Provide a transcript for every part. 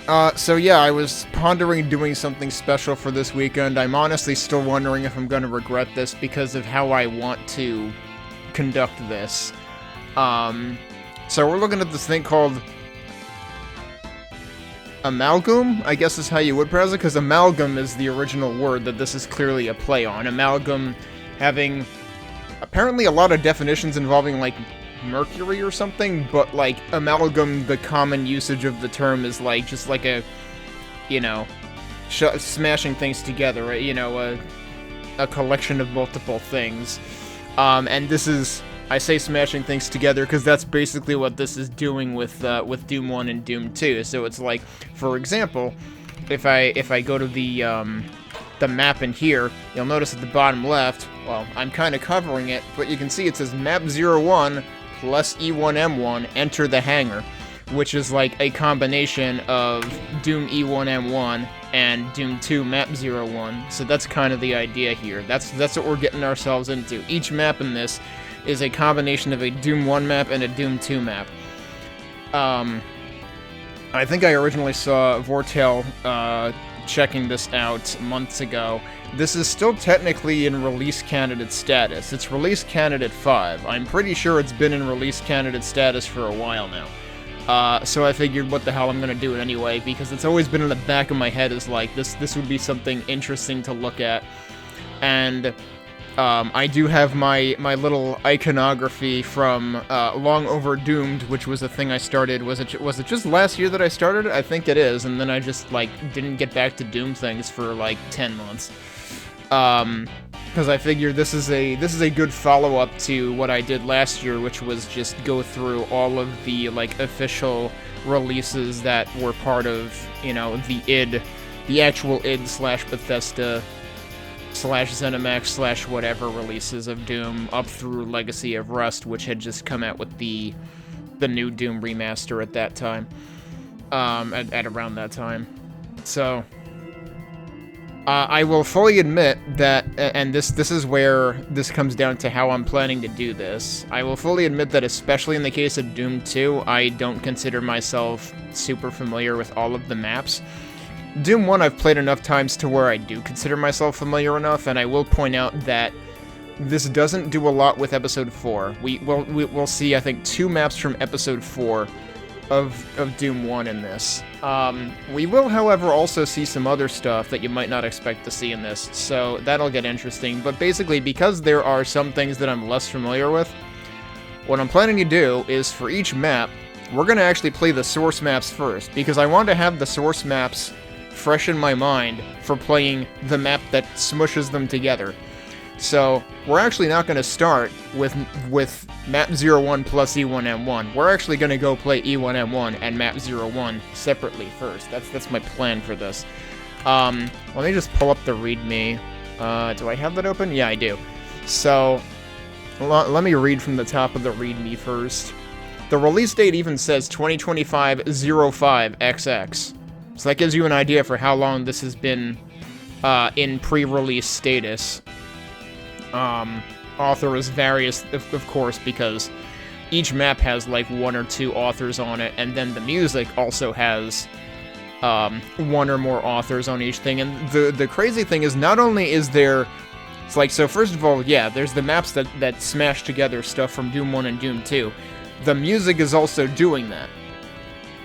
So yeah, I was pondering doing something special for this weekend. I'm honestly still wondering if I'm gonna regret this because of how I want to conduct this. So we're looking at this thing called Amalgoom, I guess is how you would pronounce it, because amalgam is the original word that this is clearly a play on. Amalgam having apparently a lot of definitions involving, like, mercury or something, but, like, amalgam, the common usage of the term is, like, just like a, you know, smashing things together, right? You know, a collection of multiple things. And this is, I say smashing things together because that's basically what this is doing with Doom 1 and Doom 2. So it's like, for example, if I go to the map in here, you'll notice at the bottom left, well, I'm kind of covering it, but you can see it says MAP01 plus E1M1 enter the hangar, which is like a combination of Doom E1M1 and Doom 2 MAP01. So that's kind of the idea here. That's what we're getting ourselves into. Each map in this is a combination of a Doom 1 map and a Doom 2 map. I think I originally saw Vortale checking this out months ago. This is still technically in release candidate status. It's release candidate 5. I'm pretty sure it's been in release candidate status for a while now. So I figured, what the hell, I'm gonna do it anyway, because it's always been in the back of my head as like, this would be something interesting to look at. And I do have my little iconography from Long OverDOOMed, which was a thing I started. Was it just last year that I started? I think it is, and then I just, like, didn't get back to Doom things for, like, 10 months. Because I figured this is a good follow-up to what I did last year, which was just go through all of the, like, official releases that were part of, you know, the actual id/Bethesda / ZeniMax / whatever releases of Doom, up through Legacy of Rust, which had just come out with the new Doom remaster at that time, at around that time. So I will fully admit that, and this is where this comes down to how I'm planning to do this. I will fully admit that, especially in the case of Doom 2, I don't consider myself super familiar with all of the maps. Doom 1 I've played enough times to where I do consider myself familiar enough, and I will point out that this doesn't do a lot with Episode 4. We'll see, I think, 2 maps from Episode 4 of Doom 1 in this. We will, however, also see some other stuff that you might not expect to see in this, so that'll get interesting. But basically, because there are some things that I'm less familiar with, what I'm planning to do is, for each map, we're going to actually play the source maps first, because I want to have the source maps fresh in my mind for playing the map that smushes them together. So we're actually not going to start with MAP01 plus E1M1. We're actually going to go play E1M1 and MAP01 separately first. That's my plan for this. Let me just pull up the README. Do I have that open? Yeah, I do. So let me read from the top of the README first. The release date even says 2025-05XX. So that gives you an idea for how long this has been in pre-release status. Author is various, of course, because each map has like 1 or 2 authors on it, and then the music also has 1 or more authors on each thing. And the crazy thing is, not only is there, it's like, so first of all, yeah, there's the maps that smash together stuff from Doom 1 and Doom 2. The music is also doing that.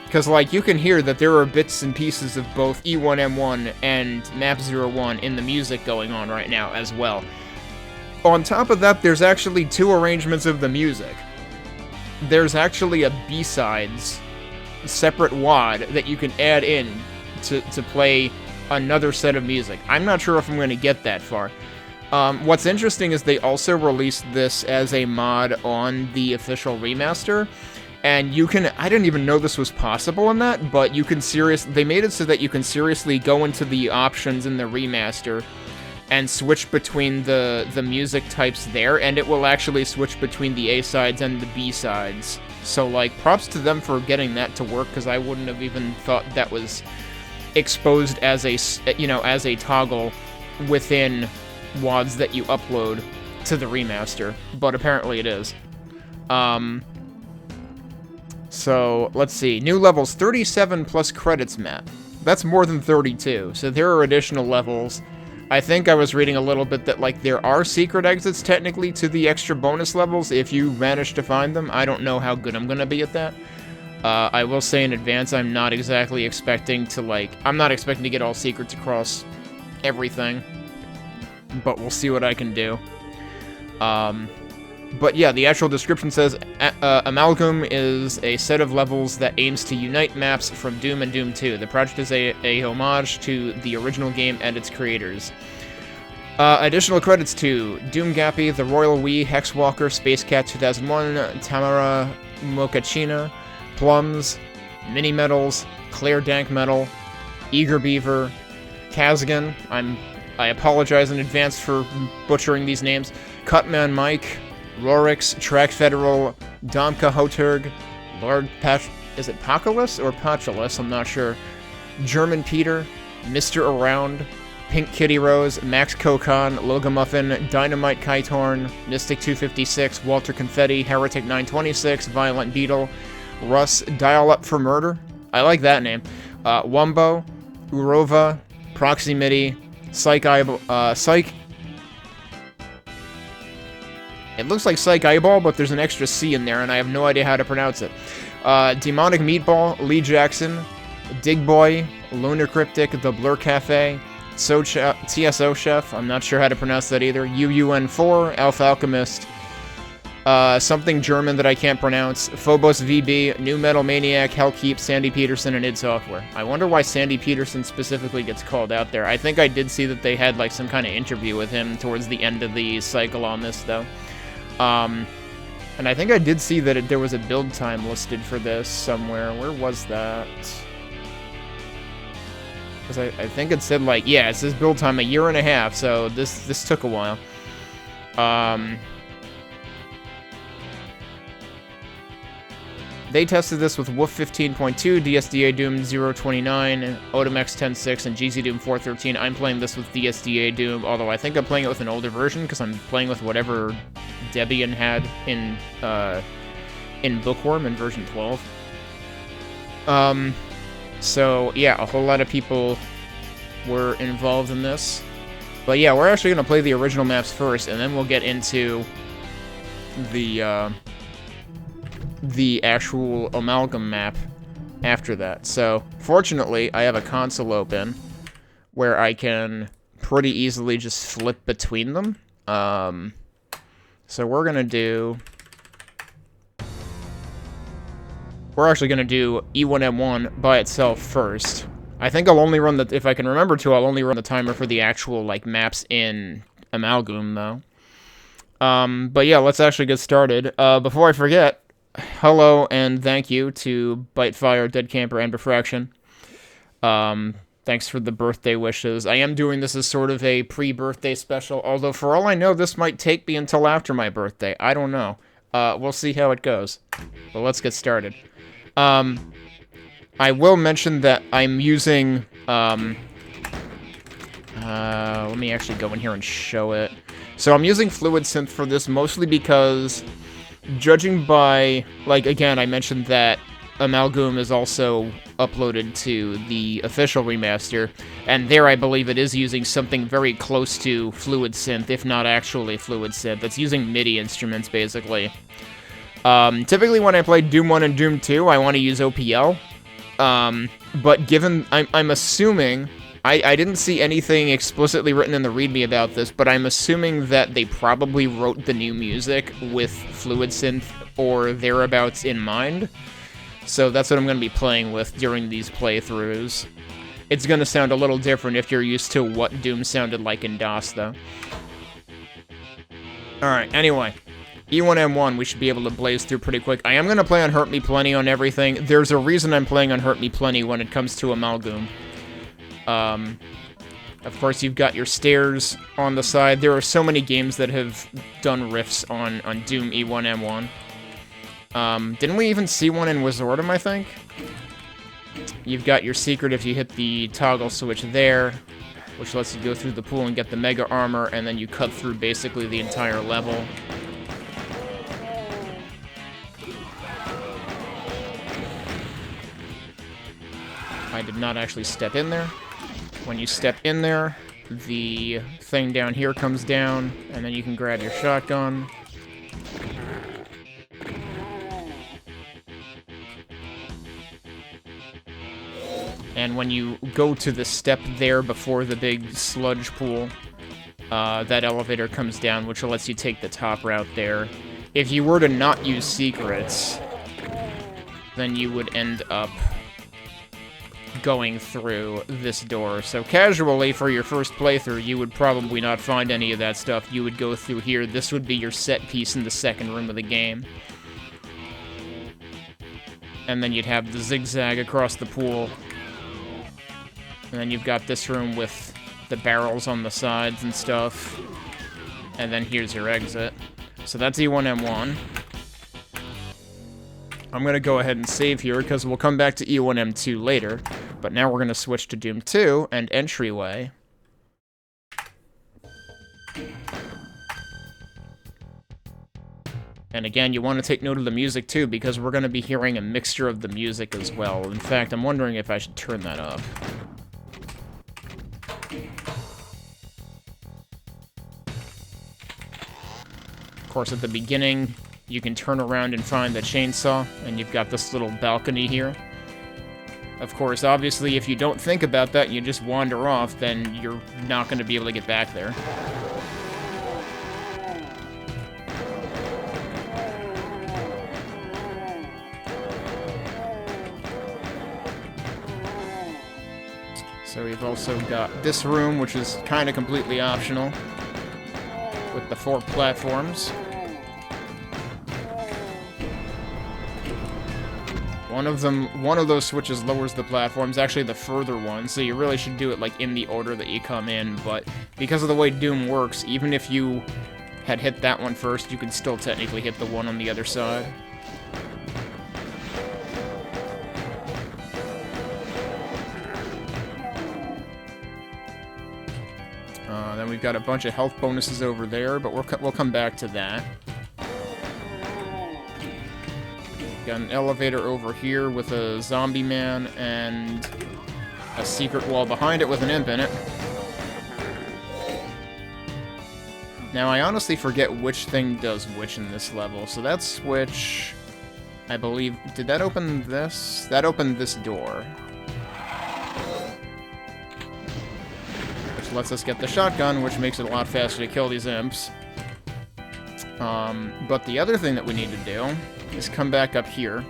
Because, like, you can hear that there are bits and pieces of both E1M1 and MAP01 in the music going on right now as well. On top of that, there's actually 2 arrangements of the music. There's actually a B-sides separate WAD that you can add in to play another set of music. I'm not sure if I'm going to get that far. What's interesting is they also released this as a mod on the official remaster. And you can, I didn't even know this was possible in that, but you can they made it so that you can seriously go into the options in the remaster and switch between the music types there, and it will actually switch between the A-sides and the B-sides. So, like, props to them for getting that to work, because I wouldn't have even thought that was exposed as a, you know, as a toggle within WADs that you upload to the remaster, but apparently it is. So, let's see. New levels, 37 plus credits map. That's more than 32, so there are additional levels. I think I was reading a little bit that, like, there are secret exits, technically, to the extra bonus levels, if you manage to find them. I don't know how good I'm gonna be at that. I will say in advance, I'm not exactly expecting to, like... I'm not expecting to get all secrets across everything. But we'll see what I can do. But yeah, the actual description says, Amalgoom is a set of levels that aims to unite maps from Doom and Doom 2. The project is a homage to the original game and its creators. Additional credits to Doom Gappy, The Royal We, Hexwalker, Space Cat 2001, Tamara Mokachina, Plums, Mini Metals, Claire Dank Metal, Eager Beaver, Kazgan, I apologize in advance for butchering these names, Cutman Mike, Rorix, Track Federal, Domka Hoturg, Lord is it Poculus or Potulus? I'm not sure. German Peter, Mr. Around, Pink Kitty Rose, Max Kokon, Logamuffin, Dynamite Kiteorn, Mystic 256, Walter Confetti, Heretic 926, Violent Beetle, Russ, Dial Up for Murder. I like that name. Wumbo, Urova, Proxy MIDI, Psych. It looks like Psych Eyeball, but there's an extra C in there, and I have no idea how to pronounce it. Demonic Meatball, Lee Jackson, Dig Boy, Lunar Cryptic, The Blur Cafe, TSO Chef, I'm not sure how to pronounce that either, UUN4, Alpha Alchemist, something German that I can't pronounce, Phobos VB, New Metal Maniac, Hellkeep, Sandy Peterson, and id Software. I wonder why Sandy Peterson specifically gets called out there. I think I did see that they had like some kind of interview with him towards the end of the cycle on this, though. And I think I did see that there was a build time listed for this somewhere. Where was that? Because I think it said, like, yeah, it says build time 1.5 years, so this took a while. They tested this with Wolf 15.2, DSDA-Doom 029, Otomex 10.6, and GZ-Doom 4.13. I'm playing this with DSDA-Doom, although I think I'm playing it with an older version, because I'm playing with whatever Debian had in Bookworm in version 12. So, yeah, a whole lot of people were involved in this. But yeah, we're actually going to play the original maps first, and then we'll get into the actual Amalgam map after that. So, fortunately, I have a console open where I can pretty easily just flip between them. So we're gonna do... We're actually gonna do E1M1 by itself first. I think I'll only run the... If I can remember to, I'll only run the timer for the actual, like, maps in Amalgoom, though. But yeah, let's actually get started. Before I forget... Hello and thank you to Bitefire, Dead Camper, and Befraction. Thanks for the birthday wishes. I am doing this as sort of a pre-birthday special, although for all I know, this might take me until after my birthday. I don't know. We'll see how it goes. But let's get started. I will mention that I'm using... let me actually go in here and show it. So I'm using Fluid Synth for this mostly because... Judging by, like, again, I mentioned that Amalgoom is also uploaded to the official remaster, and there I believe it is using something very close to Fluid Synth, if not actually Fluid Synth. It's using MIDI instruments, basically. Typically when I play Doom 1 and Doom 2, I want to use OPL, but given, I'm assuming... I didn't see anything explicitly written in the README about this, but I'm assuming that they probably wrote the new music with Fluid Synth or thereabouts in mind. So that's what I'm going to be playing with during these playthroughs. It's going to sound a little different if you're used to what Doom sounded like in DOS, though. Alright, anyway. E1M1, we should be able to blaze through pretty quick. I am going to play on Hurt Me Plenty on everything. There's a reason I'm playing on Hurt Me Plenty when it comes to Amalgoom. Of course, you've got your stairs on the side. There are so many games that have done riffs on Doom E1M1. Didn't we even see one in Wizardom, I think? You've got your secret if you hit the toggle switch there, which lets you go through the pool and get the Mega Armor, and then you cut through basically the entire level. I did not actually step in there. When you step in there, the thing down here comes down, and then you can grab your shotgun. And when you go to the step there before the big sludge pool, that elevator comes down, which lets you take the top route there. If you were to not use secrets, then you would end up going through this door. So casually, for your first playthrough, you would probably not find any of that stuff. You would go through here. This would be your set piece in the second room of the game. And then you'd have the zigzag across the pool. And then you've got this room with the barrels on the sides and stuff. And then here's your exit. So that's E1M1. I'm going to go ahead and save here, because we'll come back to E1M2 later. But now we're going to switch to Doom 2 and Entryway. And again, you want to take note of the music too, because we're going to be hearing a mixture of the music as well. In fact, I'm wondering if I should turn that up. Of course, at the beginning, you can turn around and find the chainsaw, and you've got this little balcony here. Of course, obviously, if you don't think about that and you just wander off, then you're not going to be able to get back there. So we've also got this room, which is kind of completely optional, with the 4 platforms. One of those switches lowers the platforms, actually the further one, so you really should do it like in the order that you come in, but because of the way Doom works, even if you had hit that one first, you could still technically hit the one on the other side. Then we've got a bunch of health bonuses over there, but we'll come back to that. Got an elevator over here with a zombie man and a secret wall behind it with an imp in it. Now, I honestly forget which thing does which in this level. So that switch, I believe, did that open this? That opened this door. Which lets us get the shotgun, which makes it a lot faster to kill these imps. But the other thing that we need to do is come back up here.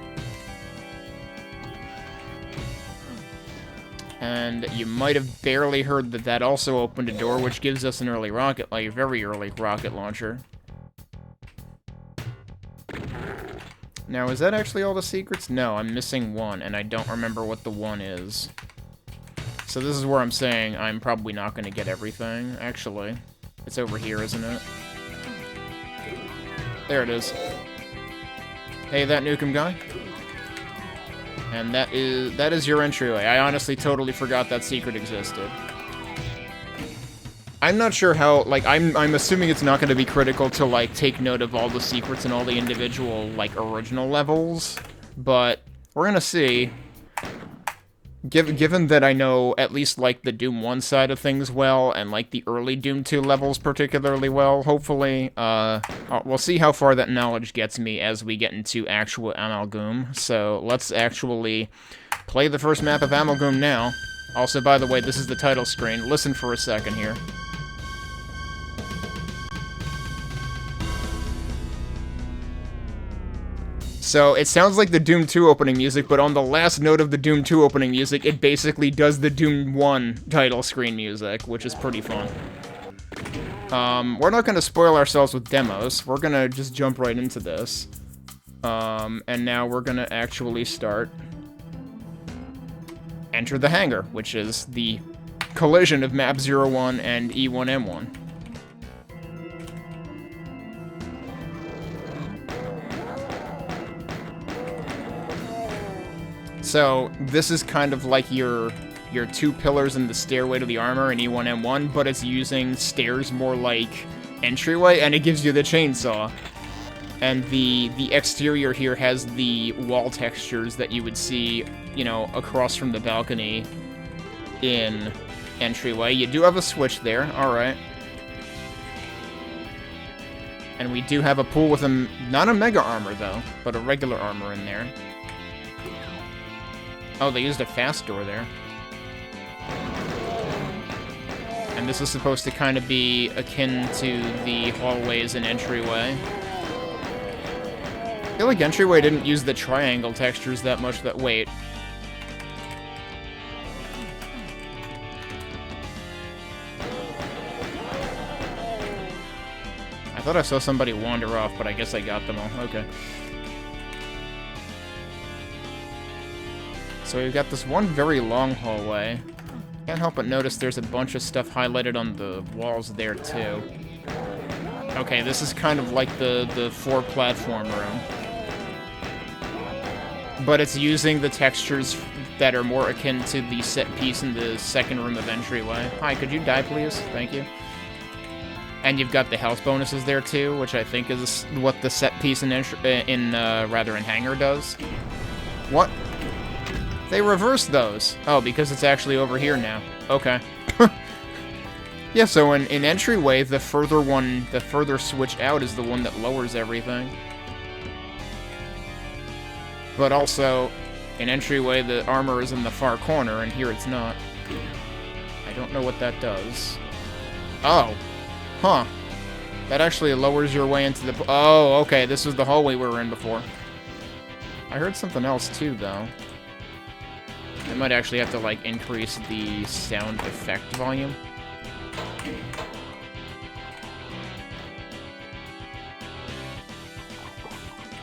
And you might have barely heard that that also opened a door, which gives us an early rocket, like a very early rocket launcher. Now, is that actually all the secrets? No, I'm missing one, and I don't remember what the one is. So this is where I'm saying I'm probably not going to get everything, actually. It's over here, isn't it? There it is. Hey, that Nukem guy? And that is your entryway. I honestly totally forgot that secret existed. I'm not sure how, like, I'm assuming it's not going to be critical to, like, take note of all the secrets and all the individual, like, original levels, but we're gonna see. Given that I know at least, like, the Doom 1 side of things well, and, like, the early Doom 2 levels particularly well, hopefully, we'll see how far that knowledge gets me as we get into actual Amalgoom. So, let's actually play the first map of Amalgoom now. Also, by the way, this is the title screen. Listen for a second here. So, it sounds like the Doom 2 opening music, but on the last note of the Doom 2 opening music, it basically does the Doom 1 title screen music, which is pretty fun. We're not going to spoil ourselves with demos. We're going to just jump right into this. And now we're going to actually start Enter the Hangar, which is the collision of MAP01 and E1M1. So, this is kind of like your 2 pillars in the stairway to the armor in E1M1, but it's using stairs more like entryway, and it gives you the chainsaw. And the exterior here has the wall textures that you would see, you know, across from the balcony in entryway. You do have a switch there, alright. And we do have a pool with not a mega armor, though, but a regular armor in there. Oh, they used a fast door there. And this is supposed to kind of be akin to the hallways in entryway. I feel like entryway didn't use the triangle textures that much. Wait. I thought I saw somebody wander off, but I guess I got them all. Okay. So we've got this one very long hallway. Can't help but notice there's a bunch of stuff highlighted on the walls there, too. Okay, this is kind of like the 4-platform room. But it's using the textures that are more akin to the set piece in the second room of entryway. Hi, could you die, please? Thank you. And you've got the health bonuses there, too, which I think is what the set piece in Hangar does. What? They reversed those. Oh, because it's actually over here now. Okay. Yeah, so in entryway, the further switch out is the one that lowers everything. But also, in entryway, the armor is in the far corner, and here it's not. I don't know what that does. Oh. Huh. That actually lowers your way into the... Oh, okay, this was the hallway we were in before. I heard something else, too, though. I might actually have to, like, increase the sound effect volume.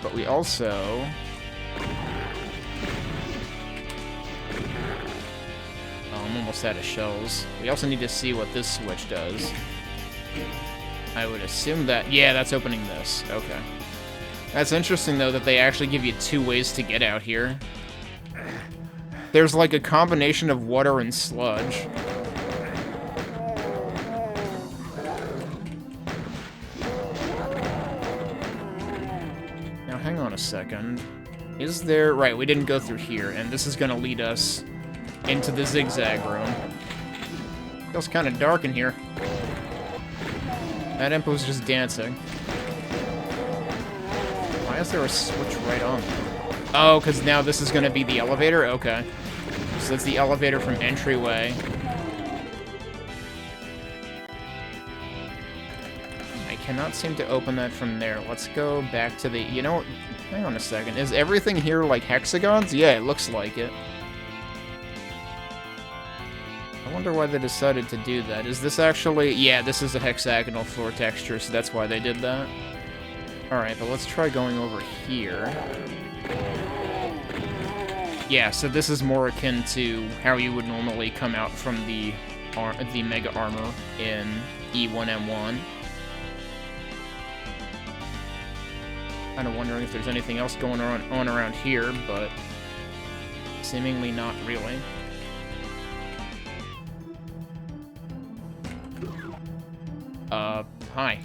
But we also... Oh, I'm almost out of shells. We also need to see what this switch does. I would assume that... Yeah, that's opening this. Okay. That's interesting, though, that they actually give you 2 ways to get out here. There's, like, a combination of water and sludge. Now, hang on a second. Is there... Right, we didn't go through here, and this is gonna lead us into the zigzag room. Feels kind of dark in here. That imp was just dancing. Why is there a switch right on there? Oh, because now this is going to be the elevator? Okay. So that's the elevator from entryway. I cannot seem to open that from there. Let's go back to the... You know what? Hang on a second. Is everything here like hexagons? Yeah, it looks like it. I wonder why they decided to do that. Is this actually... Yeah, this is a hexagonal floor texture, so that's why they did that. Alright, but let's try going over here. Yeah, so this is more akin to how you would normally come out from the Mega Armor in E1M1. Kind of wondering if there's anything else going on around here, but seemingly not really. Hi.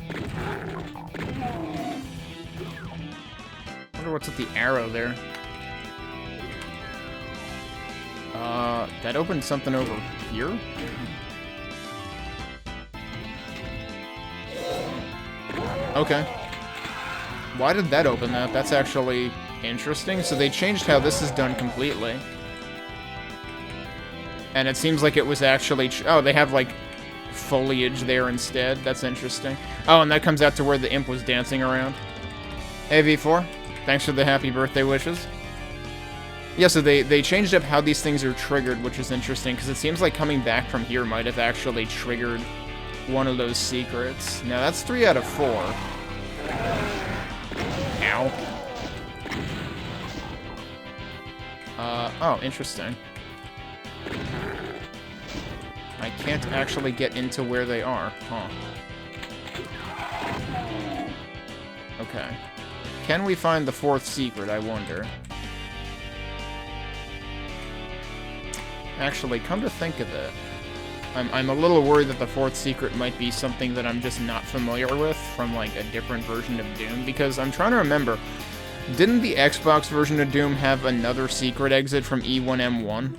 Wonder what's with the arrow there. That opened something over here? Okay. Why did that open that? That's actually interesting. So they changed how this is done completely. And it seems like it was actually... Oh, they have, like, foliage there instead. That's interesting. Oh, and that comes out to where the imp was dancing around. Hey, V4. Thanks for the happy birthday wishes. Yeah, so they changed up how these things are triggered, which is interesting, because it seems like coming back from here might have actually triggered one of those secrets. Now, that's 3 out of 4. Ow. Oh, interesting. I can't actually get into where they are. Huh. Okay. Can we find the 4th secret, I wonder? Actually, come to think of it, I'm a little worried that the fourth secret might be something that I'm just not familiar with from, like, a different version of Doom, because I'm trying to remember, didn't the Xbox version of Doom have another secret exit from E1M1?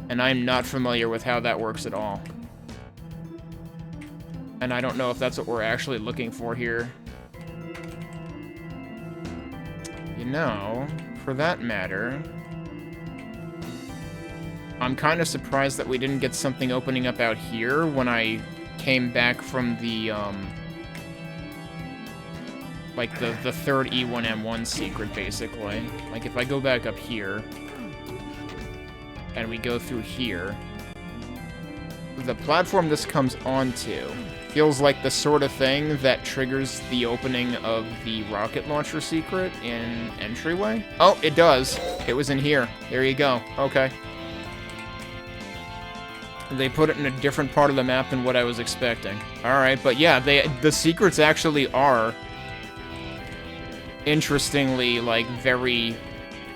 And I'm not familiar with how that works at all. And I don't know if that's what we're actually looking for here. You know, for that matter, I'm kind of surprised that we didn't get something opening up out here when I came back from the, like, the third E1M1 secret, basically. Like, if I go back up here, and we go through here, the platform this comes onto feels like the sort of thing that triggers the opening of the rocket launcher secret in Entryway. Oh, it does. It was in here. There you go. Okay. They put it in a different part of the map than what I was expecting. Alright, but yeah, the secrets actually are, interestingly, like, very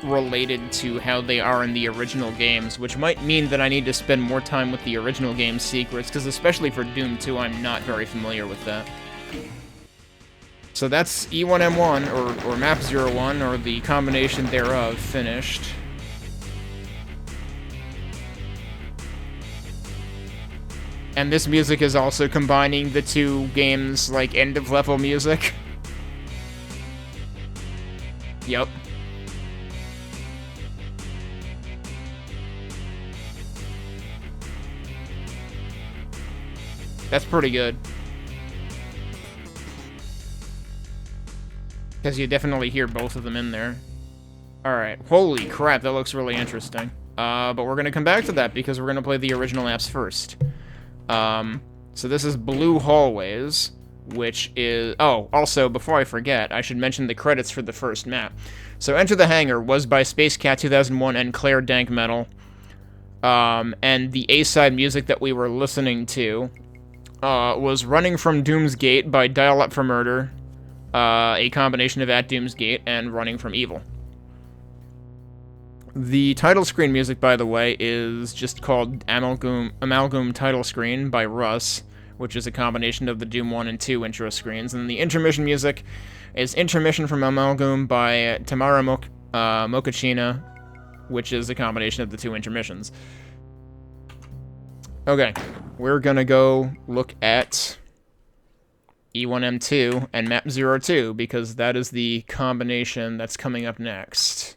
related to how they are in the original games, which might mean that I need to spend more time with the original game's secrets, because especially for Doom 2, I'm not very familiar with that. So that's E1M1, or MAP01, or the combination thereof, finished. And this music is also combining the two games' like end-of-level music. Yep. That's pretty good. Because you definitely hear both of them in there. Alright, holy crap, that looks really interesting. But we're gonna come back to that because we're gonna play the original maps first. So this is Blue Hallways, which is... Oh, also, before I forget, I should mention the credits for the first map. So Enter the Hangar was by Spacecat 2001 and Claire Dank Metal. And the A-side music that we were listening to was Running from Doom's Gate by Dial Up for Murder, a combination of At Doom's Gate and Running from Evil. The title screen music, by the way, is just called Amalgoom Title Screen by Russ, which is a combination of the Doom 1 and 2 intro screens. And the intermission music is Intermission from Amalgoom by Tamara Mokachina, which is a combination of the two intermissions. Okay, we're gonna go look at E1M2 and MAP02, because that is the combination that's coming up next.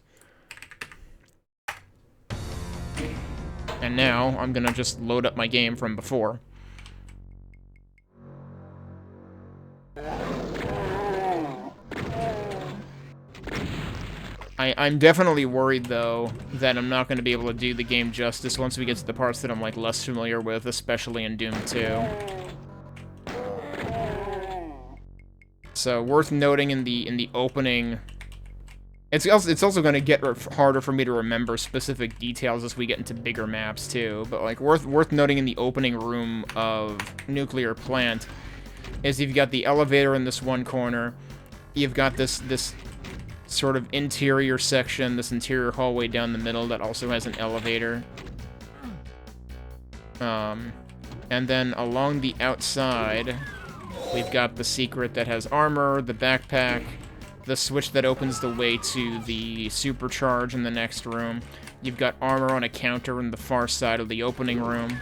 And now, I'm gonna just load up my game from before. I'm definitely worried, though, that I'm not gonna be able to do the game justice once we get to the parts that I'm, like, less familiar with, especially in Doom 2. So, worth noting in the opening... It's also going to get harder for me to remember specific details as we get into bigger maps, too. But, like, worth noting in the opening room of Nuclear Plant is you've got the elevator in this one corner. You've got this sort of interior section, this interior hallway down the middle that also has an elevator. And then along the outside, we've got the secret that has armor, the backpack, the switch that opens the way to the supercharge in the next room. You've got armor on a counter in the far side of the opening room.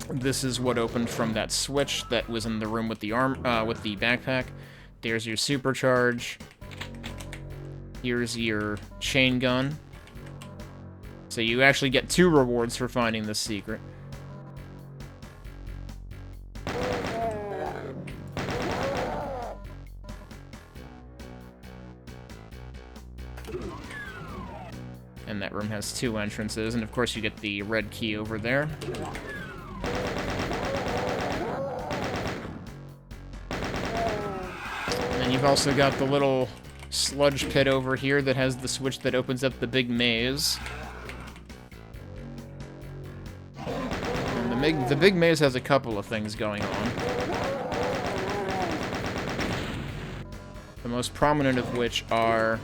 This is what opened from that switch that was in the room with the with the backpack. There's your supercharge. Here's your chain gun. So you actually get 2 rewards for finding this secret. And that room has 2 entrances, and of course you get the red key over there. And then you've also got the little sludge pit over here that has the switch that opens up the big maze. And the big maze has a couple of things going on. The most prominent of which are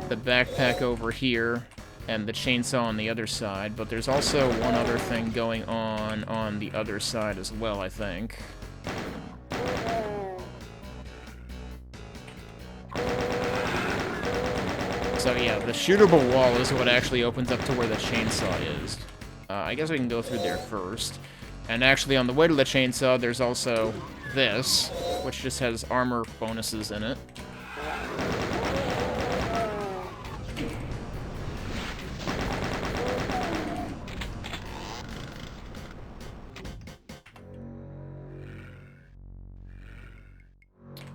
the backpack over here, and the chainsaw on the other side, but there's also one other thing going on the other side as well, I think. So yeah, the shootable wall is what actually opens up to where the chainsaw is. I guess we can go through there first. And actually, on the way to the chainsaw, there's also this, which just has armor bonuses in it.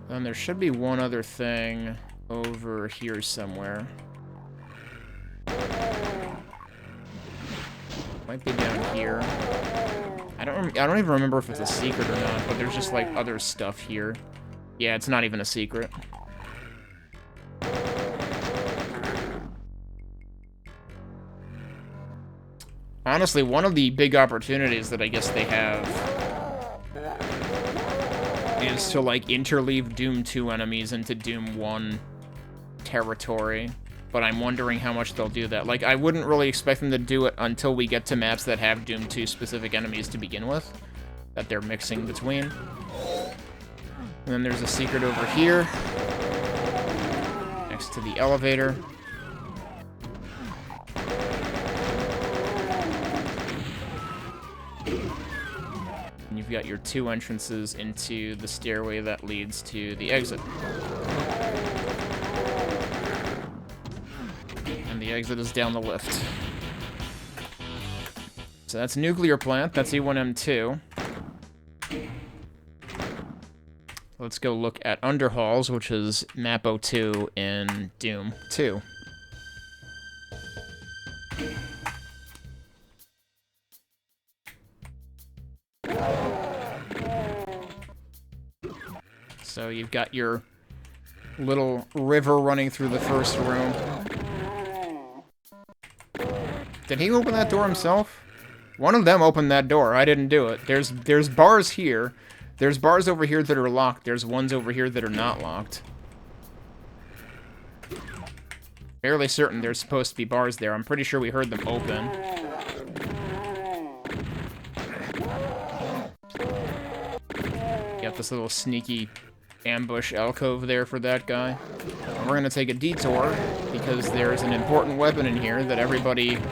And there should be one other thing over here somewhere. Might be down here. I don't even remember if it's a secret or not, but there's just like other stuff here. Yeah, it's not even a secret. Honestly, one of the big opportunities that I guess they have is to like interleave Doom 2 enemies into Doom 1 territory. But I'm wondering how much they'll do that. Like, I wouldn't really expect them to do it until we get to maps that have Doom 2 specific enemies to begin with, that they're mixing between. And then there's a secret over here, next to the elevator. And you've got your 2 entrances into the stairway that leads to the exit. The exit is down the lift. So that's nuclear plant. That's E1M2. Let's go look at underhalls, which is MAP02 in Doom 2. So you've got your little river running through the first room. Did he open that door himself? One of them opened that door. I didn't do it. There's bars here. There's bars over here that are locked. There's ones over here that are not locked. Fairly certain there's supposed to be bars there. I'm pretty sure we heard them open. Got this little sneaky ambush alcove there for that guy. And we're gonna take a detour because there's an important weapon in here that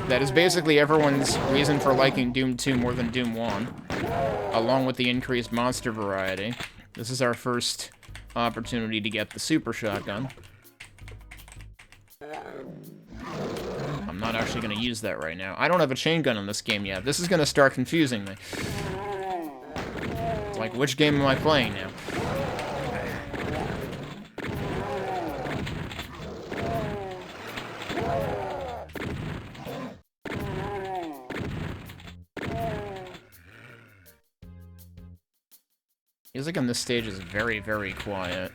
that is basically everyone's reason for liking Doom 2 more than Doom 1, along with the increased monster variety. This is our first opportunity to get the super shotgun. I'm not actually gonna use that right now. I don't have a chain gun in this game yet. This is gonna start confusing me. It's like, which game am I playing now? Music on this stage is very, very quiet.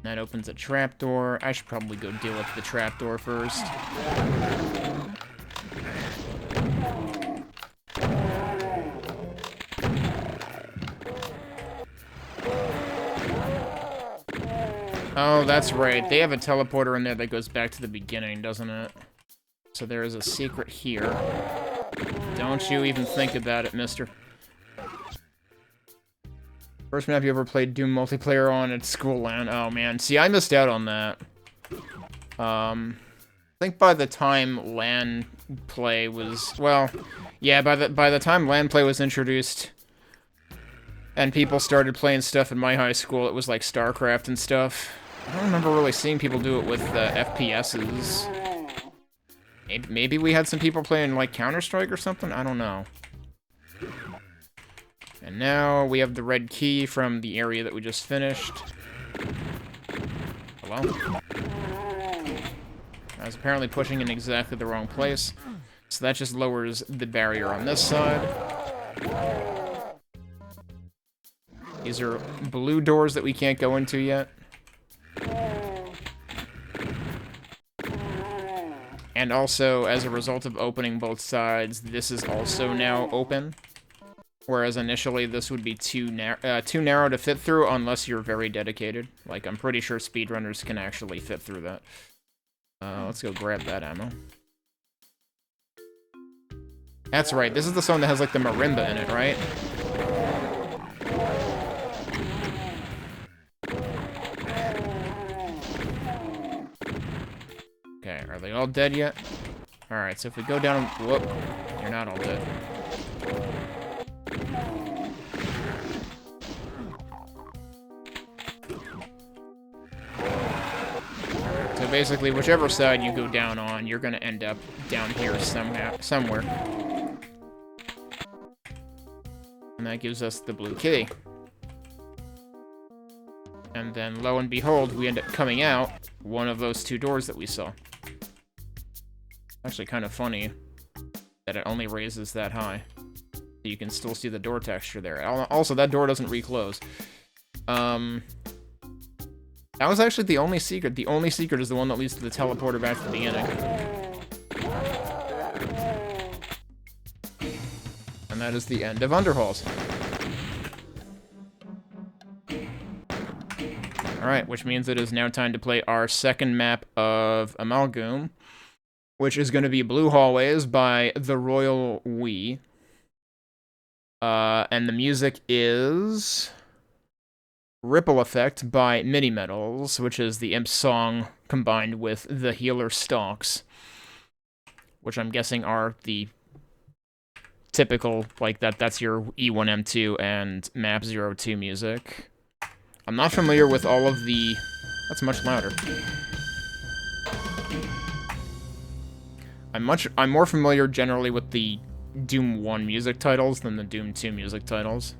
That opens a trapdoor. I should probably go deal with the trapdoor first. Oh, that's right. They have a teleporter in there that goes back to the beginning, doesn't it? So there is a secret here. Don't you even think about it, mister. First map you ever played Doom multiplayer on at school LAN? Oh, man. See, I missed out on that. I think by the time LAN play was... Well, yeah, by the time LAN play was introduced and people started playing stuff in my high school, it was like StarCraft and stuff. I don't remember really seeing people do it with FPSs. Maybe we had some people playing, like, Counter-Strike or something? I don't know. And now we have the red key from the area that we just finished. Hello? I was apparently pushing in exactly the wrong place. So that just lowers the barrier on this side. These are blue doors that we can't go into yet. And also, as a result of opening both sides, this is also now open. Whereas initially this would be too narrow to fit through unless you're very dedicated. Like, I'm pretty sure speedrunners can actually fit through that. Let's go grab that ammo. That's right, this is the song that has, like, the marimba in it, right? Okay, are they all dead yet? Alright, so if we go down... Whoop. You're not all dead. So basically, whichever side you go down on, you're gonna end up down here somewhere. And that gives us the blue key. And then, lo and behold, we end up coming out one of those two doors that we saw. Actually kind of funny that it only raises that high. You can still see the door texture there. Also, that door doesn't reclose. That was actually the only secret. The only secret is the one that leads to the teleporter back to the beginning. And that is the end of Underhalls. Alright, which means it is now time to play our second map of Amalgoom, which is going to be Blue Hallways by the Royal We. And the music is Ripple Effect by Mini Metals, which is the Imp song combined with the Healer Stalks, which I'm guessing are the typical, like, that's your E1M2 and MAP02 music. I'm not familiar with all of the... That's much louder. I'm more familiar generally with the Doom 1 music titles than the Doom 2 music titles.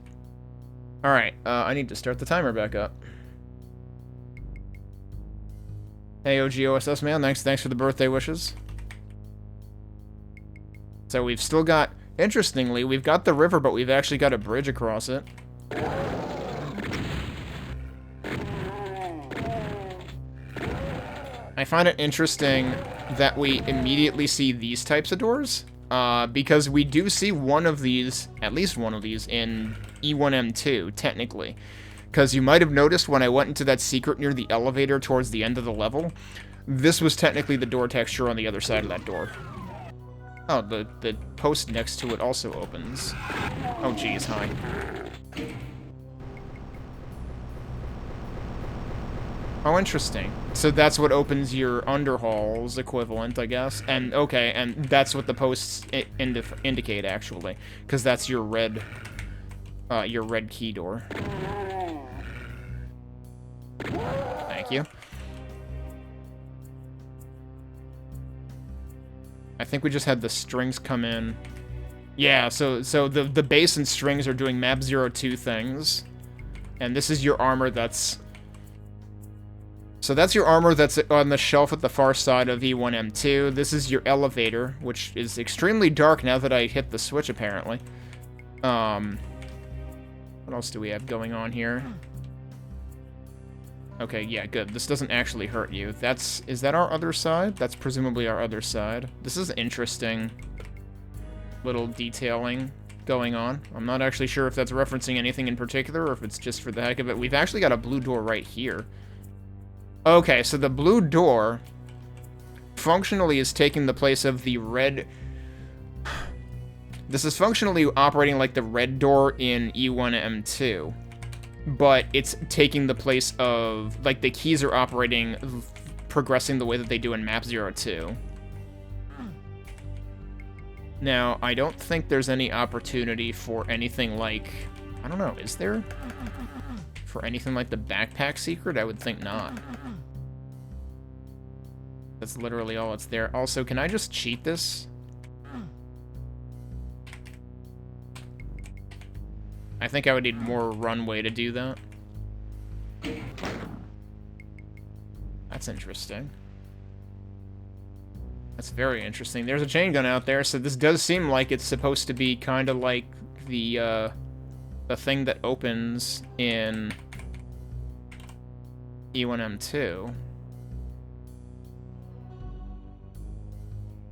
Alright, I need to start the timer back up. Hey, OGOSS man, thanks for the birthday wishes. So we've still got... Interestingly, we've got the river, but we've actually got a bridge across it. I find it interesting that we immediately see these types of doors, because we do see one of these, at least one of these, in E1M2, technically. Because you might have noticed when I went into that secret near the elevator towards the end of the level, this was technically the door texture on the other side of that door. Oh, the post next to it also opens. Oh, geez, hi. Oh, interesting. So that's what opens your Underhalls equivalent, I guess. And, okay, and that's what the posts indicate, actually. Because that's your red key door. Thank you. I think we just had the strings come in. Yeah, so the bass and strings are doing MAP02 things. And this is your armor that's... So that's your armor that's on the shelf at the far side of E1M2. This is your elevator, which is extremely dark now that I hit the switch, apparently. What else do we have going on here? Okay, yeah, good. This doesn't actually hurt you. Is that our other side? That's presumably our other side. This is interesting little detailing going on. I'm not actually sure if that's referencing anything in particular or if it's just for the heck of it. We've actually got a blue door right here. Okay, so the blue door functionally is taking the place of the red... This is functionally operating like the red door in E1M2, but it's taking the place of... Like, the keys are operating, progressing the way that they do in MAP02. Now, I don't think there's any opportunity for anything like... I don't know, is there? For anything like the backpack secret? I would think not. That's literally all that's there. Also, can I just cheat this? I think I would need more runway to do that. That's interesting. That's very interesting. There's a chain gun out there, so this does seem like it's supposed to be kind of like the thing that opens in E1M2.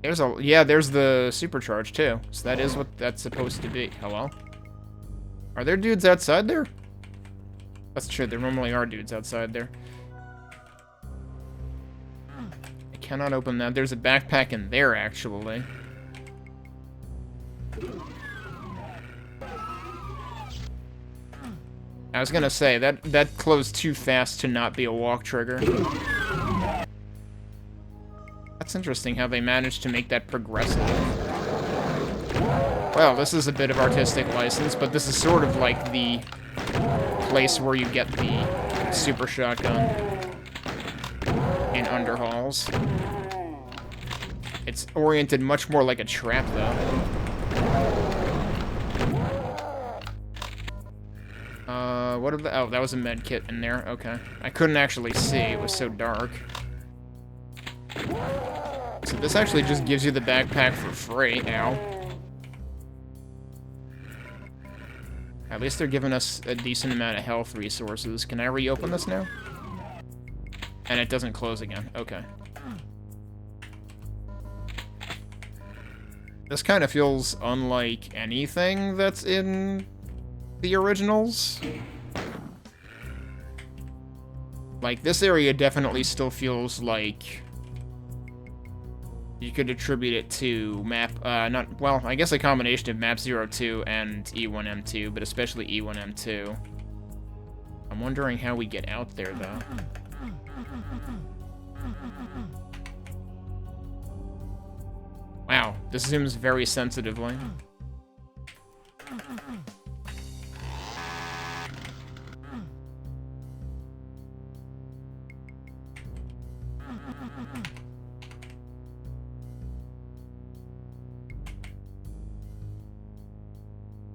There's the supercharge too. So that is what that's supposed to be. Hello? Are there dudes outside there? That's true, there normally are dudes outside there. I cannot open that. There's a backpack in there, actually. I was gonna say, that closed too fast to not be a walk trigger. That's interesting how they managed to make that progressive. Well, this is a bit of artistic license, but this is sort of like the place where you get the super shotgun in Underhalls. It's oriented much more like a trap, though. What are the... Oh, that was a med kit in there. Okay. I couldn't actually see. It was so dark. So this actually just gives you the backpack for free. Ow. At least they're giving us a decent amount of health resources. Can I reopen this now? And it doesn't close again. Okay. This kind of feels unlike anything that's in the originals. Like, this area definitely still feels like you could attribute it to well, I guess a combination of MAP02 and E1M2, but especially E1M2. I'm wondering how we get out there, though. Wow, this zooms very sensitively.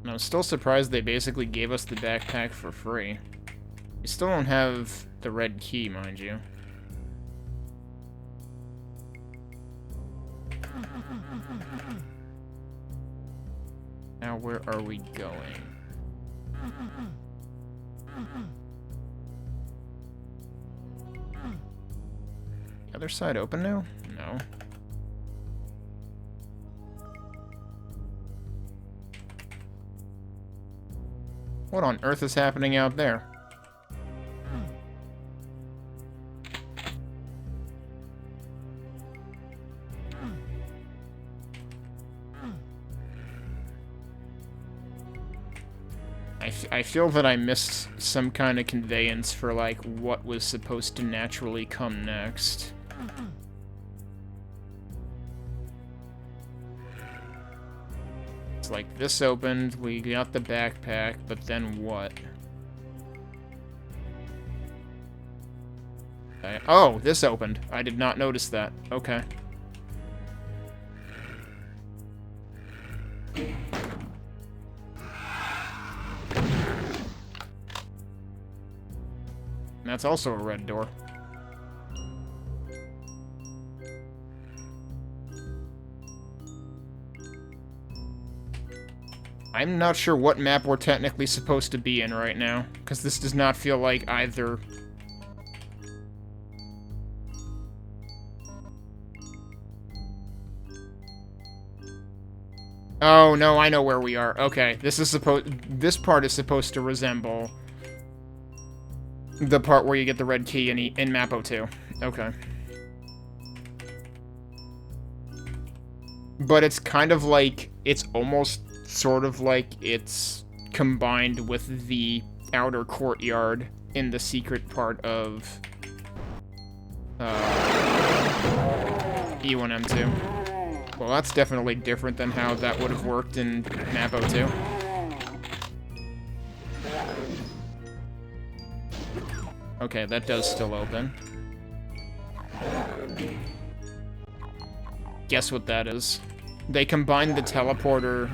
And I'm still surprised they basically gave us the backpack for free. We still don't have the red key, mind you. Now, where are we going? The other side open now? No. What on earth is happening out there? I feel that I missed some kind of conveyance for, like, what was supposed to naturally come next. It's like, this opened, we got the backpack, but then what? Oh, this opened. I did not notice that. Okay. That's also a red door. I'm not sure what map we're technically supposed to be in right now, because this does not feel like either. Oh, no, I know where we are. Okay, this part is supposed to resemble the part where you get the red key in MAP02. Okay. But it's kind of like, it's almost sort of like it's combined with the outer courtyard in the secret part of E1M2. Well, that's definitely different than how that would have worked in MAP02. Okay, that does still open. Guess what that is? They combined the teleporter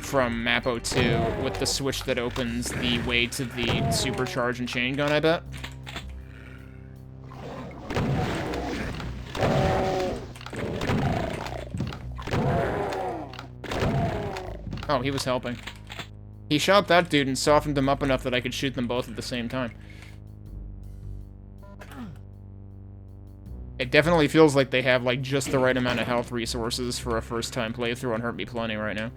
from MAP02 with the switch that opens the way to the supercharge and chain gun, I bet. Oh, he was helping. He shot that dude and softened him up enough that I could shoot them both at the same time. It definitely feels like they have, like, just the right amount of health resources for a first-time playthrough on Hurt Me Plenty right now.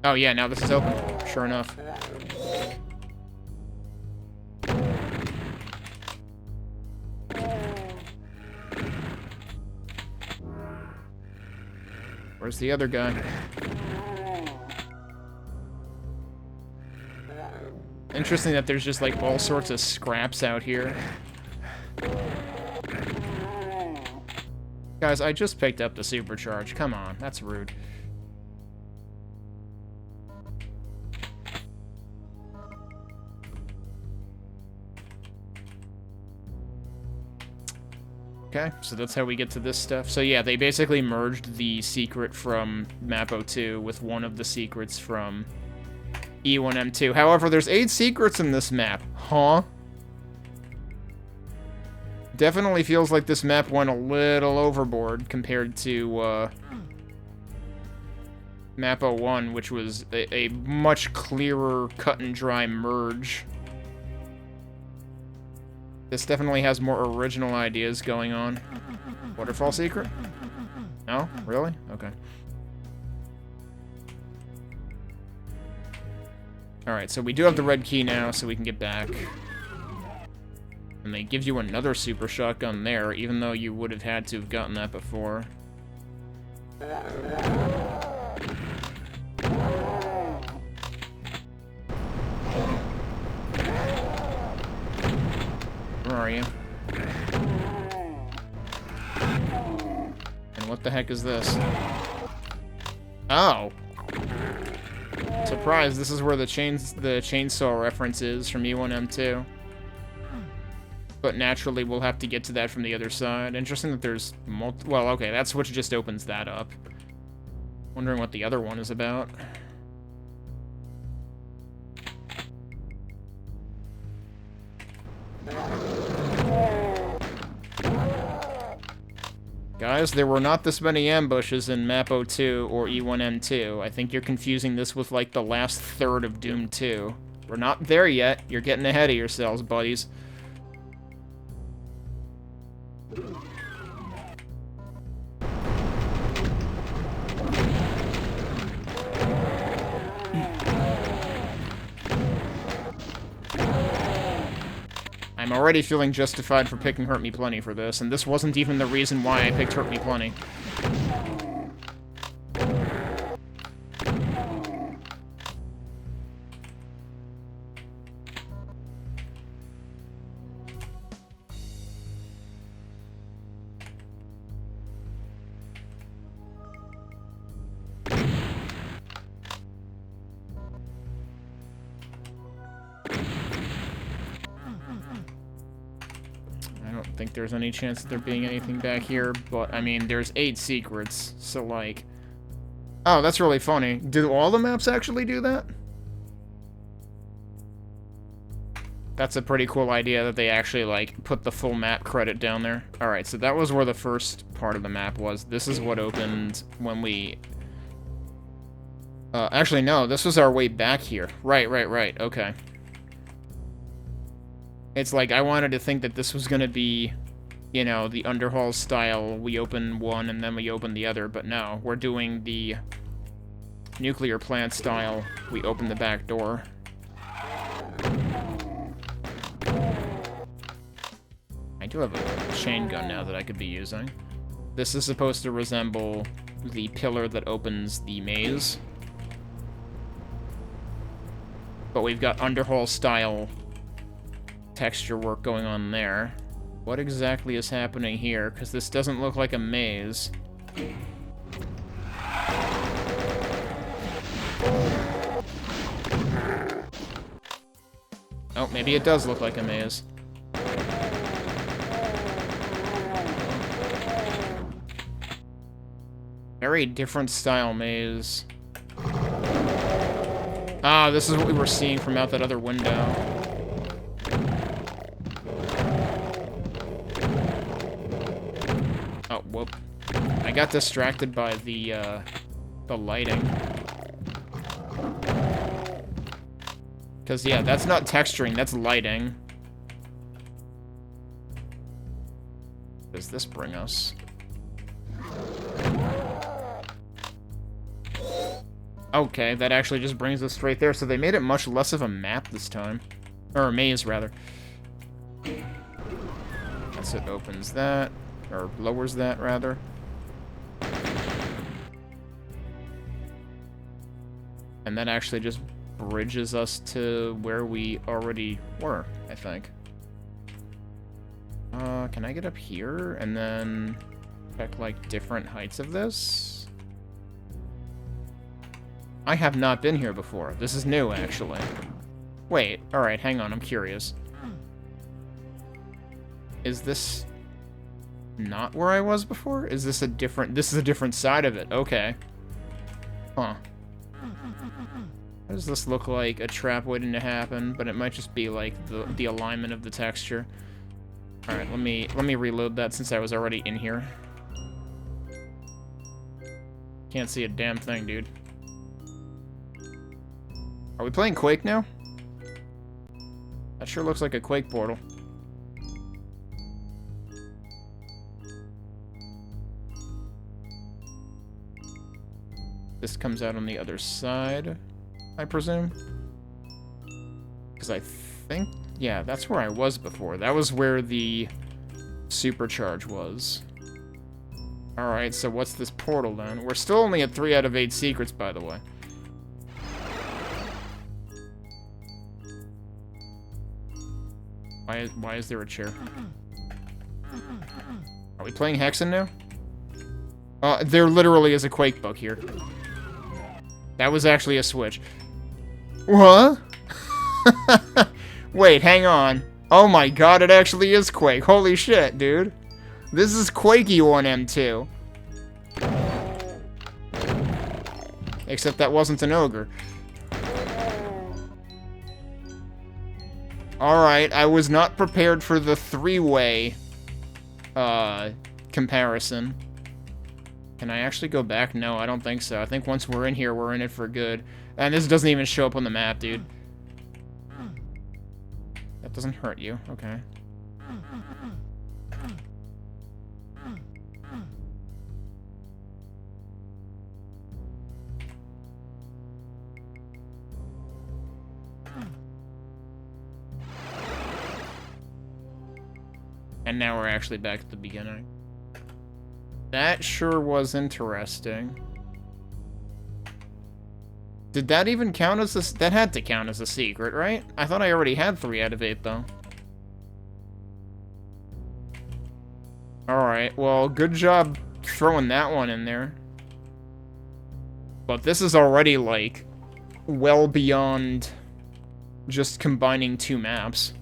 Oh yeah, now this is open. Sure enough. Where's the other guy? Interesting that there's just like all sorts of scraps out here. Guys, I just picked up the supercharge. Come on, that's rude. Okay, so that's how we get to this stuff. So yeah, they basically merged the secret from MAP02 with one of the secrets from E1M2. However, there's 8 secrets in this map. Huh? Definitely feels like this map went a little overboard compared to MAP01, which was a much clearer cut and dry merge. This definitely has more original ideas going on. Waterfall secret? No? Really? Okay. Alright, so we do have the red key now, so we can get back. And they give you another super shotgun there, even though you would have had to have gotten that before. Where are you? And what the heck is this? Oh! Surprise, this is where the chainsaw reference is from E1M2. But naturally, we'll have to get to that from the other side. Interesting that there's well, okay, that switch just opens that up. Wondering what the other one is about. Guys, there were not this many ambushes in MAP02 or E1M2. I think you're confusing this with, like, the last third of Doom 2. We're not there yet. You're getting ahead of yourselves, buddies. I'm already feeling justified for picking Hurt Me Plenty for this, and this wasn't even the reason why I picked Hurt Me Plenty. I think there's any chance that there being anything back here, but I mean, there's 8 secrets, so like... Oh, that's really funny. Do all the maps actually do that? That's a pretty cool idea that they actually, like, put the full map credit down there. Alright, so that was where the first part of the map was. This is what opened when we... actually, no, this was our way back here. Right, okay. It's like, I wanted to think that this was gonna be, you know, the Underhall style, we open one and then we open the other, but no, we're doing the nuclear plant style, we open the back door. I do have a chain gun now that I could be using. This is supposed to resemble the pillar that opens the maze. But we've got Underhall style texture work going on there. What exactly is happening here? Because this doesn't look like a maze. Oh, maybe it does look like a maze. Very different style maze. Ah, this is what we were seeing from out that other window. Oh, whoop. I got distracted by the lighting. Because, yeah, that's not texturing, that's lighting. Where does this bring us? Okay, that actually just brings us right there. So they made it much less of a map this time. Or a maze, rather. Once it opens that, or lowers that, rather. And that actually just bridges us to where we already were, I think. Can I get up here and then check, like, different heights of this? I have not been here before. This is new, actually. Wait, alright, hang on, I'm curious. Is this not where I was before? Is this a different... This is a different side of it, okay. Huh. What does this look like? A trap waiting to happen, but it might just be, like, the alignment of the texture. Alright, let me reload that since I was already in here. Can't see a damn thing, dude. Are we playing Quake now? That sure looks like a Quake portal. This comes out on the other side, I presume. Because I think... Yeah, that's where I was before. That was where the supercharge was. Alright, so what's this portal then? We're still only at 3 out of 8 secrets, by the way. Why is there a chair? Are we playing Hexen now? There literally is a Quake book here. That was actually a switch. What? Wait, hang on. Oh my god, it actually is Quake. Holy shit, dude. This is Quakey II MAP02. Except that wasn't an ogre. Alright, I was not prepared for the 3-way comparison. Can I actually go back? No, I don't think so. I think once we're in here, we're in it for good. And this doesn't even show up on the map, dude. That doesn't hurt you. Okay. And now we're actually back at the beginning. That sure was interesting. Did that even count as a... That had to count as a secret, right? I thought I already had 3 out of 8, though. Alright, well, good job throwing that one in there. But this is already, like, well beyond just combining 2 maps.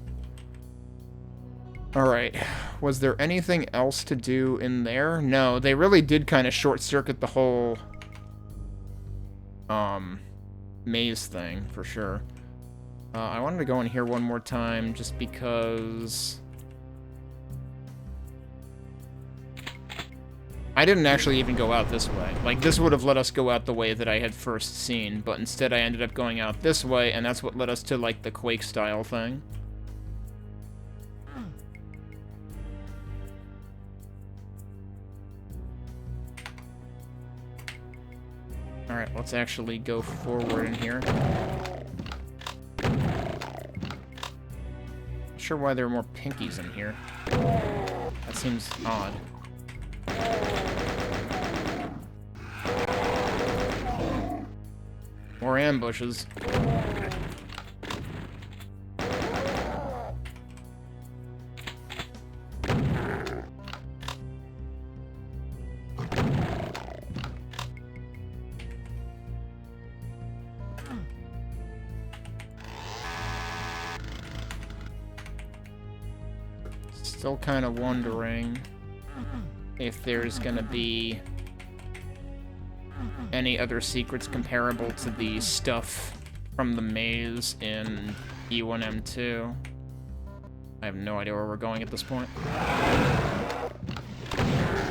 Alright, was there anything else to do in there? No, they really did kind of short-circuit the whole... maze thing, for sure. I wanted to go in here one more time, just because... I didn't actually even go out this way. Like, this would have let us go out the way that I had first seen, but instead I ended up going out this way, and that's what led us to, like, the Quake-style thing. Alright, let's actually go forward in here. Not sure why there are more pinkies in here. That seems odd. More ambushes. Still kind of wondering if there's gonna be any other secrets comparable to the stuff from the maze in II MAP02. I have no idea where we're going at this point.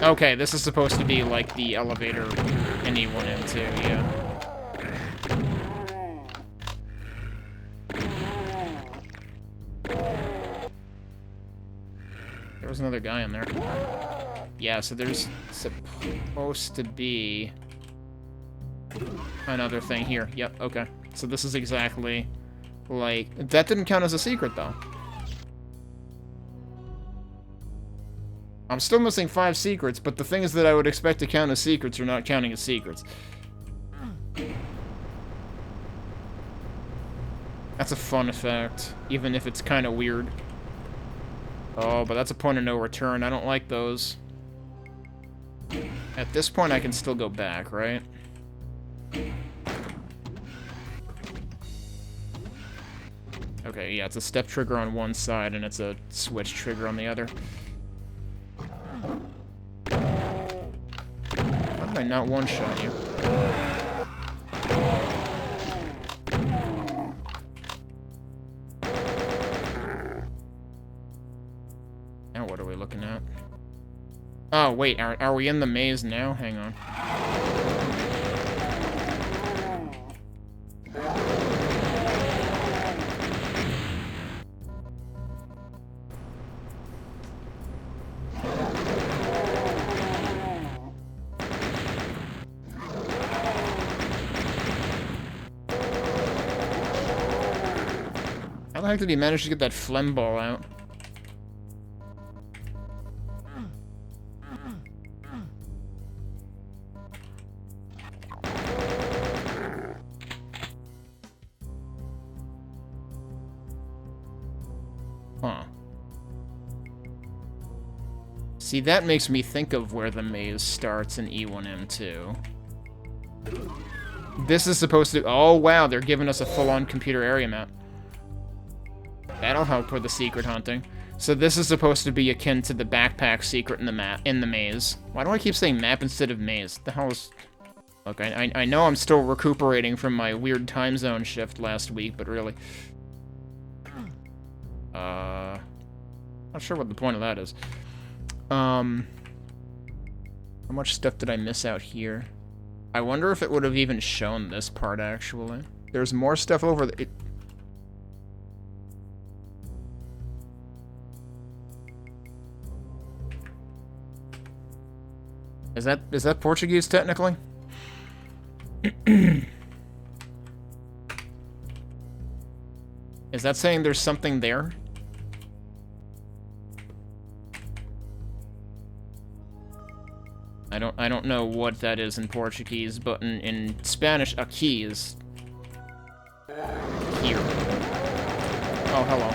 Okay, this is supposed to be like the elevator in II MAP02, yeah. There was another guy in there. Yeah, so there's supposed to be another thing here. Yep, okay. So this is exactly like... That didn't count as a secret, though. I'm still missing 5 secrets, but the things that I would expect to count as secrets are not counting as secrets. That's a fun effect, even if it's kind of weird. Oh, but that's a point of no return. I don't like those. At this point, I can still go back, right? Okay, yeah, it's a step trigger on one side, and it's a switch trigger on the other. How did I not one-shot you? Now what are we looking at? Oh, wait, are we in the maze now? Hang on. How the heck did he manage to get that phlegm ball out? Huh. See, that makes me think of where the maze starts in E1M2. This is supposed to... Oh, wow, they're giving us a full-on computer area map. That'll help with the secret hunting. So this is supposed to be akin to the backpack secret in the maze. Why do I keep saying map instead of maze? The hell is... Look, I know I'm still recuperating from my weird time zone shift last week, but really... Not sure what the point of that is. How much stuff did I miss out here? I wonder if it would have even shown this part, actually. There's more stuff over the... Is that Portuguese, technically? Is that saying there's something there? I don't know what that is in Portuguese, but in Spanish, aqui is here. Oh, hello.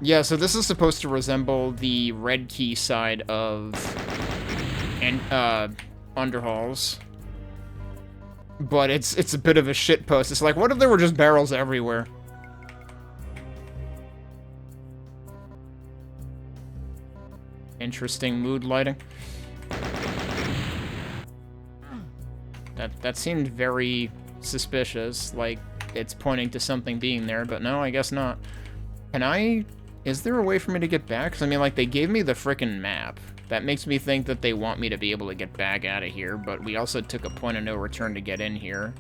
Yeah, so this is supposed to resemble the red key side of Underhalls. But it's a bit of a shitpost. It's like, what if there were just barrels everywhere? Interesting mood lighting. That seemed very suspicious, like it's pointing to something being there, but no, I guess not. Can I... Is there a way for me to get back? Because, I mean, like, they gave me the frickin' map. That makes me think that they want me to be able to get back out of here, but we also took a point of no return to get in here.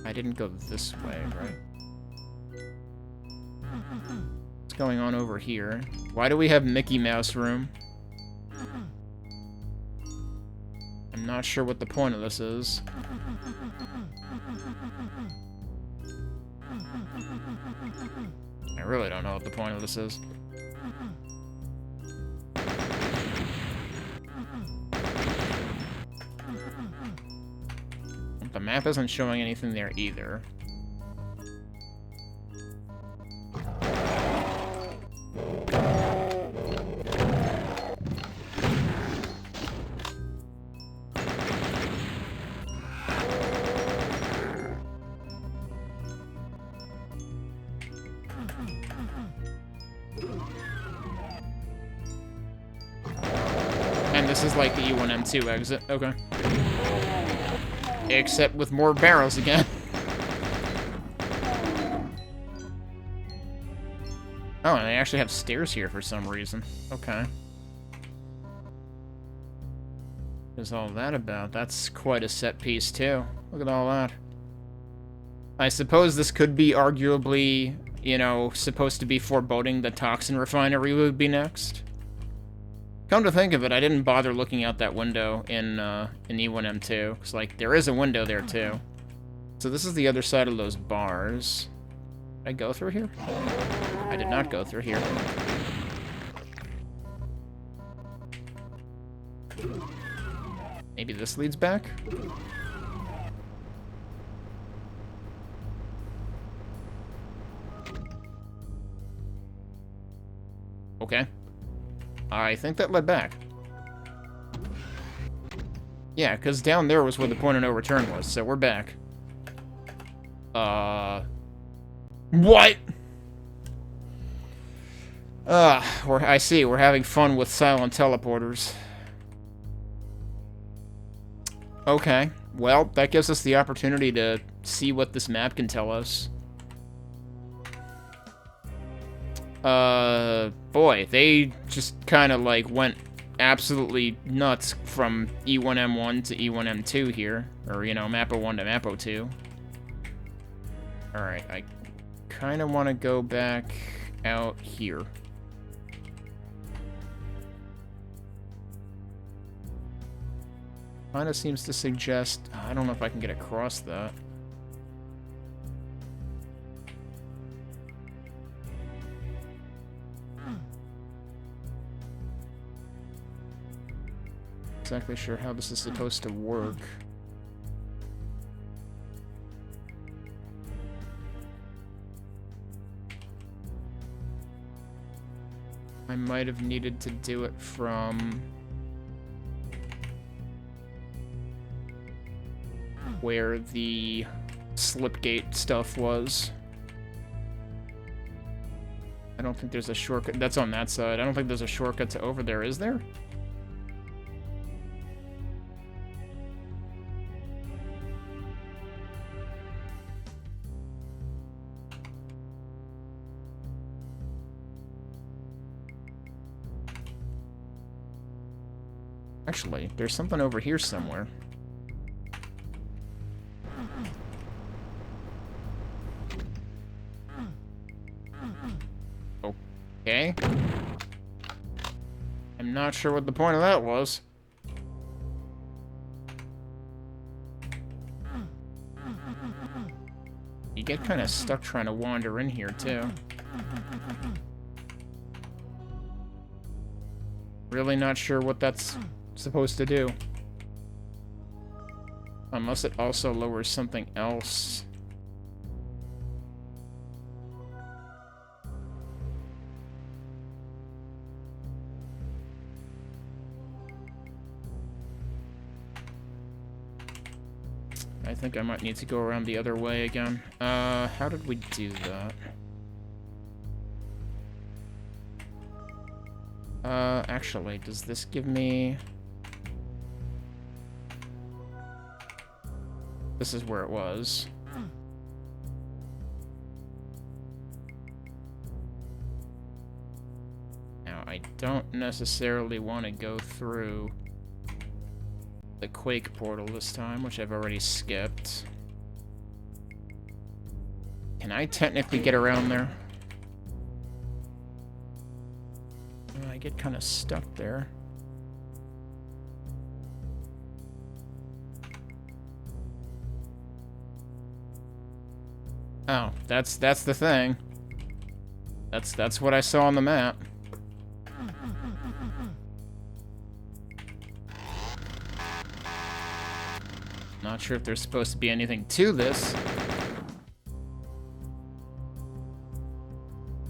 I didn't go this way, right? What's going on over here? Why do we have Mickey Mouse room? I'm not sure what the point of this is. I really don't know what the point of this is. The map isn't showing anything there either. And this is like the E1M2 exit. Okay. Except with more barrels again. Oh, and they actually have stairs here for some reason. Okay. What's all that about? That's quite a set piece, too. Look at all that. I suppose this could be arguably you know, supposed to be foreboding the toxin refinery would be next. Come to think of it, I didn't bother looking out that window in E1M2, because, like, there is a window there, too. So this is the other side of those bars. Did I go through here? I did not go through here. Maybe this leads back? Okay. I think that led back. Yeah, because down there was where the point of no return was, so we're back. What? I see, we're having fun with silent teleporters. Okay, well, that gives us the opportunity to see what this map can tell us. Boy, they just kind of, like, went absolutely nuts from E1M1 to E1M2 here. Or, you know, MAP01 to MAP02. Alright, I kind of want to go back out here. Kind of seems to suggest... I don't know if I can get across that. Exactly sure how this is supposed to work. I might have needed to do it from where the slipgate stuff was. I don't think there's a shortcut. That's on that side. I don't think there's a shortcut to over there, is there? Actually, there's something over here somewhere. Okay. I'm not sure what the point of that was. You get kind of stuck trying to wander in here, too. Really not sure what that's supposed to do. Unless it also lowers something else. I think I might need to go around the other way again. How did we do that? Actually, does this give me... This is where it was. Now, I don't necessarily want to go through the Quake portal this time, which I've already skipped. Can I technically get around there? I get kind of stuck there. Oh, that's the thing. That's what I saw on the map. Not sure if there's supposed to be anything to this.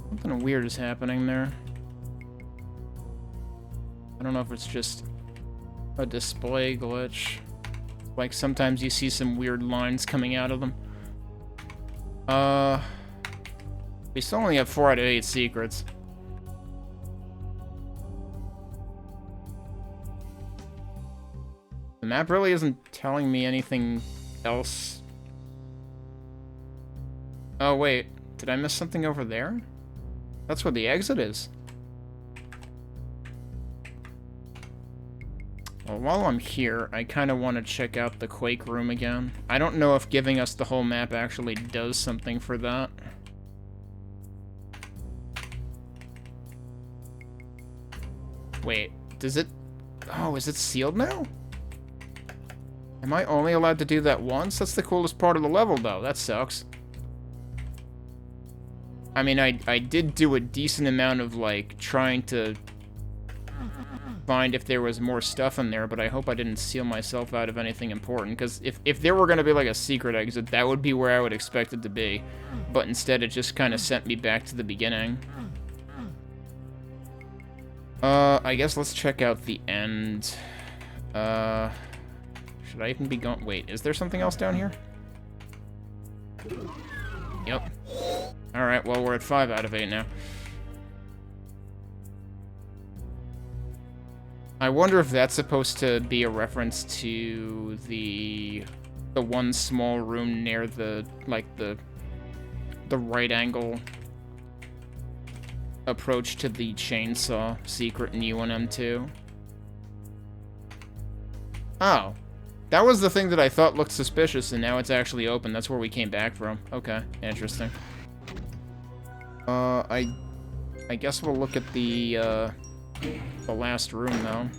Something weird is happening there. I don't know if it's just a display glitch. Like sometimes you see some weird lines coming out of them. We still only have 4 out of 8 secrets. The map really isn't telling me anything else. Oh wait, did I miss something over there? That's where the exit is. Well, while I'm here, I kind of want to check out the Quake room again. I don't know if giving us the whole map actually does something for that. Wait, does it... Oh, is it sealed now? Am I only allowed to do that once? That's the coolest part of the level, though. That sucks. I mean, I did do a decent amount of, like, trying to find if there was more stuff in there, but I hope I didn't seal myself out of anything important, because if there were going to be, like, a secret exit, that would be where I would expect it to be. But instead, it just kind of sent me back to the beginning. I guess let's check out the end. Should I even be going? Wait, is there something else down here? Yep. Alright, well, we're at 5 out of 8 now. I wonder if that's supposed to be a reference to the one small room near the, like, the right angle approach to the chainsaw secret in U MAP02. Oh. That was the thing that I thought looked suspicious, and now it's actually open. That's where we came back from. Okay, interesting. I guess we'll look at the last room, though.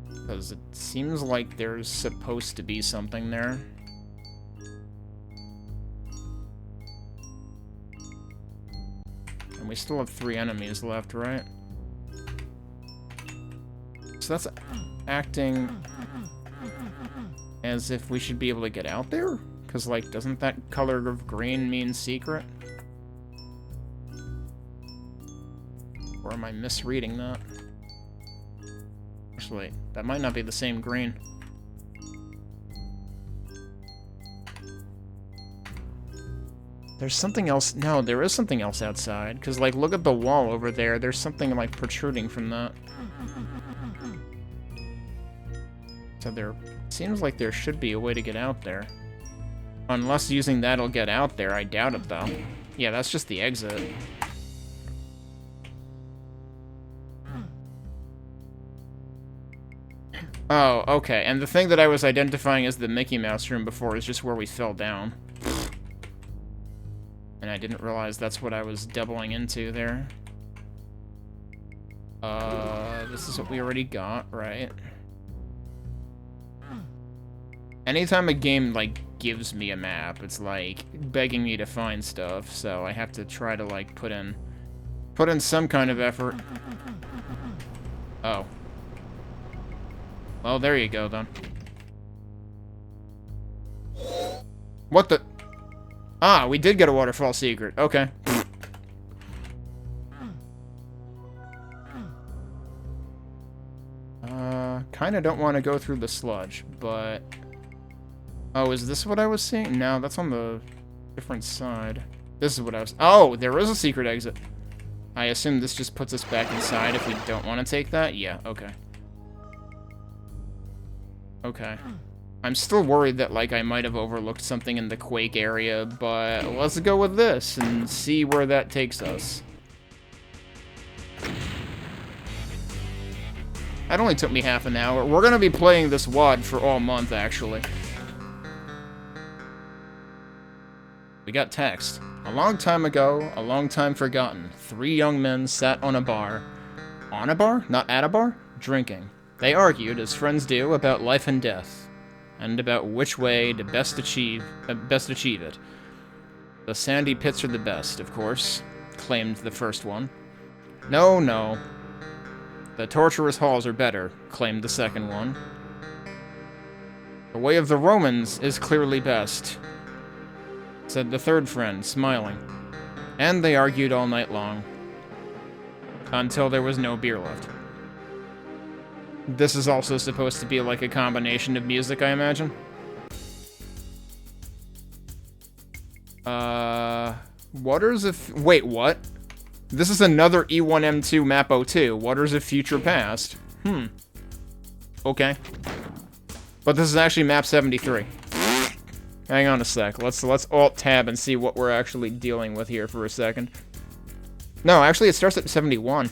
Because it seems like there's supposed to be something there. And we still have 3 enemies left, right? So that's acting as if we should be able to get out there? Because, like, doesn't that color of green mean secret? Or am I misreading that? Actually, that might not be the same green. There's something else. No, there is something else outside. Because, like, look at the wall over there. There's something, like, protruding from that. So there seems like there should be a way to get out there. Unless using that'll get out there. I doubt it, though. Yeah, that's just the exit. Oh, okay. And the thing that I was identifying as the Mickey Mouse room before is just where we fell down. And I didn't realize that's what I was doubling into there. This is what we already got, right? Anytime a game, like, gives me a map, it's, like, begging me to find stuff, so I have to try to, like, put in some kind of effort. Oh. Well, there you go, then. What the... Ah, we did get a waterfall secret. Okay. Kinda don't want to go through the sludge, but... Oh, is this what I was seeing? No, that's on the different side. This is what I was... Oh, there is a secret exit. I assume this just puts us back inside if we don't want to take that? Yeah, okay. Okay. I'm still worried that, like, I might have overlooked something in the Quake area, but let's go with this and see where that takes us. That only took me half an hour. We're gonna be playing this WAD for all month, actually. We got text. A long time ago, a long time forgotten, 3 young men sat on a bar. On a bar? Not at a bar? Drinking. They argued, as friends do, about life and death, and about which way to best achieve it. The sandy pits are the best, of course, claimed the first one. No, no. The torturous halls are better, claimed the second one. The way of the Romans is clearly best, said the third friend, smiling. And they argued all night long, until there was no beer left. This is also supposed to be like a combination of music, I imagine. Waters of... Wait, what? This is another II MAP02, Waters of Future Past. Okay. But this is actually MAP73. Hang on a sec. Let's Alt-Tab and see what we're actually dealing with here for a second. No, actually it starts at 71.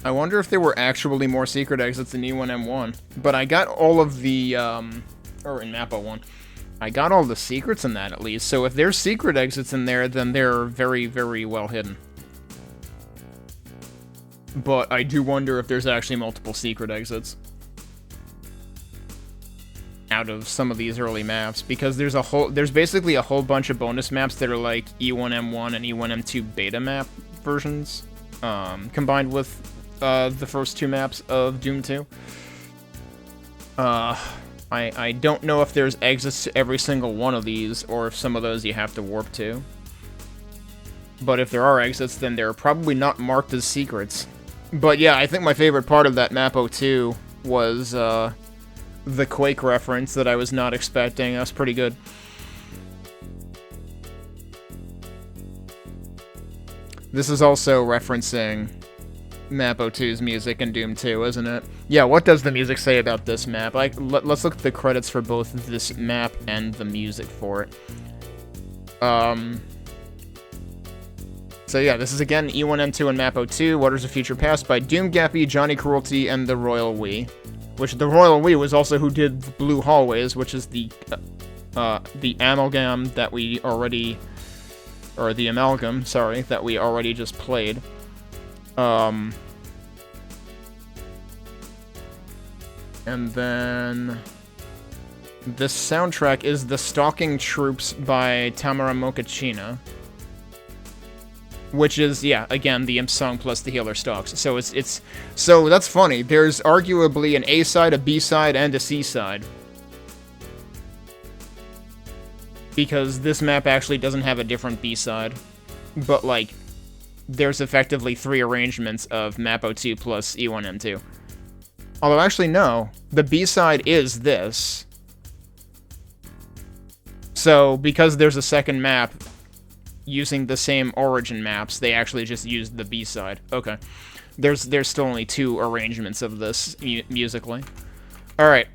I wonder if there were actually more secret exits in EU MAP01. But I got all of the, or in MAP01. I got all the secrets in that, at least. So if there's secret exits in there, then they're very, very well hidden. But I do wonder if there's actually multiple secret exits out of some of these early maps, because there's basically a whole bunch of bonus maps that are like E1M1 and E1M2 beta map versions, combined with the first two maps of Doom 2. I don't know if there's exits to every single one of these, or if some of those you have to warp to. But if there are exits, then they're probably not marked as secrets. But yeah, I think my favorite part of that MAP02 was the Quake reference that I was not expecting. That's pretty good. This is also referencing MAP02's music in Doom 2, isn't it? Yeah, what does the music say about this map? Let's look at the credits for both this map and the music for it. So yeah, this is again E1M2 and MAP02, Waters of Future Past by Doom Gappy, Johnny Cruelty, and the Royal We. Which the Royal We was also who did the Blue Hallways, which is the amalgam that we already... Or the amalgam, sorry, that we already just played. And then... This soundtrack is The Stalking Troops by Tamara Mochaccina. Which is, yeah, again, the Imp song plus the Healer Stalks. So so that's funny. There's arguably an A-side, a B-side, and a C-side. Because this map actually doesn't have a different B-side. But, like, there's effectively 3 arrangements of MAP02 plus E1M2. Although, actually, no. The B-side is this. So, because there's a second map using the same origin maps, they actually just used the B-side. Okay. There's still only 2 arrangements of this musically. Alright.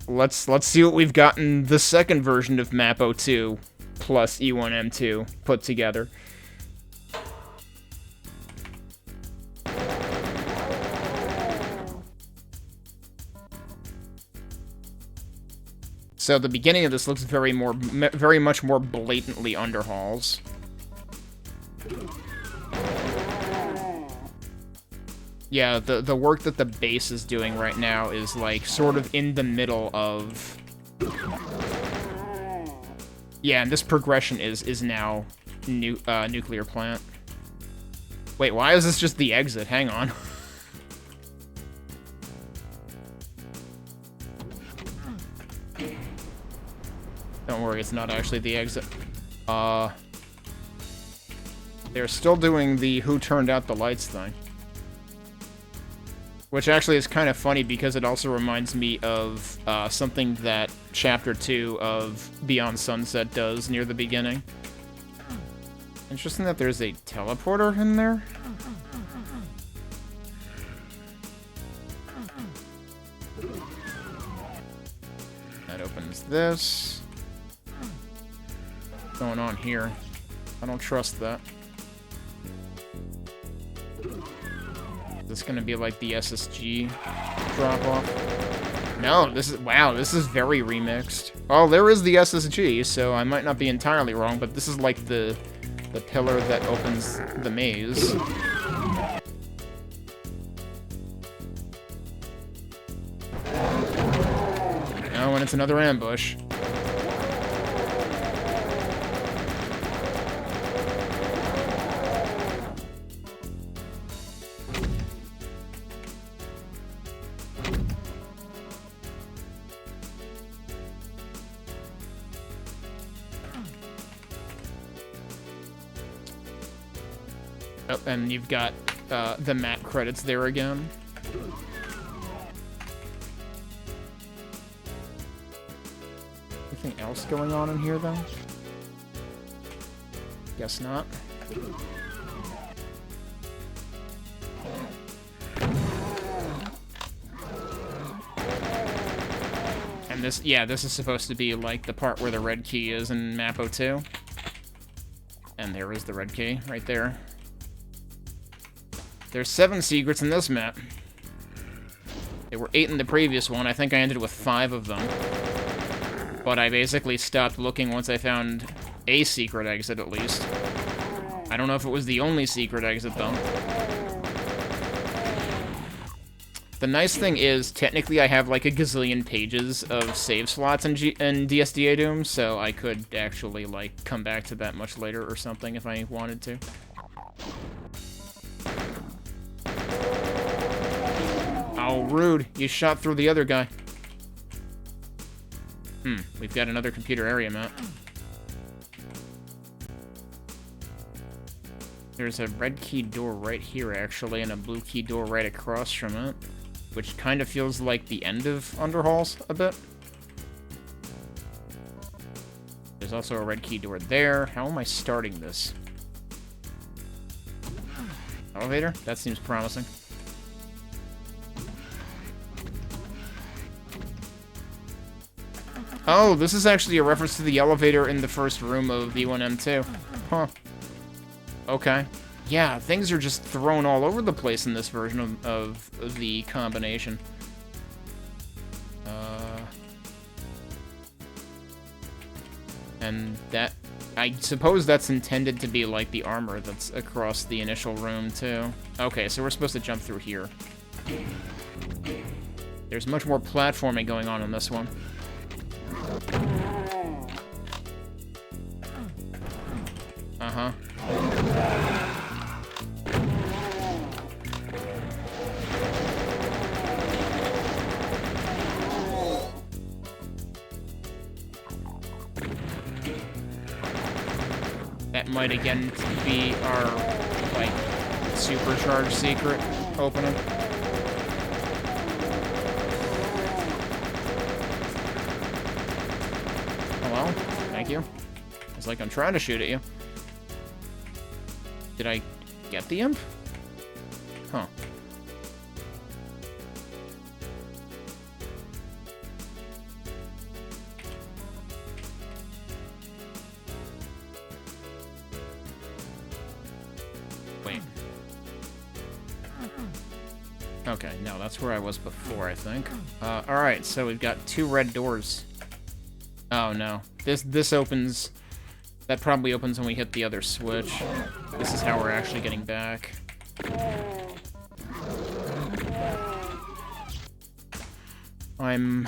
Let's see what we've got in the second version of MAP02 plus E1M2 put together. So the beginning of this looks very much more blatantly Underhalls. Yeah, the work that the bass is doing right now is, like, sort of in the middle of... Yeah, and this progression is now Nuclear Plant. Wait, why is this just the exit? Hang on. Don't worry, it's not actually the exit. They're still doing the Who Turned Out the Lights thing. Which actually is kind of funny because it also reminds me of something that Chapter 2 of Beyond Sunset does near the beginning. Interesting that there's a teleporter in there. That opens this. What's going on here? I don't trust that. Is this gonna be like the SSG drop-off? No, this is... Wow, this is very remixed. Oh, there is the SSG, so I might not be entirely wrong, but this is like the pillar that opens the maze. Oh, and it's another ambush. Oh, and you've got the map credits there again. Anything else going on in here, though? Guess not. And this, yeah, this is supposed to be like the part where the red key is in MAP02. And there is the red key right there. There's 7 secrets in this map. There were 8 in the previous one. I think I ended with 5 of them. But I basically stopped looking once I found a secret exit, at least. I don't know if it was the only secret exit, though. The nice thing is, technically I have like a gazillion pages of save slots in DSDA-Doom, so I could actually like come back to that much later or something if I wanted to. Oh, rude. You shot through the other guy. We've got another computer area map. There's a red key door right here, actually, and a blue key door right across from it, which kind of feels like the end of Underhalls a bit. There's also a red key door there. How am I starting this? Elevator? That seems promising. Oh, this is actually a reference to the elevator in the first room of V1M2. Huh. Okay. Yeah, things are just thrown all over the place in this version of the combination. And that... I suppose that's intended to be like the armor that's across the initial room, too. Okay, so we're supposed to jump through here. There's much more platforming going on in this one. Uh-huh. That might again be our, like, supercharged secret opening. Hello? Thank you. It's like I'm trying to shoot at you. Did I get the imp? Huh. Wait. Okay, no, that's where I was before, I think. Alright, so we've got 2 red doors. Oh, no. This opens... That probably opens when we hit the other switch. This is how we're actually getting back. I'm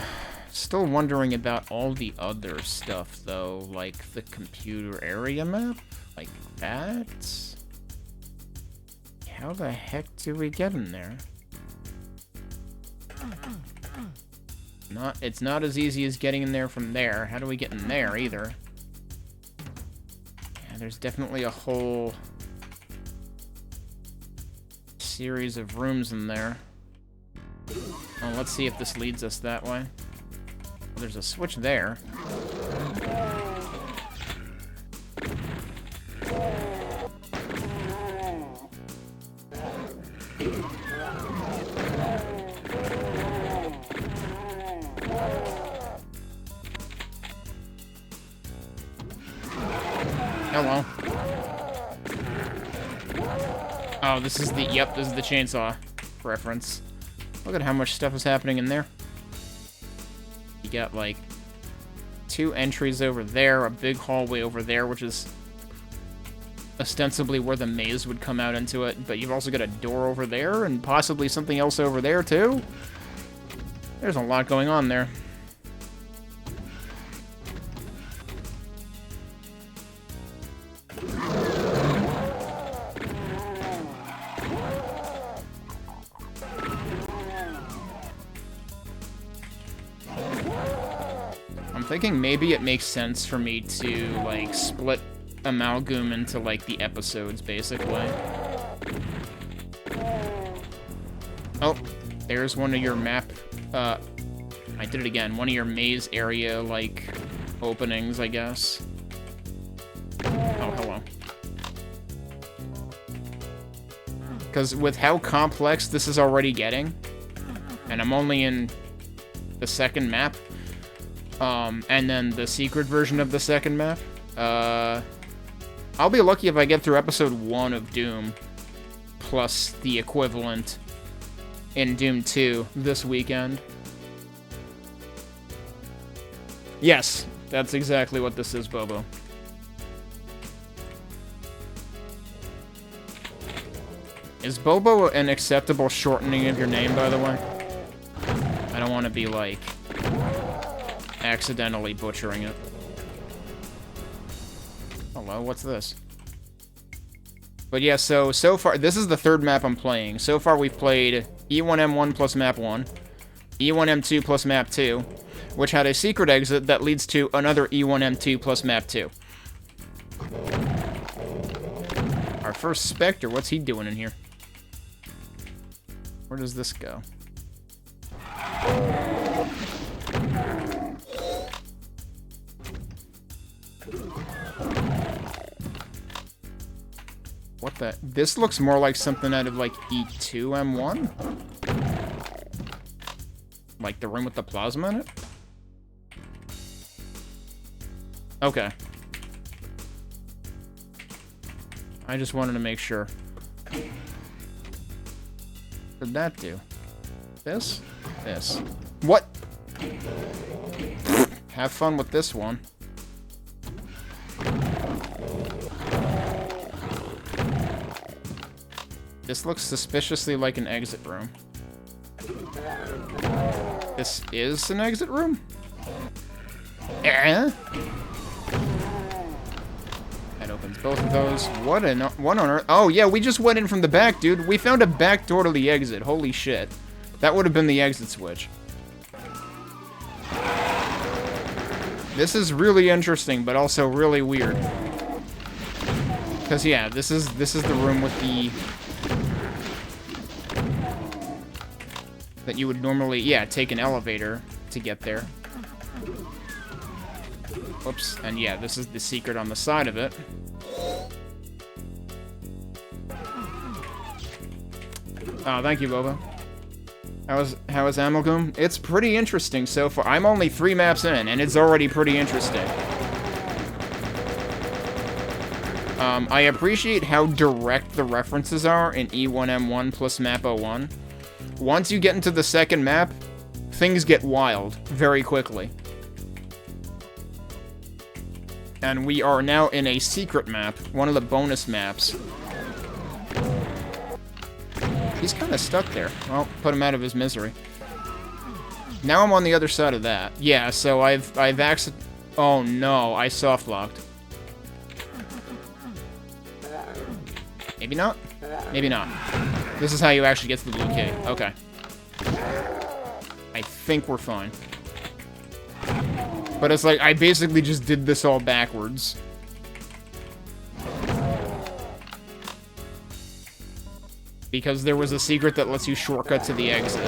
still wondering about all the other stuff, though, like the computer area map? Like that? How the heck do we get in there? It's not as easy as getting in there from there. How do we get in there, either? There's definitely a whole series of rooms in there. Oh, let's see if this leads us that way. Well, there's a switch there. Hello. Oh, this is the, yep, this is the chainsaw reference. Look at how much stuff is happening in there. You got, like, 2 entries over there, a big hallway over there, which is ostensibly where the maze would come out into it, but you've also got a door over there, and possibly something else over there, too. There's a lot going on there. Thinking maybe it makes sense for me to, like, split Amalgoom into, like, the episodes, basically. Oh, there's one of your map, I did it again, one of your maze area, like, openings, I guess. Oh, hello. Because with how complex this is already getting, and I'm only in the second map, and then the secret version of the second map. I'll be lucky if I get through episode 1 of Doom, plus the equivalent in Doom 2 this weekend. Yes, that's exactly what this is, Bobo. Is Bobo an acceptable shortening of your name, by the way? I don't want to be, like, accidentally butchering it. Hello, what's this? But yeah, so far, this is the third map I'm playing. So far, we've played E1M1 plus MAP1, E1M2 plus MAP2, which had a secret exit that leads to another E1M2 plus MAP2. Our first Spectre, what's he doing in here? Where does this go? What the? This looks more like something out of, like, E2M1? Like the room with the plasma in it? Okay. I just wanted to make sure. What did that do? This? This. What? Have fun with this one. This looks suspiciously like an exit room. This is an exit room? That opens both of those. What on earth? Oh, yeah, we just went in from the back, dude. We found a back door to the exit. Holy shit. That would have been the exit switch. This is really interesting, but also really weird. Because, yeah, this is the room with the... that you would normally, yeah, take an elevator to get there. Whoops. And yeah, this is the secret on the side of it. Oh, thank you, Boba. How is Amalgoom? It's pretty interesting so far. I'm only 3 maps in, and it's already pretty interesting. I appreciate how direct the references are in E1M1 plus MAP01. Once you get into the second map, things get wild very quickly. And we are now in a secret map, one of the bonus maps. He's kind of stuck there. Well, put him out of his misery. Now I'm on the other side of that. Yeah, so I've oh no, I soft locked. Maybe not? Maybe not. This is how you actually get to the blue key. Okay. I think we're fine. But it's like, I basically just did this all backwards. Because there was a secret that lets you shortcut to the exit.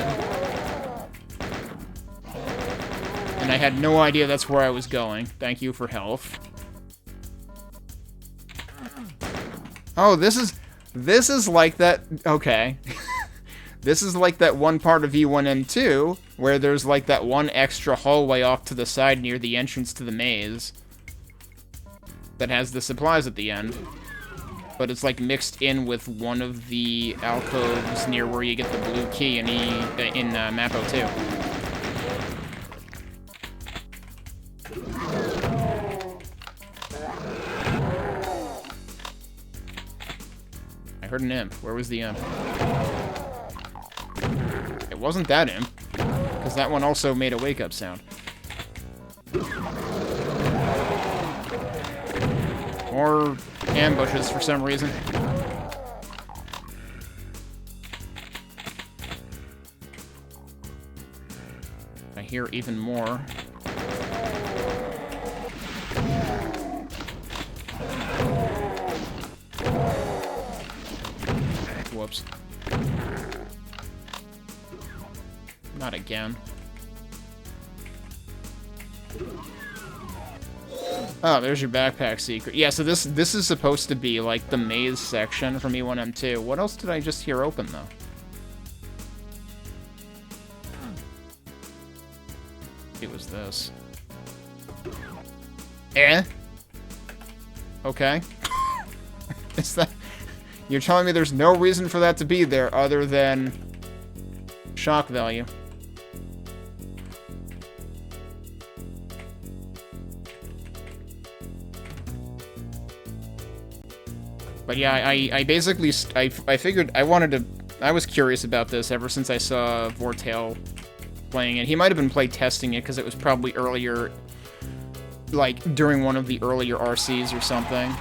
And I had no idea that's where I was going. Thank you for health. Oh, this is like that... Okay. This is like that one part of E1M2, where there's like that one extra hallway off to the side near the entrance to the maze that has the supplies at the end. But it's like mixed in with one of the alcoves near where you get the blue key in MAP02. I heard an imp. Where was the imp? It wasn't that imp, because that one also made a wake-up sound. Or ambushes for some reason. I hear even more. Whoops. Not again. Oh, there's your backpack secret. Yeah, so this is supposed to be like the maze section from E1M2. What else did I just hear open though? It was this. Okay. Is that... You're telling me there's no reason for that to be there other than shock value. But yeah, I basically, I figured I wanted to, I was curious about this ever since I saw Vortale playing it. He might have been playtesting it because it was probably earlier, like during one of the earlier RCs or something.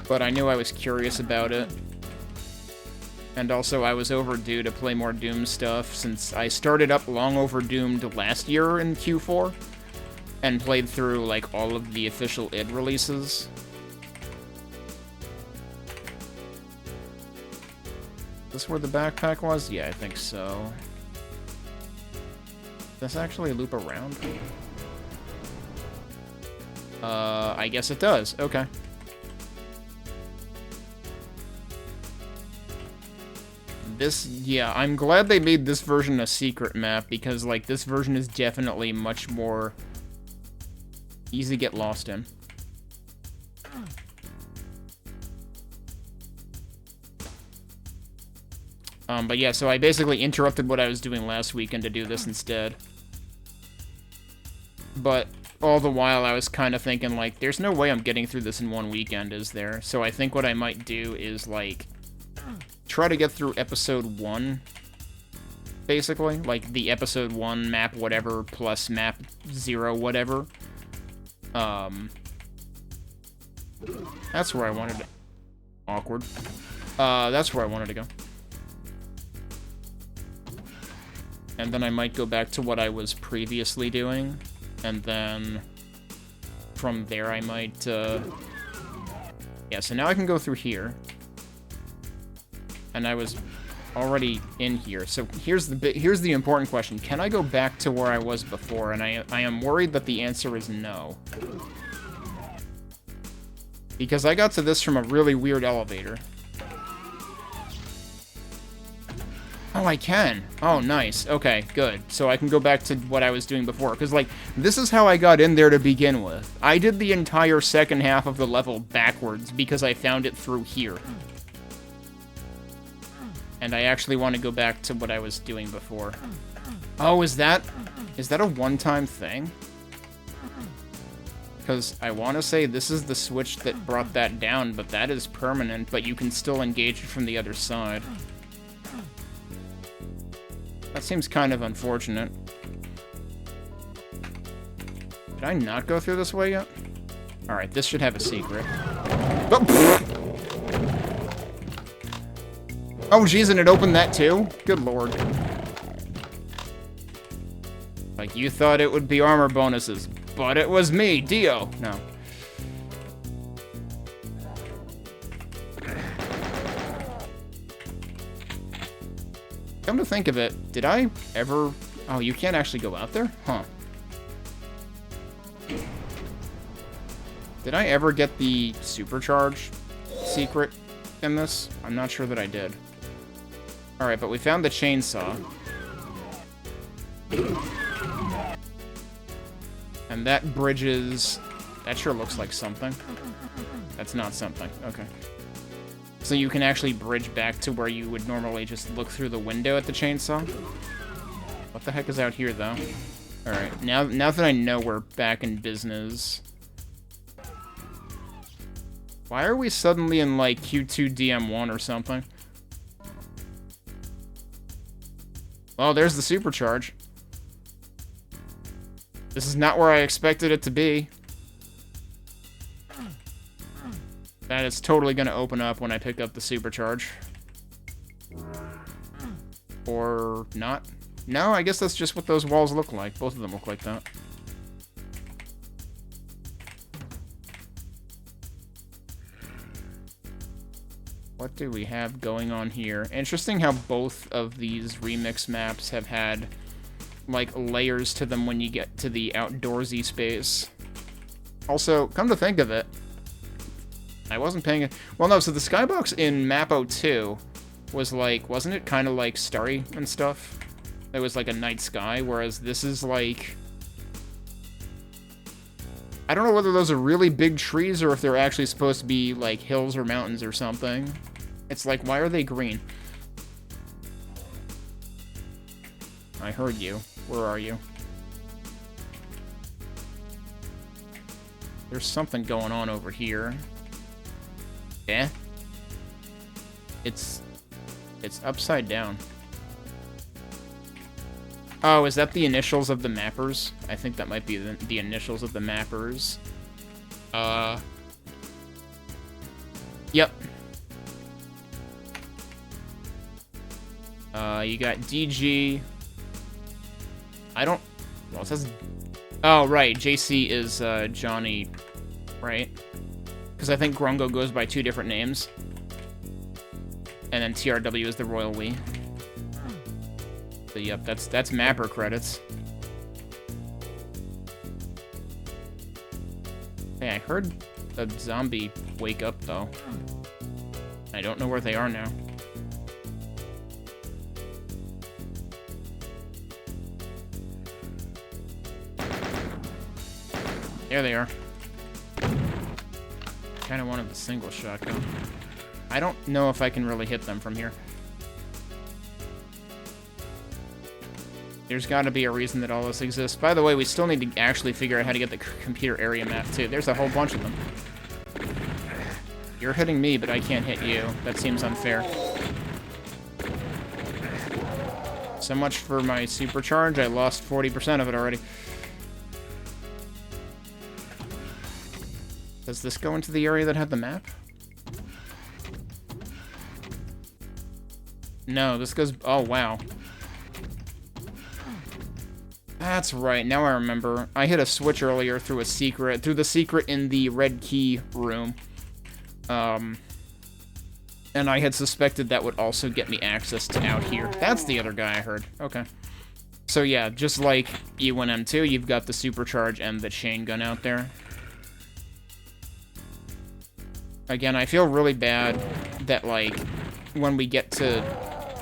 But I knew I was curious about it. And also I was overdue to play more Doom stuff since I started up long OverDOOMed last year in Q4 and played through like all of the official id releases. Is this where the backpack was? Yeah, I think so. Does this actually loop around? I guess it does. Okay. This, yeah, I'm glad they made this version a secret map, because, like, this version is definitely much more easy to get lost in. But yeah, so I basically interrupted what I was doing last weekend to do this instead. But all the while I was kind of thinking, like, there's no way I'm getting through this in one weekend, is there? So I think what I might do is, like, try to get through episode 1, basically. Like, the episode 1 map whatever plus map 0 whatever. That's where I wanted to... Awkward. That's where I wanted to go. And then I might go back to what I was previously doing. And then from there I might, yeah, so now I can go through here. And I was already in here. So here's the important question. Can I go back to where I was before? And I am worried that the answer is no. Because I got to this from a really weird elevator. Oh, I can. Oh, nice. Okay, good. So I can go back to what I was doing before. Because, like, this is how I got in there to begin with. I did the entire second half of the level backwards because I found it through here. And I actually want to go back to what I was doing before. Oh, is that a one-time thing? Because I want to say this is the switch that brought that down, but that is permanent, but you can still engage it from the other side. That seems kind of unfortunate. Did I not go through this way yet? Alright, this should have a secret. Oh, jeez, and it opened that too? Good lord. Like, you thought it would be armor bonuses, but it was me, Dio. No. Come to think of it, did I ever... Oh, you can't actually go out there? Huh. Did I ever get the supercharge secret in this? I'm not sure that I did. Alright, but we found the chainsaw. And that bridges... That sure looks like something. That's not something. Okay. So you can actually bridge back to where you would normally just look through the window at the chainsaw. What the heck is out here, though? Alright, now that I know we're back in business... Why are we suddenly in, like, Q2 DM1 or something? Oh, there's the supercharge. This is not where I expected it to be. That is totally going to open up when I pick up the supercharge. Or not. No, I guess that's just what those walls look like. Both of them look like that. What do we have going on here? Interesting how both of these remix maps have had, like, layers to them when you get to the outdoorsy space. Also, come to think of it, I wasn't paying it. Well, no, so the skybox in MAP02 was like, wasn't it kind of like starry and stuff? It was like a night sky, whereas this is like... I don't know whether those are really big trees or if they're actually supposed to be like hills or mountains or something. It's like, why are they green? I heard you. Where are you? There's something going on over here. Eh? It's upside down. Oh, is that the initials of the mappers? I think that might be the initials of the mappers. Yep. You got DG. Well, it says... Oh, right. JC is, Johnny, right? Because I think Grungo goes by 2 different names. And then TRW is the Royal We. So, yep, that's mapper credits. Hey, I heard a zombie wake up, though. I don't know where they are now. There they are. Kind of wanted the single shotgun. I don't know if I can really hit them from here. There's got to be a reason that all this exists. By the way, we still need to actually figure out how to get the computer area map, too. There's a whole bunch of them. You're hitting me, but I can't hit you. That seems unfair. So much for my supercharge. I lost 40% of it already. Does this go into the area that had the map? No, this goes... Oh, wow. That's right, now I remember. I hit a switch earlier through the secret in the red key room. And I had suspected that would also get me access to out here. That's the other guy I heard. Okay. So yeah, just like E1 M2, you've got the supercharge and the chain gun out there. Again, I feel really bad that, like, when we get to,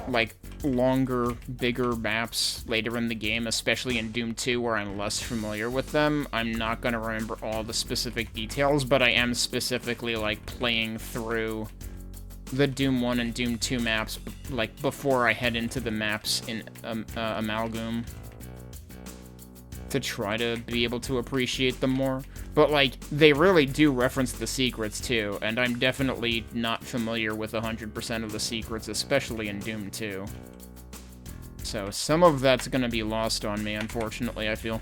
like, longer, bigger maps later in the game, especially in Doom 2, where I'm less familiar with them, I'm not going to remember all the specific details, but I am specifically, like, playing through the Doom 1 and Doom 2 maps, like, before I head into the maps in Amalgoom, to try to be able to appreciate them more. But, like, they really do reference the secrets, too, and I'm definitely not familiar with 100% of the secrets, especially in Doom 2. So, some of that's gonna be lost on me, unfortunately, I feel.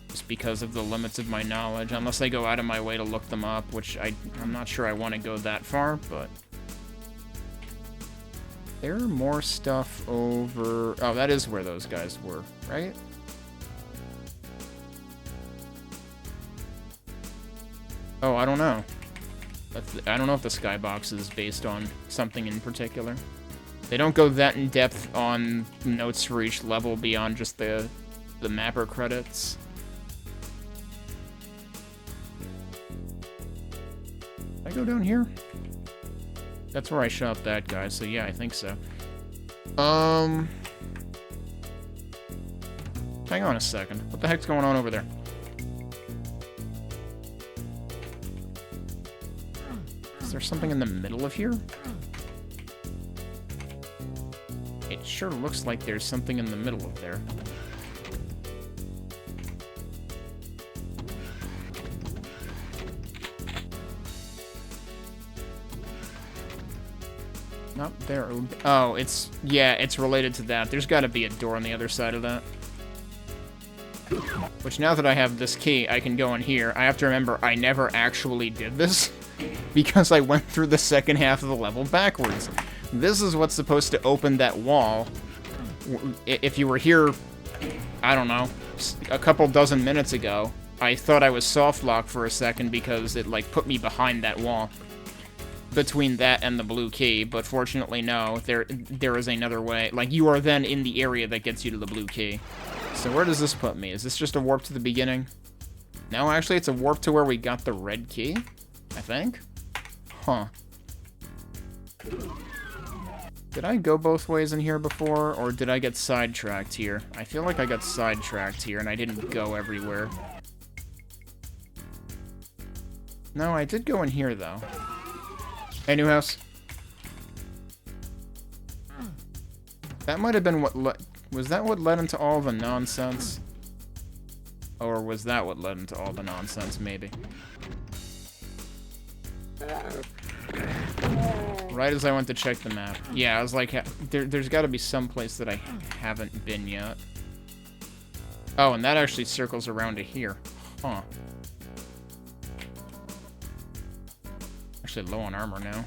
Just because of the limits of my knowledge, unless I go out of my way to look them up, which I'm not sure I want to go that far, but... There are more stuff over... Oh, that is where those guys were, right? Oh, I don't know. I don't know if the skybox is based on something in particular. They don't go that in depth on notes for each level beyond just the mapper credits. Did I go down here? That's where I shot that guy, so yeah, I think so. Hang on a second. What the heck's going on over there? Is there something in the middle of here? It sure looks like there's something in the middle of there. Not there. Oh, it's... Yeah, it's related to that. There's gotta be a door on the other side of that. Which, now that I have this key, I can go in here. I have to remember, I never actually did this. Because I went through the second half of the level backwards. This is what's supposed to open that wall. If you were here, I don't know, a couple dozen minutes ago, I thought I was soft locked for a second because it, like, put me behind that wall. Between that and the blue key, but fortunately, no, there is another way. Like, you are then in the area that gets you to the blue key. So where does this put me? Is this just a warp to the beginning? No, actually, it's a warp to where we got the red key, I think. Huh. Did I go both ways in here before, or did I get sidetracked here? I feel like I got sidetracked here, and I didn't go everywhere. No, I did go in here, though. Hey, new house. That might have been what was that what led into all the nonsense? Or was that what led into all the nonsense, maybe? Right as I went to check the map. Yeah, I was like, there's got to be some place that I haven't been yet. Oh, and that actually circles around to here. Huh. Actually low on armor now.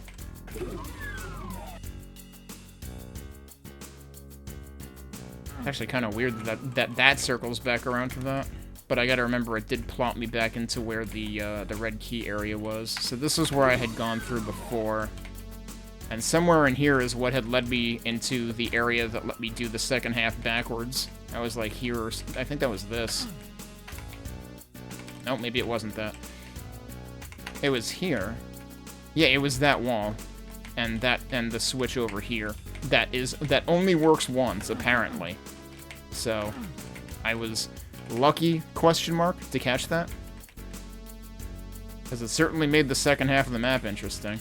Actually kind of weird that circles back around to that. But I gotta remember it did plot me back into where the red key area was. So this is where I had gone through before. And somewhere in here is what had led me into the area that let me do the second half backwards. I was like here, or I think that was this. No, maybe it wasn't that. It was here. Yeah, it was that wall. And the switch over here. That only works once, apparently. So, I was lucky, question mark, to catch that. Because it certainly made the second half of the map interesting.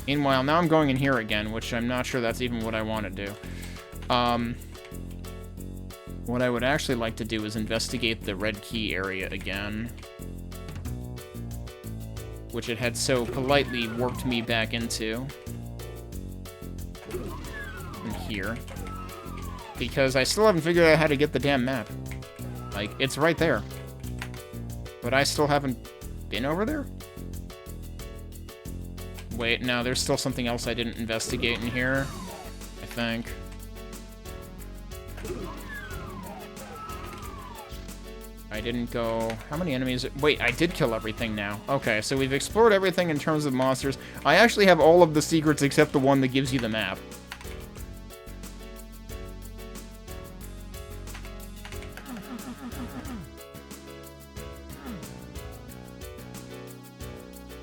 Meanwhile, now I'm going in here again, which I'm not sure that's even what I want to do. What I would actually like to do is investigate the red key area again. Which it had so politely warped me back into. In here. Because I still haven't figured out how to get the damn map. Like, it's right there. But I still haven't been over there? Wait, no, there's still something else I didn't investigate in here, I think. I didn't go... How many enemies... Wait, I did kill everything now. Okay, so we've explored everything in terms of monsters. I actually have all of the secrets except the one that gives you the map.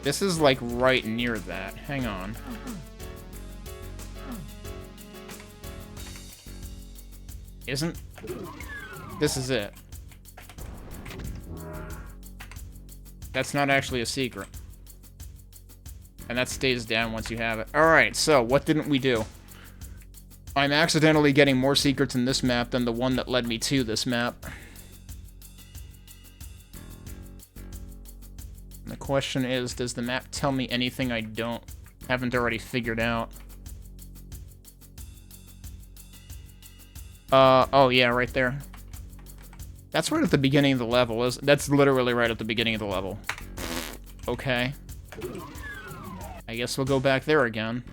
This is, like, right near that. Hang on. Isn't... This is it. That's not actually a secret. And that stays down once you have it. Alright, so, what didn't we do? I'm accidentally getting more secrets in this map than the one that led me to this map. The question is, does the map tell me anything I haven't already figured out? Oh yeah, right there. That's right at the beginning of the level. That's literally right at the beginning of the level. Okay. I guess we'll go back there again.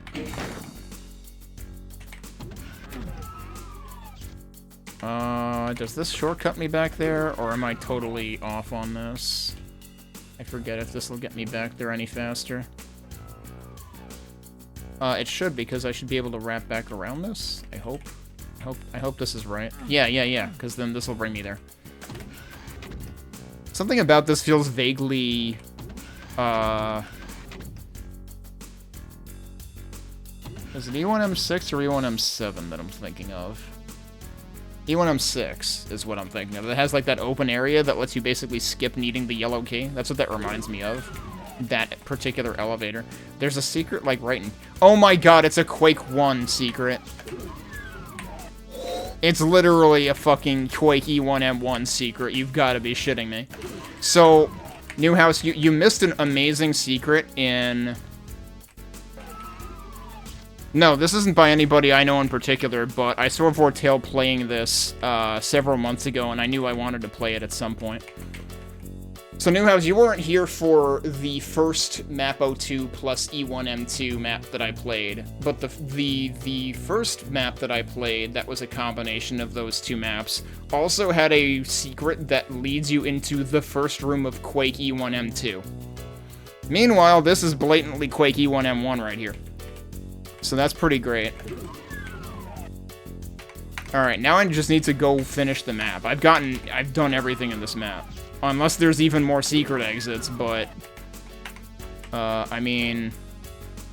Does this shortcut me back there, or am I totally off on this? I forget if this will get me back there any faster. It should, because I should be able to wrap back around this. I hope. I hope this is right. Yeah, because then this will bring me there. Something about this feels vaguely, is it E1M6 or E1M7 that I'm thinking of? E1M6 is what I'm thinking of. It has, like, that open area that lets you basically skip needing the yellow key. That's what that reminds me of. That particular elevator. There's a secret, like, right in... Oh my god, it's a Quake 1 secret. It's literally a fucking Quake E1M1 secret. You've got to be shitting me. So, Newhouse, you missed an amazing secret in... No, this isn't by anybody I know in particular, but I saw Vortale playing this several months ago, and I knew I wanted to play it at some point. So, Newhouse, you weren't here for the first MAP02 plus E1M2 map that I played, but the first map that I played, that was a combination of those two maps, also had a secret that leads you into the first room of Quake E1M2. Meanwhile, this is blatantly Quake E1M1 right here. So that's pretty great. Alright, now I just need to go finish the map. I've done everything in this map. Unless there's even more secret exits, but... I mean...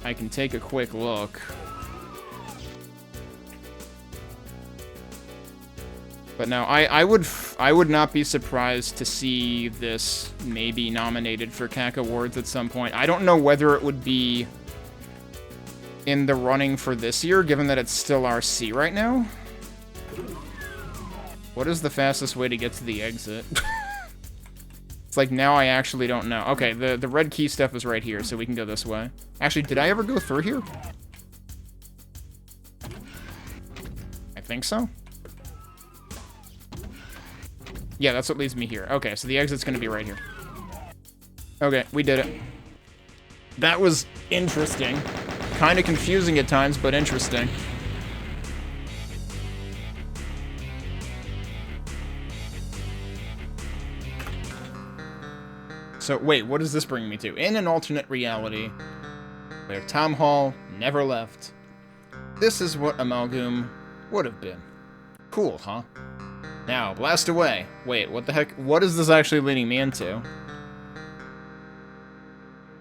I can take a quick look. But no, I would not be surprised to see this maybe nominated for CAC Awards at some point. I don't know whether it would be in the running for this year, given that it's still RC right now. What is the fastest way to get to the exit? It's like, now I actually don't know. Okay, the red key stuff is right here, so we can go this way. Actually, did I ever go through here? think so. Yeah, that's what leads me here. Okay, so the exit's gonna be right here. Okay, we did it. That was interesting. Kind of confusing at times, but interesting. So, wait, what does this bring me to? In an alternate reality, where Tom Hall never left, this is what Amalgoom would have been. Cool, huh? Now, blast away. Wait, what the heck? What is this actually leading me into?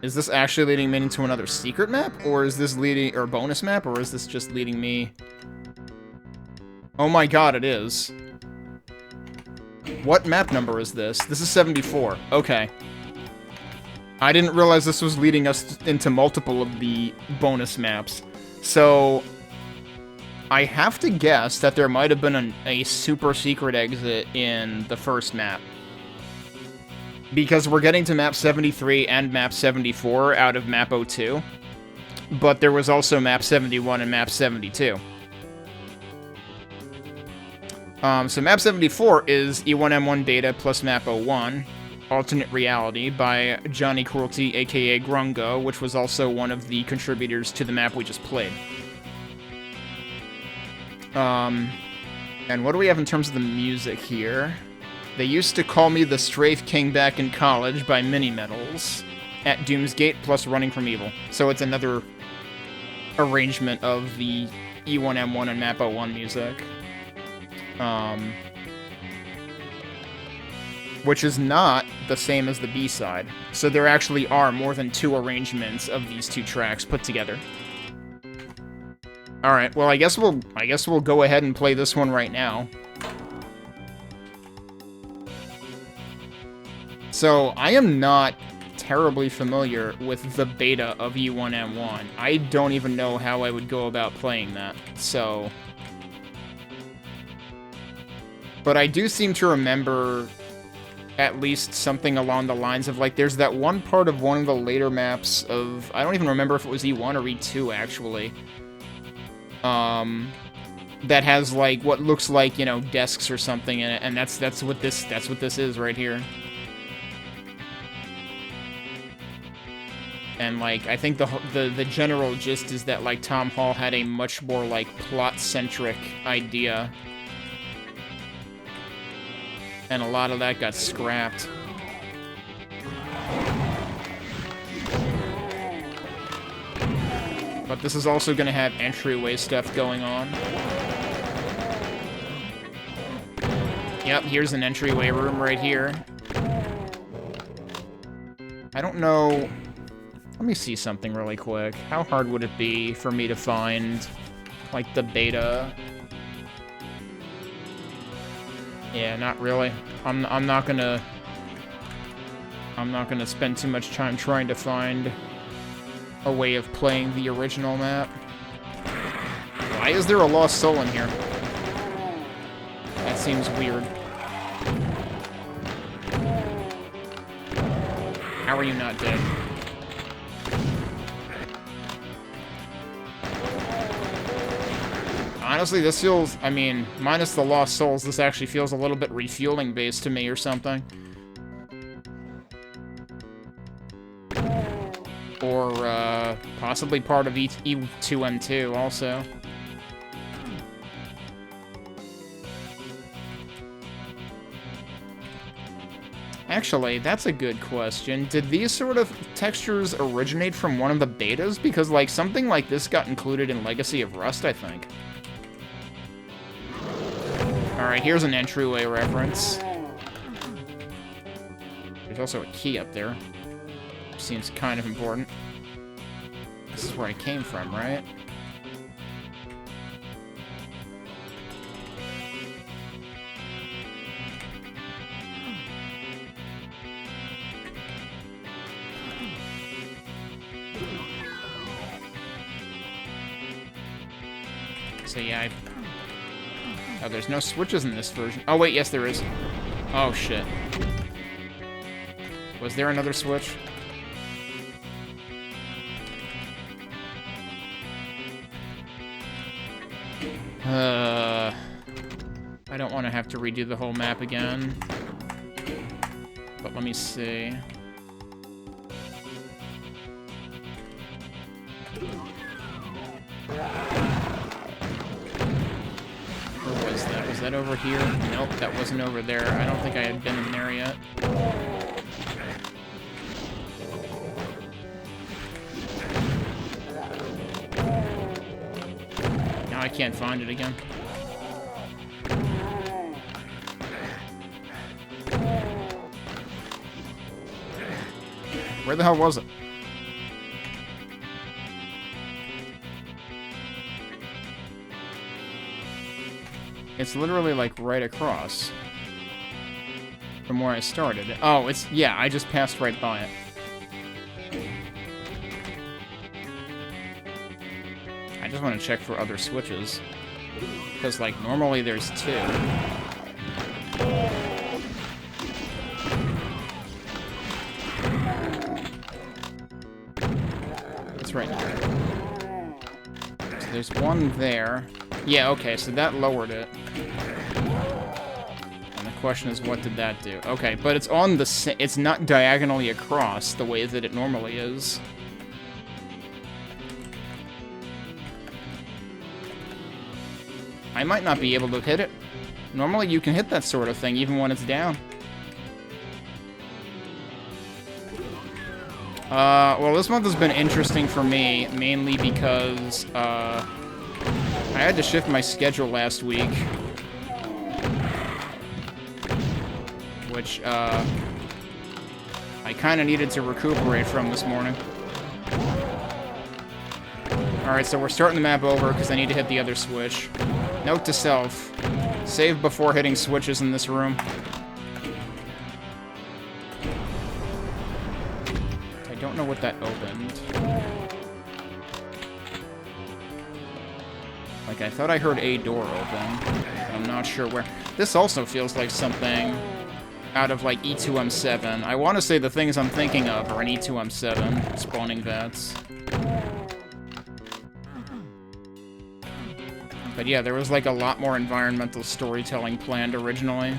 Is this actually leading me into another secret map? Or is this leading... or bonus map? Or is this just leading me... Oh my god, it is. What map number is this? This is 74. Okay. I didn't realize this was leading us into multiple of the bonus maps. So... I have to guess that there might have been a super secret exit in the first map. Because we're getting to map 73 and map 74 out of map 02. But there was also map 71 and map 72. So map 74 is E1M1 data plus map 01, Alternate Reality, by Johnny Cruelty, aka Grungo, which was also one of the contributors to the map we just played. And what do we have in terms of the music here? They used to call me the Strafe King back in college by Mini Metals at Doom's Gate plus Running from Evil. So it's another arrangement of the E1M1 and Map 01 music. Which is not the same as the B-side. So there actually are more than 2 arrangements of these 2 tracks put together. Alright, well I guess we'll go ahead and play this one right now. So, I am not terribly familiar with the beta of E1M1. I don't even know how I would go about playing that, so... But I do seem to remember at least something along the lines of, like, there's that one part of one of the later maps of... I don't even remember if it was E1 or E2, actually. That has, like, what looks like, you know, desks or something in it, and that's what this is right here. And, like, I think the general gist is that, like, Tom Hall had a much more, like, plot-centric idea. And a lot of that got scrapped. But this is also going to have entryway stuff going on. Yep, here's an entryway room right here. I don't know... Let me see something really quick. How hard would it be for me to find, like, the beta? Yeah, not really. I'm not gonna spend too much time trying to find a way of playing the original map. Why is there a lost soul in here? That seems weird. How are you not dead? Honestly, this feels, I mean, minus the lost souls, this actually feels a little bit refueling based to me or something. Or, possibly part of E2M2 also. Actually, that's a good question. Did these sort of textures originate from one of the betas? Because, like, something like this got included in Legacy of Rust, I think. Alright, here's an entryway reference. There's also a key up there. Seems kind of important. This is where I came from, right? So yeah, oh, there's no switches in this version. Oh wait, yes there is. Oh shit. Was there another switch? I don't want to have to redo the whole map again. But let me see. Where was that? Was that over here? Nope, that wasn't over there. I don't think I had been in there yet. Now I can't find it again. Where the hell was it? It's literally, like, right across from where I started. Oh, it's... yeah, I just passed right by it. I just want to check for other switches. Because, like, normally there's 2. It's right here. So there's one there. Yeah, okay, so that lowered it. And the question is, what did that do? Okay, but it's on the... it's not diagonally across the way that it normally is. I might not be able to hit it. Normally you can hit that sort of thing even when it's down. Well, this month has been interesting for me, mainly because, I had to shift my schedule last week. Which, I kinda needed to recuperate from this morning. Alright, so we're starting the map over because I need to hit the other switch. Note to self, save before hitting switches in this room. I don't know what that opened. Like, I thought I heard a door open, but I'm not sure where. This also feels like something out of, like, II MAP07. I want to say the things I'm thinking of are in II MAP07, spawning vats. But yeah, there was, like, a lot more environmental storytelling planned originally.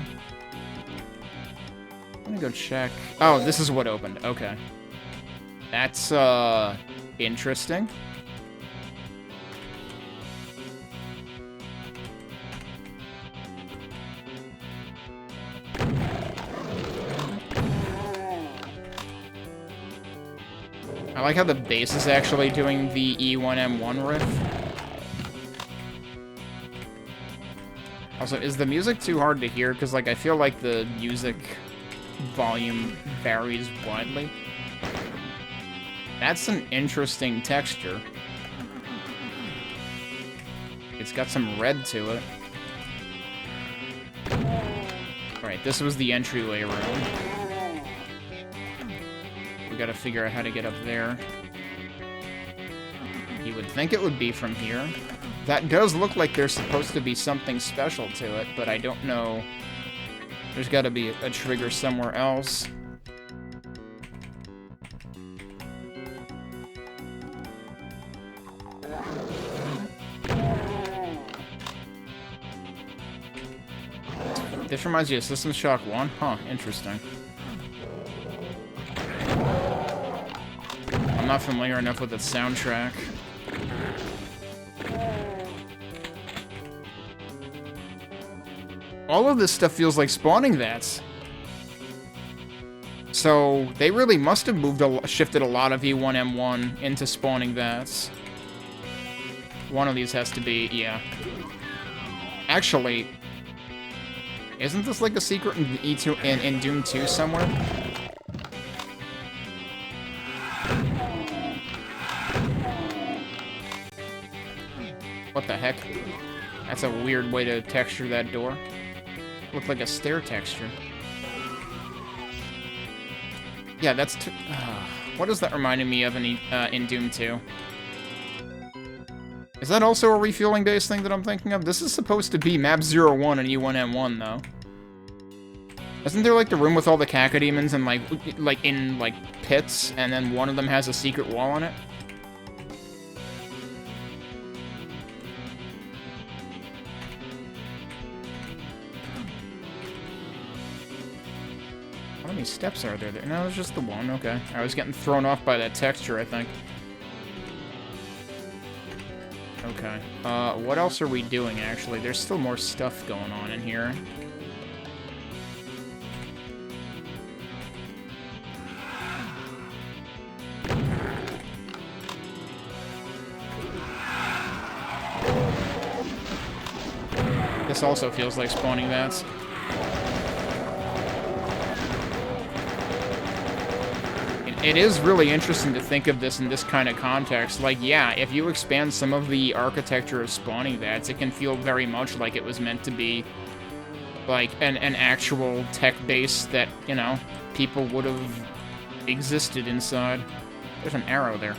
Let me go check. Oh, this is what opened. Okay. That's, interesting. I like how the bass is actually doing the E1M1 riff. Also, is the music too hard to hear? Because, like, I feel like the music volume varies widely. That's an interesting texture. It's got some red to it. Alright, this was the entryway room. We gotta figure out how to get up there. You would think it would be from here. That does look like there's supposed to be something special to it, but I don't know. There's gotta be a trigger somewhere else. This reminds you of System Shock 1? Huh, interesting. I'm not familiar enough with its soundtrack. All of this stuff feels like spawning vats. So, they really must have shifted a lot of E1M1 into spawning vats. One of these has to be, yeah. Actually, isn't this like a secret in in Doom 2 somewhere? What the heck? That's a weird way to texture that door. Looked like a stair texture. Yeah, that's... what is that reminding me of in Doom 2? Is that also a refueling-based thing that I'm thinking of? This is supposed to be MAP01 and E1M1, though. Isn't there, like, the room with all the cacodemons and, like, in pits, and then one of them has a secret wall in it? many steps are there? No, it's just the one. Okay. I was getting thrown off by that texture, I think. Okay. What else are we doing, actually? There's still more stuff going on in here. This also feels like spawning vats. It is really interesting to think of this in this kind of context. Like, yeah, if you expand some of the architecture of spawning vats, it can feel very much like it was meant to be, like, an actual tech base that, you know, people would have existed inside. There's an arrow there.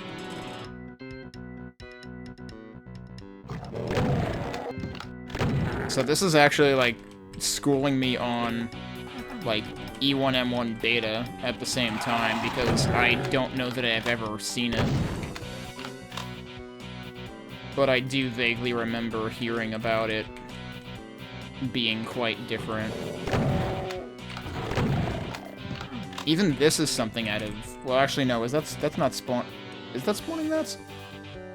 So this is actually, like, schooling me on, like, E1M1 beta at the same time, because I don't know that I've ever seen it. But I do vaguely remember hearing about it being quite different. Even this is something out of... Well, actually, no, that's not spawn... Is that spawning vats?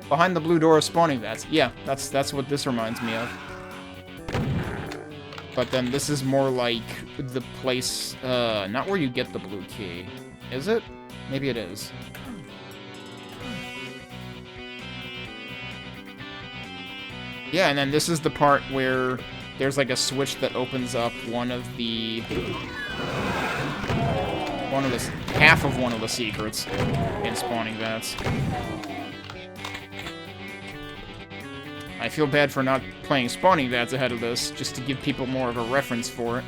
Behind the blue door is spawning vats. Yeah, that's what this reminds me of. But then this is more like the place, not where you get the blue key. Is it? Maybe it is. Yeah, and then this is the part where there's like a switch that opens up half of one of the secrets in spawning vats. I feel bad for not playing spawning vats ahead of this, just to give people more of a reference for it.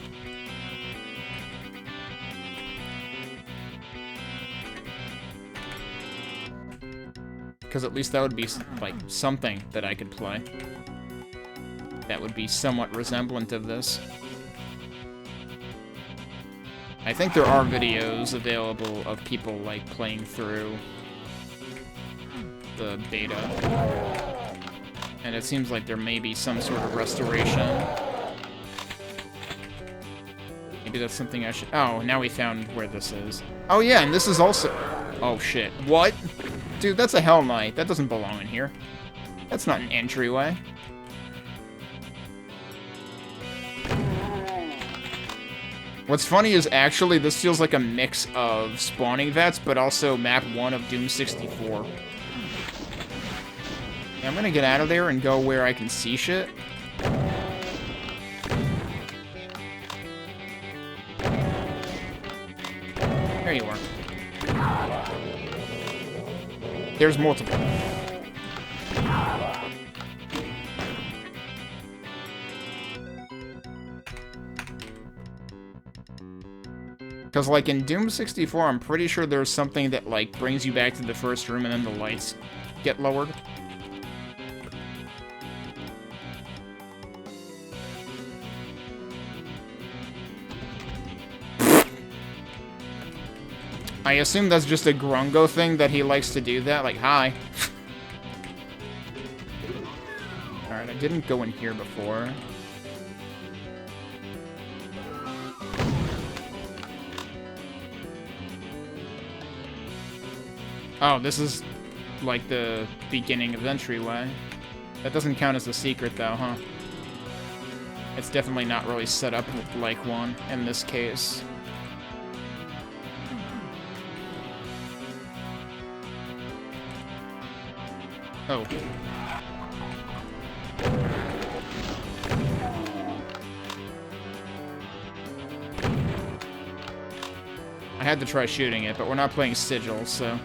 Because at least that would be, like, something that I could play. That would be somewhat resemblant of this. I think there are videos available of people, like, playing through the beta. And it seems like there may be some sort of restoration. Maybe that's something I should... Oh, now we found where this is. Oh yeah, and this is also... Oh shit. What? Dude, that's a Hell Knight. That doesn't belong in here. That's not an entryway. What's funny is actually this feels like a mix of spawning vats, but also map 1 of Doom 64. I'm gonna get out of there and go where I can see shit. There you are. There's multiple. Because, like, in Doom 64, I'm pretty sure there's something that, like, brings you back to the first room and then the lights get lowered. I assume that's just a Grungo thing that he likes to do that, like, hi. Alright, I didn't go in here before. Oh, this is, like, the beginning of the entryway. That doesn't count as a secret, though, huh? It's definitely not really set up like one in this case. Oh. I had to try shooting it, but we're not playing Sigil, so...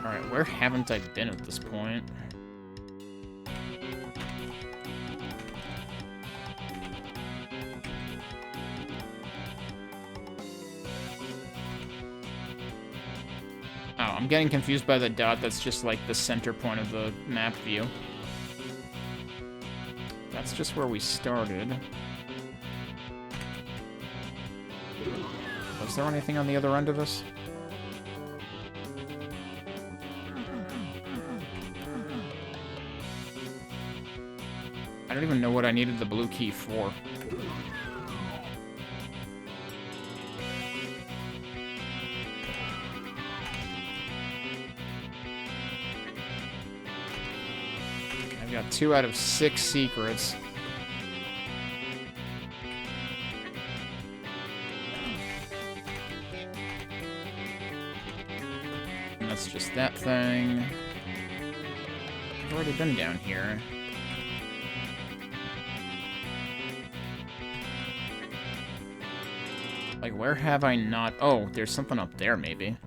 Alright, where haven't I been at this point? I'm getting confused by the dot that's just like the center point of the map view. That's just where we started. Was there anything on the other end of this? I don't even know what I needed the blue key for. I've got 2 out of 6 secrets. And that's just that thing. I've already been down here. Like, where have I not... Oh, there's something up there, maybe.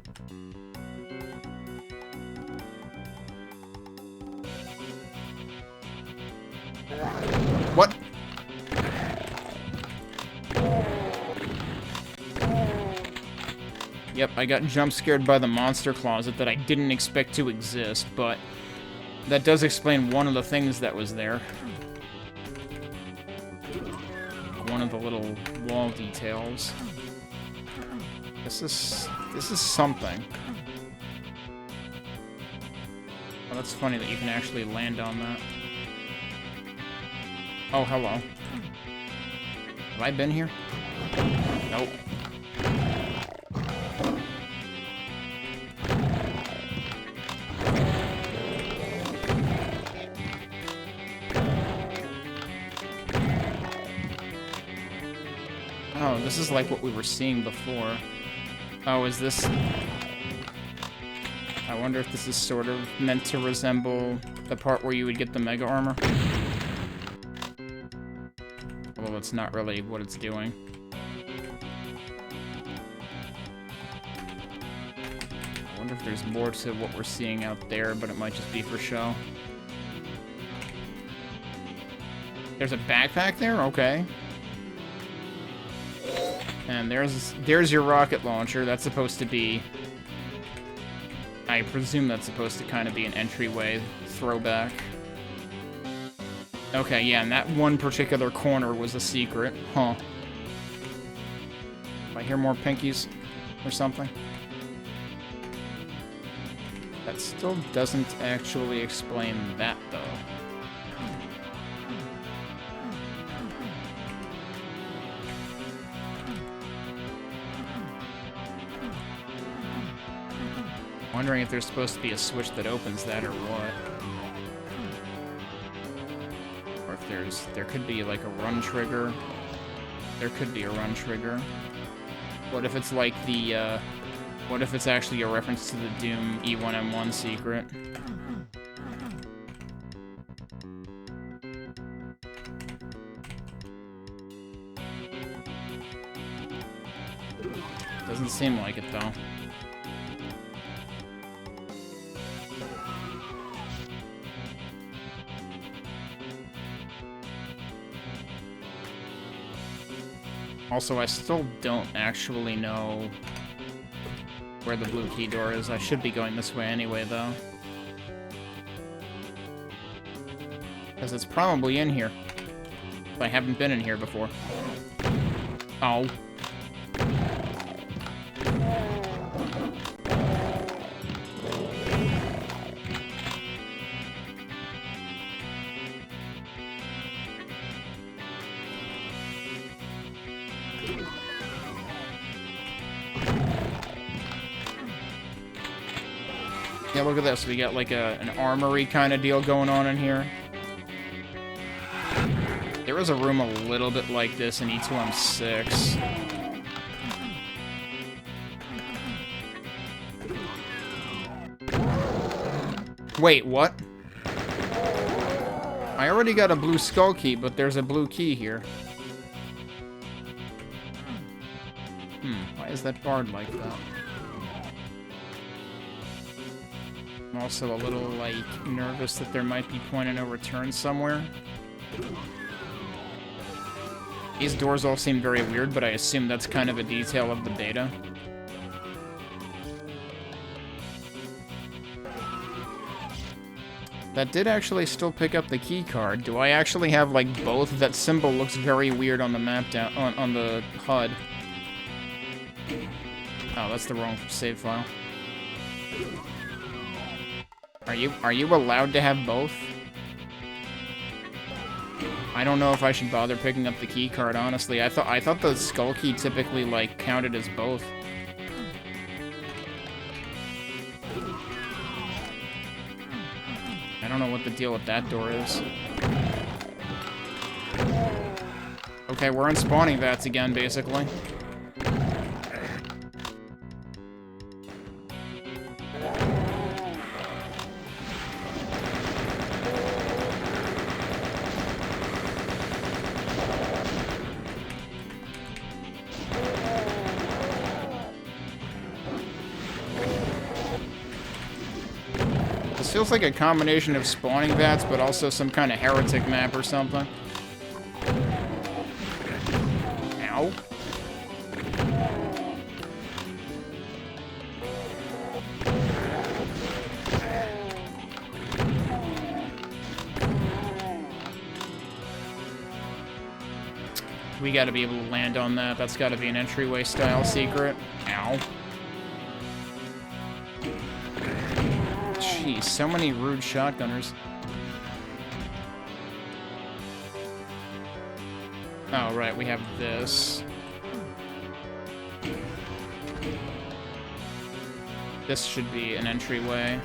What? Yep, I got jump scared by the monster closet that I didn't expect to exist, but that does explain one of the things that was there. One of the little wall details. This is something. Oh, that's funny that you can actually land on that. Oh, hello. Have I been here? Nope. Oh, this is like what we were seeing before. Oh, is this... I wonder if this is sort of meant to resemble the part where you would get the Mega Armor. Although it's not really what it's doing. I wonder if there's more to what we're seeing out there, but it might just be for show. There's a backpack there? Okay. And there's your rocket launcher. That's supposed to be... I presume that's supposed to kind of be an entryway throwback. Okay, yeah, and that one particular corner was a secret. Huh. If I hear more pinkies or something. That still doesn't actually explain that, though. Wondering if there's supposed to be a switch that opens that or what. Or if there could be like a run trigger. There could be a run trigger. What if it's like the, what if it's actually a reference to the Doom E1M1 secret? Doesn't seem like it though. Also, I still don't actually know where the blue key door is. I should be going this way anyway, though. Because it's probably in here. If I haven't been in here before. Oh. Yeah, look at this. We got like an armory kind of deal going on in here. There was a room a little bit like this in II MAP06. Wait, what? I already got a blue skull key, but there's a blue key here. Why is that barred like that? I'm also a little, like, nervous that there might be point of no return somewhere. These doors all seem very weird, but I assume that's kind of a detail of the beta. That did actually still pick up the key card. Do I actually have, like, both? That symbol looks very weird on the map down on the HUD. Oh, that's the wrong save file. Are you allowed to have both? I don't know if I should bother picking up the key card, honestly. I thought the skull key typically, like, counted as both. I don't know what the deal with that door is. Okay, we're in spawning vats again, basically. This feels like a combination of spawning vats, but also some kind of heretic map or something. Ow. We gotta be able to land on that. That's gotta be an entryway style secret. Ow. Jeez, so many rude shotgunners. Oh, right, we have this. This should be an entryway.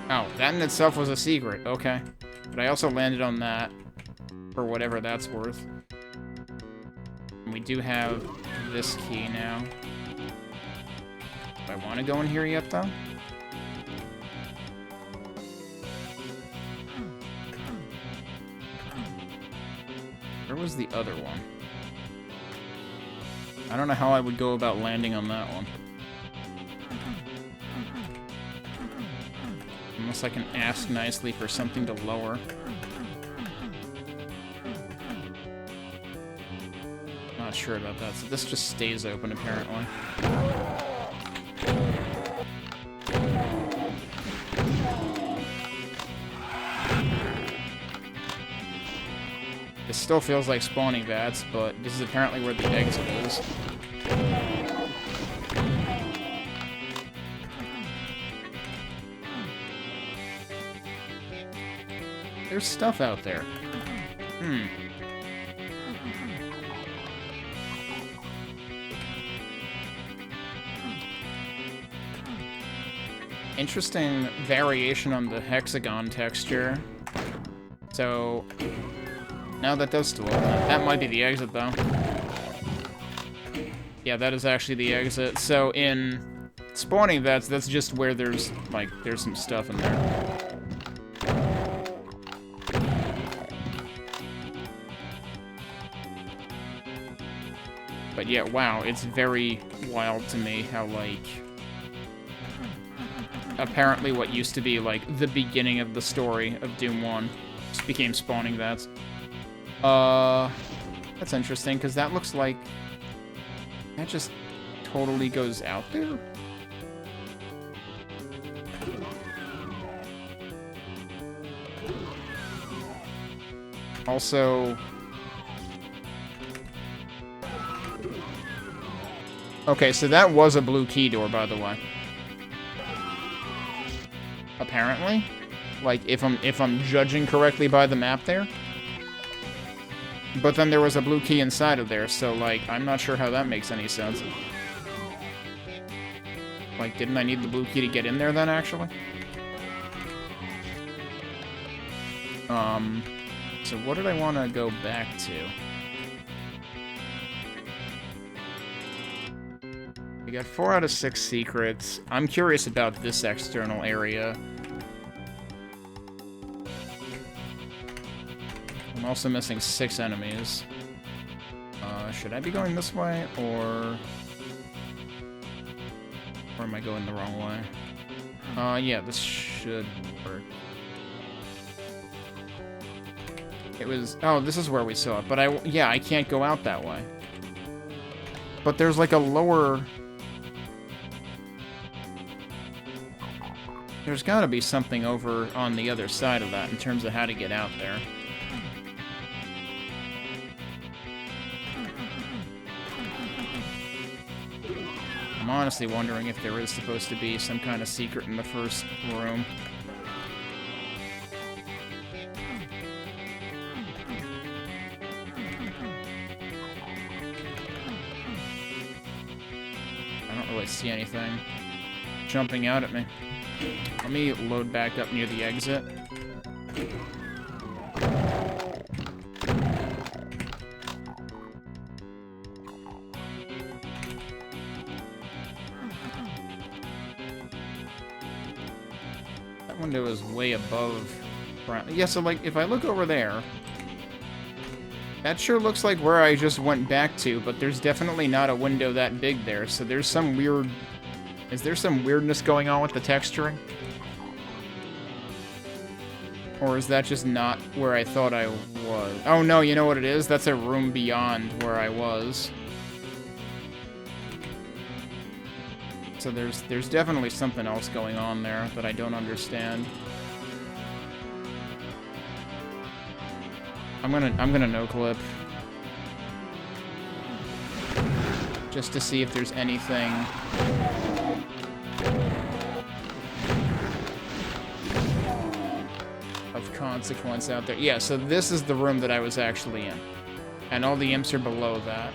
Oh, that in itself was a secret. Okay. But I also landed on that, for whatever that's worth. And we do have this key now. Do I want to go in here yet, though? Where was the other one? I don't know how I would go about landing on that one. Unless I can ask nicely for something to lower. Not sure about that. So this just stays open, apparently. It still feels like spawning vats, but this is apparently where the exit is. There's stuff out there. Interesting variation on the hexagon texture. So, now that does still open. That might be the exit, though. Yeah, that is actually the exit. So, in spawning vats, that's just where there's, like, there's some stuff in there. But yeah, wow, it's very wild to me how, like, apparently what used to be, like, the beginning of the story of Doom 1 just became spawning vats. That's interesting, because that looks like that just totally goes out there. Also, okay, so that was a blue key door, by the way. Apparently, like if I'm judging correctly by the map there. But then there was a blue key inside of there, so, like, I'm not sure how that makes any sense. Like, didn't I need the blue key to get in there then, actually? So what did I want to go back to? We got 4 out of 6 secrets. I'm curious about this external area. I'm also missing 6 enemies. Should I be going this way, or am I going the wrong way? Yeah, this should work. It was... Oh, this is where we saw it, but yeah, I can't go out that way. But there's like a lower... There's gotta be something over on the other side of that in terms of how to get out there. I'm honestly wondering if there is supposed to be some kind of secret in the first room. really see anything jumping out at me. Let me load back up near the exit. That window is way above ground. Yeah, so, like, if I look over there, that sure looks like where I just went back to, but there's definitely not a window that big there, so there's some weird... Is there some weirdness going on with the texturing? Or is that just not where I thought I was? Oh no, you know what it is? That's a room beyond where I was. So there's definitely something else going on there that I don't understand. I'm gonna no-clip. Just to see if there's anything... of consequence out there. Yeah, so this is the room that I was actually in. And all the imps are below that.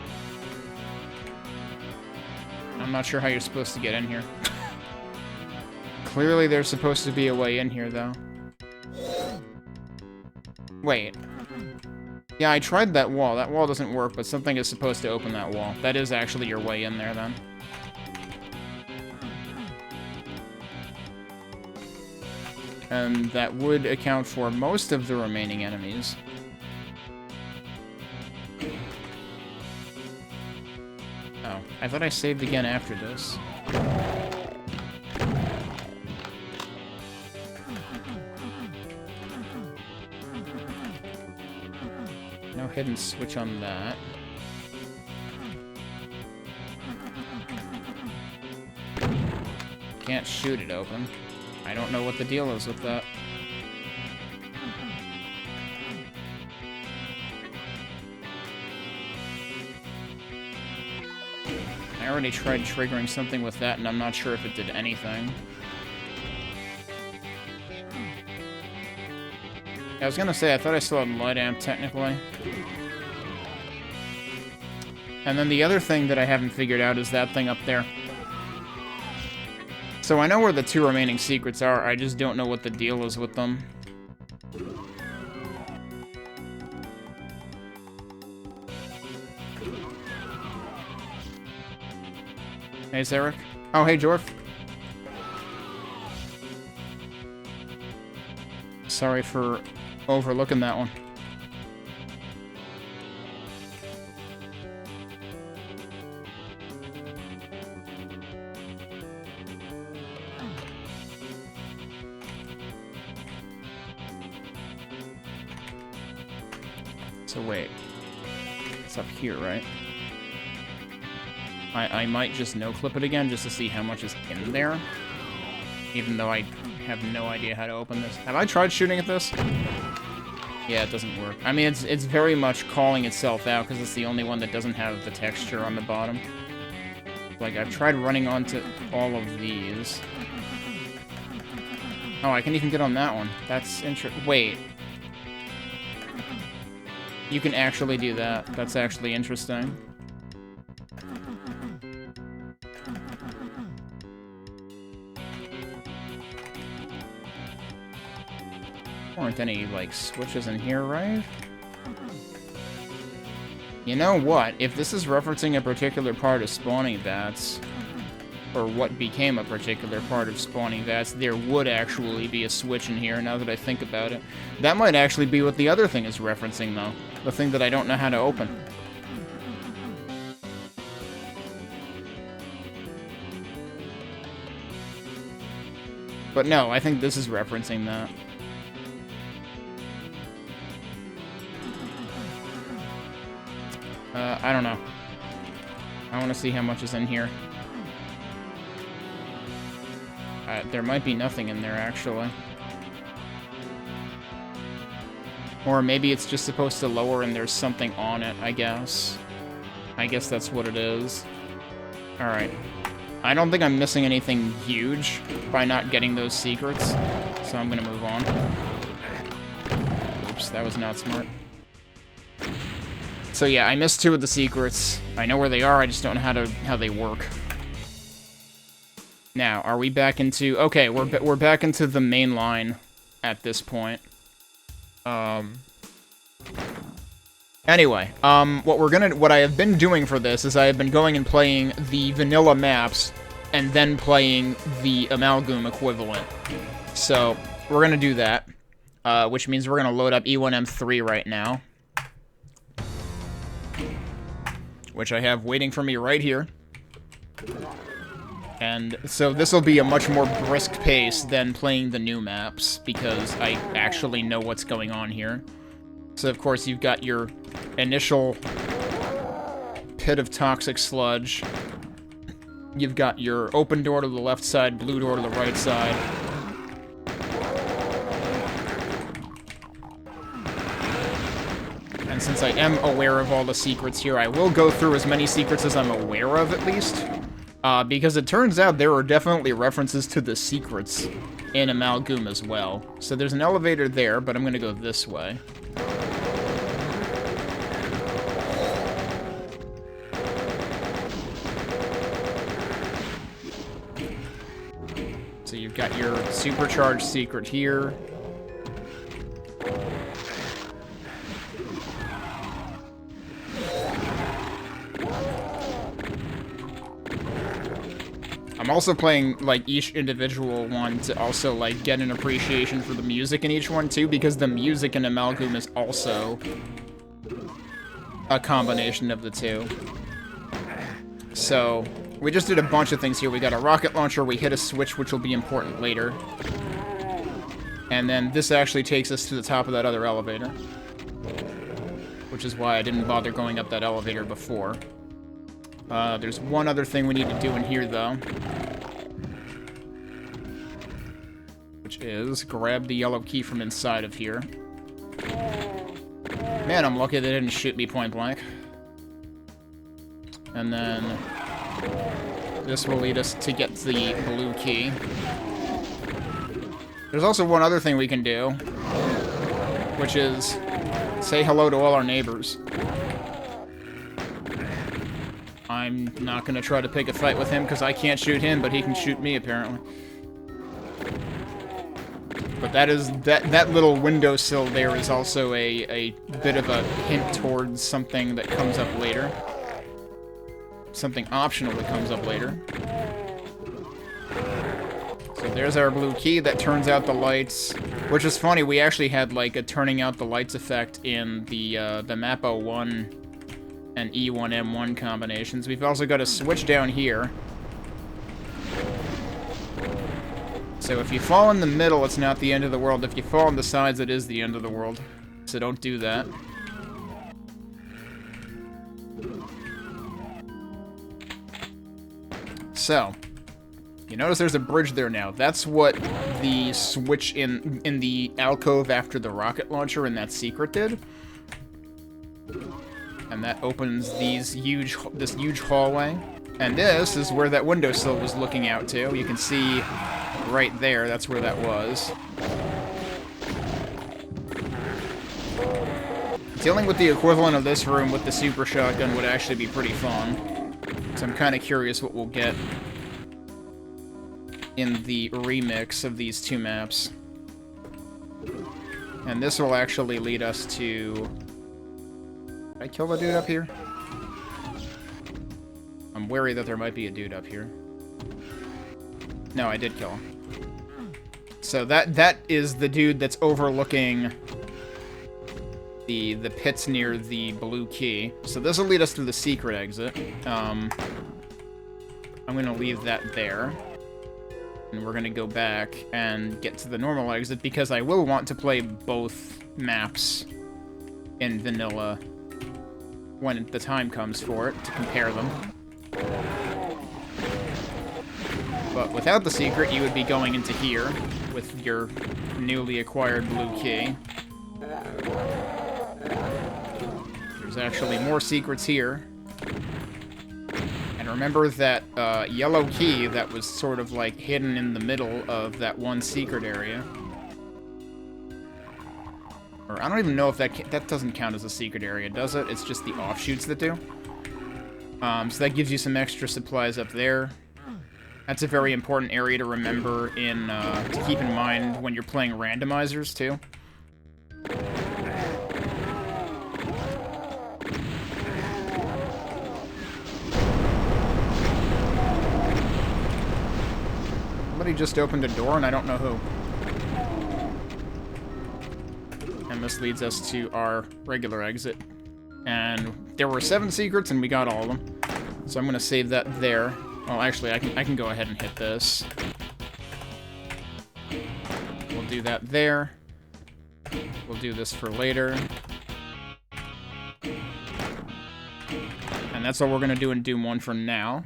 I'm not sure how you're supposed to get in here. Clearly there's supposed to be a way in here, though. Wait. Yeah, I tried that wall. That wall doesn't work, but something is supposed to open that wall. That is actually your way in there, then. And that would account for most of the remaining enemies. Oh, I thought I saved again after this. No hidden switch on that. Can't shoot it open. I don't know what the deal is with that. I already tried triggering something with that, and I'm not sure if it did anything. I was gonna say, I thought I still had light amp, technically. And then the other thing that I haven't figured out is that thing up there. So I know where the two remaining secrets are, I just don't know what the deal is with them. Hey, Zarek. Oh, hey, Jorf. Sorry for overlooking that one. So wait, it's up here, right? I might just no-clip it again just to see how much is in there, even though I have no idea how to open this. Have I tried shooting at this? Yeah, it doesn't work. I mean, it's very much calling itself out because it's the only one that doesn't have the texture on the bottom. Like, I've tried running onto all of these. Oh, I can even get on that one. That's interesting. Wait. You can actually do that. That's actually interesting. Aren't any, like, switches in here, right? You know what? If this is referencing a particular part of spawning vats, or what became a particular part of spawning vats, there would actually be a switch in here, now that I think about it. That might actually be what the other thing is referencing, though. The thing that I don't know how to open. But no, I think this is referencing that. I don't know. I want to see how much is in here. There might be nothing in there, actually. Or maybe it's just supposed to lower and there's something on it, I guess. I guess that's what it is. Alright. I don't think I'm missing anything huge by not getting those secrets, so I'm gonna move on. Oops, that was not smart. So yeah, I missed two of the secrets. I know where they are, I just don't know how they work. Now, are we back into... Okay, we're back into the main line at this point. Anyway, what I have been doing for this is I have been going and playing the vanilla maps and then playing the Amalgoom equivalent. So, we're gonna do that, which means we're gonna load up II MAP03 right now. Which I have waiting for me right here. And so this will be a much more brisk pace than playing the new maps, because I actually know what's going on here. So of course you've got your initial pit of toxic sludge. You've got your open door to the left side, blue door to the right side. And since I am aware of all the secrets here, I will go through as many secrets as I'm aware of, at least. Because it turns out there are definitely references to the secrets in Amalgoom as well. So there's an elevator there, but I'm going to go this way. So you've got your supercharged secret here. I'm also playing, like, each individual one to also, like, get an appreciation for the music in each one, too, because the music in Amalgoom is also a combination of the two. So, we just did a bunch of things here. We got a rocket launcher, we hit a switch, which will be important later. And then this actually takes us to the top of that other elevator. Which is why I didn't bother going up that elevator before. There's one other thing we need to do in here, though. Which is grab the yellow key from inside of here. Man, I'm lucky they didn't shoot me point blank. And then this will lead us to get the blue key. There's also one other thing we can do, which is say hello to all our neighbors. I'm not going to try to pick a fight with him because I can't shoot him, but he can shoot me, apparently. But that little windowsill there is also a bit of a hint towards something that comes up later. Something optional that comes up later. So there's our blue key that turns out the lights, which is funny, we actually had like a turning out the lights effect in the MAP01 and E1M1 combinations. We've also got a switch down here. So if you fall in the middle, it's not the end of the world. If you fall on the sides, it is the end of the world. So don't do that. So, you notice there's a bridge there now. That's what the switch in the alcove after the rocket launcher in that secret did. And that opens this huge hallway. And this is where that windowsill was looking out to. You can see right there, that's where that was. Dealing with the equivalent of this room with the super shotgun would actually be pretty fun. So I'm kind of curious what we'll get in the remix of these two maps. And this will actually lead us to... Did I kill the dude up here? I'm wary that there might be a dude up here. No, I did kill him. So that is the dude that's overlooking the pits near the blue key. So this will lead us to the secret exit. I'm going to leave that there. And we're going to go back and get to the normal exit because I will want to play both maps in vanilla when the time comes for it, to compare them. But without the secret, you would be going into here with your newly acquired blue key. There's actually more secrets here. And remember that yellow key that was sort of like hidden in the middle of that one secret area. Or I don't even know if that doesn't count as a secret area, does it? It's just the offshoots that do. So that gives you some extra supplies up there. That's a very important area to remember to keep in mind when you're playing randomizers, too. Somebody just opened a door, and I don't know who. And this leads us to our regular exit. And there were 7 secrets, and we got all of them. So I'm going to save that there. Well, actually, I can go ahead and hit this. We'll do that there. We'll do this for later. And that's all we're going to do in Doom 1 for now.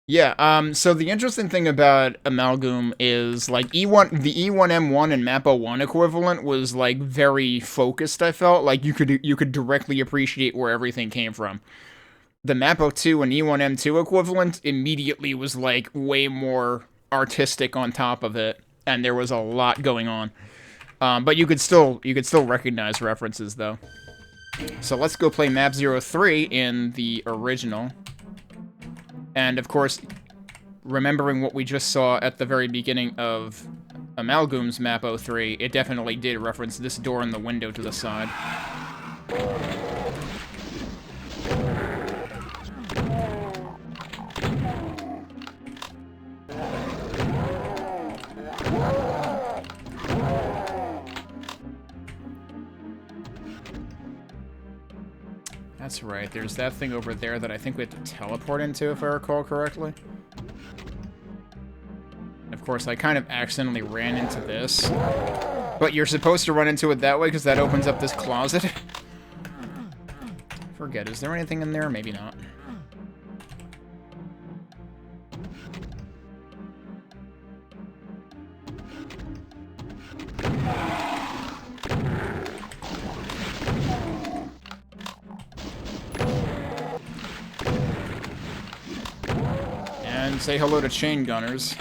Yeah, so the interesting thing about Amalgoom is, like, the E1M1 and MAP01 equivalent was, like, very focused, I felt. Like, you could directly appreciate where everything came from. The MAP02 and E1M2 equivalent immediately was, like, way more artistic on top of it, and there was a lot going on. But you could still recognize references, though. So let's go play MAP03 in the original. And, of course, remembering what we just saw at the very beginning of Amalgoom's MAP03, it definitely did reference this door and the window to the side. That's right, there's that thing over there that I think we have to teleport into, if I recall correctly. Of course, I kind of accidentally ran into this. But you're supposed to run into it that way, because that opens up this closet. Forget, is there anything in there? Maybe not. And say hello to chain gunners.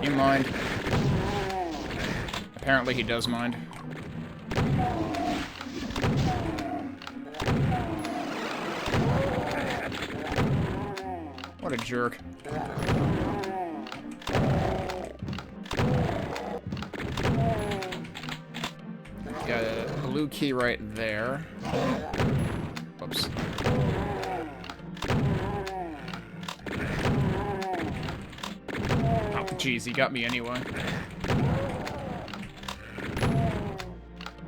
You mind? Apparently he does mind. What a jerk. Got a blue key right there. Whoops. Oh, jeez, he got me anyway.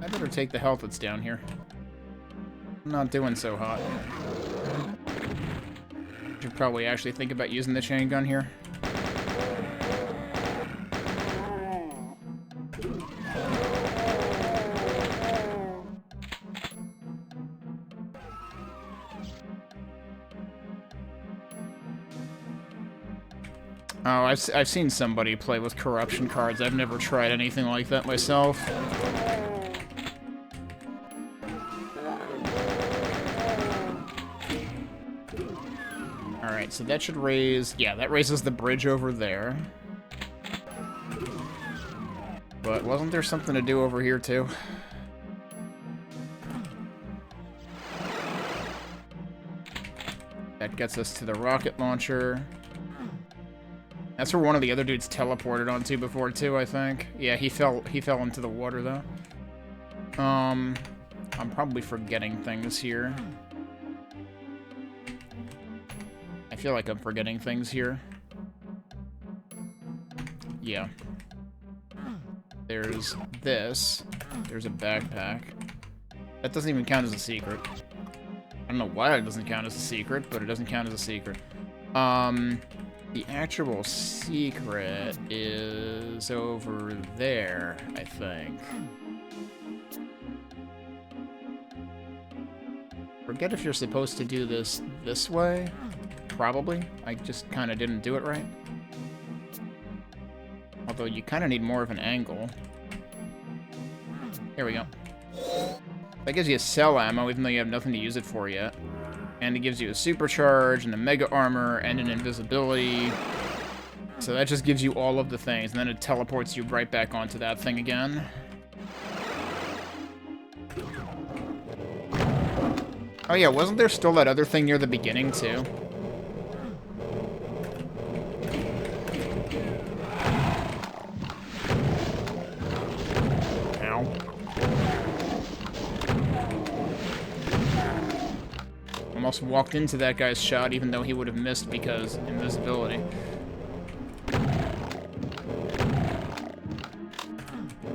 I better take the health that's down here. I'm not doing so hot. Should probably actually think about using the chain gun here. Oh, I've seen somebody play with corruption cards. I've never tried anything like that myself. Alright, so that should raise... Yeah, that raises the bridge over there. But wasn't there something to do over here, too? That gets us to the rocket launcher. That's where one of the other dudes teleported onto before, too, I think. Yeah, he fell into the water, though. I'm probably forgetting things here. I feel like I'm forgetting things here. Yeah. There's this. There's a backpack. That doesn't even count as a secret. I don't know why it doesn't count as a secret, but it doesn't count as a secret. The actual secret is over there, I think. Forget if you're supposed to do this way. Probably. I just kind of didn't do it right. Although you kind of need more of an angle. Here we go. That gives you a cell ammo, even though you have nothing to use it for yet. And it gives you a supercharge, and a mega armor, and an invisibility. So that just gives you all of the things, and then it teleports you right back onto that thing again. Oh yeah, wasn't there still that other thing near the beginning, too? Ow. Almost walked into that guy's shot, even though he would have missed because invisibility.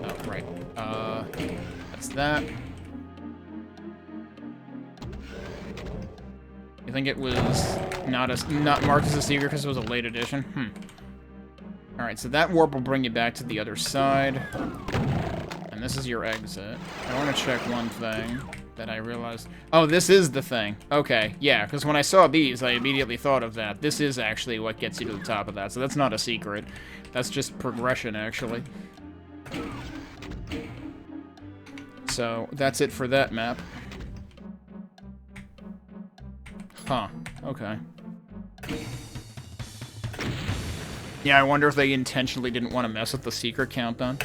Oh, right. That's that. You think it was not marked as a secret because it was a late edition? Alright, so that warp will bring you back to the other side. And this is your exit. I want to check one thing that I realized. Oh, this is the thing. Okay, yeah, because when I saw these, I immediately thought of that. This is actually what gets you to the top of that, so that's not a secret. That's just progression, actually. So, that's it for that map. Huh, okay. Yeah, I wonder if they intentionally didn't want to mess with the secret countdown.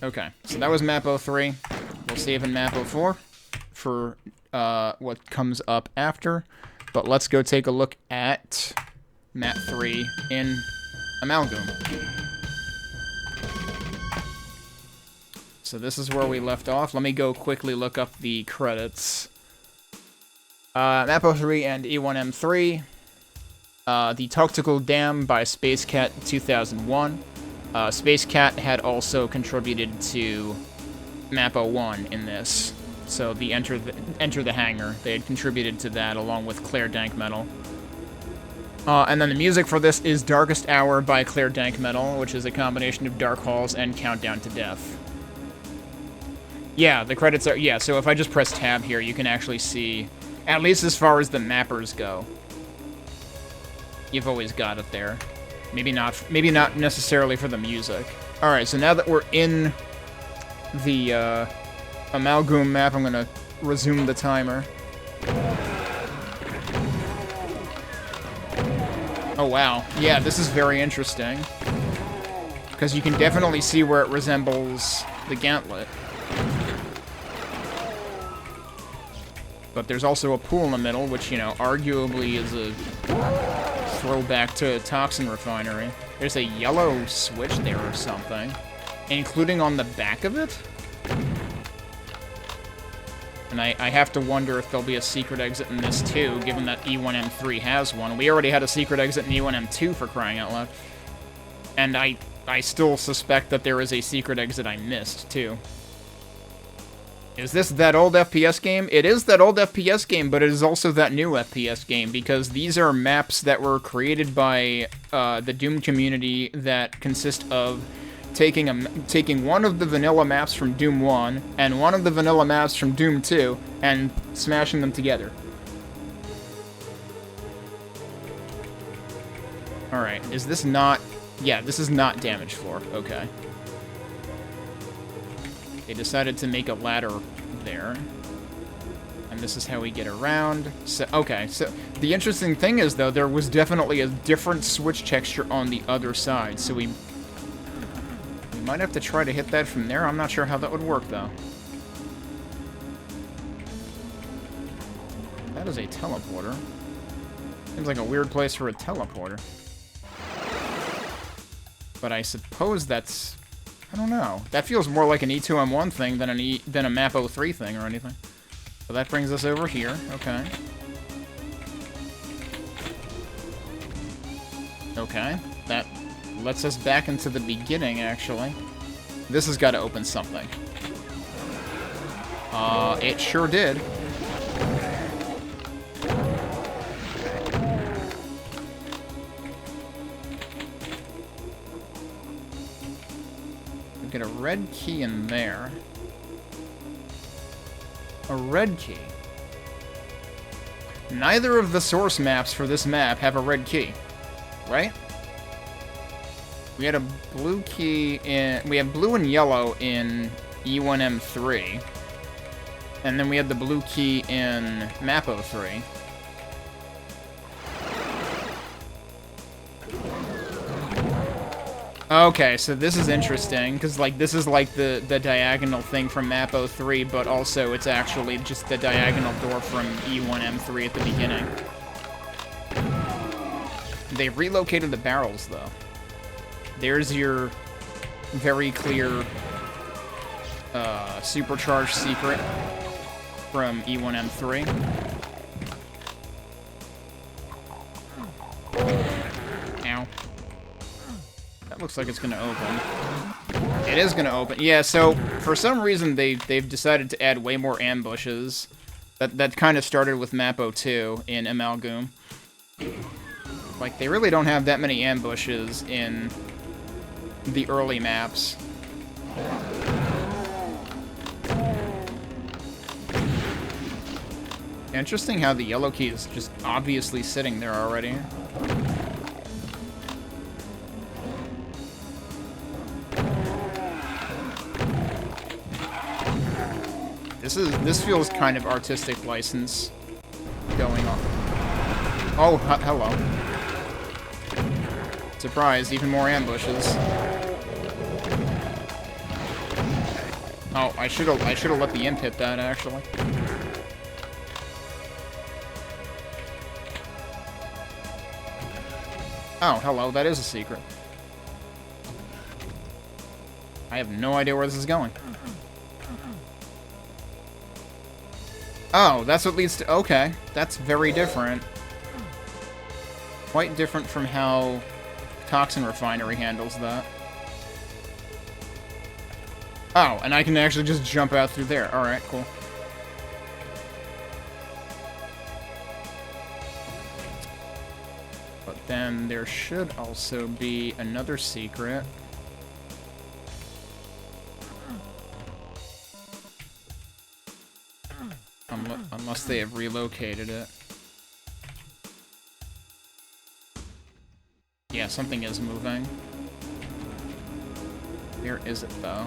Okay, so that was MAP03. We'll save in MAP04 for what comes up after. But let's go take a look at MAP3 in Amalgoom. So this is where we left off. Let me go quickly look up the credits. MAP03 and E1M3. The Tactical Dam by Spacecat 2001. Spacecat had also contributed to MAP01 in this. So the Enter the Hangar, they had contributed to that along with Claire Dank Metal. And then the music for this is Darkest Hour by Claire Dank Metal, which is a combination of Dark Halls and Countdown to Death. Yeah, the credits are... Yeah, so if I just press tab here, you can actually see... At least as far as the mappers go. You've always got it there. Maybe not necessarily for the music. Alright, so now that we're in the Amalgoom map, I'm gonna resume the timer. Oh wow. Yeah, this is very interesting. Because you can definitely see where it resembles the Gauntlet. But there's also a pool in the middle, which, you know, arguably is a throwback to a toxin refinery. There's a yellow switch there or something, including on the back of it? And I have to wonder if there'll be a secret exit in this too, given that E1M3 has one. We already had a secret exit in E1M2 for crying out loud. And I still suspect that there is a secret exit I missed too. Is this that old FPS game? It is that old FPS game, but it is also that new FPS game, because these are maps that were created by the Doom community that consist of taking one of the vanilla maps from Doom 1 and one of the vanilla maps from Doom 2 and smashing them together. Alright, is this not... Yeah, this is not damage floor. Okay. They decided to make a ladder there. And this is how we get around. So, okay, so the interesting thing is, though, there was definitely a different switch texture on the other side. So we might have to try to hit that from there. I'm not sure how that would work, though. That is a teleporter. Seems like a weird place for a teleporter. But I suppose that's... I don't know. That feels more like an E2M1 thing than than a MAP03 thing or anything. So that brings us over here. Okay. Okay. That lets us back into the beginning, actually. This has got to open something. It sure did. Get a red key in there. A red key. Neither of the source maps for this map have a red key, right? We had a blue key in... We have blue and yellow in E1M3. And then we had the blue key in MAP03. Okay, so this is interesting, because, like, this is, like, the diagonal thing from MAP03, but also it's actually just the diagonal door from E1M3 at the beginning. They relocated the barrels, though. There's your very clear supercharged secret from E1M3. Ow. That looks like it's gonna open. It is gonna open. Yeah, so for some reason they've decided to add way more ambushes. That kind of started with MAP02 in Amalgoom. Like, they really don't have that many ambushes in the early maps. Interesting how the yellow key is just obviously sitting there already. This feels kind of artistic license going on. Oh, hello. Surprise, even more ambushes. Oh, I should have let the imp hit that, actually. Oh, hello, that is a secret. I have no idea where this is going. Oh, that's what leads to... Okay, that's very different. Quite different from how Toxin Refinery handles that. Oh, and I can actually just jump out through there. Alright, cool. But then there should also be another secret. Unless they have relocated it. Yeah, something is moving. Where is it, though?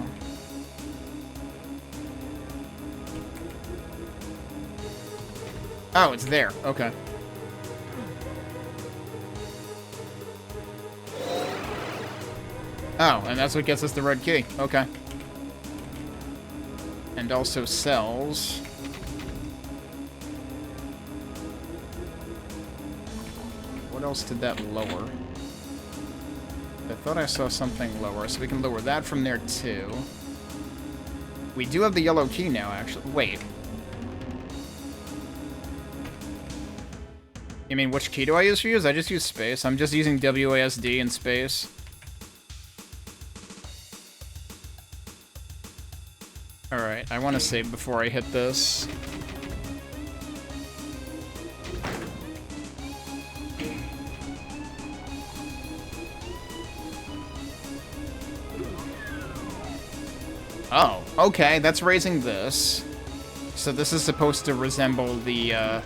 Oh, it's there. Okay. Oh, and that's what gets us the red key. Okay. And also cells. What else did that lower? I thought I saw something lower, so we can lower that from there, too. We do have the yellow key now, actually. Wait. You mean, which key do I use for use? I just use space. I'm just using WASD and space. Alright, I want to save before I hit this. Oh, okay, that's raising this. So this is supposed to resemble the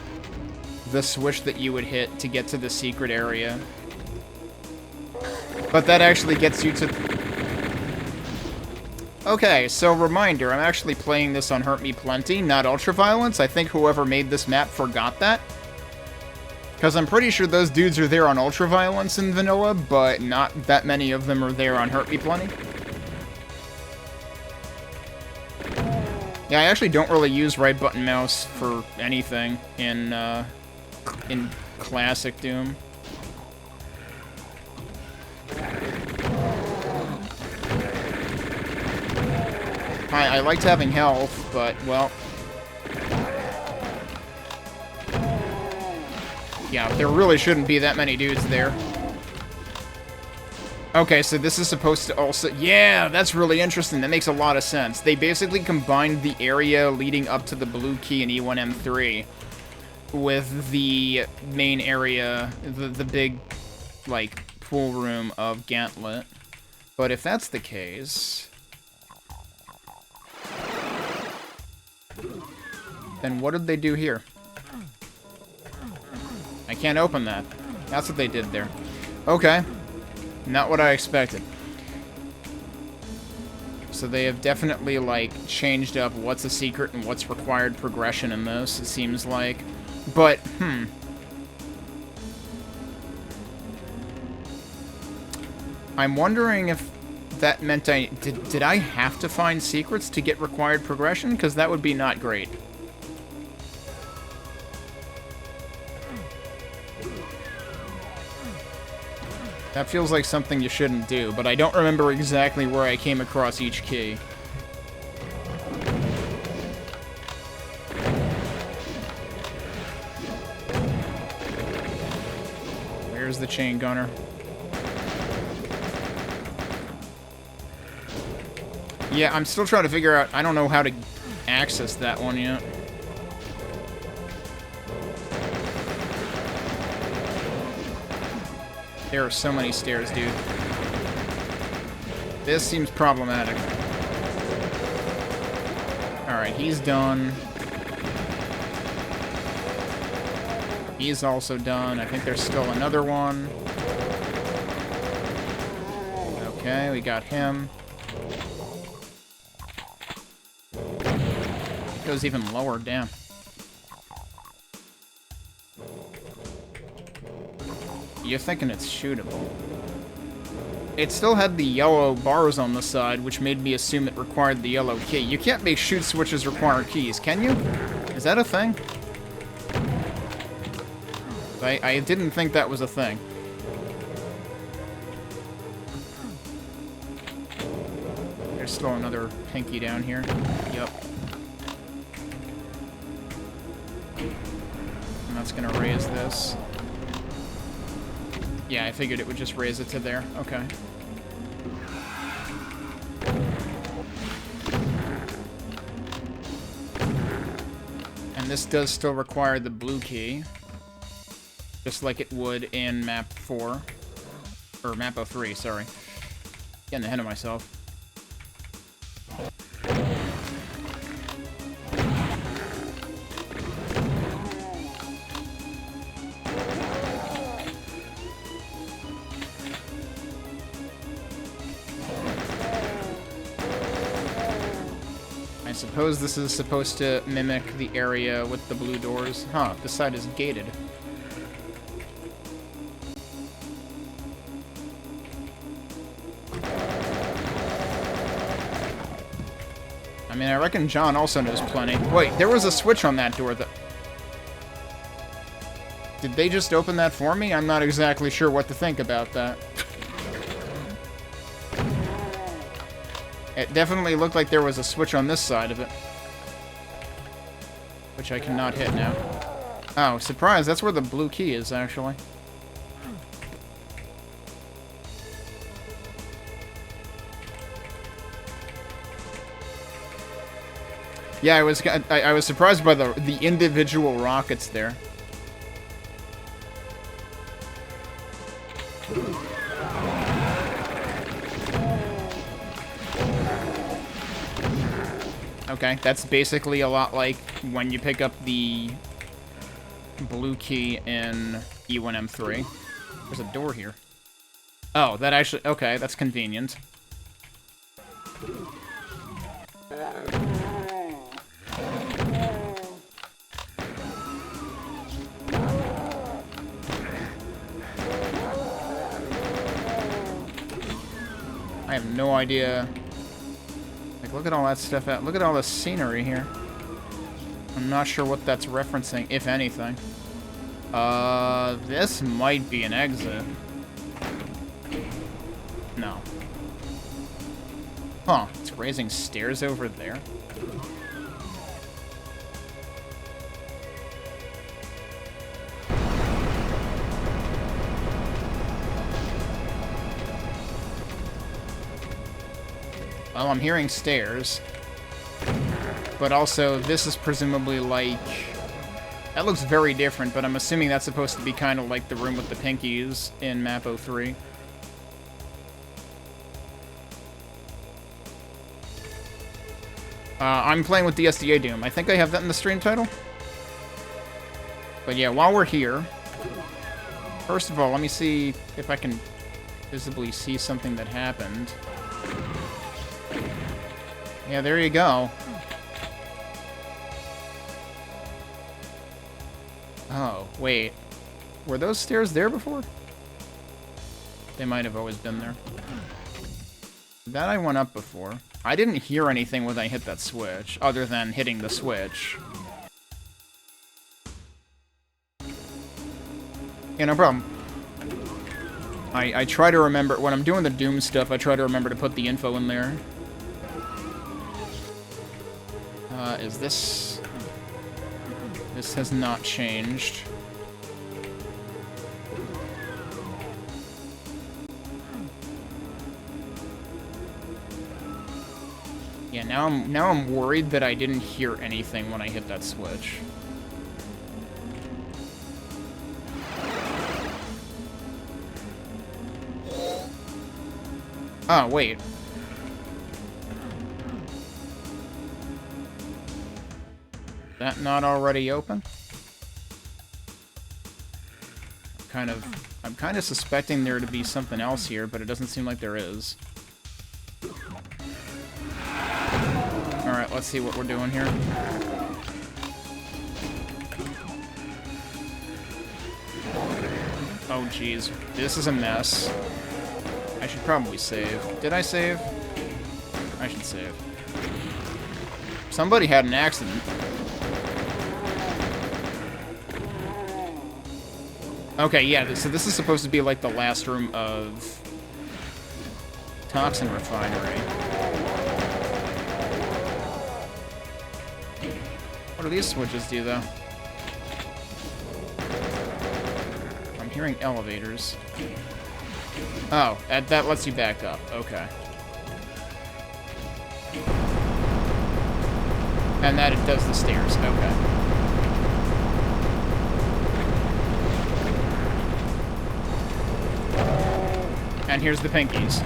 switch that you would hit to get to the secret area. But that actually gets you to... Okay, so reminder, I'm actually playing this on Hurt Me Plenty, not Ultraviolence. I think whoever made this map forgot that. Because I'm pretty sure those dudes are there on Ultraviolence in Vanilla, but not that many of them are there on Hurt Me Plenty. Yeah, I actually don't really use right button mouse for anything in classic Doom. I liked having health, but, well... Yeah, there really shouldn't be that many dudes there. Okay, so this is supposed to also... Yeah, that's really interesting. That makes a lot of sense. They basically combined the area leading up to the blue key in E1M3 with the main area, the big, like, pool room of Gantlet. But if that's the case... then what did they do here? I can't open that. That's what they did there. Okay. Not what I expected. So they have definitely, like, changed up what's a secret and what's required progression in this, it seems like. But, I'm wondering if that meant did I have to find secrets to get required progression? Because that would be not great. That feels like something you shouldn't do, but I don't remember exactly where I came across each key. Where's the chain gunner? Yeah, I'm still trying to figure out, I don't know how to access that one yet. There are so many stairs, dude. This seems problematic. Alright, he's done. He's also done. I think there's still another one. Okay, we got him. It goes even lower, damn. You're thinking it's shootable. It still had the yellow bars on the side, which made me assume it required the yellow key. You can't make shoot switches require keys, can you? Is that a thing? I didn't think that was a thing. There's still another pinky down here. Yep. And that's gonna raise this. Yeah, I figured it would just raise it to there. Okay. And this does still require the blue key. Just like it would in map 4. Or map 03, sorry. Getting ahead of myself. I suppose this is supposed to mimic the area with the blue doors. Huh, this side is gated. I mean, I reckon John also knows plenty. Wait, there was a switch on that door that... Did they just open that for me? I'm not exactly sure what to think about that. It definitely looked like there was a switch on this side of it. Which I cannot hit now. Oh, surprise, that's where the blue key is, actually. Yeah, I was surprised by the individual rockets there. Okay, that's basically a lot like when you pick up the blue key in E1M3. There's a door here. Oh, that actually... Okay, that's convenient. I have no idea... Like, look at all that stuff out. Look at all the scenery here. I'm not sure what that's referencing, if anything. This might be an exit. No. Huh, it's raising stairs over there. Well, I'm hearing stairs. But also, this is presumably like... That looks very different, but I'm assuming that's supposed to be kind of like the room with the pinkies in map 03. I'm playing with DSDA-Doom. I think I have that in the stream title. But yeah, while we're here... First of all, let me see if I can visibly see something that happened. Yeah, there you go. Oh, wait. Were those stairs there before? They might have always been there. That I went up before. I didn't hear anything when I hit that switch, other than hitting the switch. Yeah, no problem. I try to remember, when I'm doing the Doom stuff, I try to remember to put the info in there. Is this... This has not changed. Yeah, now I'm worried that I didn't hear anything when I hit that switch. Oh, wait. That not already open? I'm kind of suspecting there to be something else here, but it doesn't seem like there is. Alright, let's see what we're doing here. Oh, jeez. This is a mess. I should probably save. Did I save? I should save. Somebody had an accident. Okay, yeah, so this is supposed to be like the last room of Toxin Refinery. What do these switches do, though? I'm hearing elevators. Oh, that lets you back up. Okay. And that it does the stairs. Okay. And here's the pinkies.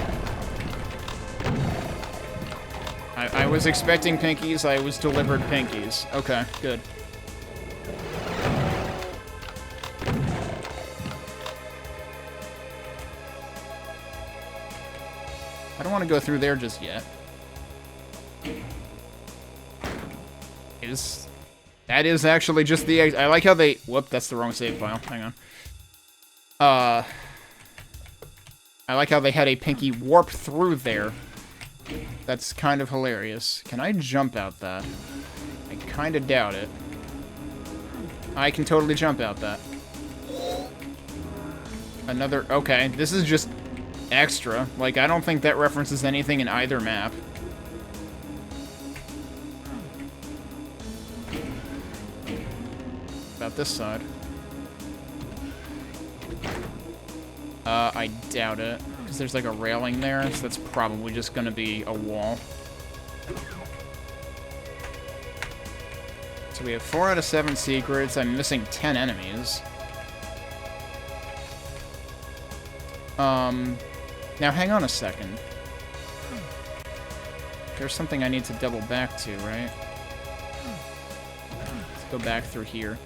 I was expecting pinkies, I was delivered pinkies. Okay, good. I don't want to go through there just yet. That is actually just the... I like how they... Whoop, that's the wrong save file. Hang on. I like how they had a pinky warp through there. That's kind of hilarious. Can I jump out that? I kind of doubt it. I can totally jump out that. Another... Okay, this is just extra. Like, I don't think that references anything in either map. About this side. I doubt it. Because there's like a railing there, so that's probably just gonna be a wall. So we have 4 out of 7 secrets. I'm missing 10 enemies. Now hang on a second. There's something I need to double back to, right? Let's go back through here.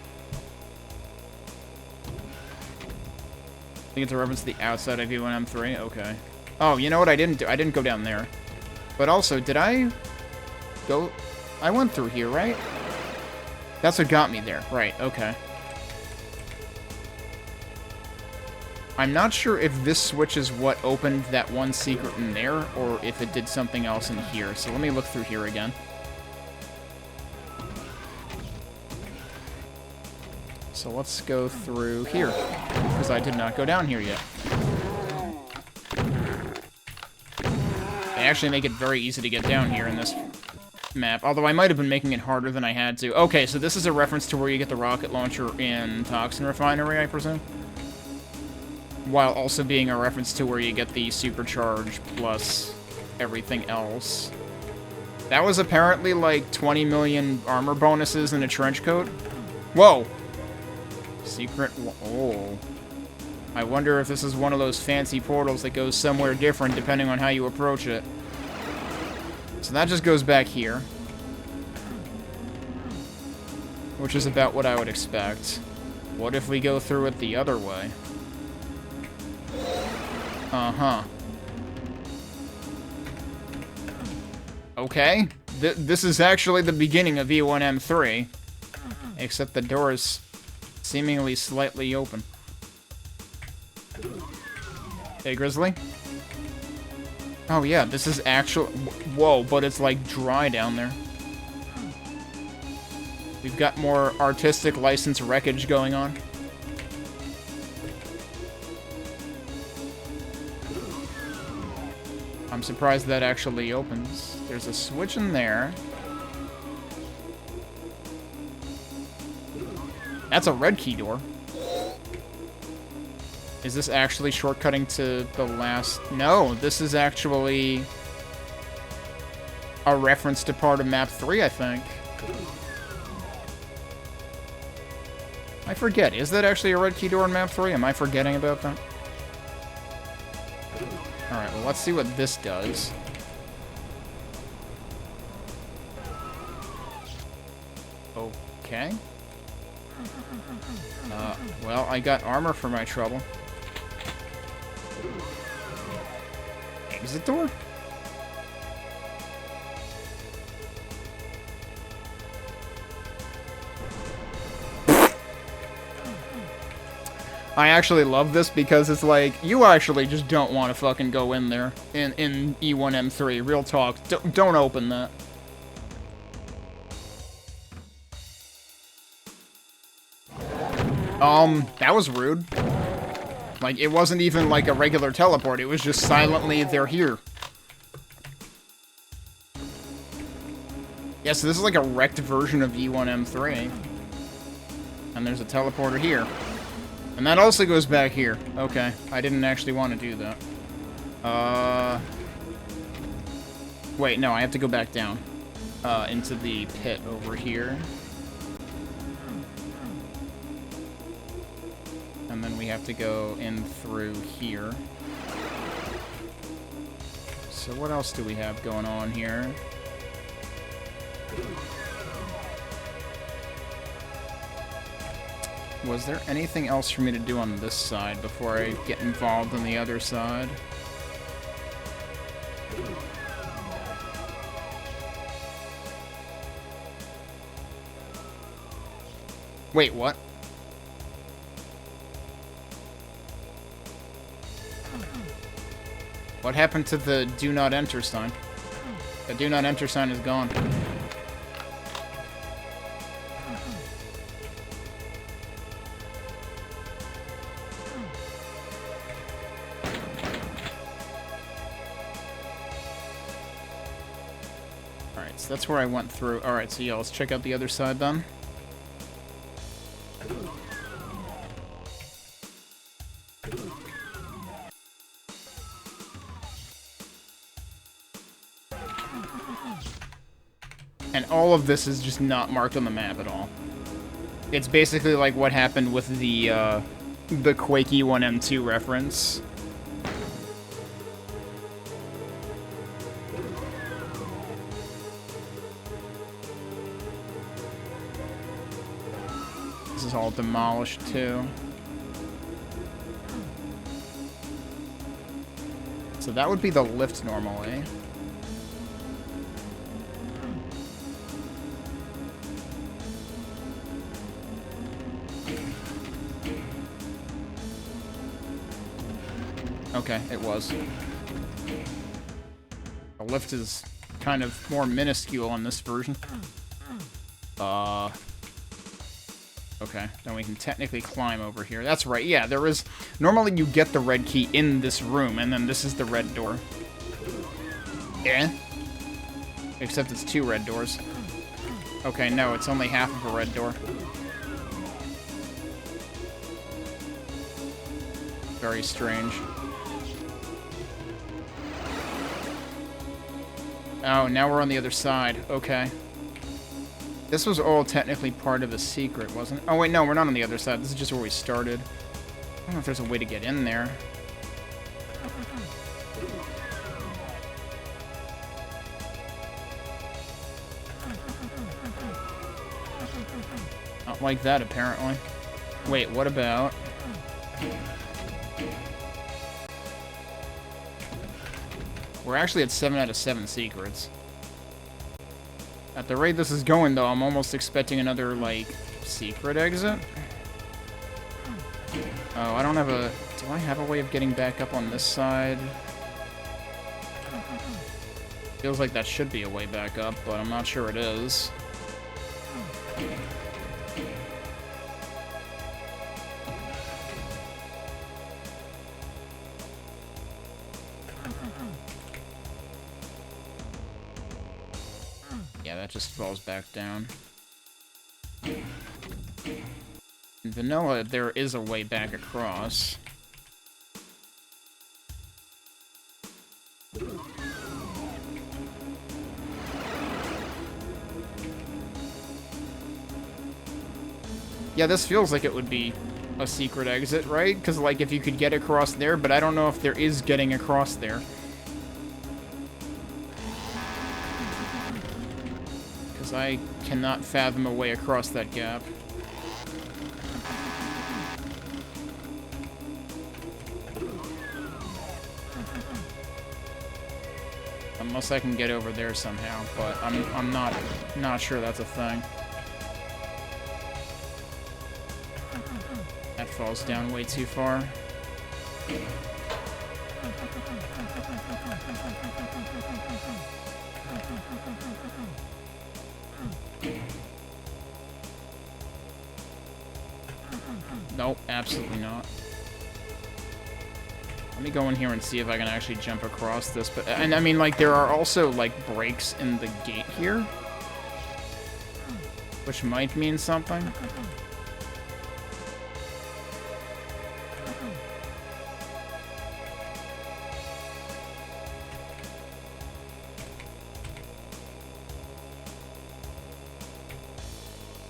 I think it's a reference to the outside of II MAP03? Okay. Oh, you know what I didn't do? I didn't go down there. But also, did I go... I went through here, right? That's what got me there. Right, okay. I'm not sure if this switch is what opened that one secret in there, or if it did something else in here. So let me look through here again. So let's go through here, because I did not go down here yet. They actually make it very easy to get down here in this map, although I might have been making it harder than I had to. Okay, so this is a reference to where you get the rocket launcher in Toxin Refinery, I presume? While also being a reference to where you get the supercharge plus everything else. That was apparently like 20 million armor bonuses in a trench coat. Whoa! Secret... Oh. I wonder if this is one of those fancy portals that goes somewhere different depending on how you approach it. So that just goes back here. Which is about what I would expect. What if we go through it the other way? Uh-huh. Okay. This is actually the beginning of EU MAP03. Except the door is seemingly slightly open. Hey, Grizzly? Oh, yeah, this is actual... Whoa, but it's, like, dry down there. We've got more artistic license wreckage going on. I'm surprised that actually opens. There's a switch in there. That's a red key door. Is this actually shortcutting to the last... No, this is actually a reference to part of Map 3, I think. I forget. Is that actually a red key door in Map 3? Am I forgetting about that? Alright, well, let's see what this does. Okay. Well, I got armor for my trouble. Exit door? I actually love this because it's like, you actually just don't want to fucking go in there in E1M3. Real talk. Don't open that. That was rude. Like, it wasn't even like a regular teleport. It was just silently, they're here. Yeah, so this is like a wrecked version of E1M3. And there's a teleporter here. And that also goes back here. Okay, I didn't actually want to do that. Wait, no, I have to go back down. Into the pit over here. And then we have to go in through here. So what else do we have going on here? Was there anything else for me to do on this side before I get involved on the other side? Wait, what? What happened to the do not enter sign? The do not enter sign is gone. Alright, so that's where I went through. Alright, so yeah, let's check out the other side then. And all of this is just not marked on the map at all. It's basically like what happened with the Quake E1M2 reference. This is all demolished too. So that would be the lift normally. Okay, it was. The lift is kind of more minuscule on this version. Okay, then we can technically climb over here. That's right, yeah, there is... Normally you get the red key in this room, and then this is the red door. Yeah. Except it's two red doors. Okay, no, it's only half of a red door. Very strange. Oh, now we're on the other side. Okay. This was all technically part of a secret, wasn't it? Oh, wait, no, we're not on the other side. This is just where we started. I don't know if there's a way to get in there. Not like that, apparently. Wait, what about... We're actually at 7 out of 7 secrets. At the rate this is going, though, I'm almost expecting another, like, secret exit. Oh, I don't have a Do I have a way of getting back up on this side? Feels like that should be a way back up, but I'm not sure it is. Yeah, that just falls back down. In vanilla, there is a way back across. Yeah, this feels like it would be a secret exit, right? Because, like, if you could get across there, but I don't know if there is getting across there. Because I cannot fathom a way across that gap. Unless I can get over there somehow, but I'm not sure that's a thing. That falls down way too far. Nope, absolutely not. Let me go in here and see if I can actually jump across this. But and I mean, like, there are also, like, breaks in the gate here, which might mean something.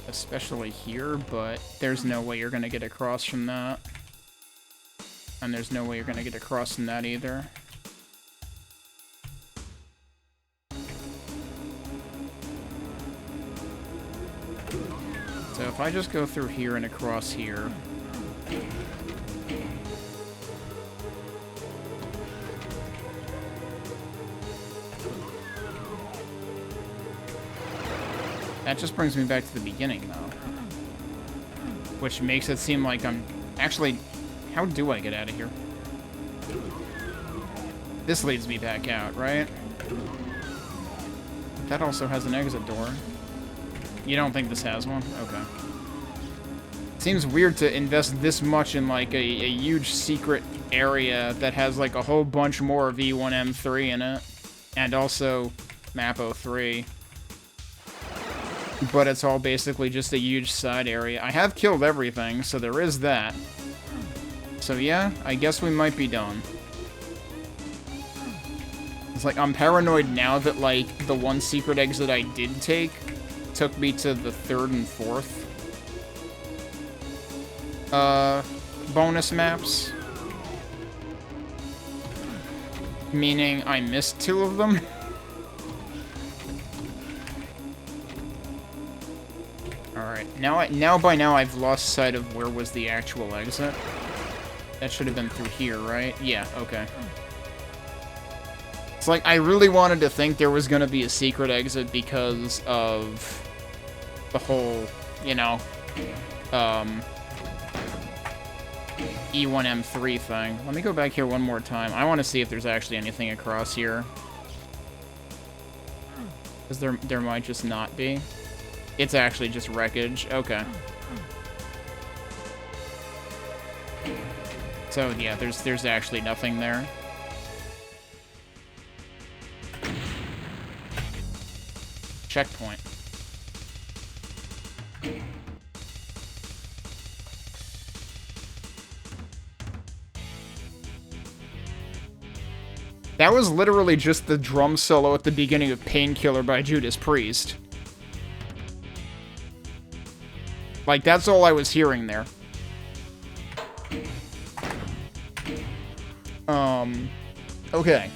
Especially here, but there's no way you're gonna get across from that. And there's no way you're gonna get across from that either. So if I just go through here and across here... That just brings me back to the beginning, though. Which makes it seem like I'm... Actually, how do I get out of here? This leads me back out, right? That also has an exit door. You don't think this has one? Okay. Seems weird to invest this much in, like, a huge secret area that has, like, a whole bunch more of E1M3 in it. And also MAP03. But it's all basically just a huge side area. I have killed everything, so there is that. So yeah, I guess we might be done. It's like, I'm paranoid now that, like, the one secret exit I did take took me to the 3rd and 4th bonus maps. Meaning I missed 2 of them. Alright, now by now I've lost sight of where was the actual exit. That should have been through here, right? Yeah, okay. It's like, I really wanted to think there was gonna be a secret exit because of the whole, you know, E1M3 thing. Let me go back here one more time. I want to see if there's actually anything across here. Because there might just not be. It's actually just wreckage. Okay. So, yeah, there's actually nothing there. Checkpoint. That was literally just the drum solo at the beginning of Painkiller by Judas Priest. Like, that's all I was hearing there. Okay.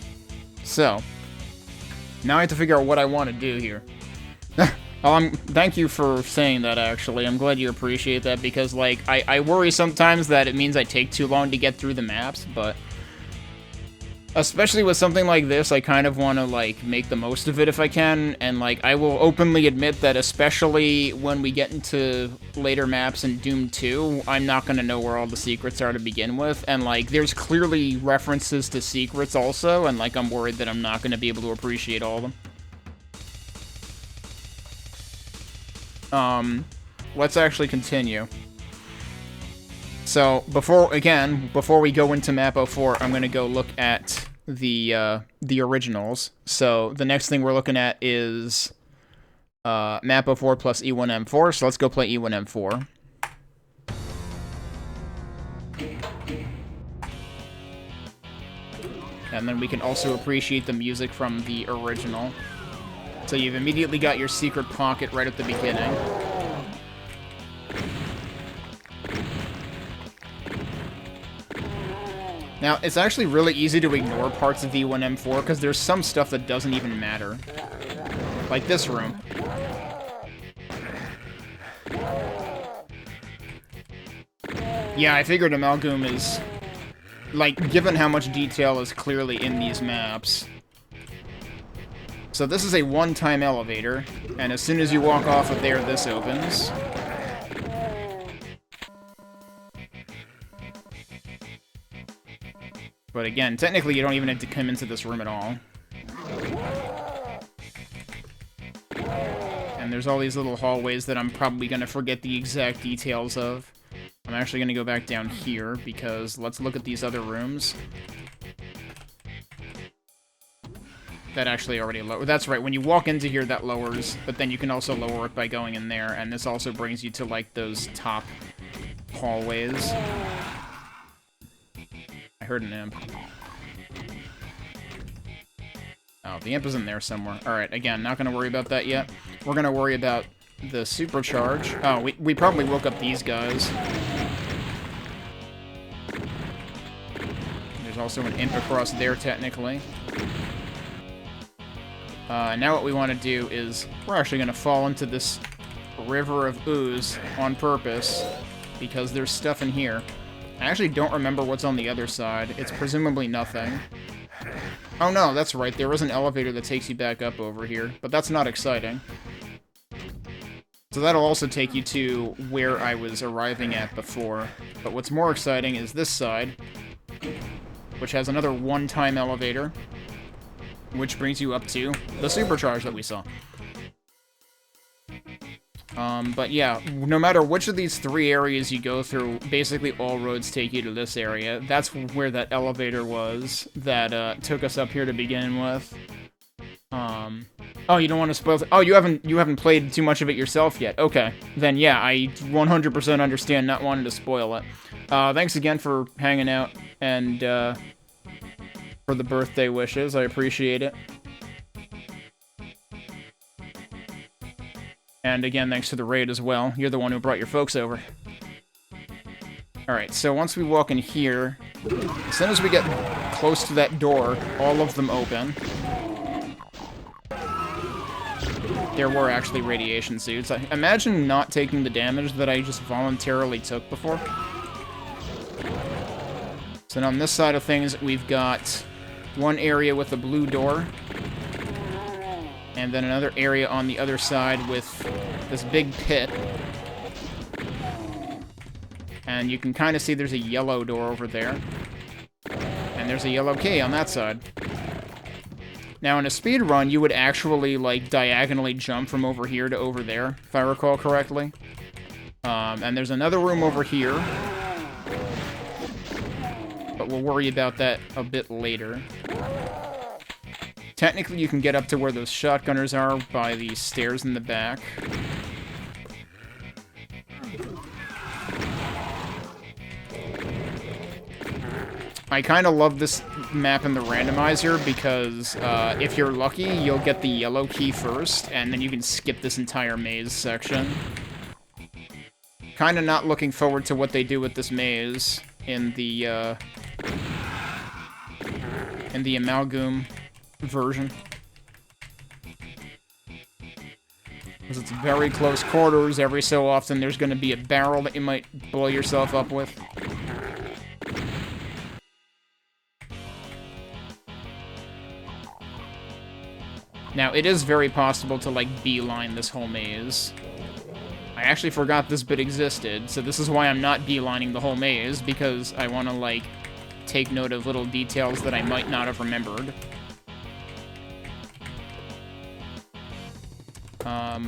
So, now I have to figure out what I want to do here. Thank you for saying that, actually. I'm glad you appreciate that, because, like, I worry sometimes that it means I take too long to get through the maps, but... Especially with something like this, I kind of want to, like, make the most of it if I can, and, like, I will openly admit that especially when we get into later maps in Doom 2, I'm not going to know where all the secrets are to begin with, and, like, there's clearly references to secrets also, and, like, I'm worried that I'm not going to be able to appreciate all of them. Let's actually continue. So, before we go into MAP04, I'm going to go look at the originals. So, the next thing we're looking at is MAP04 plus E1M4, so let's go play E1M4. And then we can also appreciate the music from the original. So you've immediately got your secret pocket right at the beginning. Now, it's actually really easy to ignore parts of E1M4, because there's some stuff that doesn't even matter. Like this room. Yeah, I figured Amalgoom is... like, given how much detail is clearly in these maps. So this is a one-time elevator, and as soon as you walk off of there, this opens. But again, technically you don't even have to come into this room at all. And there's all these little hallways that I'm probably going to forget the exact details of. I'm actually going to go back down here, because let's look at these other rooms. That actually already lowered. That's right, when you walk into here, that lowers, but then you can also lower it by going in there, and this also brings you to, like, those top hallways. I heard an imp. Oh, the imp is in there somewhere. Alright, again, not gonna worry about that yet. We're gonna worry about the supercharge. Oh, we probably woke up these guys. There's also an imp across there, technically. Now what we want to do is, we're actually gonna fall into this river of ooze on purpose, because there's stuff in here. I actually don't remember what's on the other side. It's presumably nothing. Oh no, that's right, there was an elevator that takes you back up over here, but that's not exciting. So that'll also take you to where I was arriving at before. But what's more exciting is this side, which has another one-time elevator, which brings you up to the supercharge that we saw. But yeah, no matter which of these three areas you go through, basically all roads take you to this area. That's where that elevator was that took us up here to begin with. Oh, you don't want to spoil... Oh, you haven't played too much of it yourself yet. Okay, then yeah, I 100% understand not wanting to spoil it. Thanks again for hanging out and for the birthday wishes. I appreciate it. And again, thanks to the raid as well. You're the one who brought your folks over. Alright, so once we walk in here, as soon as we get close to that door, all of them open. There were actually radiation suits. Imagine not taking the damage that I just voluntarily took before. So now on this side of things, we've got one area with a blue door. And then another area on the other side with this big pit. And you can kind of see there's a yellow door over there. And there's a yellow key on that side. Now, in a speed run, you would actually, like, diagonally jump from over here to over there, if I recall correctly. And there's another room over here. But we'll worry about that a bit later. Technically, you can get up to where those shotgunners are by the stairs in the back. I kind of love this map in the randomizer because if you're lucky, you'll get the yellow key first, and then you can skip this entire maze section. Kind of not looking forward to what they do with this maze in the Amalgoom version. Because it's very close quarters. Every so often there's going to be a barrel that you might blow yourself up with. Now, it is very possible to, like, beeline this whole maze. I actually forgot this bit existed, so this is why I'm not beelining the whole maze, because I want to, like, take note of little details that I might not have remembered. I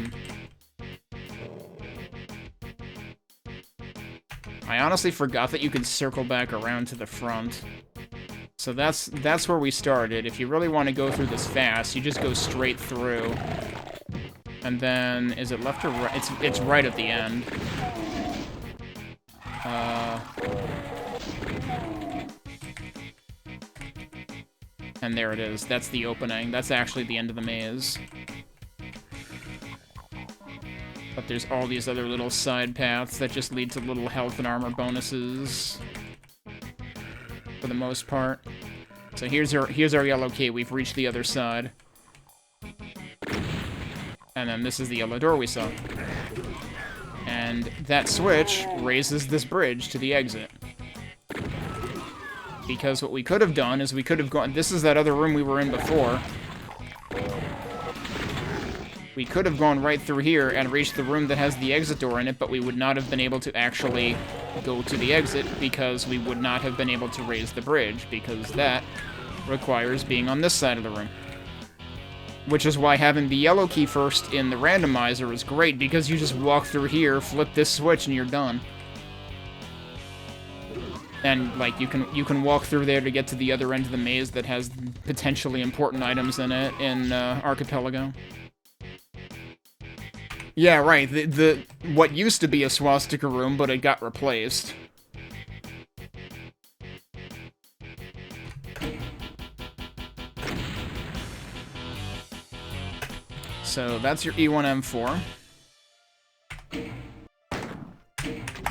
honestly forgot that you could circle back around to the front. So that's where we started. If you really want to go through this fast, you just go straight through. And then, is it left or right? It's right at the end. And there it is. That's the opening. That's actually the end of the maze. But there's all these other little side paths that just lead to little health and armor bonuses. For the most part. So here's our yellow key. We've reached the other side. And then this is the yellow door we saw. And that switch raises this bridge to the exit. Because what we could have done is we could have gone... This is that other room we were in before. We could have gone right through here and reached the room that has the exit door in it, but we would not have been able to actually go to the exit because we would not have been able to raise the bridge, because that requires being on this side of the room. Which is why having the yellow key first in the randomizer is great, because you just walk through here, flip this switch, and you're done. And, like, you can walk through there to get to the other end of the maze that has potentially important items in it in Archipelago. Yeah, right. What used to be a swastika room, but it got replaced. So that's your E1M4.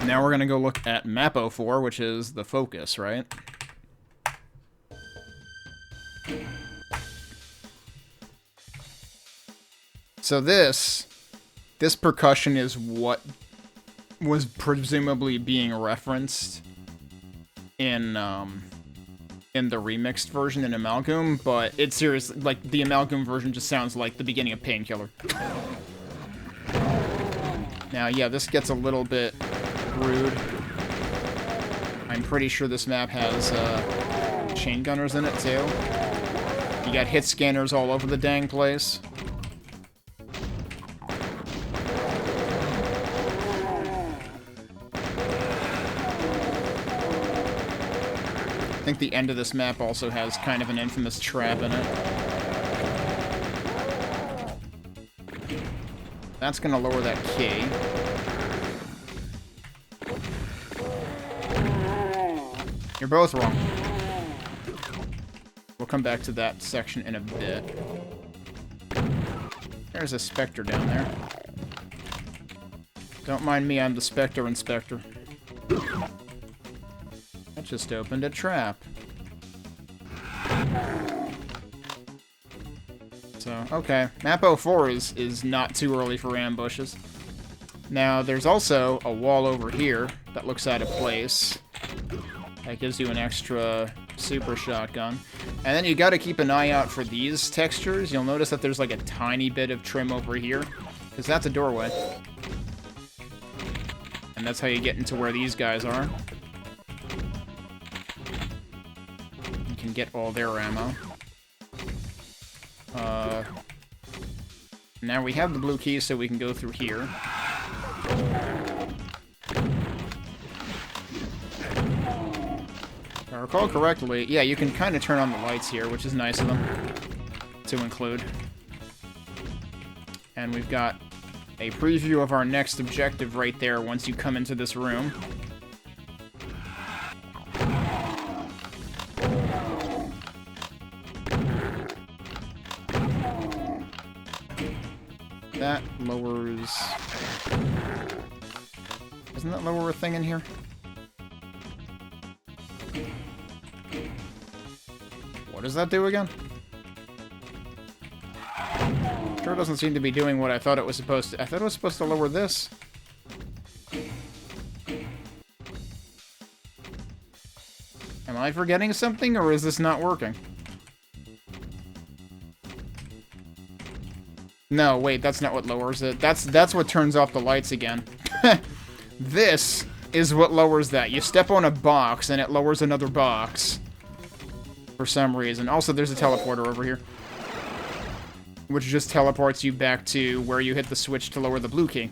Now we're gonna go look at MAP04, which is the focus, right? So this percussion is what was presumably being referenced in the remixed version in Amalgoom, but it's seriously, like, the Amalgoom version just sounds like the beginning of Painkiller. Now, yeah, this gets a little bit rude. I'm pretty sure this map has chain gunners in it, too. You got hit scanners all over the dang place. I think the end of this map also has kind of an infamous trap in it. That's gonna lower that key. You're both wrong. We'll come back to that section in a bit. There's a Spectre down there. Don't mind me, I'm the Spectre Inspector. That just opened a trap. So, okay. MAP04 is not too early for ambushes. Now, there's also a wall over here that looks out of place. That gives you an extra super shotgun. And then you gotta keep an eye out for these textures. You'll notice that there's like a tiny bit of trim over here, because that's a doorway. And that's how you get into where these guys are. You can get all their ammo. Now we have the blue key, so we can go through here. If I recall correctly, yeah, you can kind of turn on the lights here, which is nice of them to include. And we've got a preview of our next objective right there once you come into this room. That lowers... Doesn't that lower a thing in here? What does that do again? Sure doesn't seem to be doing what I thought it was supposed to. I thought it was supposed to lower this. Am I forgetting something, or is this not working? No, wait, that's not what lowers it. That's what turns off the lights again. This is what lowers that. You step on a box, and it lowers another box. For some reason. Also, there's a teleporter over here. Which just teleports you back to where you hit the switch to lower the blue key.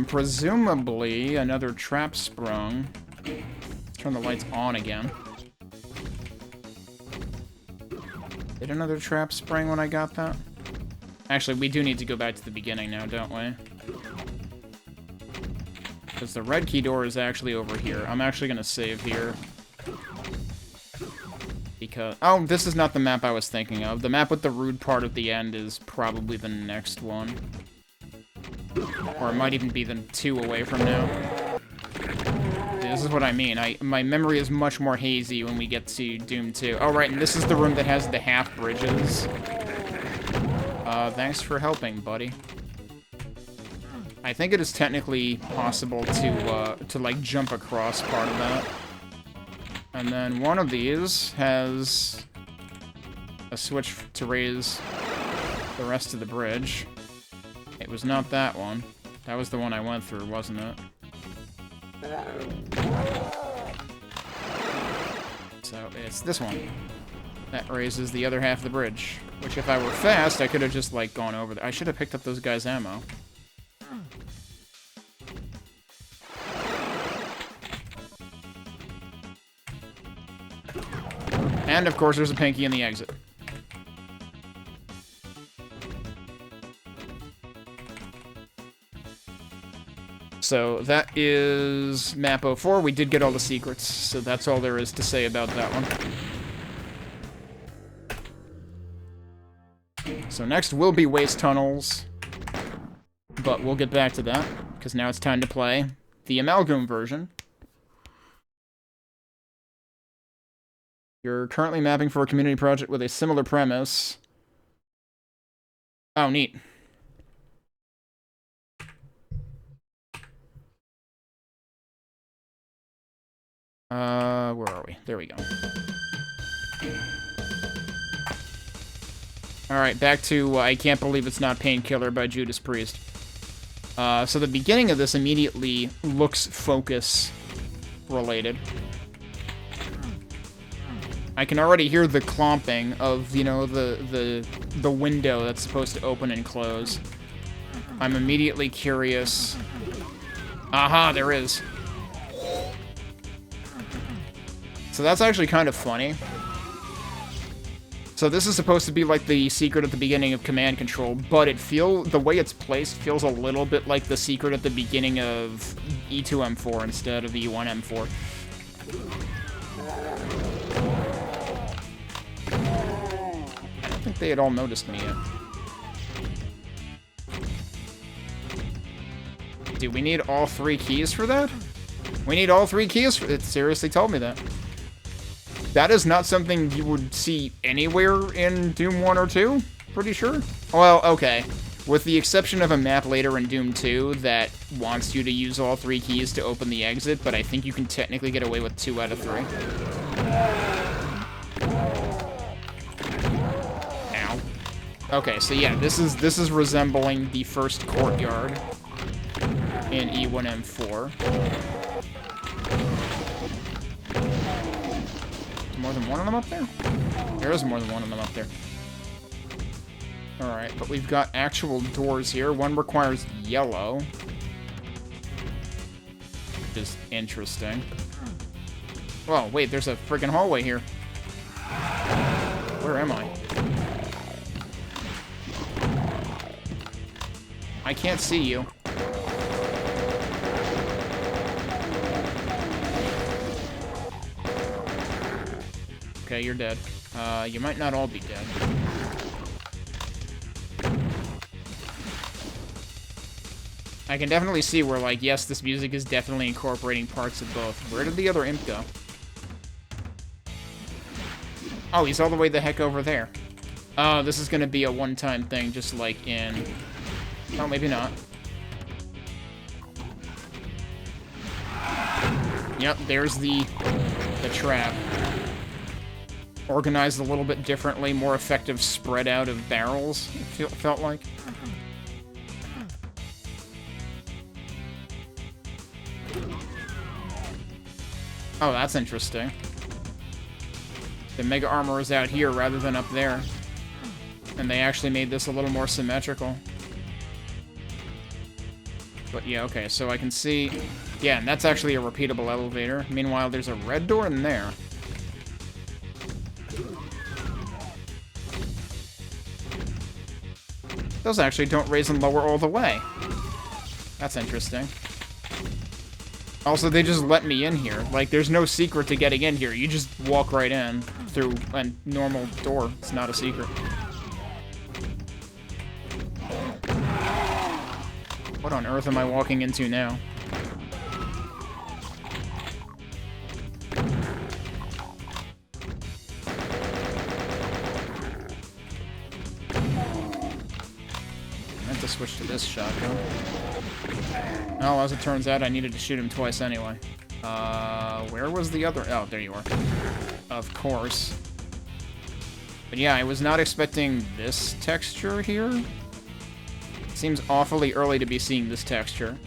Presumably, another trap sprung. Turn the lights on again. Did another trap spring when I got that? Actually, we do need to go back to the beginning now, don't we? Because the red key door is actually over here. I'm actually going to save here. Because... Oh, this is not the map I was thinking of. The map with the rude part at the end is probably the next one. Or it might even be the 2 away from now. This is what I mean. My memory is much more hazy when we get to Doom 2. Oh, right, and this is the room that has the half bridges. Thanks for helping, buddy. I think it is technically possible to like, jump across part of that. And then one of these has a switch to raise the rest of the bridge. It was not that one. That was the one I went through, wasn't it? So, it's this one. That raises the other half of the bridge. Which, if I were fast, I could have just, like, gone over there. I should have picked up those guys' ammo. And, of course, there's a pinky in the exit. So, that is map 04. We did get all the secrets, so that's all there is to say about that one. So next will be Waste Tunnels, but we'll get back to that, because now it's time to play the Amalgoom version. You're currently mapping for a community project with a similar premise. Oh, neat. Where are we? There we go. Alright, back to I Can't Believe It's Not Painkiller by Judas Priest. So the beginning of this immediately looks focus related. I can already hear the clomping of, you know, the window that's supposed to open and close. I'm immediately curious. Aha, there is. So that's actually kind of funny. So this is supposed to be like the secret at the beginning of Command Control, but the way it's placed feels a little bit like the secret at the beginning of II M4 instead of the I M4. I don't think they had all noticed me yet. Do we need all 3 keys for that? We need all 3 keys for it. Seriously told me that. That is not something you would see anywhere in Doom 1 or 2, pretty sure. Well, okay. With the exception of a map later in Doom 2 that wants you to use all 3 keys to open the exit, but I think you can technically get away with 2 out of 3. Ow. Okay, so yeah, this is resembling the first courtyard in E1 M4. More than one of them up there? There is more than one of them up there. Alright, but we've got actual doors here. One requires yellow. Which is interesting. Whoa, wait, there's a friggin' hallway here. Where am I? I can't see you. Okay, you're dead. You might not all be dead. I can definitely see where, like, yes, this music is definitely incorporating parts of both. Where did the other imp go? Oh, he's all the way the heck over there. Oh, this is gonna be a one-time thing, just like in... Oh, maybe not. Yep, there's the trap. organized a little bit differently, more effective spread out of barrels, it felt like. Oh, that's interesting. The Mega Armor is out here rather than up there. And they actually made this a little more symmetrical. But yeah, okay, so I can see... Yeah, and that's actually a repeatable elevator. Meanwhile, there's a red door in there. Those actually don't raise and lower all the way. That's interesting. Also, they just let me in here. Like, there's no secret to getting in here. You just walk right in through a normal door. It's not a secret. What on earth am I walking into now? I meant to switch to this shotgun. Oh, as it turns out, I needed to shoot him twice anyway. Where was the other? Oh, there you are. Of course. But yeah, I was not expecting this texture here. Seems awfully early to be seeing this texture.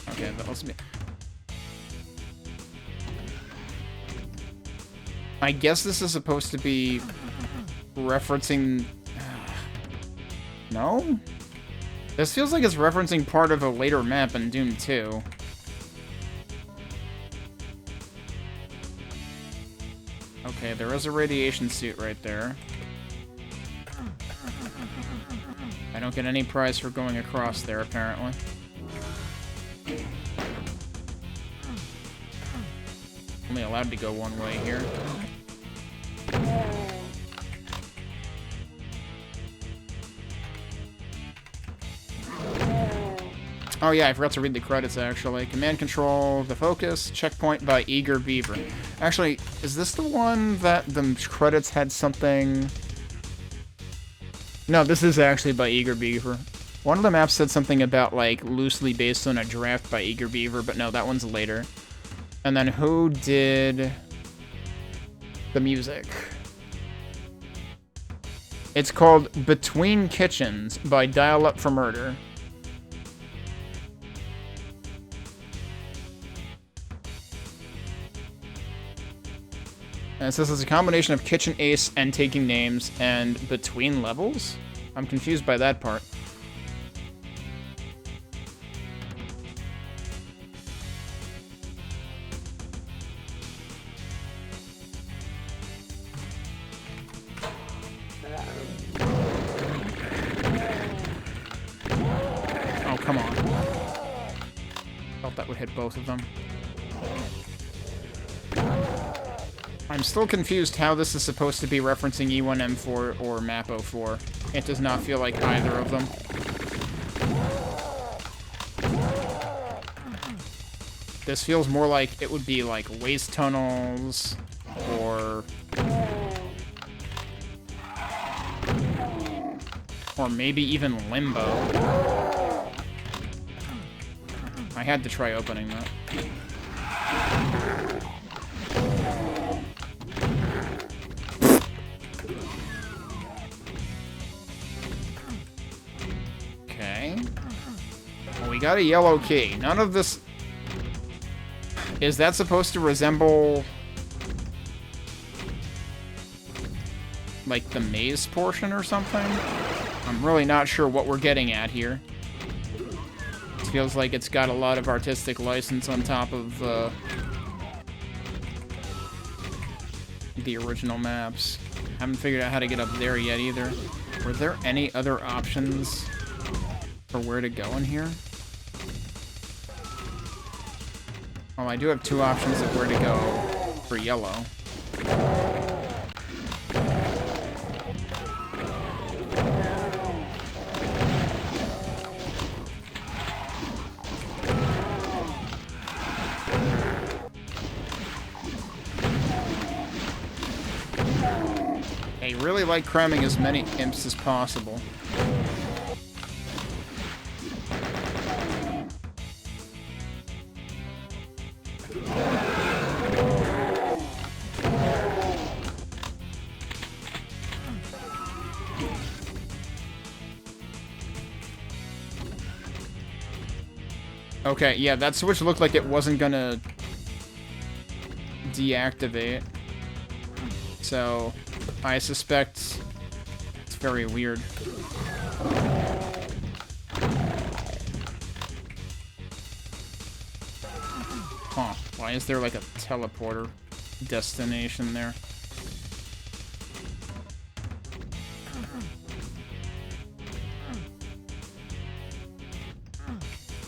Okay, that lets me... I guess this is supposed to be referencing... No? This feels like it's referencing part of a later map in Doom 2. Okay, there is a radiation suit right there. I don't get any prize for going across there, apparently. Only allowed to go one way here. Oh yeah, I forgot to read the credits, actually. Command Control, The Focus, Checkpoint by Eager Beaver. Actually, is this the one that the credits had something... No, this is actually by Eager Beaver. One of the maps said something about, like, loosely based on a draft by Eager Beaver, but no, that one's later. And then who did the music? It's called Between Kitchens by Dial Up for Murder. And it says it's a combination of Kitchen Ace and Taking Names and Between Levels? I'm confused by that part. Oh, come on. Thought that would hit both of them. I'm still confused how this is supposed to be referencing E1M4 or MAP04. It does not feel like either of them. This feels more like it would be like waste tunnels or maybe even Limbo. I had to try opening that. Okay. Well, we got a yellow key. None of this... Is that supposed to resemble... like the maze portion or something? I'm really not sure what we're getting at here. It feels like it's got a lot of artistic license on top of the original maps. Haven't figured out how to get up there yet either. Were there any other options for where to go in here? Oh, I do have two options of where to go for yellow. They really like cramming as many imps as possible. Okay, yeah, that switch looked like it wasn't gonna deactivate. So, I suspect it's very weird. Huh, why is there like a teleporter destination there?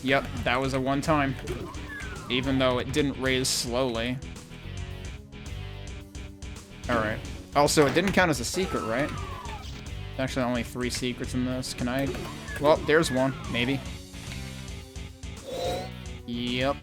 Yep, that was a one-time. Even though it didn't raise slowly. Alright. Also, it didn't count as a secret, right? There's actually only 3 secrets in this. Can I... Well, there's one. Maybe. Yep.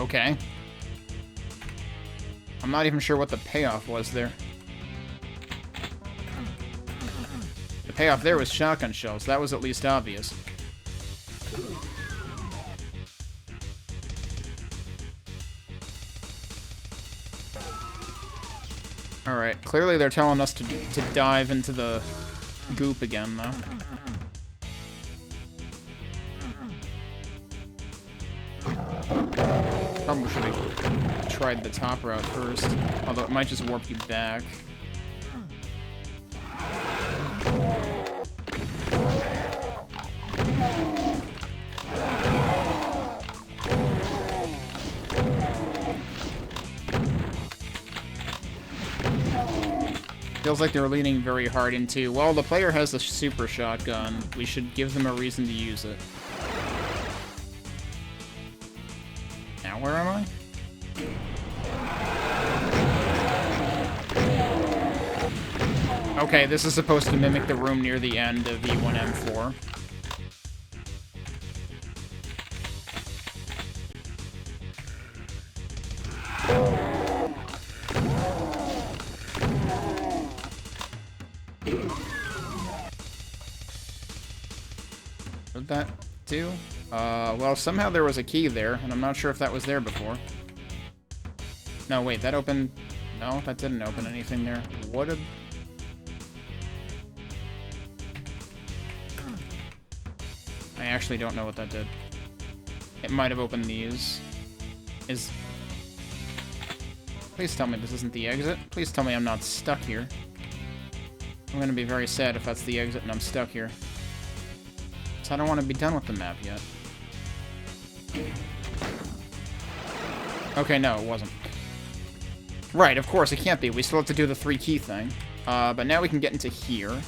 Okay. I'm not even sure what the payoff was there. The payoff there was shotgun shells. That was at least obvious. Alright, clearly they're telling us to dive into the goop again, though. Probably should have tried the top route first, although it might just warp you back. Feels like they're leaning very hard into, well, the player has a super shotgun, we should give them a reason to use it. Now where am I? Okay, this is supposed to mimic the room near the end of E1M4. What did that do? Well, somehow there was a key there, and I'm not sure if that was there before. No, wait, that opened... No, that didn't open anything there. What a... I actually don't know what that did. It might have opened these. Please tell me this isn't the exit. Please tell me I'm not stuck here. I'm gonna be very sad if that's the exit and I'm stuck here. So I don't want to be done with the map yet. Okay, no, it wasn't. Right, of course, it can't be. We still have to do the 3 key thing. But now we can get into here.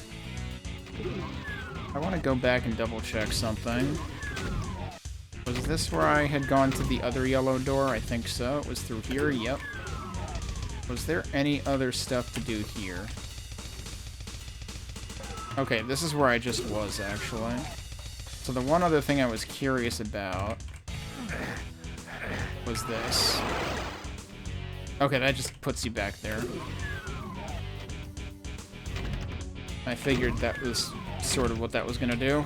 I want to go back and double check something. Was this where I had gone to the other yellow door? I think so. It was through here, yep. Was there any other stuff to do here? Okay, this is where I just was, actually. So the one other thing I was curious about was this. Okay, that just puts you back there. I figured that was sort of what that was gonna do.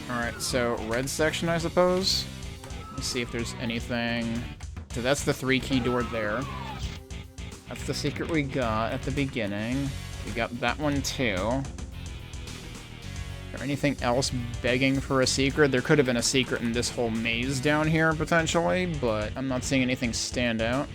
Alright, so red section, I suppose. Let's see if there's anything... So that's the 3 key door there. That's the secret we got at the beginning. We got that one too. Is there anything else begging for a secret? There could have been a secret in this whole maze down here, potentially, but I'm not seeing anything stand out.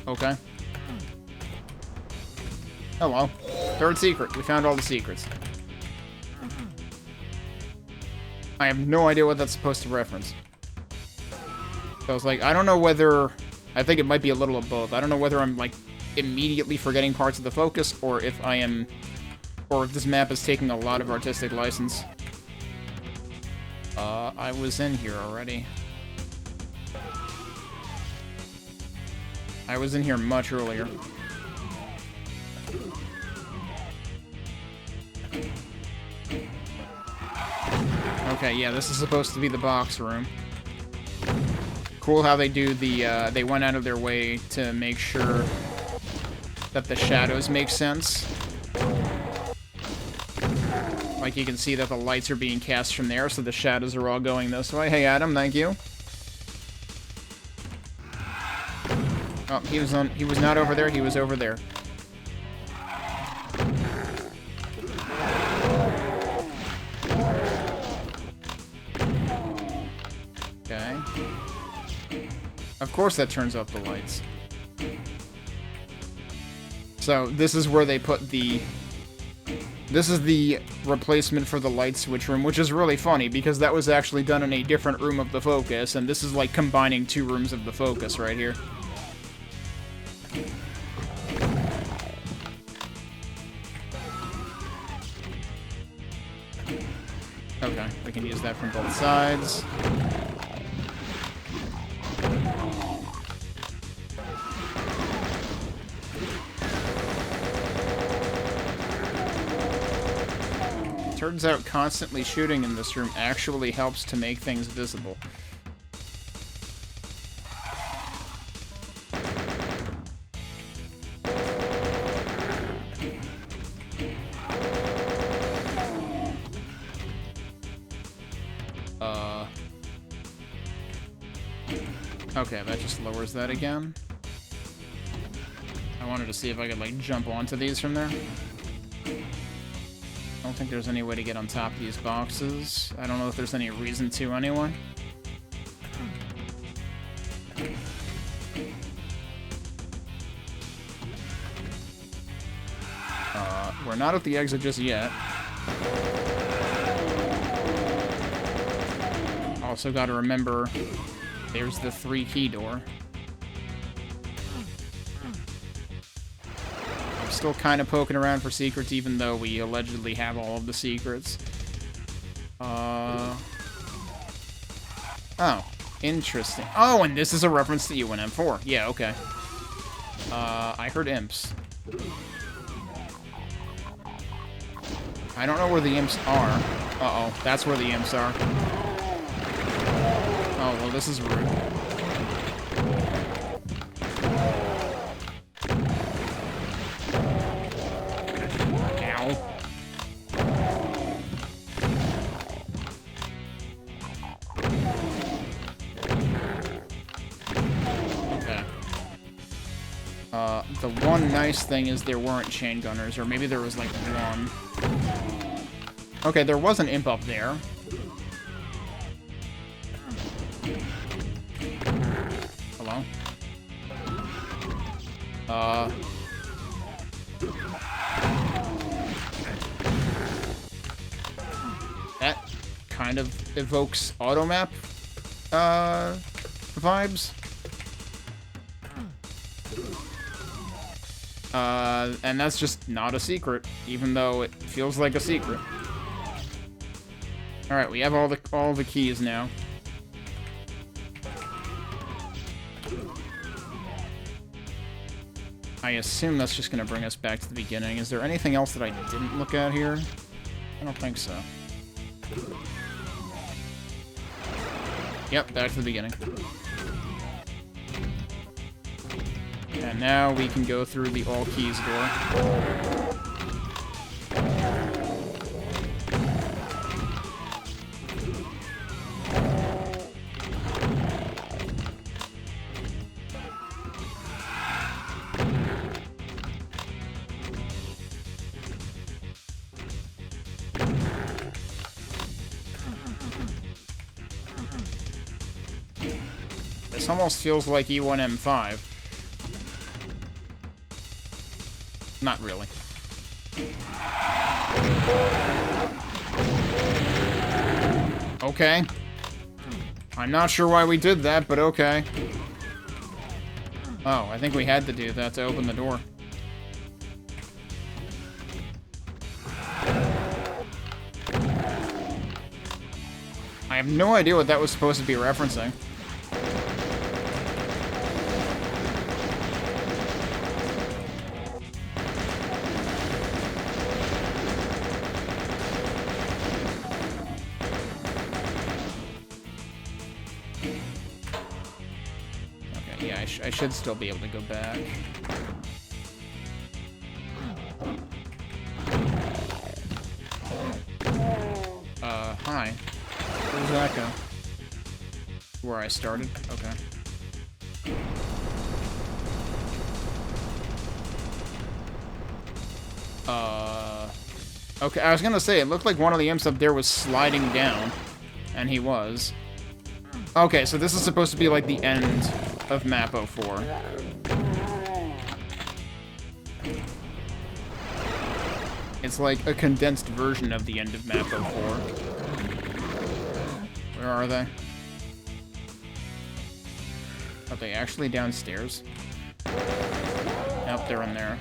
Okay. Oh well. Third secret. We found all the secrets. I have no idea what that's supposed to reference. So I was like, I don't know whether... I think it might be a little of both. I don't know whether I'm, like, immediately forgetting parts of the focus, or if I am... or if this map is taking a lot of artistic license. I was in here already. I was in here much earlier. Okay, yeah, this is supposed to be the box room. Cool how they do the, they went out of their way to make sure that the shadows make sense. Like, you can see that the lights are being cast from there, so the shadows are all going this way. Hey, Adam, thank you. Oh, he was not over there, he was over there. Okay. Of course that turns off the lights. So, this is where they put the... This is the replacement for the light switch room, which is really funny, because that was actually done in a different room of the focus, and this is like combining two rooms of the focus right here. Okay, we can use that from both sides. Turns out constantly shooting in this room actually helps to make things visible. Okay, that just lowers that again. I wanted to see if I could, like, jump onto these from there. I don't think there's any way to get on top of these boxes. I don't know if there's any reason to, anyway. We're not at the exit just yet. Also gotta remember, there's the 3 key door. Still kind of poking around for secrets, even though we allegedly have all of the secrets. Oh, interesting. Oh, and this is a reference to II MAP04. Yeah, okay. I heard imps. I don't know where the imps are. Uh-oh, that's where the imps are. Oh, well, this is rude. The one nice thing is there weren't chain gunners, or maybe there was like one. Okay, there was an imp up there. Hello? That kind of evokes automap, vibes. And that's just not a secret, even though it feels like a secret. Alright, we have all the keys now. I assume that's just gonna bring us back to the beginning. Is there anything else that I didn't look at here? I don't think so. Yep, back to the beginning. And now we can go through the all keys door. This almost feels like EU MAP05. Not really. Okay. I'm not sure why we did that, but okay. Oh, I think we had to do that to open the door. I have no idea what that was supposed to be referencing. Okay, yeah, I should still be able to go back. Hi. Where's that go? Where I started? Okay. Okay, I was gonna say, it looked like one of the imps up there was sliding down. And he was. Okay, so this is supposed to be like the end of MAP04. It's like a condensed version of the end of MAP04. Where are they? Are they actually downstairs? Nope, they're in there.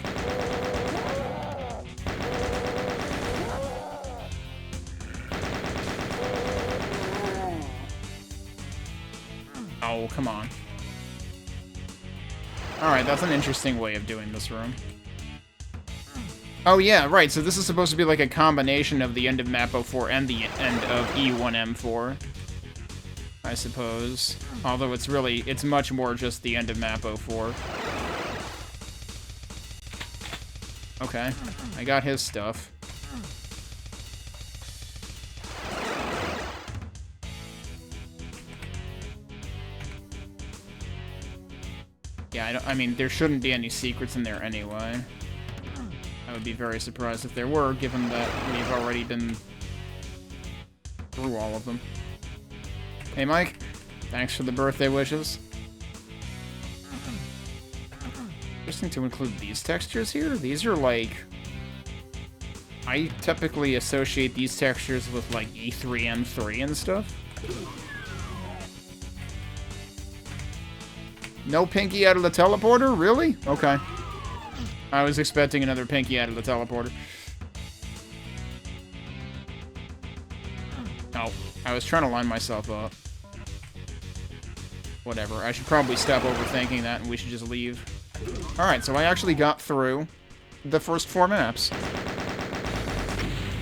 Oh, come on. Alright, that's an interesting way of doing this room. Oh yeah, right, so this is supposed to be like a combination of the end of MAP04 and the end of E1M4. I suppose. Although it's much more just the end of MAP04. Okay, I got his stuff. Yeah, I mean, there shouldn't be any secrets in there anyway. I would be very surprised if there were, given that we've already been through all of them. Hey, Mike. Thanks for the birthday wishes. Interesting to include these textures here. These are like... I typically associate these textures with like E3, M3 and stuff. No Pinky out of the teleporter? Really? Okay. I was expecting another Pinky out of the teleporter. Oh, I was trying to line myself up. Whatever, I should probably stop overthinking that and we should just leave. Alright, so I actually got through the first 4 maps.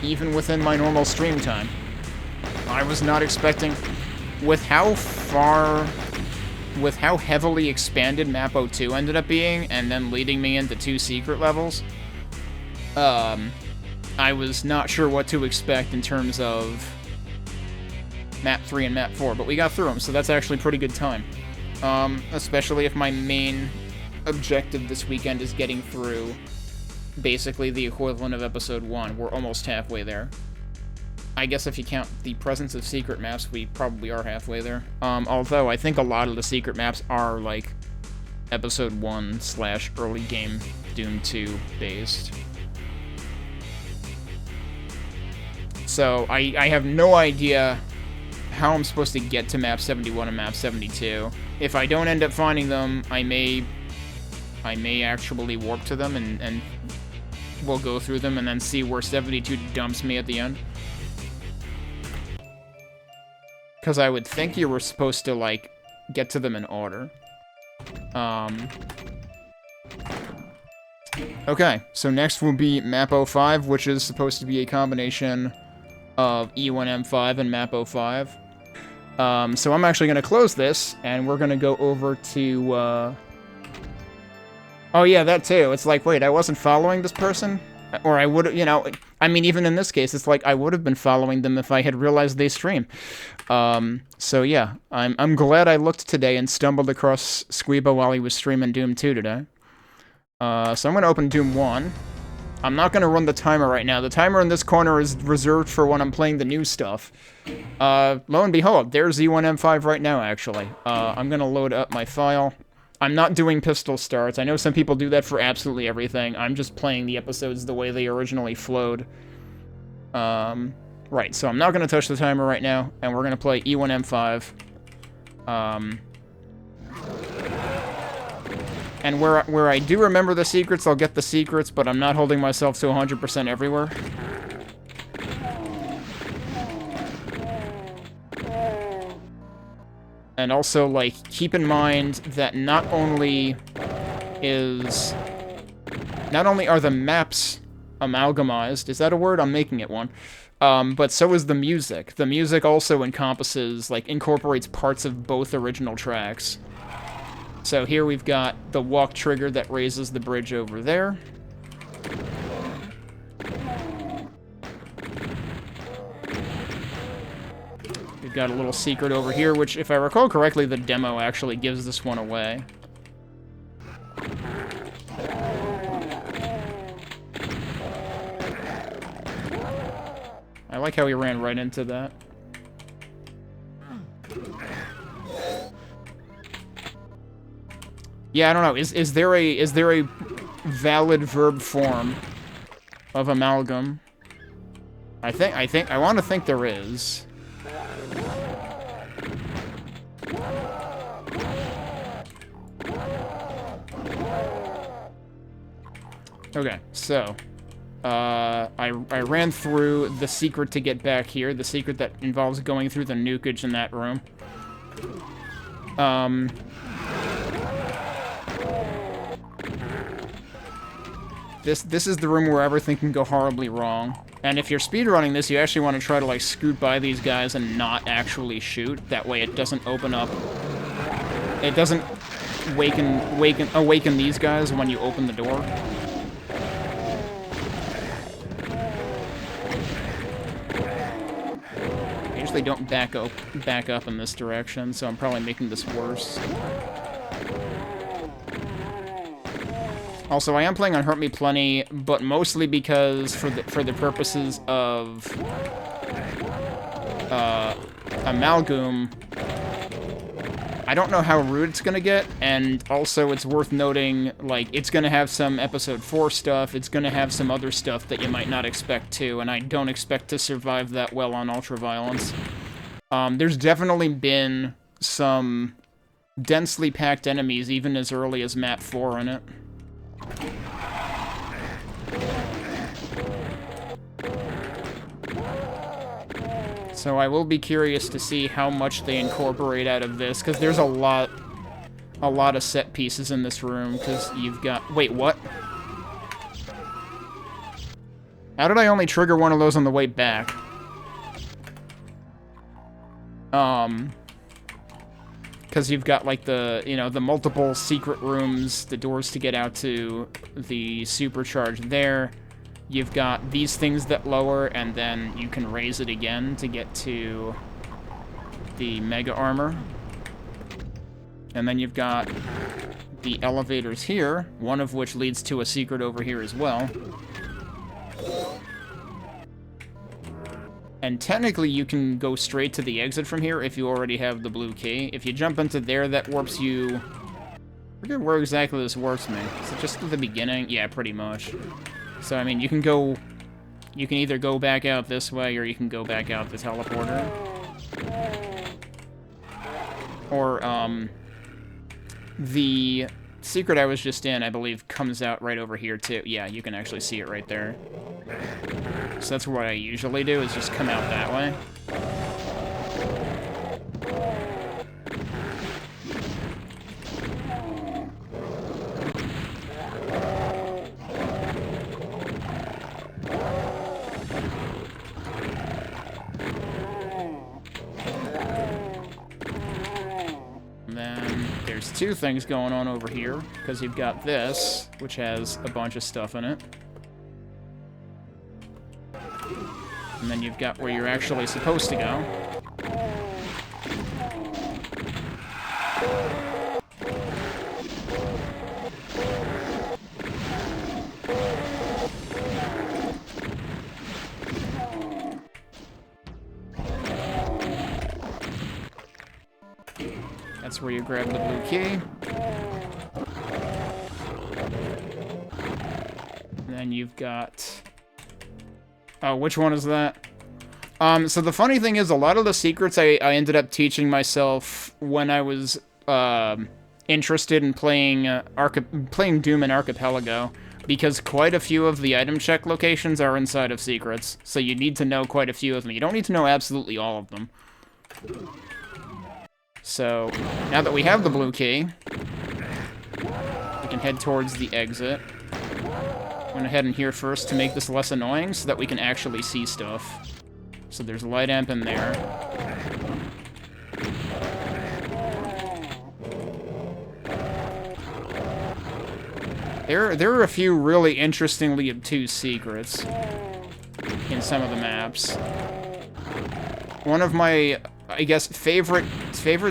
Even within my normal stream time. I was not expecting... With how heavily expanded MAP02 ended up being, and then leading me into 2 secret levels, I was not sure what to expect in terms of MAP3 and MAP4, but we got through them, so that's actually pretty good time. Especially if my main objective this weekend is getting through basically the equivalent of Episode 1. We're almost halfway there. I guess if you count the presence of secret maps, we probably are halfway there. Although, I think a lot of the secret maps are, like, Episode 1 / early game Doom 2 based. So, I have no idea how I'm supposed to get to Map 71 and Map 72. If I don't end up finding them, I may actually warp to them and we'll go through them and then see where 72 dumps me at the end. Because I would think you were supposed to, like, get to them in order. Okay, so next will be MAP05, which is supposed to be a combination of E1M5 and MAP05. So I'm actually going to close this, and we're going to go over to, Oh yeah, that too. It's like, wait, I wasn't following this person? Or I would, you know, I mean, even in this case, it's like I would have been following them if I had realized they stream. So yeah, I'm glad I looked today and stumbled across Squeebo while he was streaming Doom 2 today. So I'm going to open Doom 1. I'm not going to run the timer right now. The timer in this corner is reserved for when I'm playing the new stuff. Lo and behold, there's E1M5 right now, actually. I'm going to load up my file. I'm not doing pistol starts. I know some people do that for absolutely everything. I'm just playing the episodes the way they originally flowed. Right, so I'm not going to touch the timer right now, and we're going to play E1M5. And where I do remember the secrets, I'll get the secrets, but I'm not holding myself to 100% everywhere. And also, like, keep in mind that not only are the maps amalgamized, is that a word? I'm making it one. But so is the music. The music also encompasses, like, incorporates parts of both original tracks. So here we've got the walk trigger that raises the bridge over there. We've got a little secret over here, which, if I recall correctly, the demo actually gives this one away. I like how he ran right into that. Yeah, I don't know. Is there a valid verb form of amalgam? I want to think there is. Okay, so I ran through the secret to get back here, the secret that involves going through the nukage in that room. This is the room where everything can go horribly wrong. And if you're speedrunning this, you actually want to try to, like, scoot by these guys and not actually shoot. That way it doesn't open up. It doesn't awaken these guys when you open the door. I usually don't back up in this direction, so I'm probably making this worse. Also, I am playing on Hurt Me Plenty, but mostly because for the purposes of Amalgoom, I don't know how rude it's gonna get, and also it's worth noting, like, it's gonna have some Episode 4 stuff, it's gonna have some other stuff that you might not expect to, and I don't expect to survive that well on Ultraviolence. There's definitely been some densely packed enemies, even as early as Map 4 in it. So I will be curious to see how much they incorporate out of this, because there's a lot of set pieces in this room, because you've got... Wait, what? How did I only trigger one of those on the way back? Because you've got, like, the, you know, the multiple secret rooms, the doors to get out to the supercharge there. You've got these things that lower, and then you can raise it again to get to the Mega Armor. And then you've got the elevators here, one of which leads to a secret over here as well. And technically, you can go straight to the exit from here if you already have the blue key. If you jump into there, that warps you... I forget where exactly this warps me. Is it just at the beginning? Yeah, pretty much. So, I mean, you can go... You can either go back out this way, or you can go back out the teleporter. Or, the secret I was just in, I believe, comes out right over here, too. Yeah, you can actually see it right there. So that's what I usually do, is just come out that way. And then there's two things going on over here, because you've got this, which has a bunch of stuff in it. And then you've got where you're actually supposed to go. That's where you grab the blue key. And then you've got... Oh, which one is that? So the funny thing is, a lot of the secrets I ended up teaching myself when I was interested in playing Doom and Archipelago, because quite a few of the item check locations are inside of secrets, so you need to know quite a few of them. You don't need to know absolutely all of them. So, now that we have the blue key, we can head towards the exit. I'm gonna head in here first to make this less annoying so that we can actually see stuff. So there's a light amp in there. There are a few really interestingly obtuse secrets in some of the maps. One of my, I guess, favorite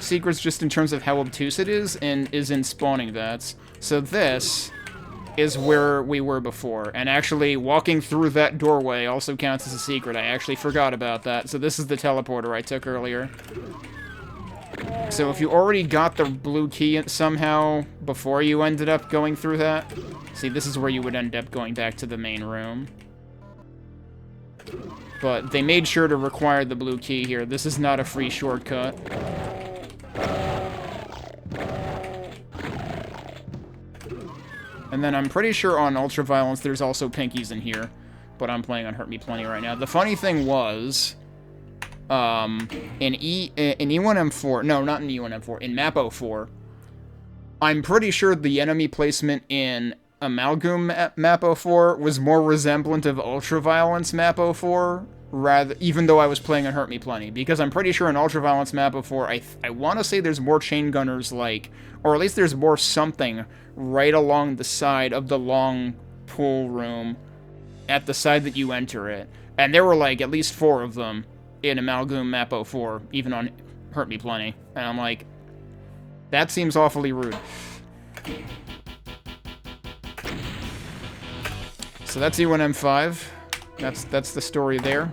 secrets just in terms of how obtuse it is in spawning vats. So this is where we were before, and actually walking through that doorway also counts as a secret. I actually forgot about that. So this is the teleporter I took earlier. So if you already got the blue key somehow before you ended up going through that, see, this is where you would end up going back to the main room. But they made sure to require the blue key here. This is not a free shortcut. And then I'm pretty sure on Ultraviolence there's also pinkies in here, but I'm playing on Hurt Me Plenty right now. The funny thing was, in E1M4, no, not in E1M4, in MAP04, I'm pretty sure the enemy placement in Amalgoom MAP04 was more resemblant of Ultraviolence MAP04, even though I was playing on Hurt Me Plenty, because I'm pretty sure in Ultraviolence MAP04, I want to say there's more chain gunners, like, or at least there's more something right along the side of the long pool room at the side that you enter it. And there were, like, at least 4 of them in Amalgoom MAP04, even on Hurt Me Plenty. And I'm like, that seems awfully rude. So that's E1M5. That's the story there.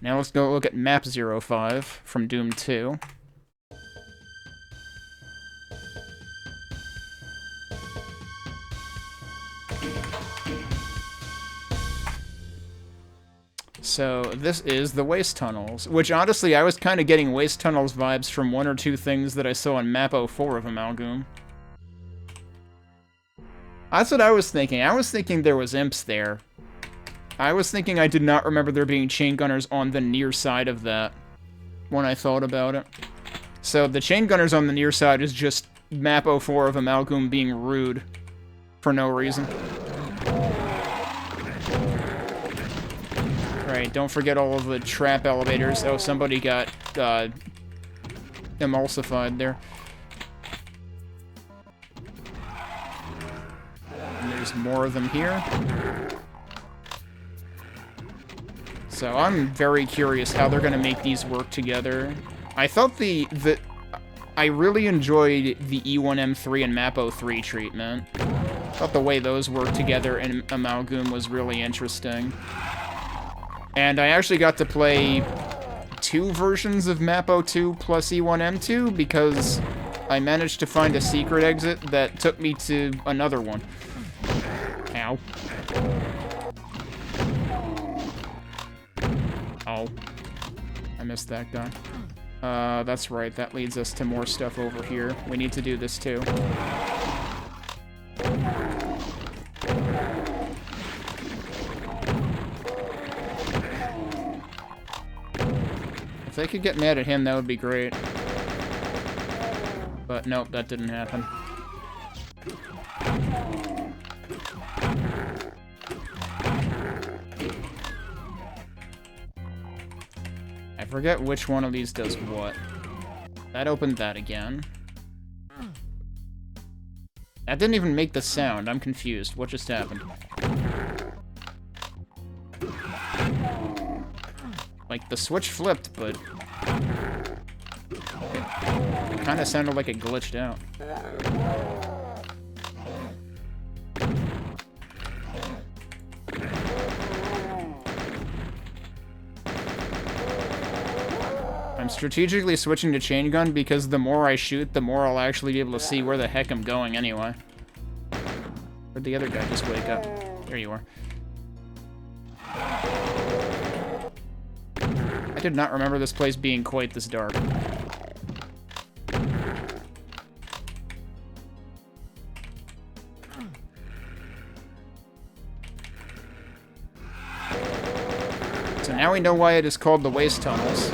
Now let's go look at MAP05 from Doom 2. So this is the Waste Tunnels, which honestly I was kind of getting Waste Tunnels vibes from 1 or 2 things that I saw on MAP04 of Amalgoom. That's what I was thinking. I was thinking there was imps there. I was thinking I did not remember there being chain gunners on the near side of that when I thought about it. So the chain gunners on the near side is just MAP04 of Amalgoom being rude for no reason. Right, don't forget all of the trap elevators. Oh, somebody got emulsified there. And there's more of them here. So I'm very curious how they're gonna make these work together. I thought I really enjoyed the E1M3 and MAP03 treatment. I thought the way those worked together in Amalgoom was really interesting. And I actually got to play 2 versions of MAP02 plus E1M2 because I managed to find a secret exit that took me to another one. Ow. Oh. I missed that guy. That's right, that leads us to more stuff over here. We need to do this too. If they could get mad at him, that would be great. But nope, that didn't happen. I forget which one of these does what. That opened that again. That didn't even make the sound. I'm confused. What just happened? Like, the switch flipped, but it kind of sounded like it glitched out. I'm strategically switching to chain gun because the more I shoot, the more I'll actually be able to see where the heck I'm going anyway. Where'd the other guy just wake up? There you are. I did not remember this place being quite this dark. So now we know why it is called the waste tunnels.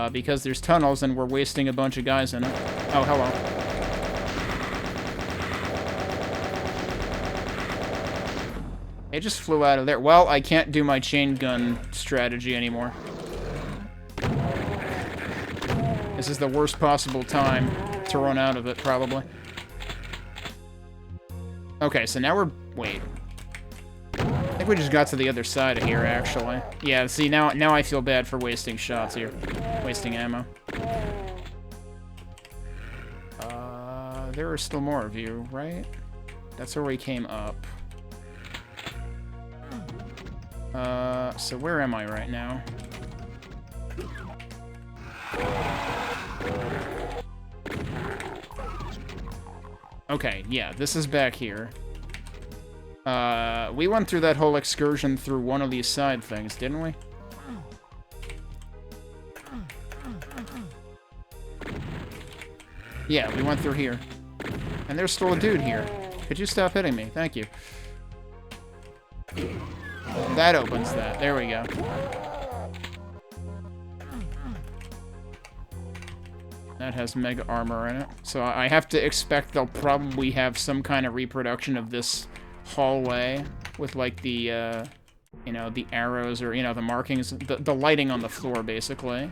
Because there's tunnels and we're wasting a bunch of guys in it. Oh, hello. They just flew out of there. Well, I can't do my chain gun strategy anymore. This is the worst possible time to run out of it, probably. Okay, so now we're... Wait. I think we just got to the other side of here, actually. Yeah, see, now I feel bad for wasting shots here. Wasting ammo. There are still more of you, right? That's where we came up. So where am I right now? Okay, yeah, this is back here. We went through that whole excursion through one of these side things, didn't we? Yeah, we went through here. And there's still a dude here. Could you stop hitting me? Thank you. That opens that. There we go. That has mega armor in it. So I have to expect they'll probably have some kind of reproduction of this hallway with, like, the, you know, the arrows or, you know, the markings, the lighting on the floor, basically.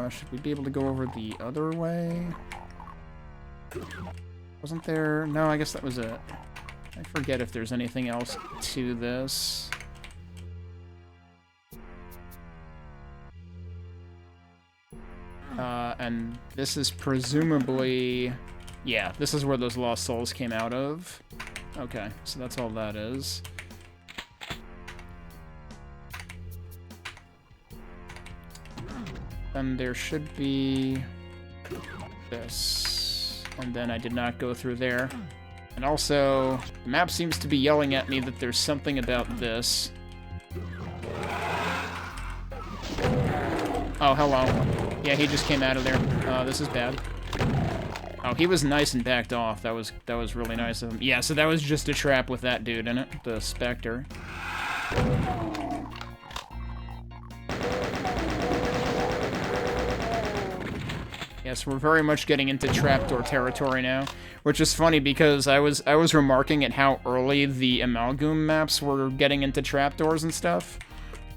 Should we be able to go over the other way? Wasn't there... No, I guess that was it. I forget if there's anything else to this. And this is presumably... Yeah, this is where those lost souls came out of. Okay, so that's all that is. Then there should be this. And then I did not go through there. And also, the map seems to be yelling at me that there's something about this. Oh, hello. Yeah, he just came out of there. This is bad. Oh, he was nice and backed off. That was really nice of him. Yeah, so that was just a trap with that dude in it, the Spectre. Yes, we're very much getting into trapdoor territory now, which is funny because I was remarking at how early the Amalgoom maps were getting into trapdoors and stuff.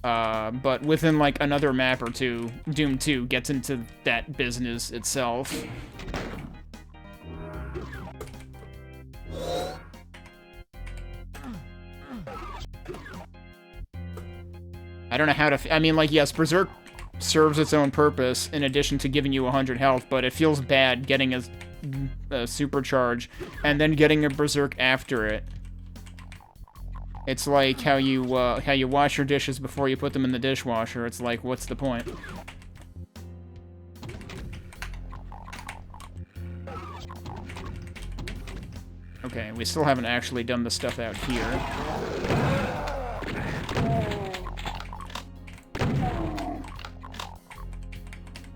But within, like, another map or two, Doom 2 gets into that business itself. I don't know how to... I mean, like, yes, Berserk serves its own purpose in addition to giving you 100 health, but it feels bad getting a supercharge and then getting a Berserk after it. It's like how you wash your dishes before you put them in the dishwasher. It's like, what's the point? Okay, we still haven't actually done the stuff out here.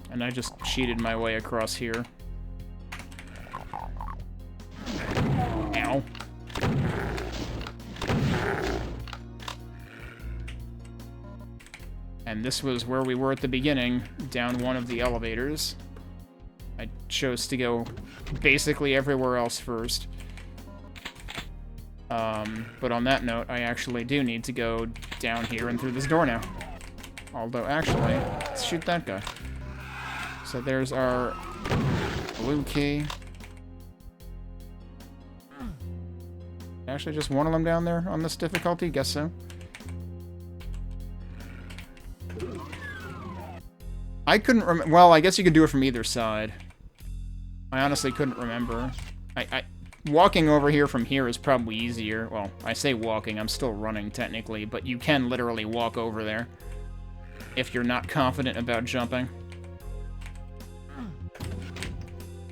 And I just cheated my way across here. Ow. And this was where we were at the beginning, down one of the elevators. I chose to go basically everywhere else first. But on that note, I actually do need to go down here and through this door now. Although, actually, let's shoot that guy. So there's our blue key. Actually, just one of them down there on this difficulty? Guess so. I couldn't remember. Well, I guess you could do it from either side. I honestly couldn't remember. Walking over here from here is probably easier. Well, I say walking, I'm still running technically, but you can literally walk over there if you're not confident about jumping.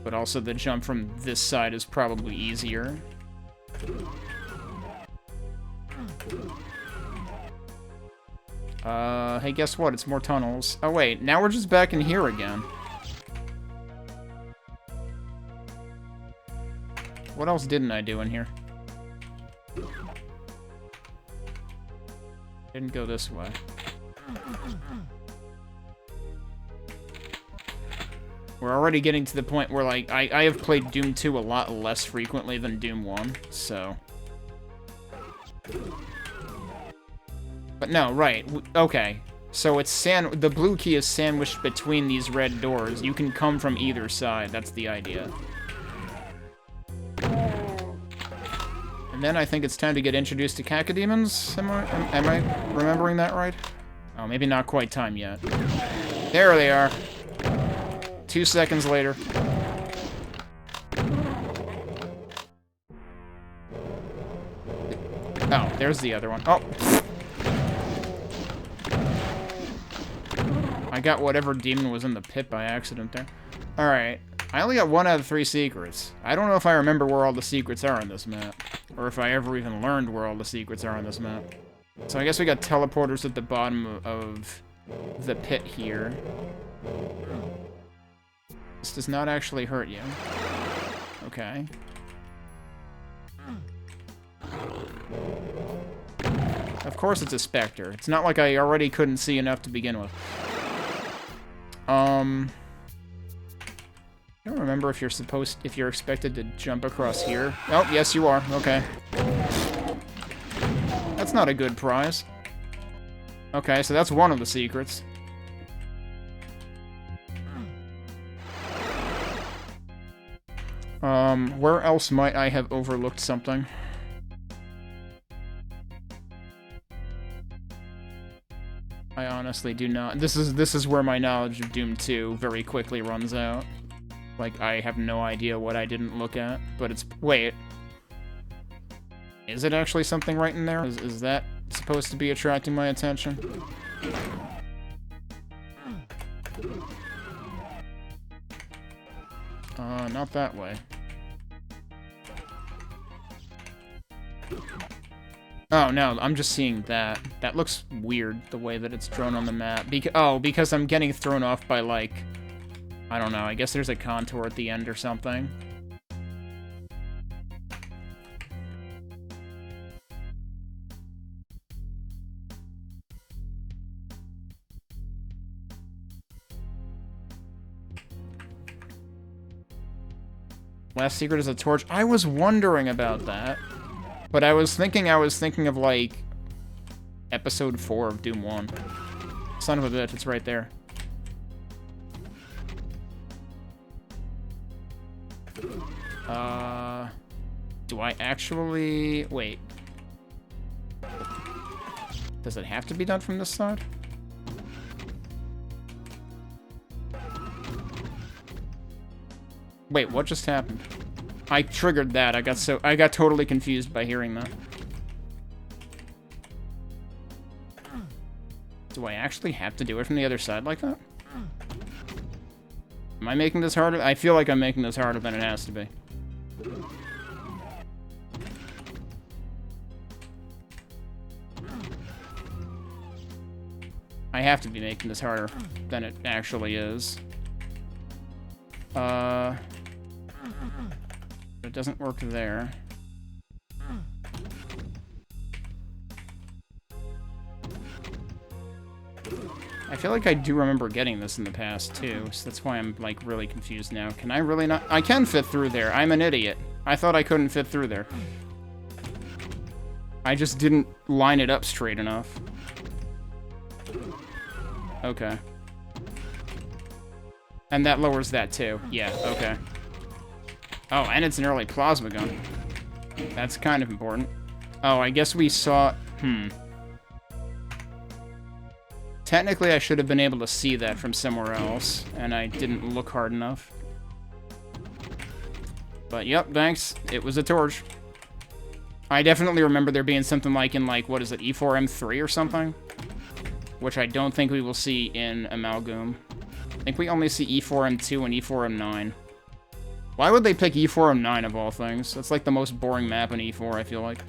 But also the jump from this side is probably easier. Hey, guess what? It's more tunnels. Oh, wait. Now we're just back in here again. What else didn't I do in here? Didn't go this way. We're already getting to the point where, like, I have played Doom 2 a lot less frequently than Doom 1, so... But no, right, okay. So it's the blue key is sandwiched between these red doors. You can come from either side, that's the idea. And then I think it's time to get introduced to cacodemons. Am I remembering that right? Oh, maybe not quite time yet. There they are. 2 seconds later. Oh, there's the other one. Oh! I got whatever demon was in the pit by accident there. Alright. I only got 1 out of 3 secrets. I don't know if I remember where all the secrets are on this map. Or if I ever even learned where all the secrets are on this map. So I guess we got teleporters at the bottom of the pit here. This does not actually hurt you. Okay. Of course it's a specter. It's not like I already couldn't see enough to begin with. I don't remember if you're expected to jump across here. Oh, yes you are. Okay. That's not a good prize. Okay, so that's one of the secrets. Where else might I have overlooked something? I honestly do not. This is where my knowledge of Doom 2 very quickly runs out. Like, I have no idea what I didn't look at, but it's... Wait. Is it actually something right in there? Is that supposed to be attracting my attention? Not that way. Oh, no, I'm just seeing that. That looks weird, the way that it's drawn on the map. Because I'm getting thrown off by, like... I don't know, I guess there's a contour at the end or something. Last secret is a torch. I was wondering about that. But I was thinking of, like, episode 4 of Doom 1. Son of a bitch, it's right there. Do I actually... Wait. Does it have to be done from this side? Wait, what just happened? I triggered that. I got totally confused by hearing that. Do I actually have to do it from the other side like that? Am I making this harder? I feel like I'm making this harder than it has to be. I have to be making this harder than it actually is. It doesn't work there. I feel like I do remember getting this in the past, too, so that's why I'm, like, really confused now. Can I really not? I can fit through there. I'm an idiot. I thought I couldn't fit through there. I just didn't line it up straight enough. Okay. And that lowers that, too. Yeah, okay. Oh, and it's an early plasma gun. That's kind of important. Oh, I guess we saw... Technically, I should have been able to see that from somewhere else, and I didn't look hard enough. But yep, thanks. It was a torch. I definitely remember there being something like in, like, what is it, E4M3 or something? Which I don't think we will see in Amalgoom. I think we only see E4M2 and E4M9. Why would they pick E4M9 of all things? That's like the most boring map in E4, I feel like.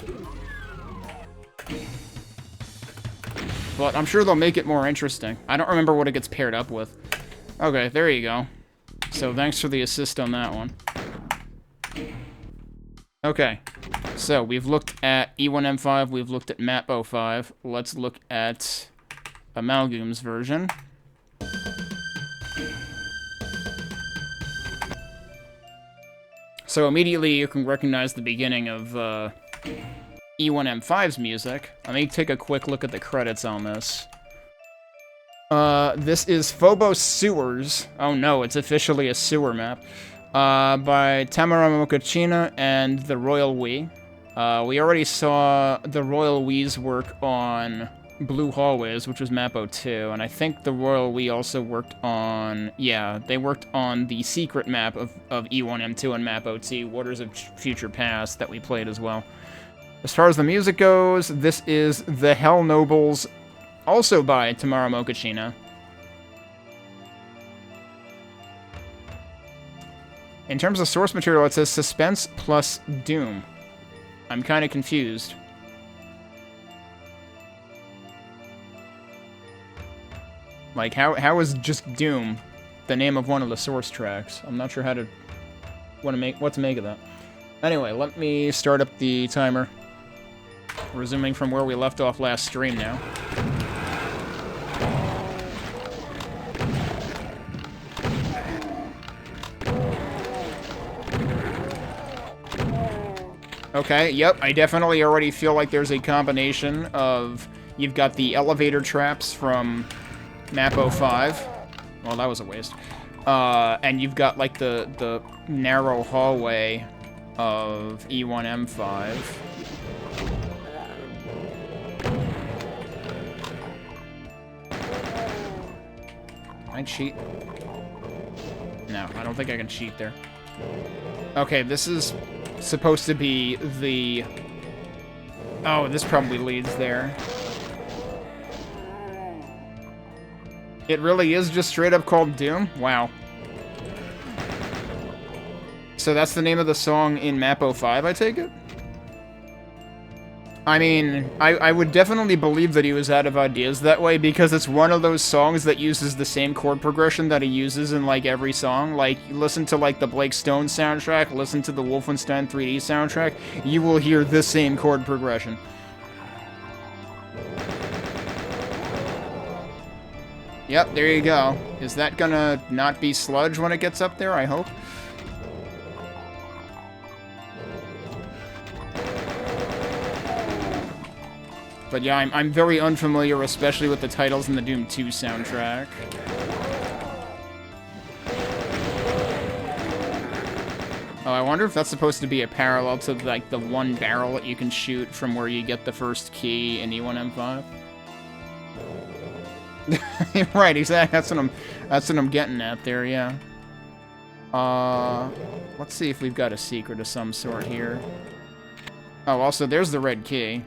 But I'm sure they'll make it more interesting. I don't remember what it gets paired up with. Okay, there you go. So thanks for the assist on that one. Okay, so we've looked at E1M5, we've looked at MAP05. Let's look at Amalgoom's version. So immediately you can recognize the beginning of E1M5's music. Let me take a quick look at the credits on this. This is Phobos Sewers. Oh no, it's officially a sewer map. By Tamara Mokachina and the Royal We. We already saw the Royal We's work on Blue Hallways, which was MAP02, and I think the Royal We also worked on... Yeah, they worked on the secret map of E1M2 and MAP02, Waters of Future Past, that we played as well. As far as the music goes, this is The Hell Nobles, also by Tamara Mokachina. In terms of source material, it says Suspense plus Doom. I'm kind of confused. Like, how is just Doom the name of one of the source tracks? I'm not sure how to... what to make of that. Anyway, let me start up the timer. Resuming from where we left off last stream now. Okay, yep, I definitely already feel like there's a combination of... You've got the elevator traps from MAP05. Well, that was a waste. And you've got, like, the narrow hallway of E1M5. Can I cheat? No, I don't think I can cheat there. Okay, this is supposed to be the... Oh, this probably leads there. It really is just straight up called Doom? Wow. So that's the name of the song in MAP05, I take it? I mean, I would definitely believe that he was out of ideas that way, because it's one of those songs that uses the same chord progression that he uses in, like, every song. Like, listen to, like, the Blake Stone soundtrack, listen to the Wolfenstein 3D soundtrack, you will hear this same chord progression. Yep, there you go. Is that gonna not be sludge when it gets up there? I hope. But yeah, I'm very unfamiliar, especially with the titles in the Doom 2 soundtrack. Oh, I wonder if that's supposed to be a parallel to, like, the one barrel that you can shoot from where you get the first key in E1M5. Right, exactly. That's what I'm getting at there, yeah. Let's see if we've got a secret of some sort here. Oh, also, there's the red key.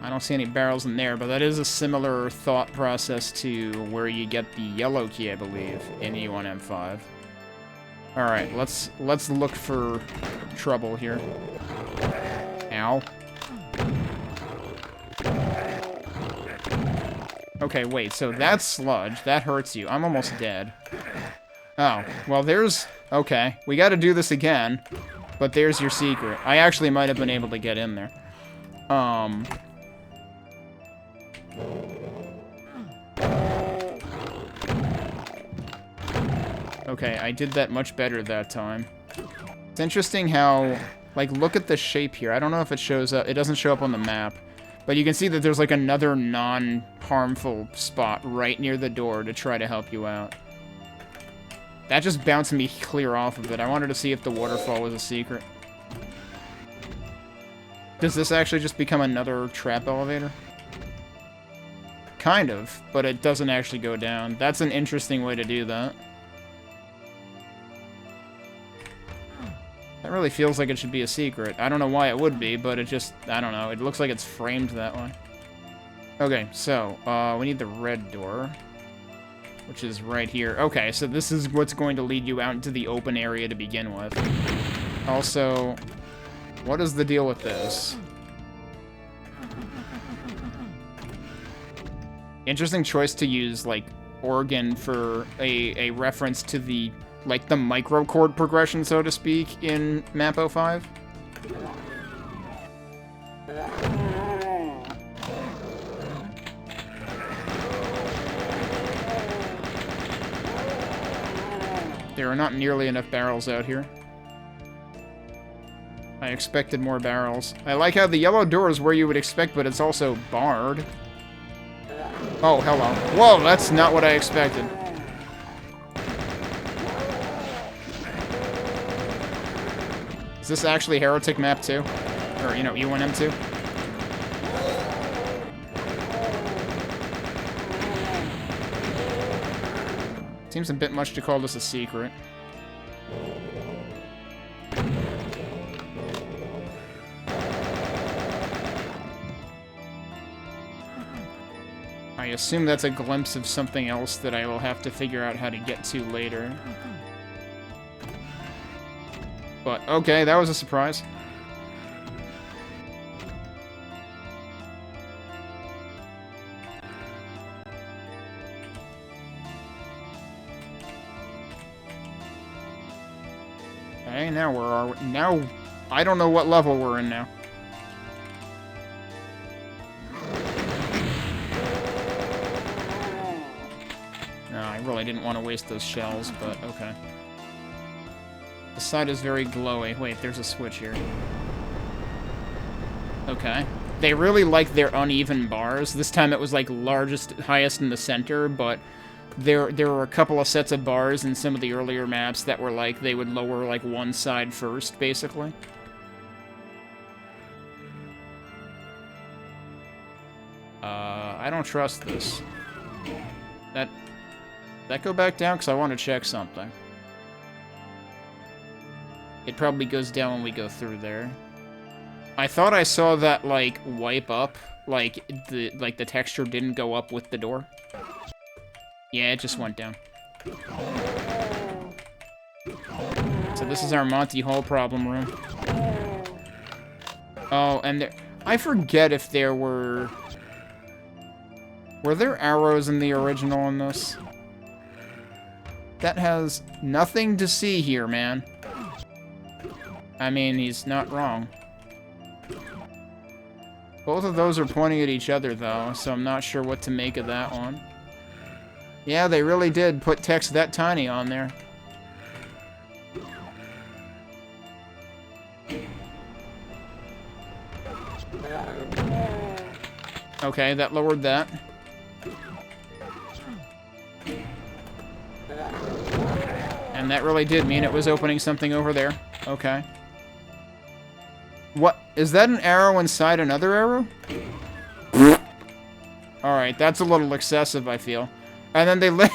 I don't see any barrels in there, but that is a similar thought process to where you get the yellow key, I believe, in E1M5. Alright, let's look for trouble here. Ow. Okay, wait, so that's sludge. That hurts you. I'm almost dead. Oh, well, there's... Okay, we gotta do this again, but there's your secret. I actually might have been able to get in there. Okay, I did that much better that time. It's interesting how, like, look at the shape here. I don't know if it shows up. It doesn't show up on the map. But you can see that there's, like, another non-harmful spot right near the door to try to help you out. That just bounced me clear off of it. I wanted to see if the waterfall was a secret. Does this actually just become another trap elevator? Kind of, but it doesn't actually go down. That's an interesting way to do that. That really feels like it should be a secret. I don't know why it would be, but it just, I don't know. It looks like it's framed that way. Okay, so, we need the red door, which is right here. Okay, so this is what's going to lead you out into the open area to begin with. Also, what is the deal with this? Interesting choice to use, like, organ for a reference to the, like, the microchord progression, so to speak, in MAP05. There are not nearly enough barrels out here. I expected more barrels. I like how the yellow door is where you would expect, but it's also barred. Oh, hello. Whoa, that's not what I expected. Is this actually Heretic Map 2? Or, you know, U1M2? Seems a bit much to call this a secret. I assume that's a glimpse of something else that I will have to figure out how to get to later. But, okay, that was a surprise. Okay, now where are we? Now, I don't know what level we're in now. No, I really didn't want to waste those shells, but okay. The side is very glowy. Wait, there's a switch here. Okay. They really like their uneven bars. This time it was like highest in the center, but there were a couple of sets of bars in some of the earlier maps that were like, they would lower like one side first, basically. I don't trust this. That go back down? Because I want to check something. It probably goes down when we go through there. I thought I saw that, like, wipe up. Like, the texture didn't go up with the door. Yeah, it just went down. So this is our Monty Hall problem room. Oh, and there... I forget if there were... Were there arrows in the original in this? That has nothing to see here, man. I mean, he's not wrong. Both of those are pointing at each other, though, so I'm not sure what to make of that one. Yeah, they really did put text that tiny on there. Okay, that lowered that. And that really did mean it was opening something over there. Okay. What? Is that an arrow inside another arrow? Alright, that's a little excessive, I feel. And then they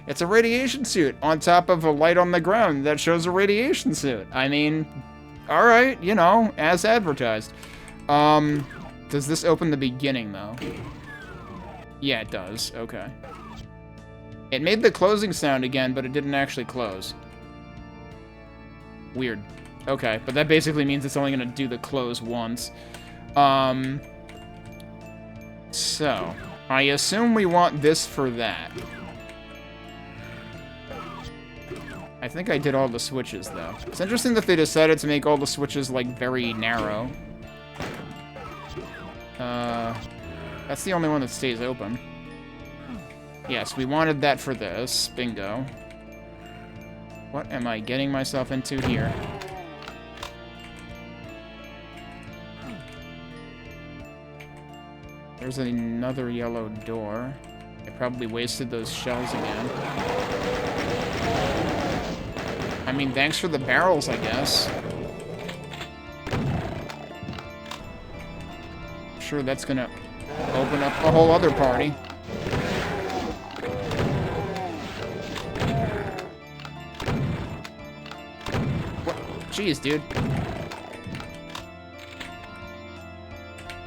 It's a radiation suit on top of a light on the ground that shows a radiation suit. I mean, alright, you know, as advertised. Does this open the beginning, though? Yeah, it does. Okay. It made the closing sound again, but it didn't actually close. Weird. Okay, but that basically means it's only gonna do the close once. So, I assume we want this for that. I think I did all the switches, though. It's interesting that they decided to make all the switches, like, very narrow. That's the only one that stays open. Yes, we wanted that for this. Bingo. What am I getting myself into here? There's another yellow door. I probably wasted those shells again. I mean, thanks for the barrels, I guess. I'm sure that's gonna open up a whole other party. What? Jeez, dude.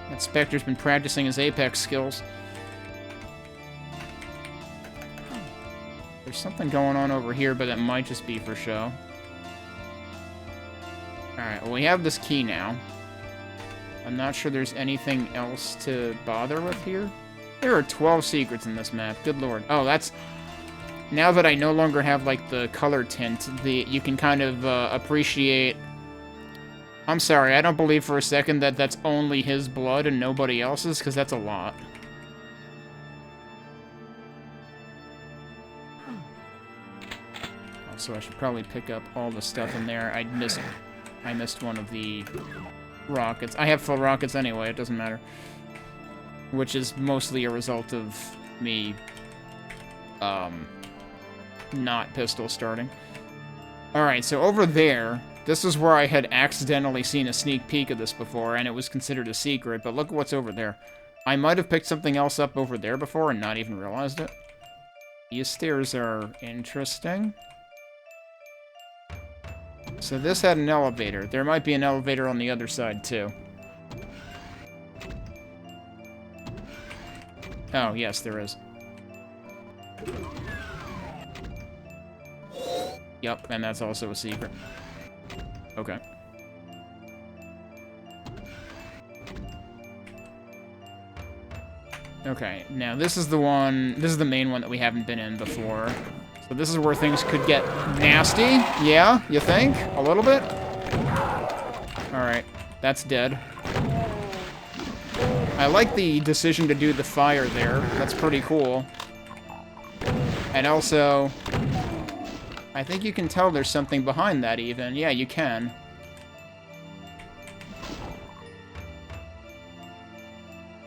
That Spectre's been practicing his Apex skills. There's something going on over here, but that might just be for show. Alright, well, we have this key now. I'm not sure there's anything else to bother with here. There are 12 secrets in this map. Good lord. Oh, that's... Now that I no longer have, like, the color tint, you can kind of appreciate... I'm sorry, I don't believe for a second that that's only his blood and nobody else's, because that's a lot. Also, I should probably pick up all the stuff in there. I missed one of the rockets. I have full rockets anyway, it doesn't matter. Which is mostly a result of me, not pistol starting. Alright, so over there, this is where I had accidentally seen a sneak peek of this before, and it was considered a secret, but look at what's over there. I might have picked something else up over there before and not even realized it. These stairs are interesting. So this had an elevator. There might be an elevator on the other side, too. Oh, yes, there is. Yep, and that's also a secret. Okay. Okay, now this is the one, this is the main one that we haven't been in before. So this is where things could get nasty. Yeah, you think? A little bit? Alright, that's dead. I like the decision to do the fire there. That's pretty cool. And also, I think you can tell there's something behind that even. Yeah, you can.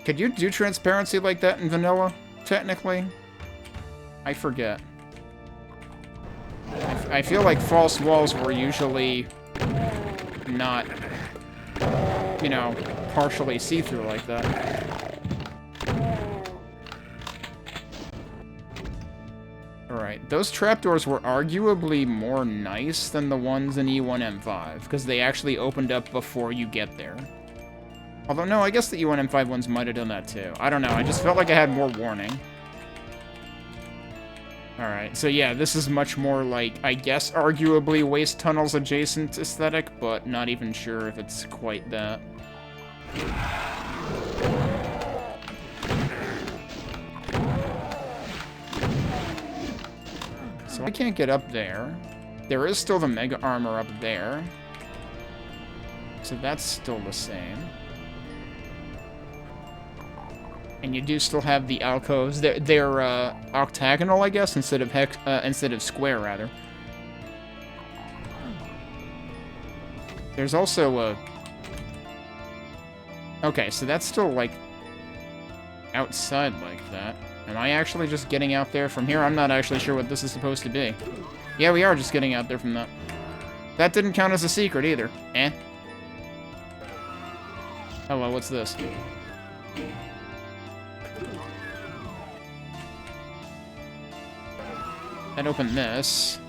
Could you do transparency like that in vanilla, technically? I forget. I feel like false walls were usually not, you know, partially see-through like that. Alright, those trapdoors were arguably more nice than the ones in II MAP05, because they actually opened up before you get there. Although, no, I guess the II MAP05 ones might have done that too. I don't know, I just felt like I had more warning. Alright, so yeah, this is much more like, I guess, arguably Waste Tunnels adjacent aesthetic, but not even sure if it's quite that. So I can't get up there. There is still the Mega Armor up there. So that's still the same. And you do still have the alcoves. They're octagonal, I guess, instead of square, rather. There's also a... Okay, so that's still, like, outside like that. Am I actually just getting out there from here? I'm not actually sure what this is supposed to be. Yeah, we are just getting out there from that. That didn't count as a secret, either. Eh? Hello, what's this? That opened this.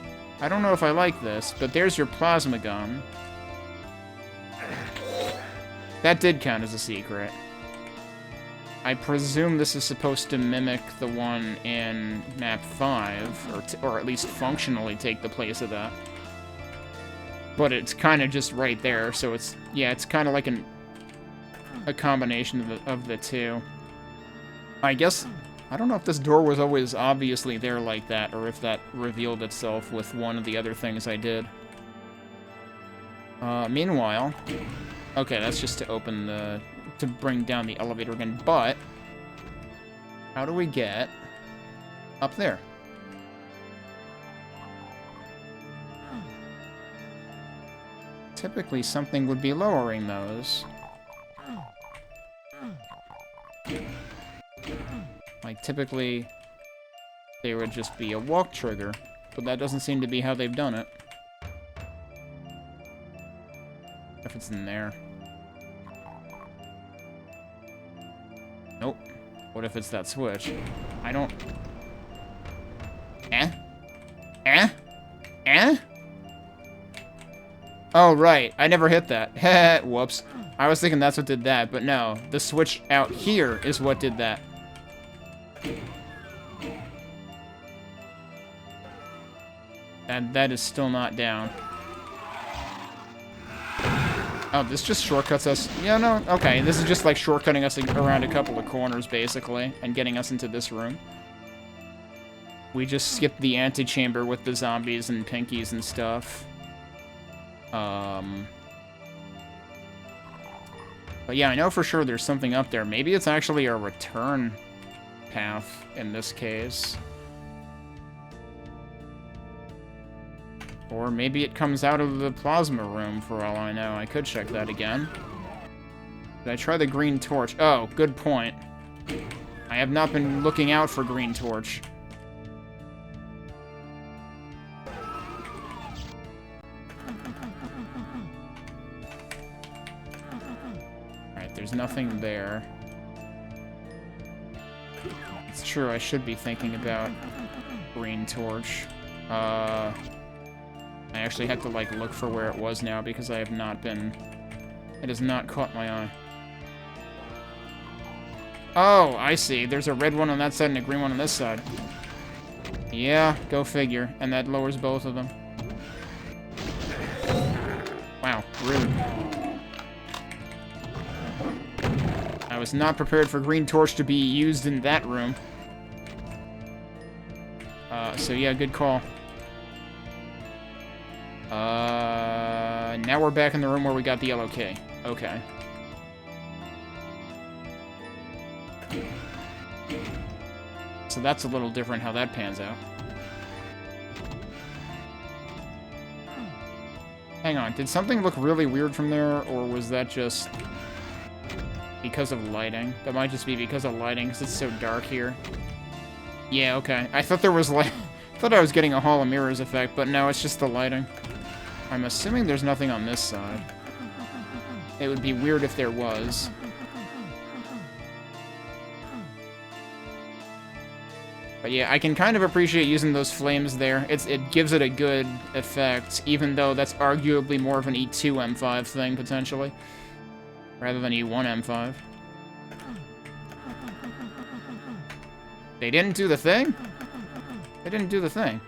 I don't know if I like this, but there's your plasma gun. That did count as a secret. I presume this is supposed to mimic the one in MAP05, or at least functionally take the place of that. But it's kind of just right there, so it's, yeah, it's kind of like a combination of the two. I guess, I don't know if this door was always obviously there like that, or if that revealed itself with one of the other things I did. Meanwhile, okay, that's just to open the, to bring down the elevator again, but how do we get up there? Typically, something would be lowering those. Like, typically, there would just be a walk trigger. But that doesn't seem to be how they've done it. If it's in there. Nope. What if it's that switch? I don't... Eh? Eh? Eh? Oh, right. I never hit that. Whoops. I was thinking that's what did that, but no. The switch out here is what did that. And that is still not down. Oh, this just shortcuts us. Yeah, no, okay. This is just like shortcutting us around a couple of corners, basically, and getting us into this room. We just skipped the antechamber with the zombies and pinkies and stuff. But yeah, I know for sure there's something up there. Maybe it's actually a return path in this case. Or maybe it comes out of the plasma room, for all I know. I could check that again. Did I try the green torch? Oh, good point. I have not been looking out for green torch. Alright, there's nothing there. It's true, I should be thinking about green torch. I actually have to, like, look for where it was now because I have not been... It has not caught my eye. Oh, I see. There's a red one on that side and a green one on this side. Yeah, go figure. And that lowers both of them. Wow, rude. I was not prepared for green torch to be used in that room. So yeah, good call. Now we're back in the room where we got the yellow key. Okay. So that's a little different how that pans out. Hang on, did something look really weird from there, or was that just because of lighting? That might just be because of lighting, because it's so dark here. Yeah, okay. I thought there was like... I thought I was getting a Hall of Mirrors effect, but no, it's just the lighting. I'm assuming there's nothing on this side. It would be weird if there was. But yeah, I can kind of appreciate using those flames there. It gives it a good effect, even though that's arguably more of an II M5 thing, potentially. Rather than U1 M5. They didn't do the thing? They didn't do the thing.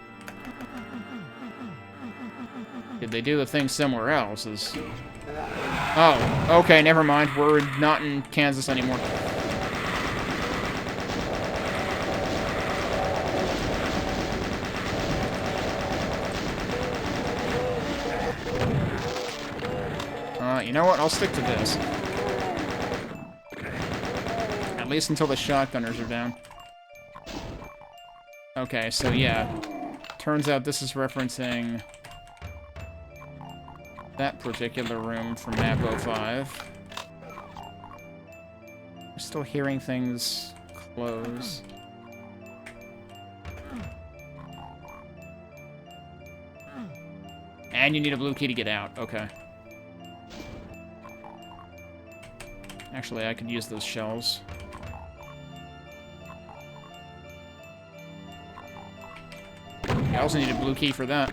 Did they do the thing somewhere else? Oh, okay, never mind. We're not in Kansas anymore. You know what? I'll stick to this. At least until the shotgunners are down. Okay, so yeah. Turns out this is referencing that particular room from MAP05. We're still hearing things close. And you need a blue key to get out. Okay. Actually, I could use those shells. I also need a blue key for that.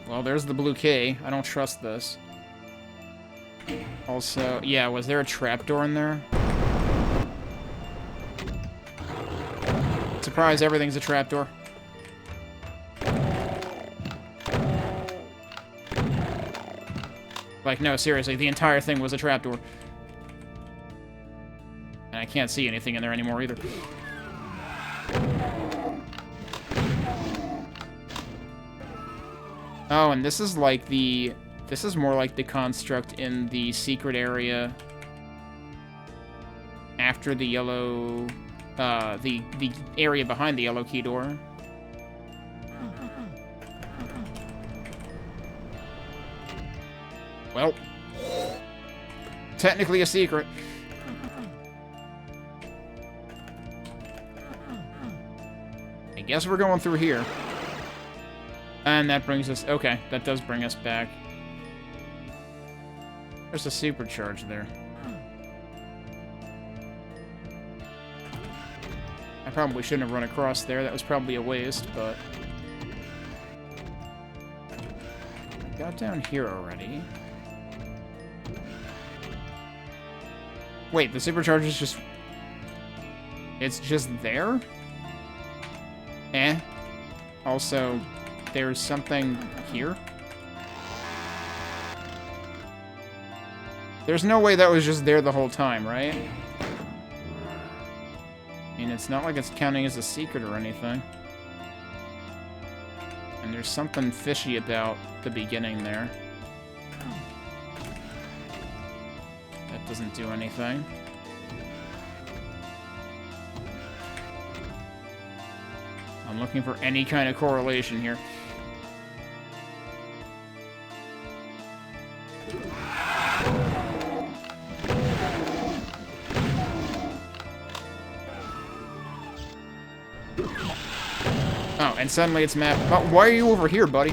Well, there's the blue key. I don't trust this. Also, yeah, was there a trapdoor in there? Surprise, everything's a trapdoor. Like, no, seriously, the entire thing was a trapdoor. And I can't see anything in there anymore either. Oh, and this is like the... This is more like the construct in the secret area after the yellow... the area behind the yellow key door. Well, technically a secret. I guess we're going through here. And that brings us... Okay, that does bring us back. There's a supercharge there. I probably shouldn't have run across there. That was probably a waste, but... I got down here already. Wait, the supercharge is just... It's just there? Eh. Also, there's something here? There's no way that was just there the whole time, right? I mean, it's not like it's counting as a secret or anything. And there's something fishy about the beginning there. That doesn't do anything. I'm looking for any kind of correlation here. Oh, and suddenly it's map... Oh, why are you over here, buddy?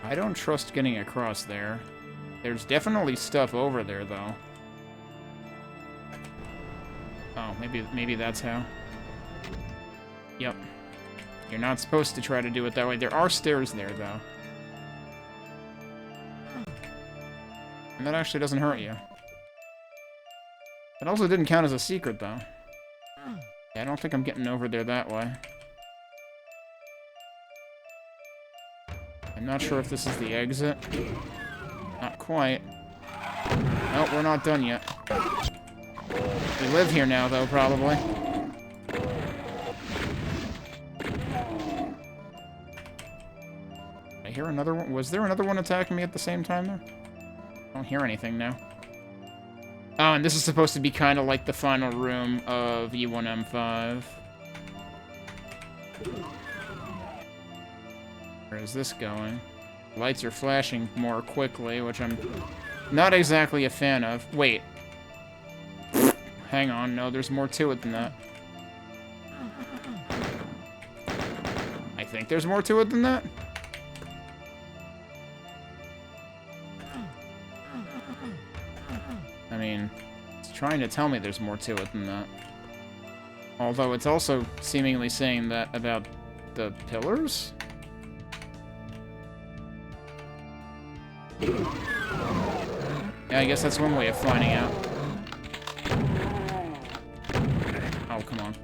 I don't trust getting across there. There's definitely stuff over there, though. Oh, maybe that's how. Yep. You're not supposed to try to do it that way. There are stairs there, though. And that actually doesn't hurt you. It also didn't count as a secret, though. Yeah, I don't think I'm getting over there that way. I'm not sure if this is the exit. Not quite. Nope, we're not done yet. We live here now, though, probably. I hear another one. Was there another one attacking me at the same time there? I don't hear anything now. Oh, and this is supposed to be kind of like the final room of U1M5. Where is this going? Lights are flashing more quickly, which I'm not exactly a fan of. Wait. Hang on, no, there's more to it than that. I think there's more to it than that. I mean, it's trying to tell me there's more to it than that. Although it's also seemingly saying that about the pillars? Yeah, I guess that's one way of finding out. Oh, come on.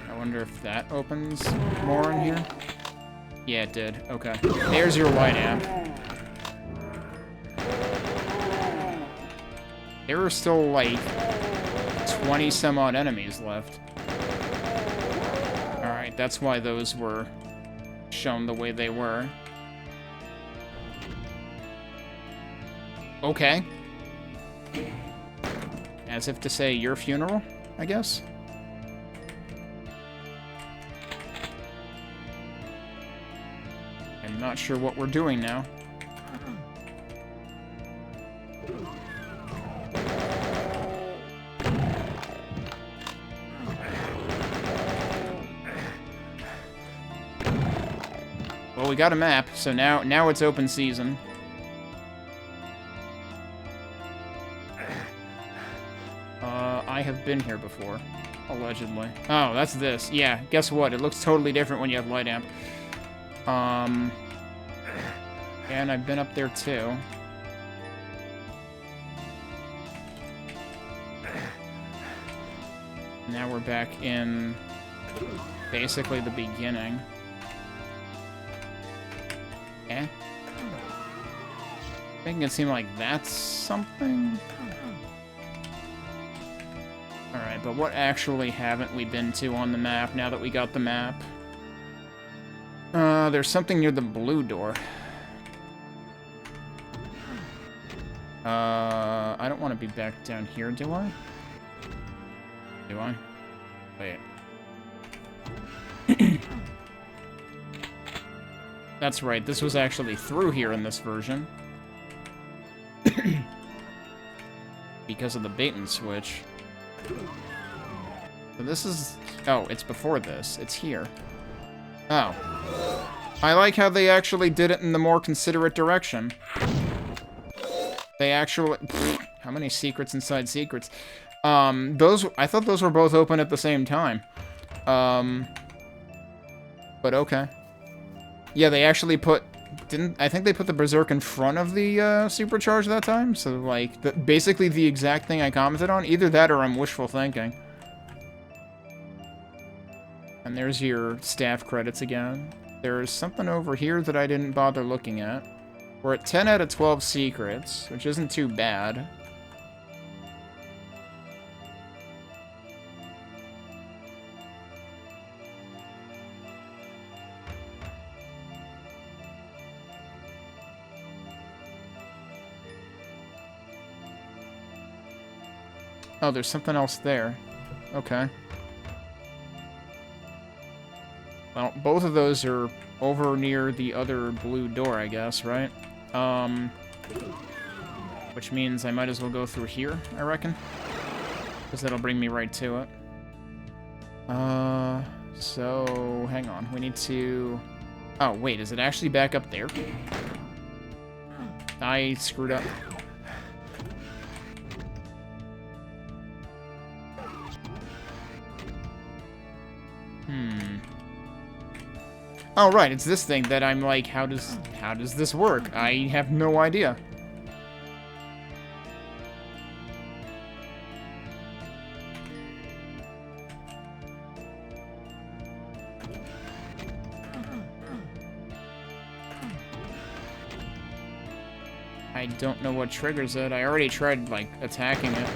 I wonder if that opens more in here? Yeah, it did. Okay. There's your light amp. There are still, like, 20-some-odd enemies left. Alright, that's why those were shown the way they were. Okay. As if to say, your funeral, I guess? I'm not sure what we're doing now. Well, we got a map, so now it's open season. I have been here before, allegedly. Oh, that's this. Yeah, guess what? It looks totally different when you have light amp. And I've been up there too. Now we're back in basically the beginning. Eh? Making it seem like that's something? Alright, but what actually haven't we been to on the map now that we got the map? There's something near the blue door. I don't want to be back down here, do I? Do I? Wait. That's right, this was actually through here in this version. Because of the bait and switch. So this is... Oh, it's before this. It's here. Oh. I like how they actually did it in the more considerate direction. They actually... Pfft, how many secrets inside secrets? I thought those were both open at the same time. But okay. Yeah, they actually put... I think they put the Berserk in front of the Supercharge that time? So, like, basically the exact thing I commented on. Either that or I'm wishful thinking. And there's your staff credits again. There's something over here that I didn't bother looking at. We're at 10 out of 12 secrets, which isn't too bad. Oh, there's something else there. Okay. Well, both of those are over near the other blue door, I guess, right? Which means I might as well go through here, I reckon. Because that'll bring me right to it. So, hang on. We need to... Oh, wait, is it actually back up there? I screwed up. Oh, right, it's this thing that I'm like, how does this work? I have no idea. I don't know what triggers it. I already tried, like, attacking it.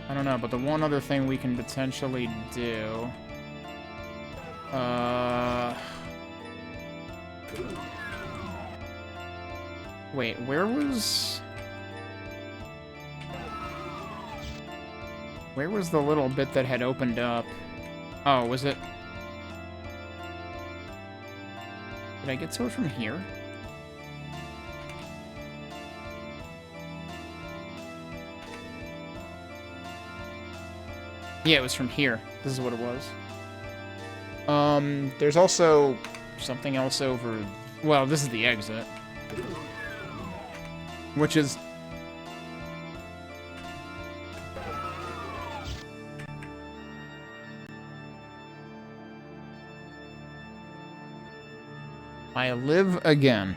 I don't know, but the one other thing we can potentially do... Wait, where was the little bit that had opened up? Oh, was it... Did I get to it from here? Yeah, it was from here. This is what it was. There's also something else over... Well, this is the exit. Which is... I live again.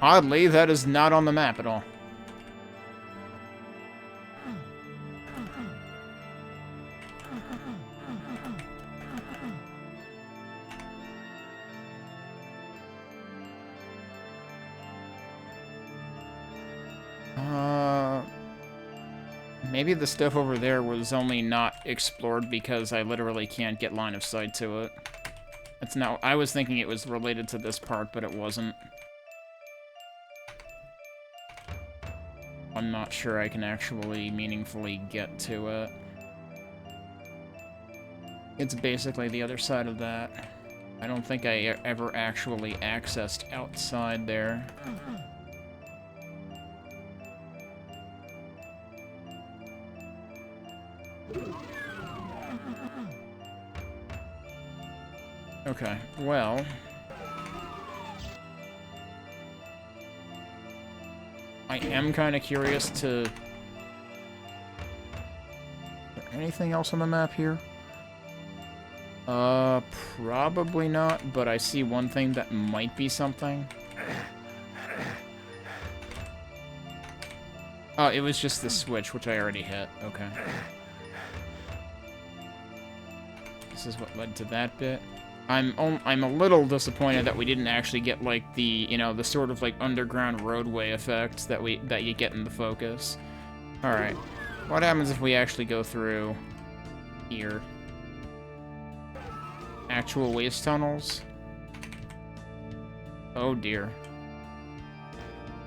Oddly, that is not on the map at all. Maybe the stuff over there was only not explored because I literally can't get line of sight to it. It's now. I was thinking it was related to this part, but it wasn't. I'm not sure I can actually meaningfully get to it. It's basically the other side of that. I don't think I ever actually accessed outside there. Okay, well... I am kind of curious to... Is there anything else on the map here? Probably not, but I see one thing that might be something. Oh, it was just the switch, which I already hit. Okay. This is what led to that bit. I'm a little disappointed that we didn't actually get, like, the, you know, the sort of, like, underground roadway effect that you get in the Focus. Alright. What happens if we actually go through here? Actual waste tunnels? Oh, dear.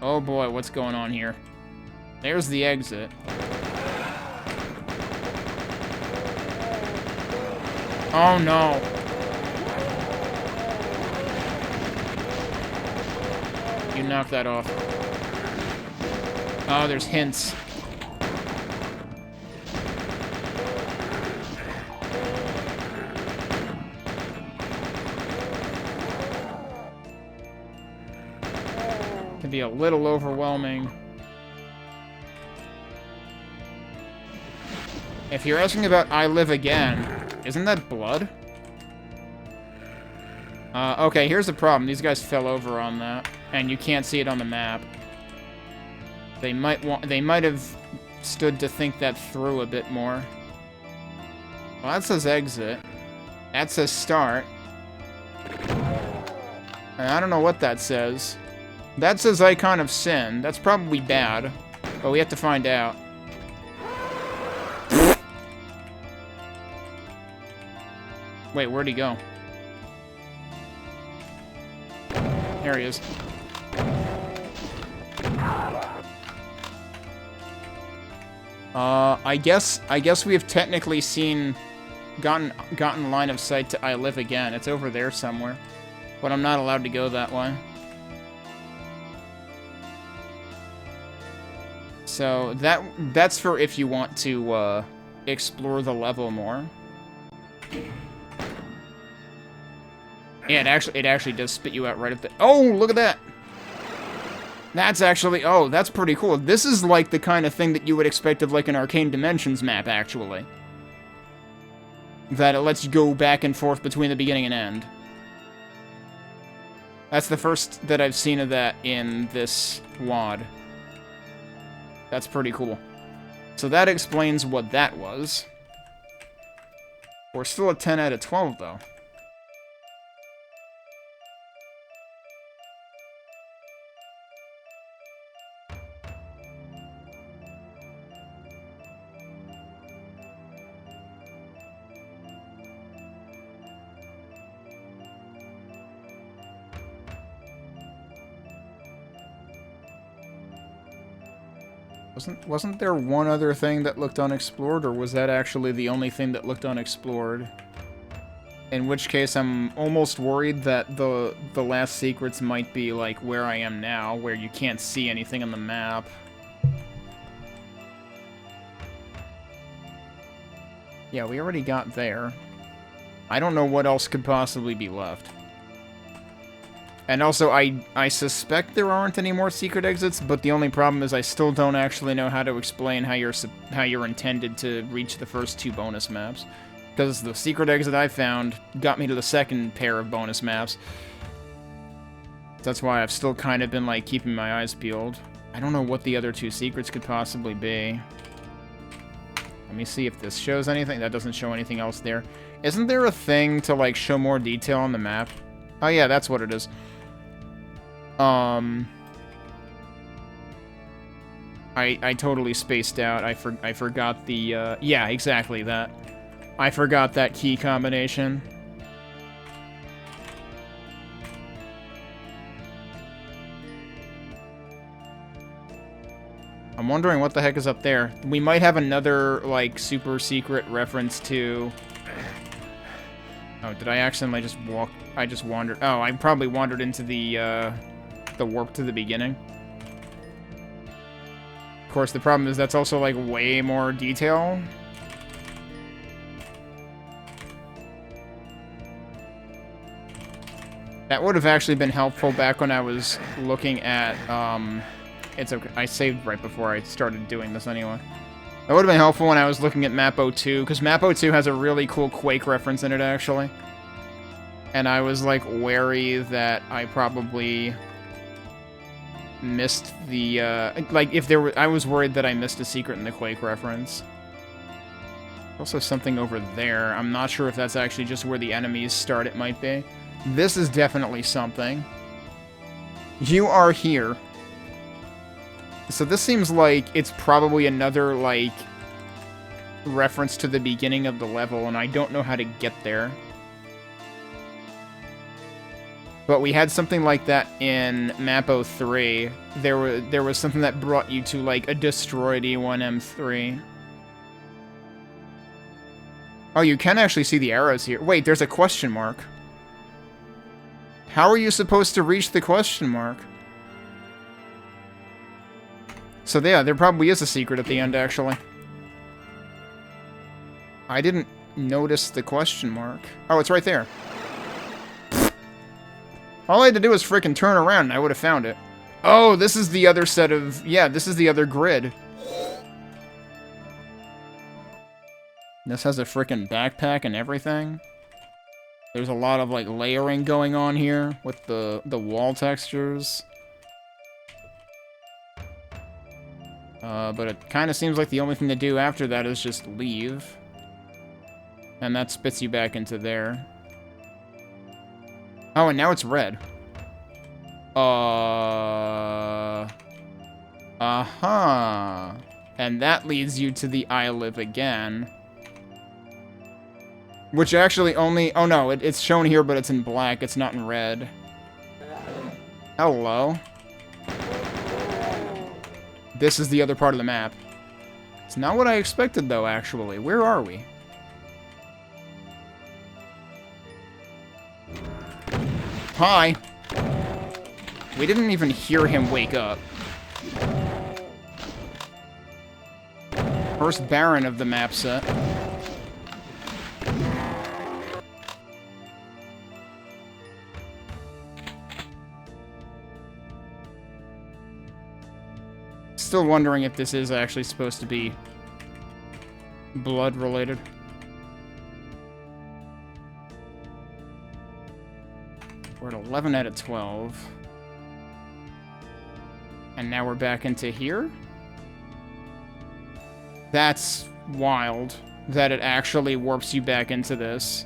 Oh, boy, what's going on here? There's the exit. Oh, no. You knocked that off. Oh, there's hints. Can be a little overwhelming. If you're asking about I Live Again, isn't that blood? Okay, here's the problem. These guys fell over on that, and you can't see it on the map. They might have stood to think that through a bit more. Well, that says exit. That says start. And I don't know what that says. That says Icon of Sin. That's probably bad, but we have to find out. Wait, where'd he go? There he is. I guess we have technically gotten line of sight to I Live Again. It's over there somewhere, but I'm not allowed to go that way. So that's for if you want to explore the level more. Yeah, it actually does spit you out right at the... Oh, look at that! That's actually... Oh, that's pretty cool. This is like the kind of thing that you would expect of like an Arcane Dimensions map, actually. That it lets you go back and forth between the beginning and end. That's the first that I've seen of that in this WAD. That's pretty cool. So that explains what that was. We're still at 10 out of 12, though. Wasn't there one other thing that looked unexplored, or was that actually the only thing that looked unexplored? In which case, I'm almost worried that the last secrets might be like where I am now, where you can't see anything on the map. Yeah, we already got there. I don't know what else could possibly be left. And also, I suspect there aren't any more secret exits, but the only problem is I still don't actually know how to explain how you're intended to reach the first two bonus maps. Because the secret exit I found got me to the second pair of bonus maps. That's why I've still kind of been, like, keeping my eyes peeled. I don't know what the other two secrets could possibly be. Let me see if this shows anything. That doesn't show anything else there. Isn't there a thing to, like, show more detail on the map? Oh, yeah, that's what it is. I totally spaced out. I forgot the, yeah, exactly that. I forgot that key combination. I'm wondering what the heck is up there. We might have another, like, super secret reference to... Oh, did I accidentally just walk... I just wandered... Oh, I probably wandered into the warp to the beginning. Of course, the problem is that's also, like, way more detail. That would have actually been helpful back when I was looking at, It's okay. I saved right before I started doing this anyway. That would have been helpful when I was looking at MAP02, because MAP02 has a really cool Quake reference in it, actually. And I was, like, wary that I probably missed the, like, if there were... I was worried that I missed a secret in the Quake reference. Also something over there. I'm not sure if that's actually just where the enemies start. It might be. This is definitely something. You are here. So this seems like it's probably another, like, reference to the beginning of the level, and I don't know how to get there. But we had something like that in MAP03. There was something that brought you to, like, a destroyed E1M3. Oh, you can actually see the arrows here. Wait, there's a question mark. How are you supposed to reach the question mark? So yeah, there probably is a secret at the end, actually. I didn't notice the question mark. Oh, it's right there. All I had to do was frickin' turn around and I would have found it. Oh, this is the other set of... Yeah, this is the other grid. This has a frickin' backpack and everything. There's a lot of, like, layering going on here with the wall textures. But it kind of seems like the only thing to do after that is just leave. And that spits you back into there. Oh, and now it's red. Uh-huh. And that leads you to the I Live Again. Which actually only... Oh, no, it's shown here, but it's in black. It's not in red. Hello. This is the other part of the map. It's not what I expected, though, actually. Where are we? Hi. We didn't even hear him wake up. First Baron of the map set. Still wondering if this is actually supposed to be blood related. We're at 11 out of 12. And now we're back into here? That's wild that it actually warps you back into this.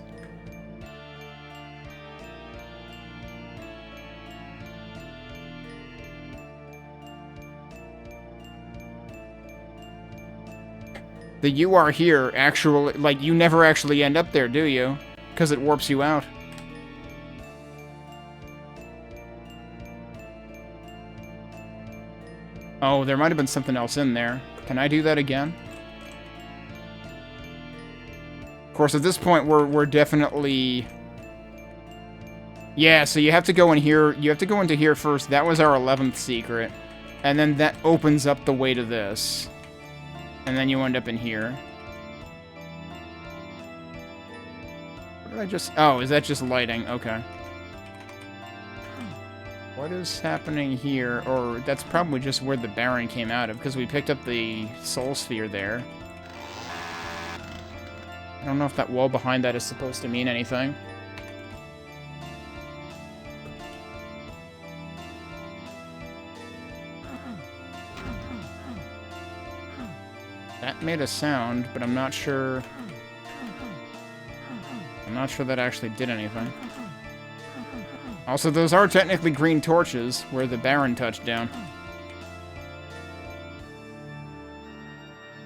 The you are here actually, like, you never actually end up there, do you? Because it warps you out. Oh, there might have been something else in there. Can I do that again? Of course, at this point, we're definitely... Yeah, so you have to go in here. You have to go into here first. That was our 11th secret. And then that opens up the way to this. And then you end up in here. What did I just... Oh, is that just lighting? Okay. What is happening here? Or that's probably just where the Baron came out of, because we picked up the Soul Sphere there. I don't know if that wall behind that is supposed to mean anything. That made a sound, but I'm not sure... I'm not sure that actually did anything. Also, those are technically green torches where the Baron touched down.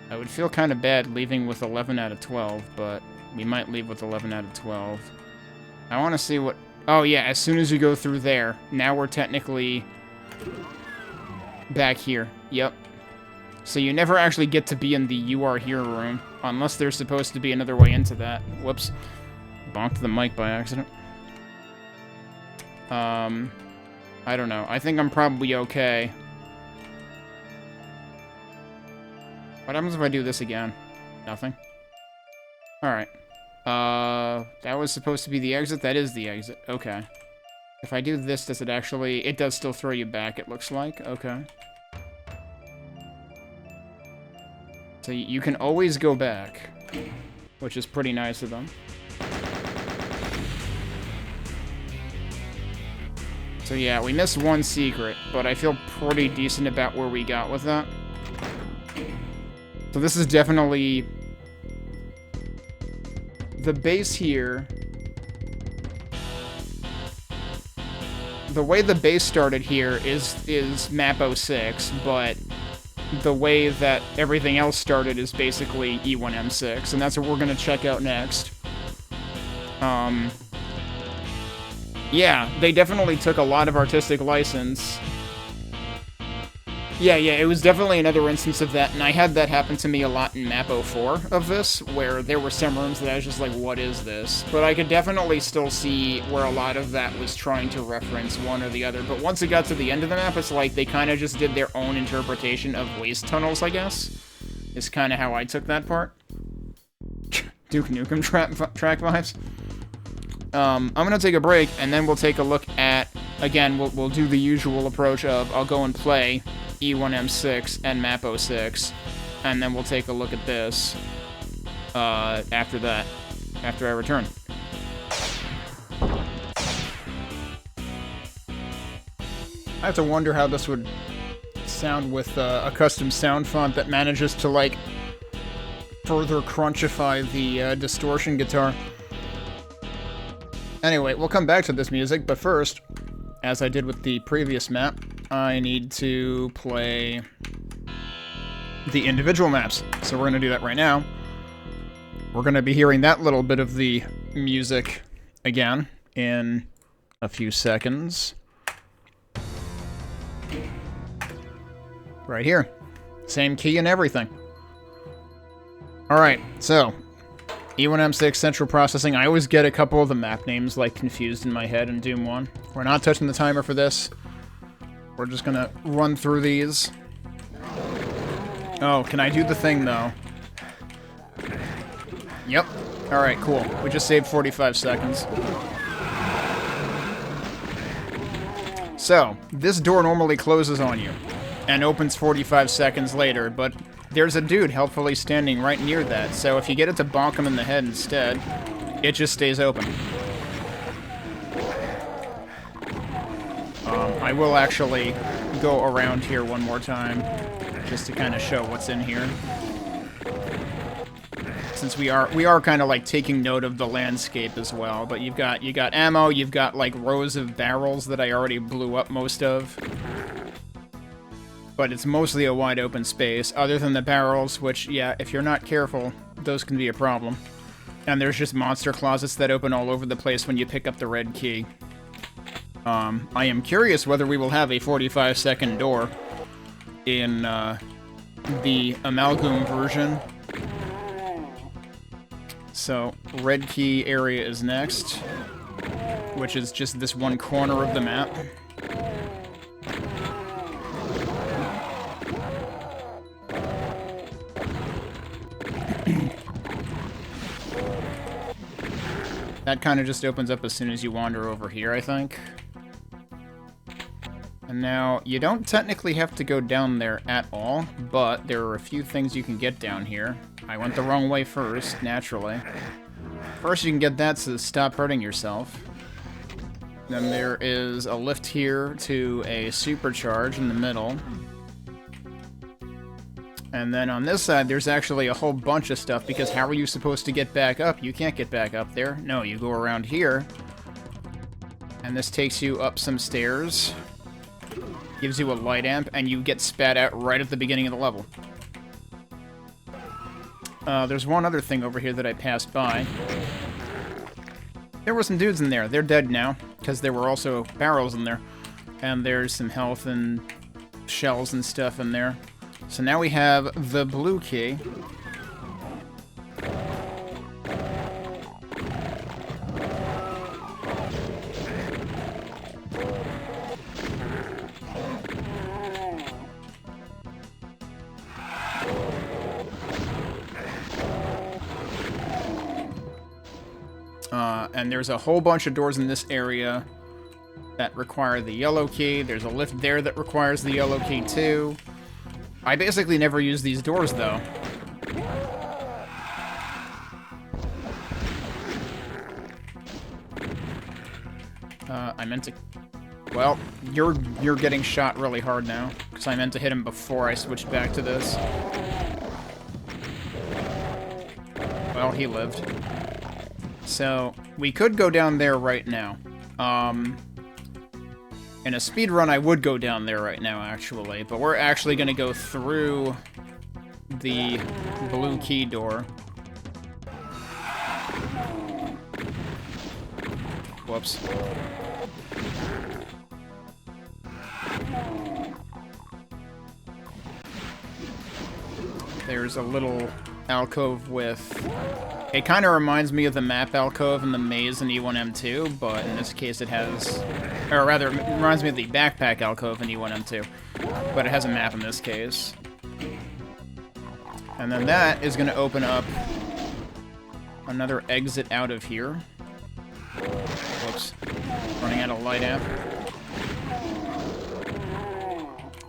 I would feel kind of bad leaving with 11 out of 12, but we might leave with 11 out of 12. I want to see what... Oh, yeah, as soon as you go through there, now we're technically back here. Yep. So you never actually get to be in the You Are Here room, unless there's supposed to be another way into that. Whoops. Bonked the mic by accident. I don't know. I think I'm probably okay. What happens if I do this again? Nothing. Alright. That was supposed to be the exit? That is the exit. Okay. If I do this, does it actually... It does still throw you back, it looks like. Okay. So you can always go back, which is pretty nice of them. So yeah, we missed one secret, but I feel pretty decent about where we got with that. So this is definitely the base here... The way the base started here is MAP06, but the way that everything else started is basically E1M6, and that's what we're going to check out next. Yeah, they definitely took a lot of artistic license. Yeah, it was definitely another instance of that, and I had that happen to me a lot in MAP04 of this, where there were some rooms that I was just like, what is this? But I could definitely still see where a lot of that was trying to reference one or the other, but once it got to the end of the map, it's like they kind of just did their own interpretation of waste tunnels, I guess, is kind of how I took that part. Duke Nukem track vibes. I'm gonna take a break, and then we'll take a look at, again, we'll do the usual approach of, I'll go and play E1M6 and MAP06, and then we'll take a look at this, after that, after I return. I have to wonder how this would sound with a custom sound font that manages to, like, further crunchify the distortion guitar. Anyway, we'll come back to this music, but first, as I did with the previous map, I need to play the individual maps. So we're going to do that right now. We're going to be hearing that little bit of the music again in a few seconds. Right here. Same key and everything. Alright, so E1M6 Central Processing. I always get a couple of the map names like confused in my head in Doom 1. We're not touching the timer for this. We're just gonna run through these. Oh, can I do the thing though? Yep. Alright, cool. We just saved 45 seconds. So, this door normally closes on you and opens 45 seconds later, but there's a dude helpfully standing right near that, so if you get it to bonk him in the head instead, it just stays open. I will actually go around here one more time, just to kind of show what's in here. Since we are kind of like taking note of the landscape as well, but you got ammo, you've got like rows of barrels that I already blew up most of. But it's mostly a wide open space, other than the barrels, which, yeah, if you're not careful, those can be a problem. And there's just monster closets that open all over the place when you pick up the red key. I am curious whether we will have a 45-second door in the Amalgoom version. So, red key area is next, which is just this one corner of the map. That kind of just opens up as soon as you wander over here, I think. And now, you don't technically have to go down there at all, but there are a few things you can get down here. I went the wrong way first, naturally. First, you can get that to stop hurting yourself. Then there is a lift here to a supercharge in the middle. And then on this side, there's actually a whole bunch of stuff, because how are you supposed to get back up? You can't get back up there. No, you go around here. And this takes you up some stairs. Gives you a light amp, and you get spat out right at the beginning of the level. There's one other thing over here that I passed by. There were some dudes in there. They're dead now, because there were also barrels in there. And there's some health and shells and stuff in there. So now we have the blue key. And there's a whole bunch of doors in this area that require the yellow key. There's a lift there that requires the yellow key too. I basically never use these doors, though. I meant to... Well, you're getting shot really hard now, because I meant to hit him before I switched back to this. Well, he lived. So, we could go down there right now. In a speed run, I would go down there right now, actually. But we're actually going to go through the blue key door. Whoops. There's a little alcove with... It kind of reminds me of the map alcove in the maze in E1M2, but in this case it has... Or rather, it reminds me of the backpack alcove in E1M2, but it has a map in this case. And then that is going to open up another exit out of here. Whoops. Running out of light amp.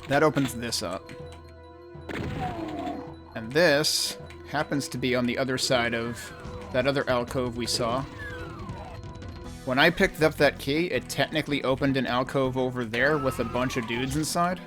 That opens this up. And this happens to be on the other side of that other alcove we saw. When I picked up that key, it technically opened an alcove over there with a bunch of dudes inside.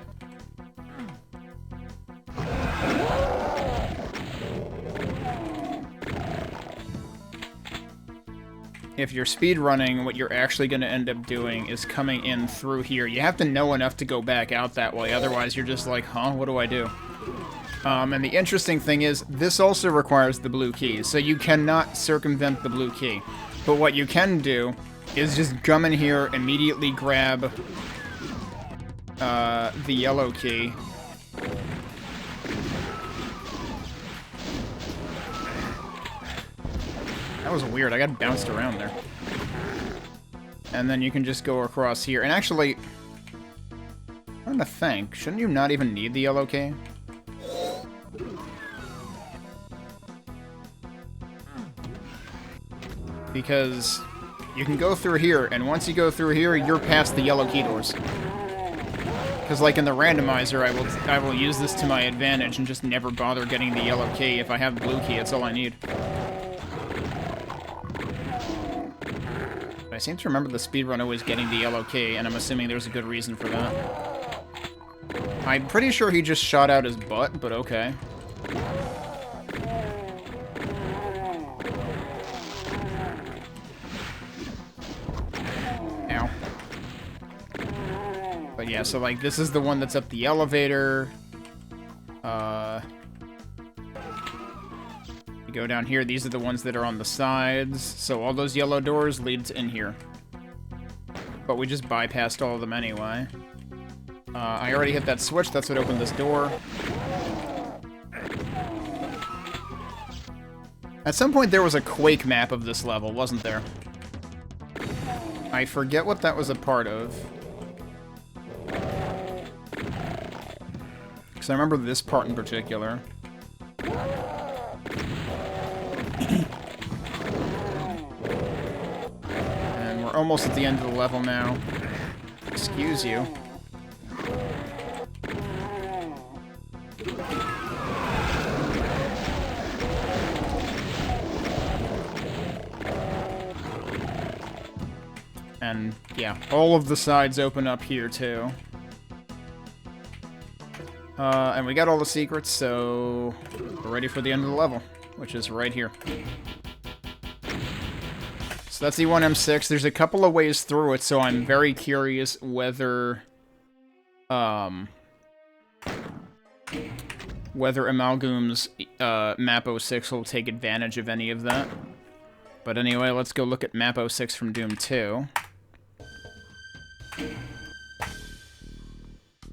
If you're speedrunning, what you're actually going to end up doing is coming in through here. You have to know enough to go back out that way, otherwise you're just like, huh, what do I do? And the interesting thing is, this also requires the blue key, so you cannot circumvent the blue key. But what you can do is just come in here, immediately grab the yellow key. That was weird, I got bounced around there. And then you can just go across here. And actually, I'm trying to think, shouldn't you not even need the yellow key? Because you can go through here, and once you go through here, you're past the yellow key doors. Because, like in the randomizer, I will use this to my advantage and just never bother getting the yellow key. If I have the blue key, that's all I need. I seem to remember the speedrunner was getting the yellow key, and I'm assuming there's a good reason for that. I'm pretty sure he just shot out his butt, but okay. Ow. But yeah, so like, this is the one that's up the elevator. You go down here, these are the ones that are on the sides. So all those yellow doors lead to in here. But we just bypassed all of them anyway. I already hit that switch, that's what opened this door. At some point there was a Quake map of this level, wasn't there? I forget what that was a part of. Because I remember this part in particular. And we're almost at the end of the level now. Excuse you. And, yeah, all of the sides open up here, too. And we got all the secrets, so we're ready for the end of the level, which is right here. So that's E1M6. There's a couple of ways through it, so I'm very curious whether Amalgoom's MAP06 will take advantage of any of that. But anyway, let's go look at MAP06 from Doom 2.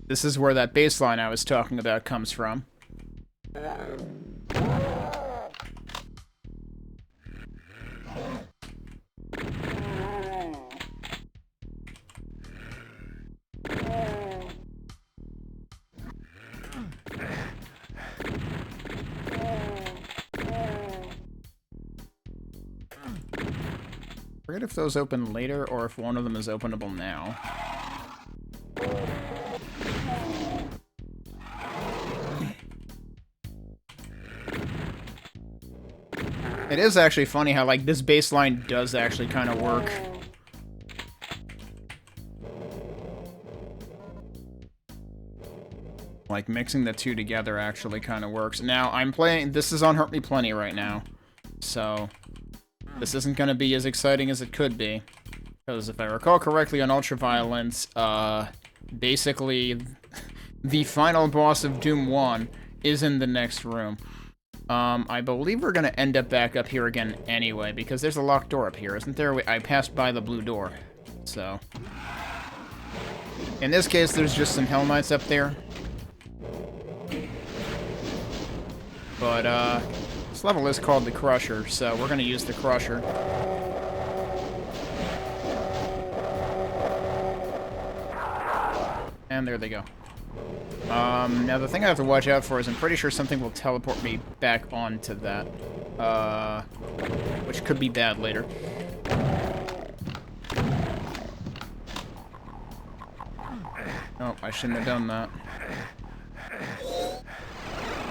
This is where that baseline I was talking about comes from. Forget if those open later or if one of them is openable now. It is actually funny how, like, this baseline does actually kind of work. Like, mixing the two together actually kind of works. Now, I'm playing... This is on Hurt Me Plenty right now. So... This isn't going to be as exciting as it could be. Because if I recall correctly on Ultraviolence, basically, the final boss of Doom 1 is in the next room. I believe we're going to end up back up here again anyway, because there's a locked door up here, isn't there? I passed by the blue door, so... In this case, there's just some Hell Knights up there. But, this level is called the Crusher, so we're going to use the Crusher. And there they go. Now the thing I have to watch out for is I'm pretty sure something will teleport me back onto that. Which could be bad later. Oh, I shouldn't have done that.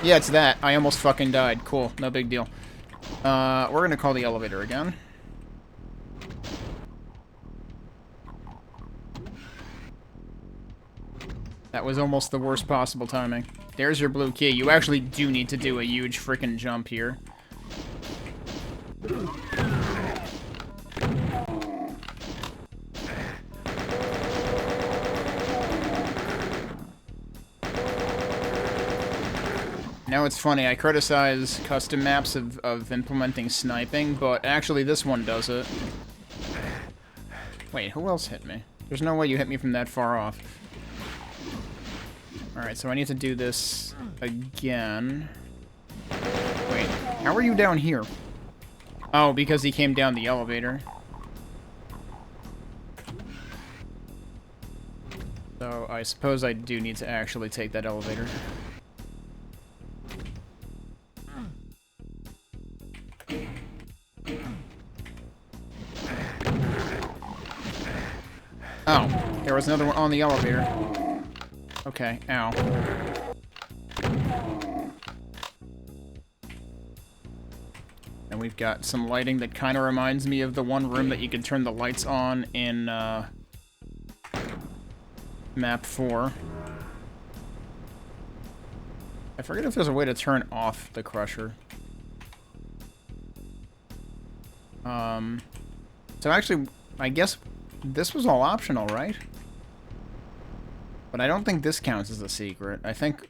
Yeah, it's that. I almost fucking died. Cool, no big deal. We're gonna call the elevator again. That was almost the worst possible timing. There's your blue key. You actually do need to do a huge freaking jump here. Now it's funny, I criticize custom maps of implementing sniping, but actually this one does it. Wait, who else hit me? There's no way you hit me from that far off. Alright, so I need to do this again. Wait, how are you down here? Oh, because he came down the elevator. So I suppose I do need to actually take that elevator. Oh, there was another one on the elevator. Okay, ow. And we've got some lighting that kind of reminds me of the one room that you can turn the lights on in, Map 4. I forget if there's a way to turn off the Crusher. So actually, I guess this was all optional, right? But I don't think this counts as a secret. I think...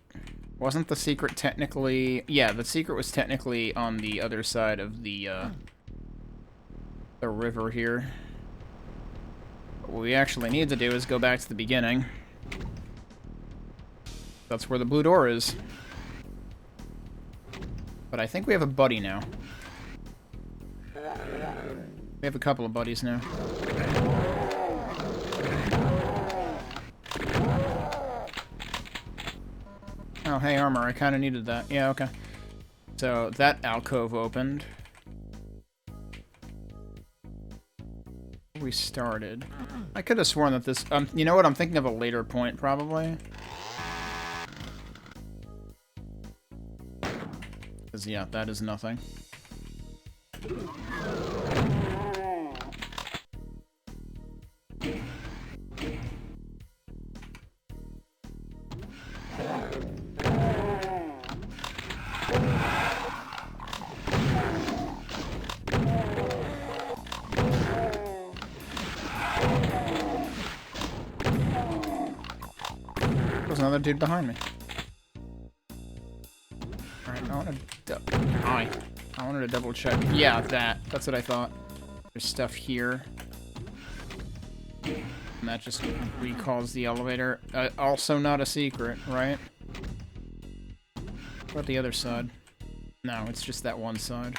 Wasn't the secret technically... Yeah, the secret was technically on the other side of the river here. What we actually need to do is go back to the beginning. That's where the blue door is. But I think we have a buddy now. We have a couple of buddies now. Oh, hey, armor. I kind of needed that. Yeah, okay. So, that alcove opened. We started. I could have sworn that this... you know what? I'm thinking of a later point, probably. Because, yeah, that is nothing. There's another dude behind me. Alright, I wanted to double check. Yeah, that's what I thought. There's stuff here. And that just recalls the elevator. Also not a secret, right? What about the other side? No, it's just that one side.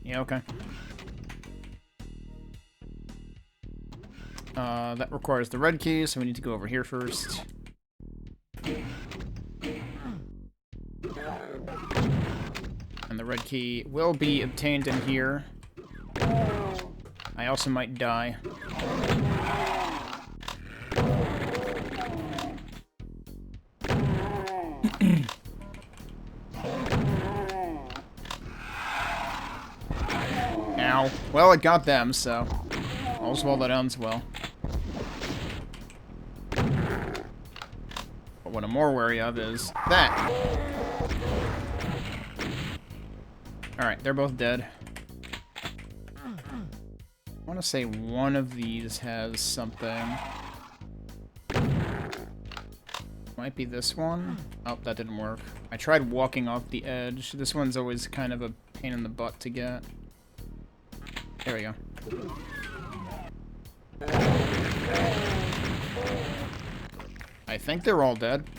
Yeah, okay. That requires the red key, so we need to go over here first. And the red key will be obtained in here. I also might die. Ow. Well, it got them, so... all's well that ends well. But what I'm more wary of is that. Alright, they're both dead. I want to say one of these has something. Might be this one. Oh, that didn't work. I tried walking off the edge. This one's always kind of a pain in the butt to get. There we go. I think they're all dead.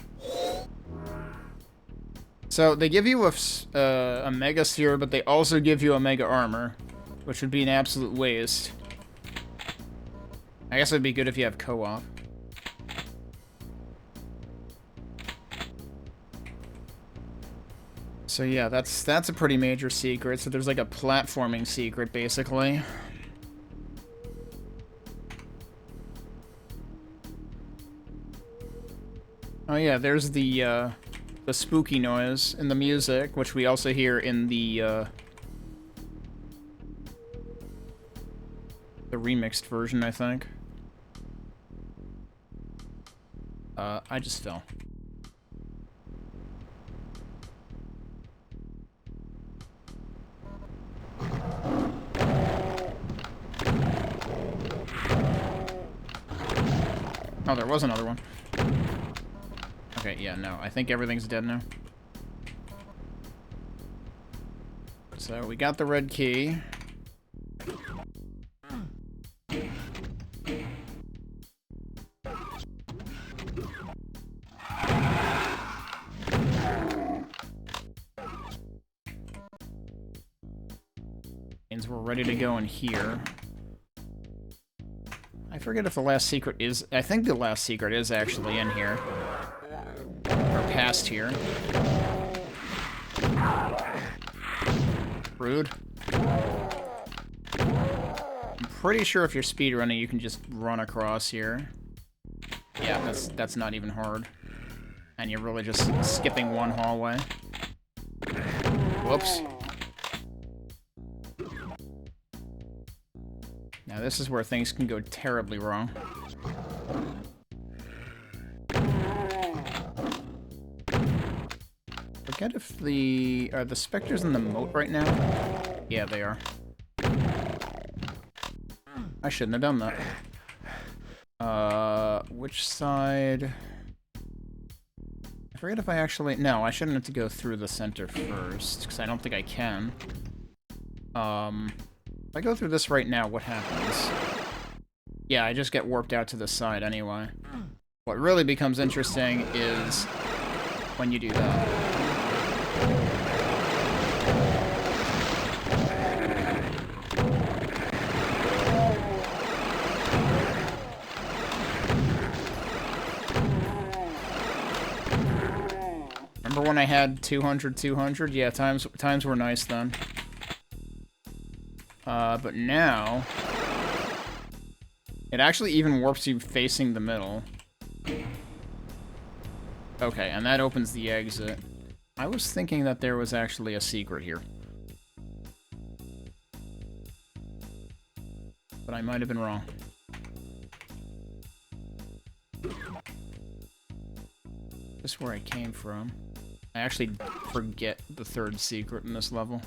So they give you a Mega Sphere, but they also give you a Mega Armor, which would be an absolute waste. I guess it would be good if you have co-op. So yeah, that's a pretty major secret. So there's like a platforming secret, basically. Oh yeah, there's the spooky noise in the music, which we also hear in the remixed version, I think. I just fell. Oh, there was another one. Okay, yeah, no. I think everything's dead now. So, we got the red key. Means we're ready to go in here. I forget if the last secret is... I think the last secret is actually in here. Or past here. Rude. I'm pretty sure if you're speedrunning, you can just run across here. Yeah, that's not even hard. And you're really just skipping one hallway. Whoops. Now this is where things can go terribly wrong. Forget if are the specters in the moat right now? Yeah, they are. I shouldn't have done that. Which side? I forget if I actually... No, I shouldn't have to go through the center first, because I don't think I can. If I go through this right now, what happens? Yeah, I just get warped out to the side anyway. What really becomes interesting is when you do that. Remember when I had 200, 200? Yeah, times were nice then. But now... It actually even warps you facing the middle. Okay, and that opens the exit. I was thinking that there was actually a secret here. But I might have been wrong. This is where I came from. I actually forget the third secret in this level.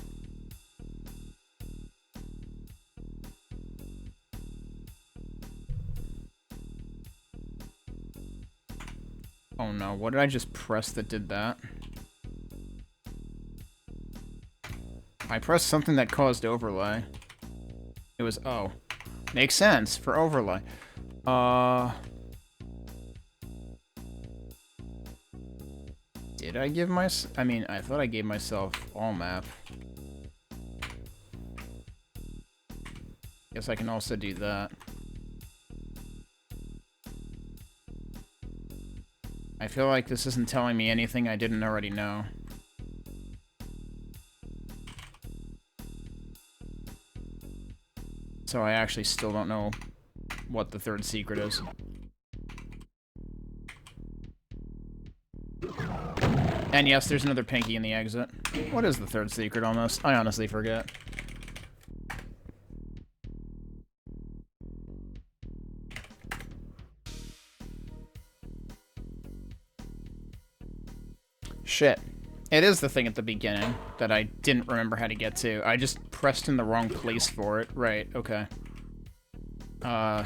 Oh no, what did I just press that did that? I pressed something that caused overlay. It was O. Makes sense for overlay. Did I give myself... I mean, I thought I gave myself all map. Guess I can also do that. I feel like this isn't telling me anything I didn't already know. So I actually still don't know what the third secret is. And yes, there's another pinky in the exit. What is the third secret on this? I honestly forget. Shit. It is the thing at the beginning that I didn't remember how to get to. I just pressed in the wrong place for it. Right, okay. I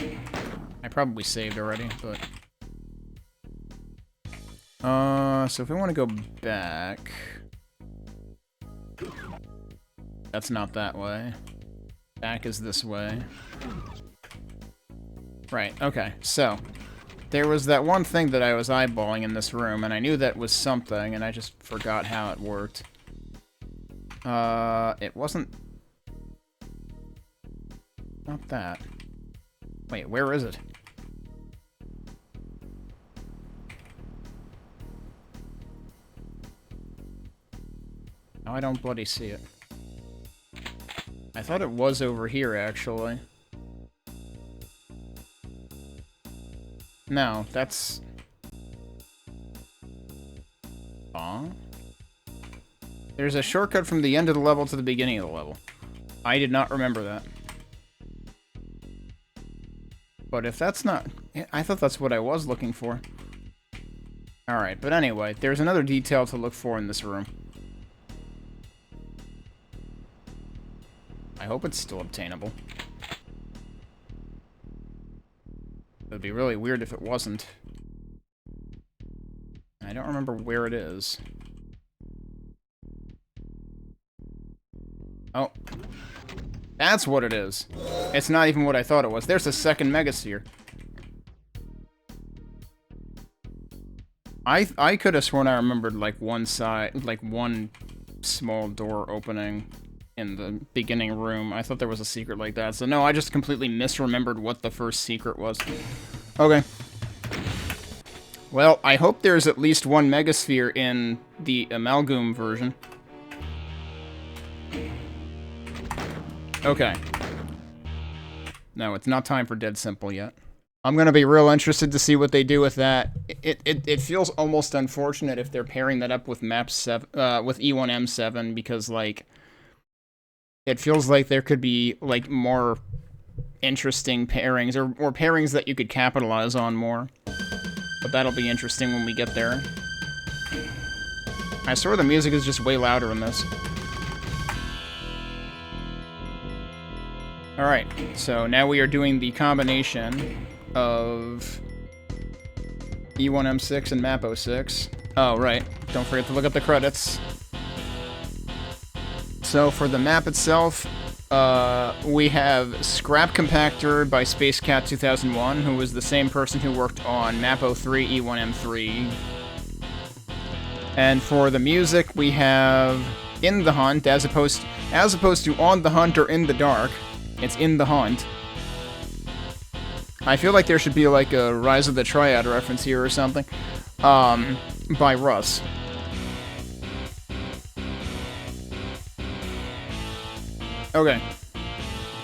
probably saved already, but... so if we want to go back... That's not that way. Back is this way. Right, okay, so... There was that one thing that I was eyeballing in this room, and I knew that was something, and I just forgot how it worked. It wasn't... Not that. Wait, where is it? Now I don't bloody see it. I thought it was over here, actually. No, that's... Aw? There's a shortcut from the end of the level to the beginning of the level. I did not remember that. But if that's not... I thought that's what I was looking for. Alright, but anyway, there's another detail to look for in this room. I hope it's still obtainable. It would be really weird if it wasn't. I don't remember where it is. Oh. That's what it is. It's not even what I thought it was. There's a second megasphere. I could have sworn I remembered, like, one side, like, one small door opening in the beginning room. I thought there was a secret like that. So no, I just completely misremembered what the first secret was. Okay. Well, I hope there's at least one megasphere in the Amalgoom version. Okay. No, it's not time for Dead Simple yet. I'm gonna be real interested to see what they do with that. It feels almost unfortunate if they're pairing that up with MAP7, with E1M7, because, like, it feels like there could be, like, more interesting pairings, or pairings that you could capitalize on more. But that'll be interesting when we get there. I swear the music is just way louder in this. Alright, so now we are doing the combination of E1M6 and MAP06. Oh, right. Don't forget to look at the credits. So for the map itself, we have Scrap Compactor by SpaceCat 2001, who was the same person who worked on MAP03 E1M3. And for the music, we have In the Hunt, as opposed to On the Hunt or In the Dark. It's In the Hunt. I feel like there should be like a Rise of the Triad reference here or something. By Russ. Okay.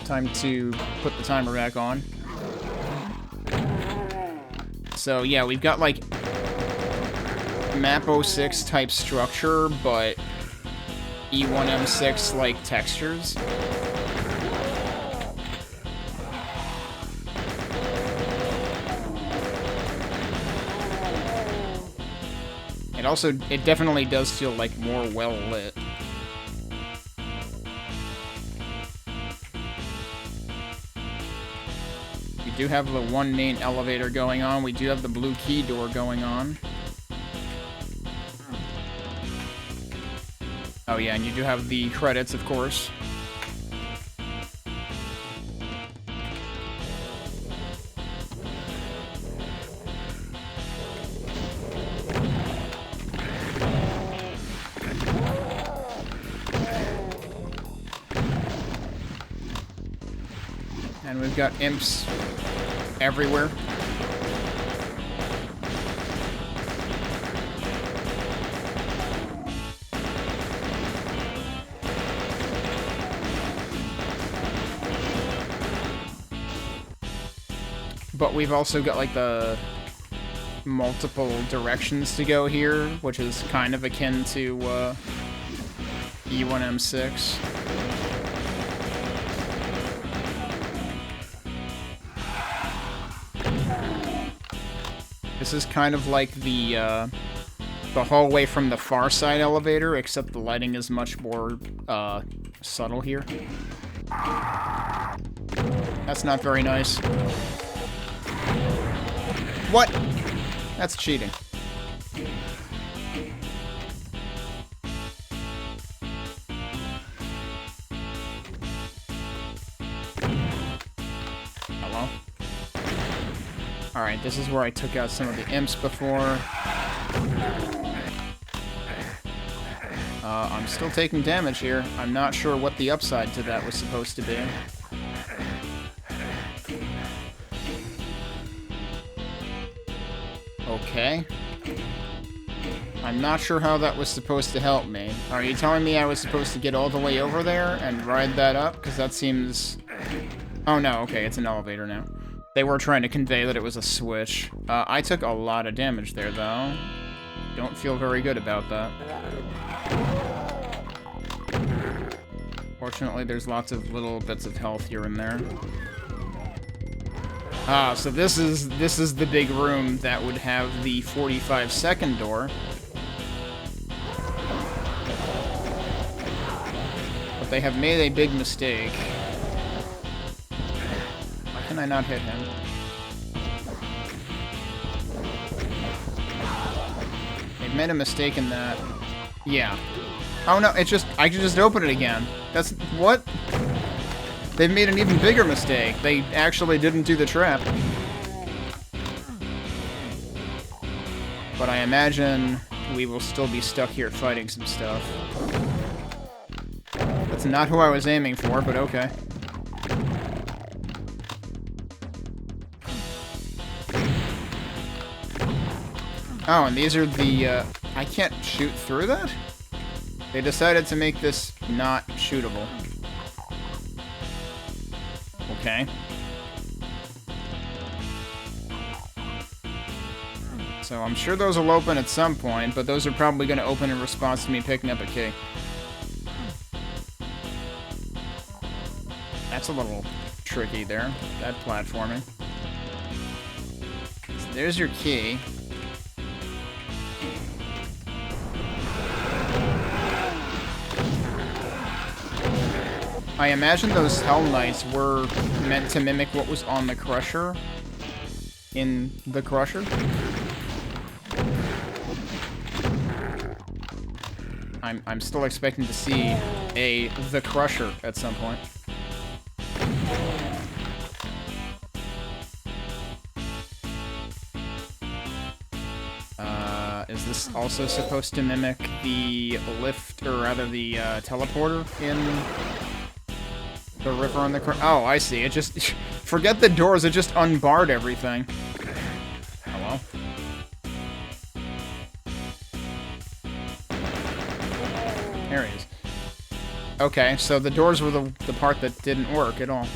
Time to put the timer back on. So yeah, we've got like MAP06 type structure, but E1M6 like textures. It definitely does feel like more well lit. We do have the one main elevator going on. We do have the blue key door going on. Oh yeah, and you do have the credits, of course. And we've got imps everywhere. But we've also got, like, the multiple directions to go here, which is kind of akin to E1M6. This is kind of like the the hallway from the far side elevator, except the lighting is much more subtle here. That's not very nice. What? That's cheating. Hello? Alright, this is where I took out some of the imps before. I'm still taking damage here. I'm not sure what the upside to that was supposed to be. Okay. I'm not sure how that was supposed to help me. Are you telling me I was supposed to get all the way over there and ride that up? Because that seems... Oh no, okay, it's an elevator now. They were trying to convey that it was a switch. I took a lot of damage there, though. Don't feel very good about that. Fortunately, there's lots of little bits of health here and there. Ah, so this is the big room that would have the 45-second door. But they have made a big mistake. Why can I not hit him? They've made a mistake in that. Yeah. Oh no, it's just, I can just open it again. That's, what? They've made an even bigger mistake. They actually didn't do the trap. But I imagine we will still be stuck here fighting some stuff. That's not who I was aiming for, but okay. Oh, and these are the, I can't shoot through that? They decided to make this not shootable. Okay. So I'm sure those will open at some point, but those are probably going to open in response to me picking up a key. That's a little tricky there, that platforming. So there's your key. I imagine those Hell Knights were meant to mimic what was on the Crusher in the Crusher. I'm still expecting to see the Crusher at some point. Is this also supposed to mimic the lift, or rather the teleporter in the river on the oh, I see. It just... Forget the doors, it just unbarred everything. Hello? There he is. Okay, so the doors were the part that didn't work at all.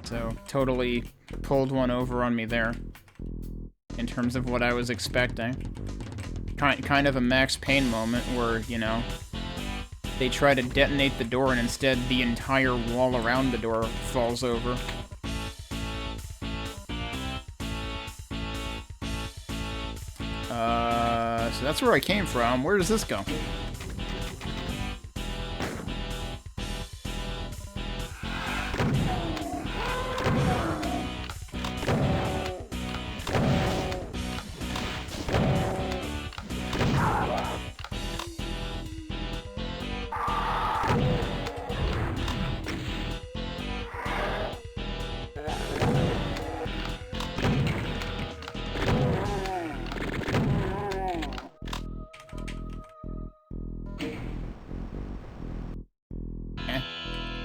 So, totally pulled one over on me there. In terms of what I was expecting. Kind of a Max Payne moment where, you know, they try to detonate the door and instead the entire wall around the door falls over. So that's where I came from. Where does this go?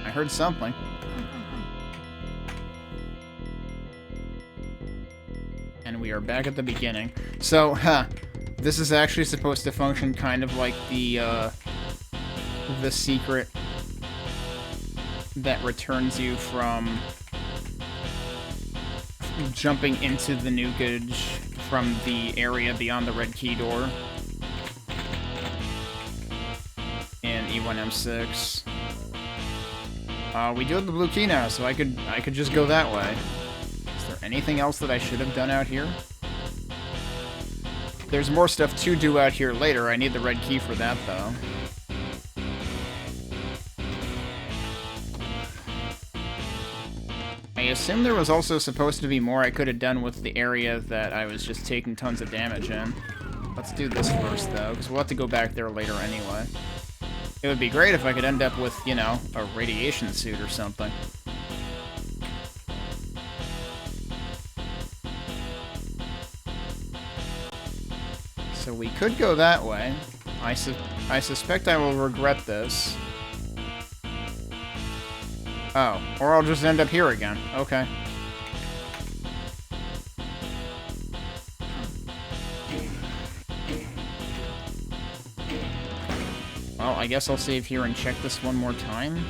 Heard something. And we are back at the beginning. So, this is actually supposed to function kind of like the secret that returns you from jumping into the nukage from the area beyond the red key door in E1M6. We do have the blue key now, so I could just go that way. Is there anything else that I should have done out here? There's more stuff to do out here later. I need the red key for that, though. I assume there was also supposed to be more I could have done with the area that I was just taking tons of damage in. Let's do this first, though, because we'll have to go back there later anyway. It would be great if I could end up with, you know, a radiation suit or something. So we could go that way. I suspect I will regret this. Oh, or I'll just end up here again. Okay. Well, I guess I'll save here and check this one more time.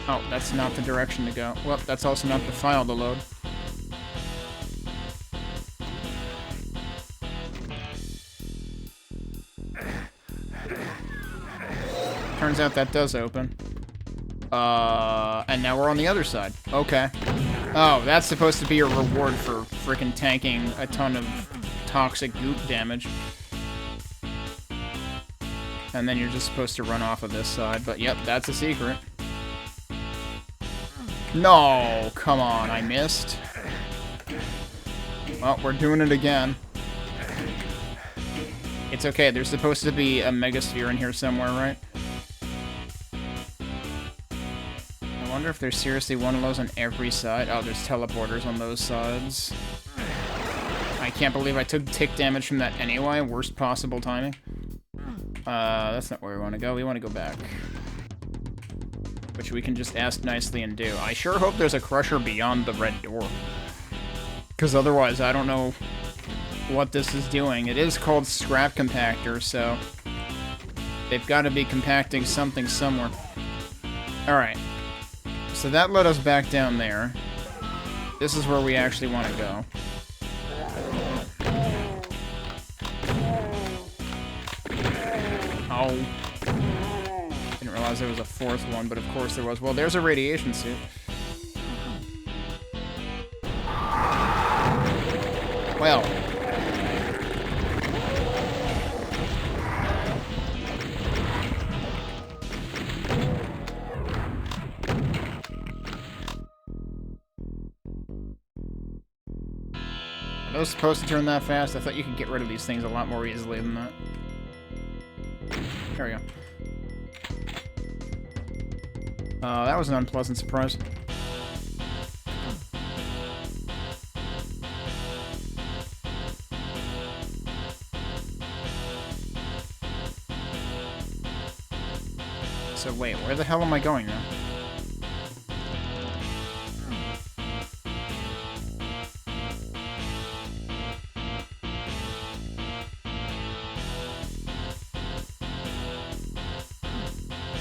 Oh, that's not the direction to go. Well, that's also not the file to load. Turns out that does open. And now we're on the other side. Okay. Oh, that's supposed to be a reward for frickin' tanking a ton of toxic goop damage. And then you're just supposed to run off of this side. But yep, that's a secret. No! Come on, I missed. Well, we're doing it again. It's okay, there's supposed to be a megasphere in here somewhere, right? I wonder if there's seriously one of those on every side. Oh, there's teleporters on those sides. I can't believe I took tick damage from that anyway. Worst possible timing. That's not where we want to go. We want to go back. Which we can just ask nicely and do. I sure hope there's a crusher beyond the red door. Because otherwise, I don't know what this is doing. It is called scrap compactor, so they've got to be compacting something somewhere. Alright. So that led us back down there. This is where we actually want to go. Oh. Didn't realize there was a fourth one, but of course there was. Well, there's a radiation suit. Well. Are those supposed to turn that fast? I thought you could get rid of these things a lot more easily than that. There we go. That was an unpleasant surprise. So wait, where the hell am I going now?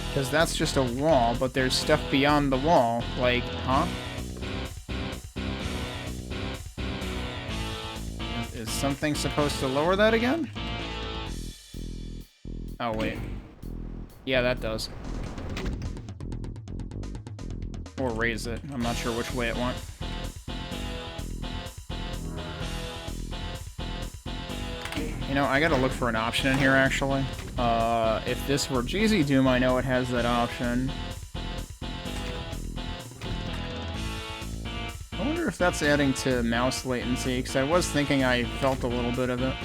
Because that's just a wall, but there's stuff beyond the wall. Like, huh? Is something supposed to lower that again? Oh, wait. Yeah, that does. Or raise it. I'm not sure which way it went. You know, I gotta look for an option in here, actually. If this were DSDA-Doom, I know it has that option. I wonder if that's adding to mouse latency, because I was thinking I felt a little bit of it.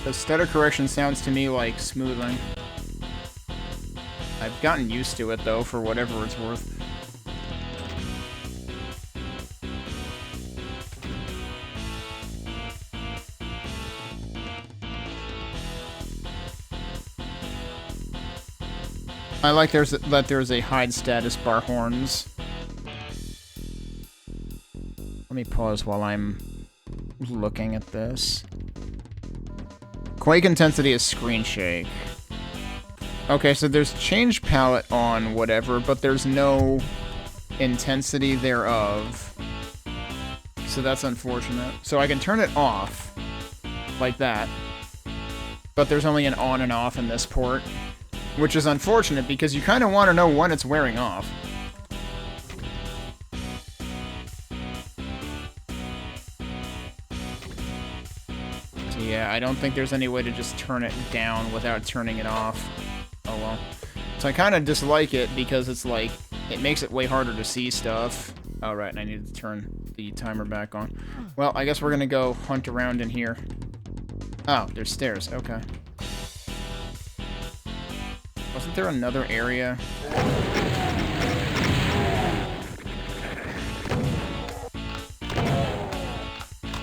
The stutter correction sounds to me like smoothing. I've gotten used to it, though, for whatever it's worth. I like that there's a hide status bar horns. Let me pause while I'm looking at this. Quake intensity is screen shake. Okay, so there's change palette on whatever, but there's no intensity thereof. So that's unfortunate. So I can turn it off, like that. But there's only an on and off in this port. Which is unfortunate, because you kind of want to know when it's wearing off. So yeah, I don't think there's any way to just turn it down without turning it off. Oh well. So I kind of dislike it because it's like, it makes it way harder to see stuff. Oh right, and I need to turn the timer back on. Well, I guess we're gonna go hunt around in here. Oh, there's stairs, okay. Wasn't there another area?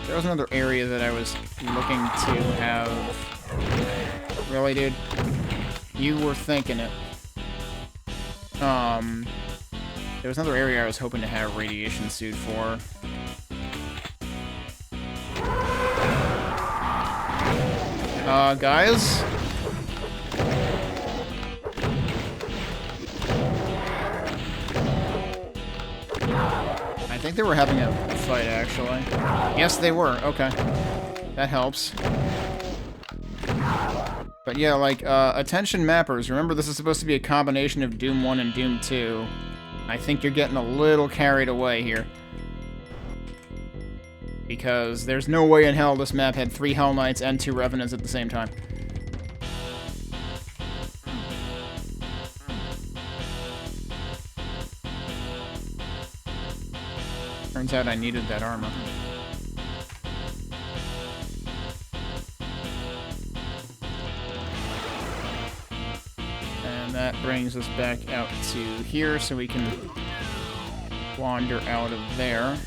There was another area that I was looking to have... Really, dude? You were thinking it. There was another area I was hoping to have a radiation suit for. Guys? I think they were having a fight, actually. Yes, they were. Okay. That helps. But yeah, like, attention mappers. Remember, this is supposed to be a combination of Doom 1 and Doom 2. I think you're getting a little carried away here. Because there's no way in hell this map had 3 Hell Knights and 2 Revenants at the same time. Turns out I needed that armor. And that brings us back out to here, so we can wander out of there.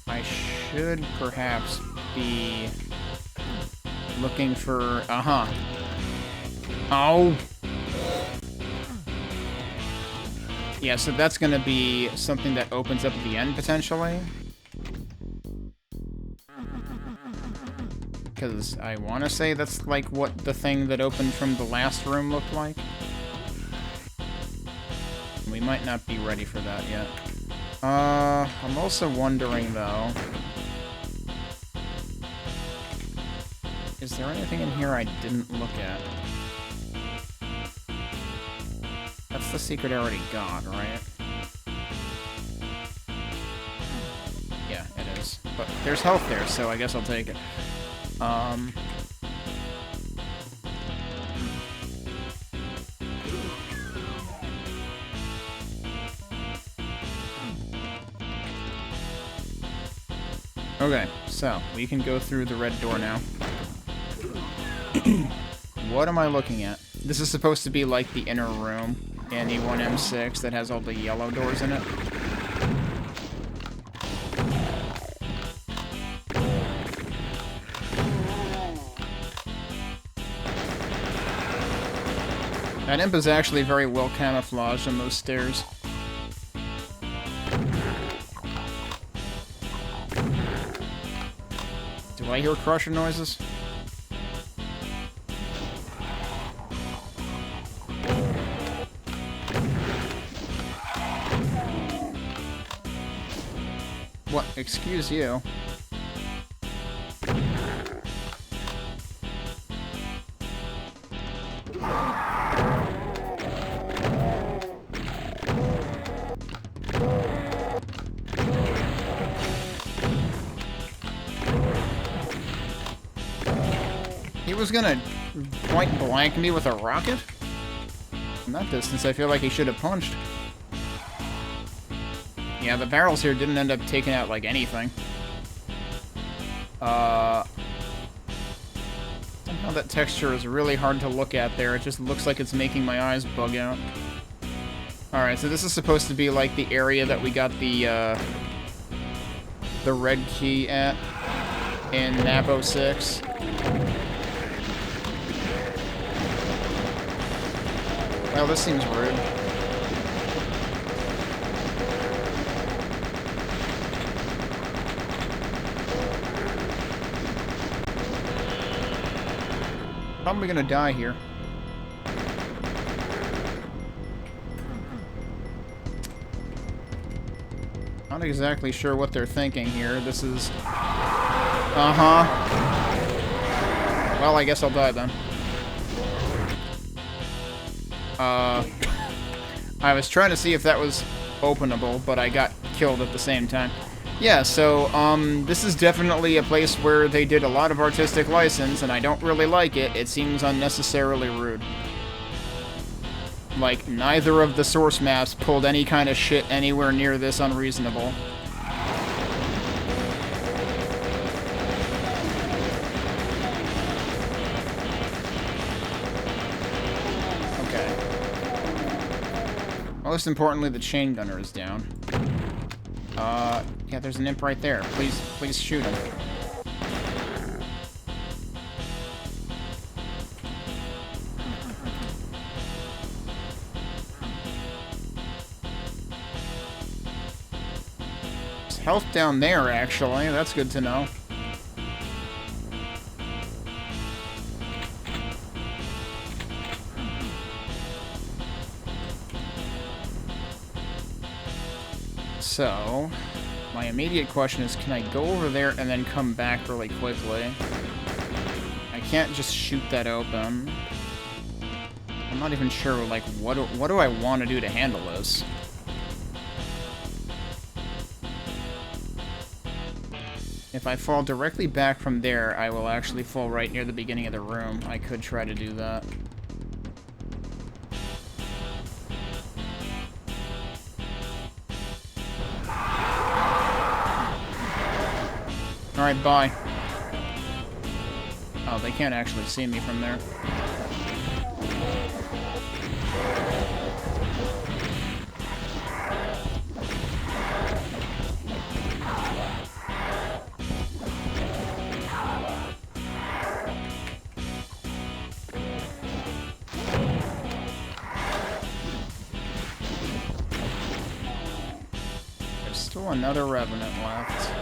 I should perhaps be looking for... Oh! Yeah, so that's gonna be something that opens up at the end, potentially. Because I want to say that's like what the thing that opened from the last room looked like. We might not be ready for that yet. I'm also wondering, though... Is there anything in here I didn't look at? That's the secret I already got, right? Yeah, it is. But there's health there, so I guess I'll take it. Okay, so we can go through the red door now. What am I looking at? This is supposed to be like the inner room in the II M6 that has all the yellow doors in it. That imp is actually very well camouflaged on those stairs. Do I hear crusher noises? What? Excuse you. He was gonna point blank me with a rocket? From that distance, I feel like he should have punched. Yeah, the barrels here didn't end up taking out, like, anything. Somehow that texture is really hard to look at there. It just looks like it's making my eyes bug out. Alright, so this is supposed to be, like, the area that we got the red key at in MAP06. Well, this seems rude. Probably gonna die here. Not exactly sure what they're thinking here. This is... Well, I guess I'll die then. I was trying to see if that was openable, but I got killed at the same time. Yeah, so, this is definitely a place where they did a lot of artistic license, and I don't really like it. It seems unnecessarily rude. Like, neither of the source maps pulled any kind of shit anywhere near this unreasonable. Okay. Most importantly, the chain gunner is down. Yeah, there's an imp right there. Please shoot him. There's health down there, actually. That's good to know. So, my immediate question is, can I go over there and then come back really quickly? I can't just shoot that open. I'm not even sure, like, what do I want to do to handle this? If I fall directly back from there, I will actually fall right near the beginning of the room. I could try to do that. Alright, bye. Oh, they can't actually see me from there. There's still another Revenant left.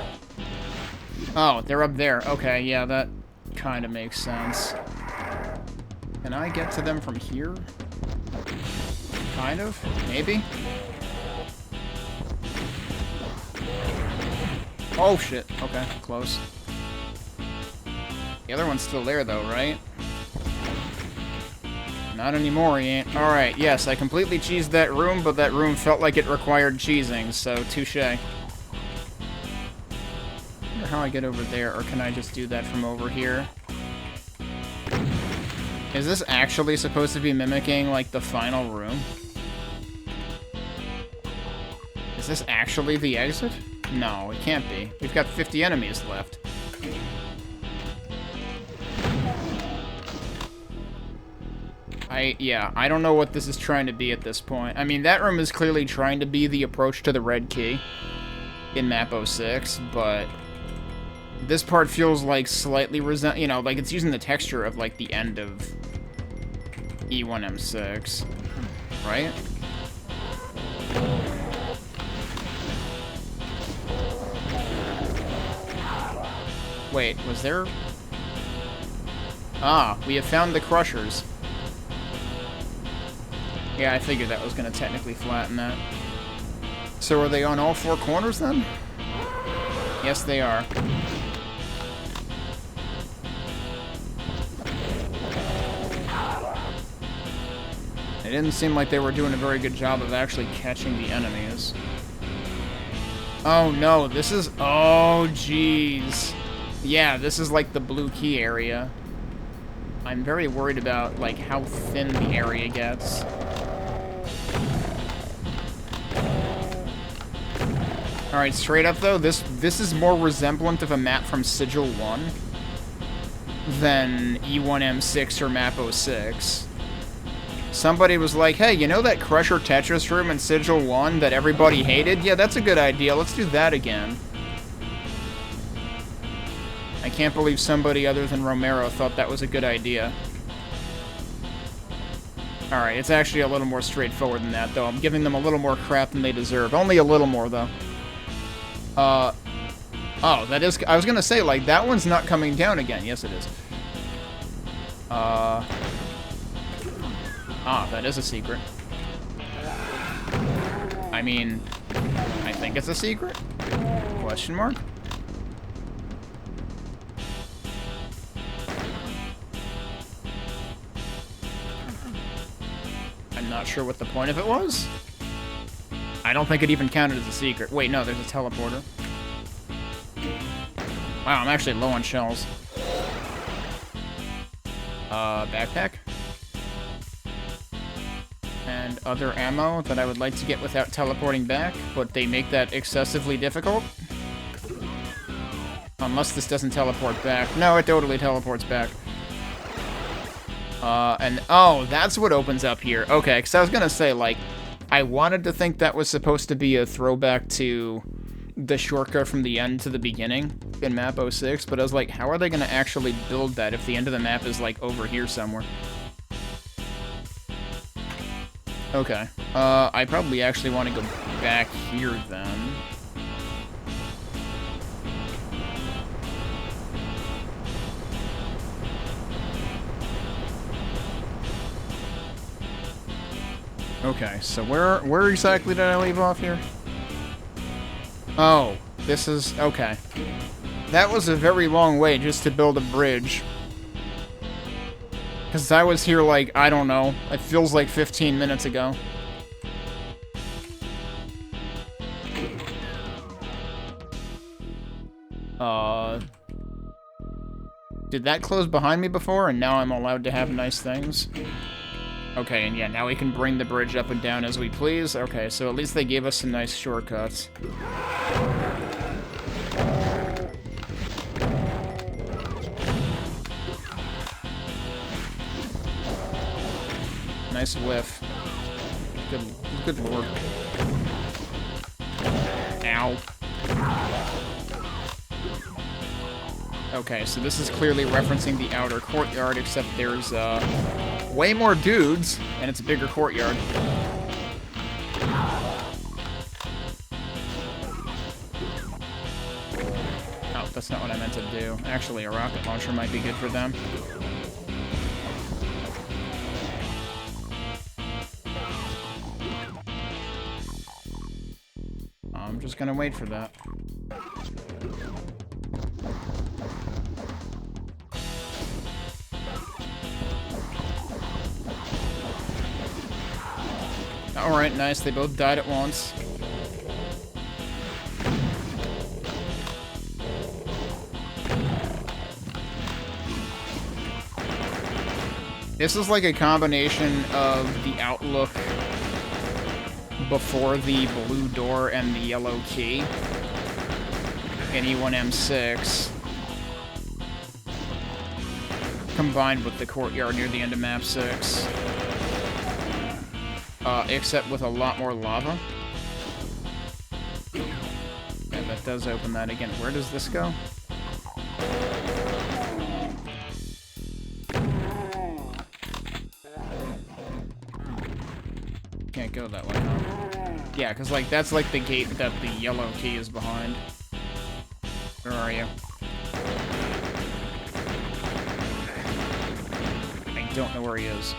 Oh, they're up there. Okay, yeah, that kind of makes sense. Can I get to them from here? Kind of? Maybe? Oh, shit. Okay, close. The other one's still there, though, right? Not anymore, he ain't. Alright, yes, I completely cheesed that room, but that room felt like it required cheesing, so touche. How I get over there, or can I just do that from over here? Is this actually supposed to be mimicking, like, the final room? Is this actually the exit? No, it can't be. We've got 50 enemies left. Yeah, I don't know what this is trying to be at this point. I mean, that room is clearly trying to be the approach to the red key in MAP06, but this part feels like slightly you know, like it's using the texture of like the end of E1M6, right? Wait, was there? Ah, we have found the crushers. Yeah, I figured that was going to technically flatten that. So are they on all four corners then? Yes, they are. It didn't seem like they were doing a very good job of actually catching the enemies. Oh no, this is... Oh, jeez. Yeah, this is like the blue key area. I'm very worried about, like, how thin the area gets. Alright, straight up though, this is more resemblant of a map from Sigil 1 than E1M6 or MAP06. Somebody was like, hey, you know that Crusher Tetris room in Sigil 1 that everybody hated? Yeah, that's a good idea. Let's do that again. I can't believe somebody other than Romero thought that was a good idea. Alright, it's actually a little more straightforward than that, though. I'm giving them a little more crap than they deserve. Only a little more, though. Oh, that is... I was gonna say, like, that one's not coming down again. Yes, it is. Ah, that is a secret. I mean, I think it's a secret? Question mark? I'm not sure what the point of it was. I don't think it even counted as a secret. Wait, no, there's a teleporter. Wow, I'm actually low on shells. Backpack. And other ammo that I would like to get without teleporting back, but they make that excessively difficult. Unless this doesn't teleport back. No, it totally teleports back. And, oh, that's what opens up here. Okay, because I was gonna say, like, I wanted to think that was supposed to be a throwback to the shortcut from the end to the beginning in map 06, but I was like, how are they gonna actually build that if the end of the map is, like, over here somewhere? Okay. I probably actually want to go back here, then. Okay, so where exactly did I leave off here? Oh, this is... okay. That was a very long way just to build a bridge. Because I was here, like, I don't know. It feels like 15 minutes ago. Did that close behind me before, and now I'm allowed to have nice things? Okay, and yeah, now we can bring the bridge up and down as we please. Okay, so at least they gave us some nice shortcuts. Nice whiff. Good lord. Ow. Okay, so this is clearly referencing the outer courtyard, except there's, way more dudes, and it's a bigger courtyard. Oh, that's not what I meant to do. Actually, a rocket launcher might be good for them. I'm just gonna wait for that. Alright, nice. They both died at once. This is like a combination of the outlook before the blue door and the yellow key in E1M6, combined with the courtyard near the end of map 6. Except with a lot more lava. Yeah, that does open that again. Where does this go? Can't go that way, huh? Yeah, because, like, that's, like, the gate that the yellow key is behind. Where are you? I don't know where he is.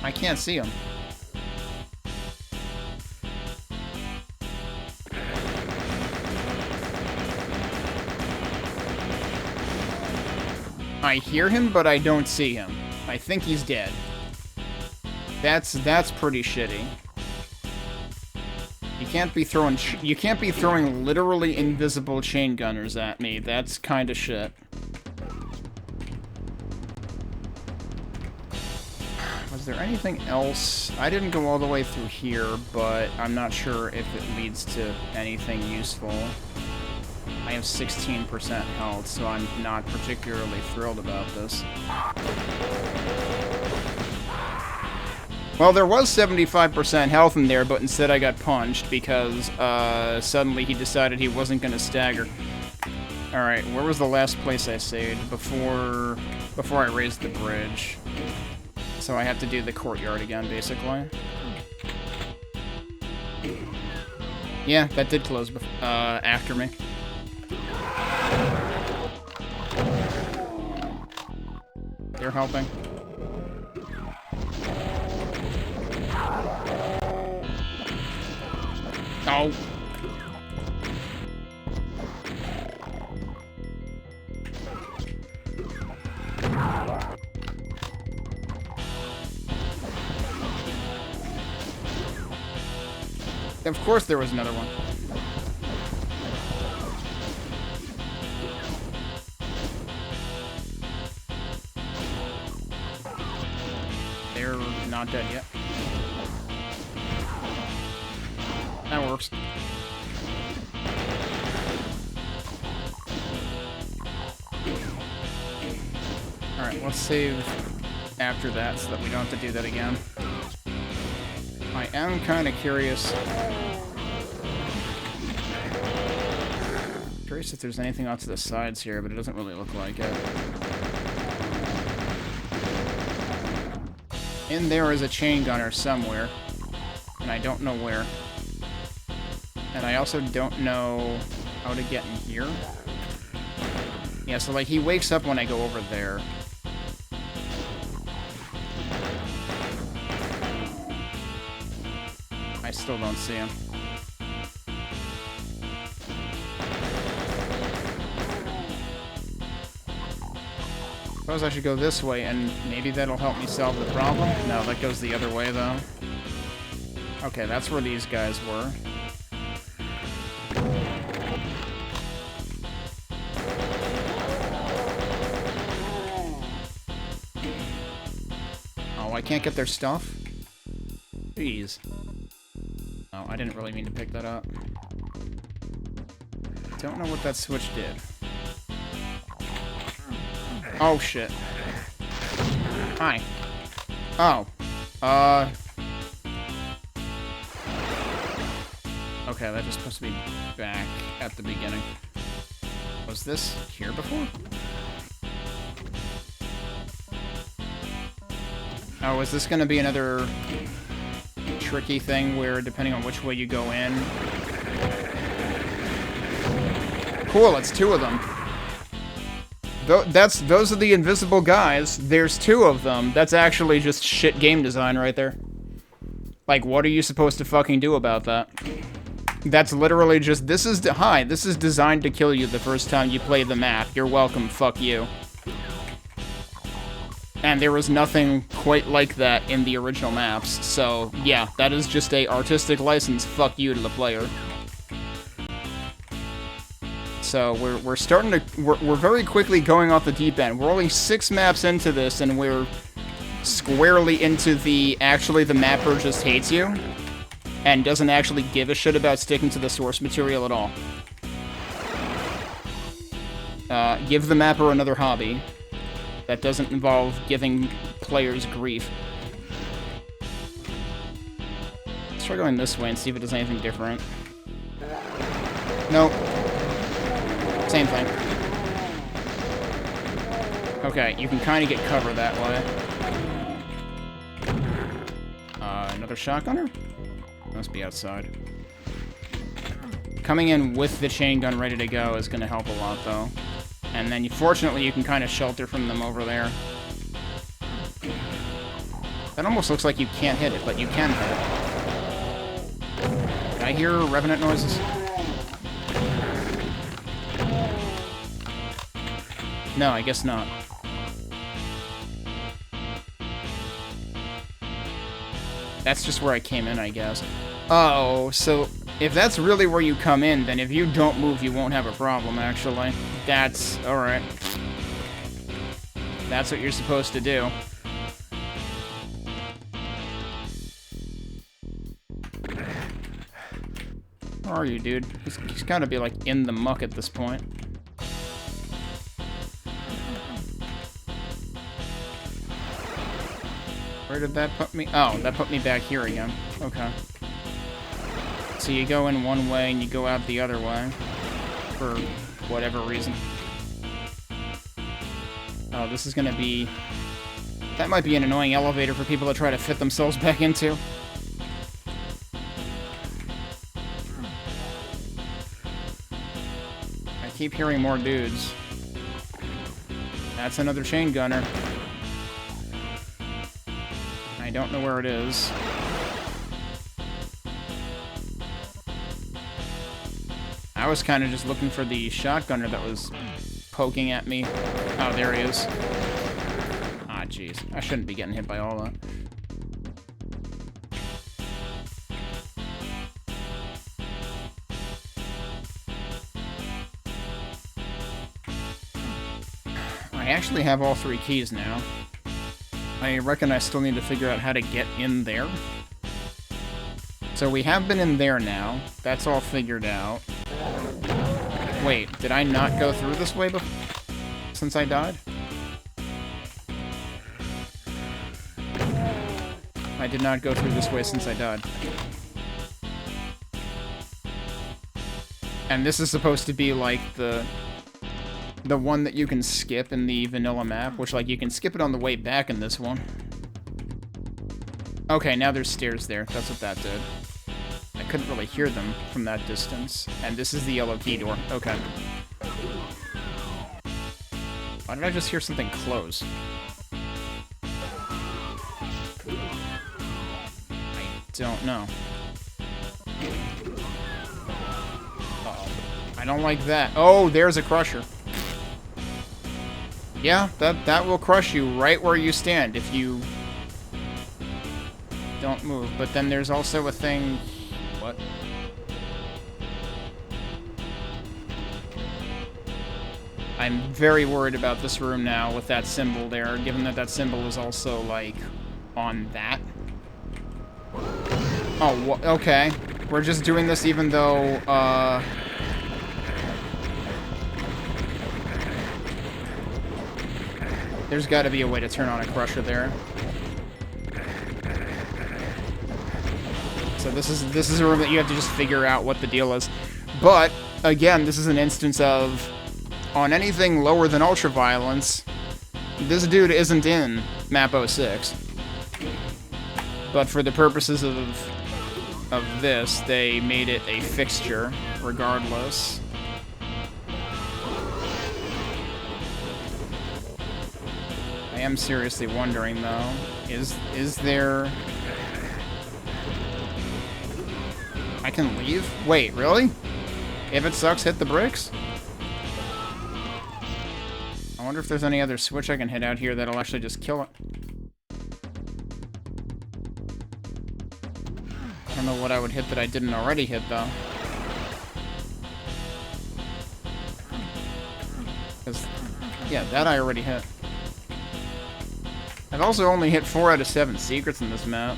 I can't see him. I hear him, but I don't see him. I think he's dead. That's pretty shitty. You can't be throwing literally invisible chain gunners at me. That's kind of shit. Is there anything else? I didn't go all the way through here, but I'm not sure if it leads to anything useful. I have 16% health, so I'm not particularly thrilled about this. Well, there was 75% health in there, but instead I got punched because suddenly he decided he wasn't going to stagger. Alright, where was the last place I saved before I raised the bridge? So I have to do the courtyard again, basically. Yeah, that did close after me. They're helping. Oh. Of course there was another one. They're not dead yet. That works. Alright, let's save after that so that we don't have to do that again. I am kind of curious. Curious if there's anything off to the sides here, but it doesn't really look like it. In there is a chain gunner somewhere, and I don't know where. And I also don't know how to get in here. Yeah, so like he wakes up when I go over there. I still don't see him. Suppose I should go this way, and maybe that'll help me solve the problem? No, that goes the other way, though. Okay, that's where these guys were. Oh, I can't get their stuff? Jeez. Oh, I didn't really mean to pick that up. Don't know what that switch did. Oh, shit. Hi. Oh. Okay, that was supposed to be back at the beginning. Was this here before? Oh, is this gonna be another tricky thing where, depending on which way you go in... Cool, it's two of them. Those are the invisible guys. There's two of them. That's actually just shit game design right there. Like, what are you supposed to fucking do about that? That's literally just, this is designed to kill you the first time you play the map. You're welcome, fuck you. And there was nothing quite like that in the original maps, so yeah, that is just a artistic license, fuck you to the player. So we're starting to, we're very quickly going off the deep end. We're only 6 maps into this, and we're squarely into the, actually the mapper just hates you, and doesn't actually give a shit about sticking to the source material at all. Give the mapper another hobby that doesn't involve giving players grief. Let's try going this way and see if it does anything different. Nope. Same thing. Okay, you can kind of get cover that way. Another shotgunner? Must be outside. Coming in with the chain gun ready to go is going to help a lot, though. And then, fortunately, you can kind of shelter from them over there. That almost looks like you can't hit it, but you can hit it. Did I hear revenant noises? No, I guess not. That's just where I came in, I guess. Oh, so if that's really where you come in, then if you don't move, you won't have a problem, actually. That's... alright. That's what you're supposed to do. Where are you, dude? He's gotta be, like, in the muck at this point. Where did that put me? Oh, that put me back here again. Okay. So you go in one way and you go out the other way. For whatever reason. Oh, this is gonna be... That might be an annoying elevator for people to try to fit themselves back into. I keep hearing more dudes. That's another chain gunner. I don't know where it is. I was kind of just looking for the shotgunner that was poking at me. Oh, there he is. Ah, jeez. I shouldn't be getting hit by all that. I actually have all 3 keys now. I reckon I still need to figure out how to get in there. So we have been in there now. That's all figured out. Wait, did I not go through this way since I died? I did not go through this way since I died. And this is supposed to be like the one that you can skip in the vanilla map, which like you can skip it on the way back in this one. Okay, now there's stairs there. That's what that did. I couldn't really hear them from that distance. And this is the yellow key door. Okay. Why did I just hear something close? I don't know. Uh-oh. I don't like that. Oh, there's a crusher. Yeah, that will crush you right where you stand if you don't move. But then there's also a thing... What? I'm very worried about this room now with that symbol there, given that that symbol is also, like, on that. Oh, okay. We're just doing this even though, there's gotta be a way to turn on a crusher there. So this is a room that you have to just figure out what the deal is. But, again, this is an instance of, on anything lower than ultraviolence, this dude isn't in MAP06. But for the purposes of this, they made it a fixture, regardless. I am seriously wondering, though, is there... I can leave? Wait, really? If it sucks, hit the bricks? I wonder if there's any other switch I can hit out here that'll actually just kill it. I don't know what I would hit that I didn't already hit, though. Because, yeah, that I already hit. I've also only hit 4 out of 7 secrets in this map.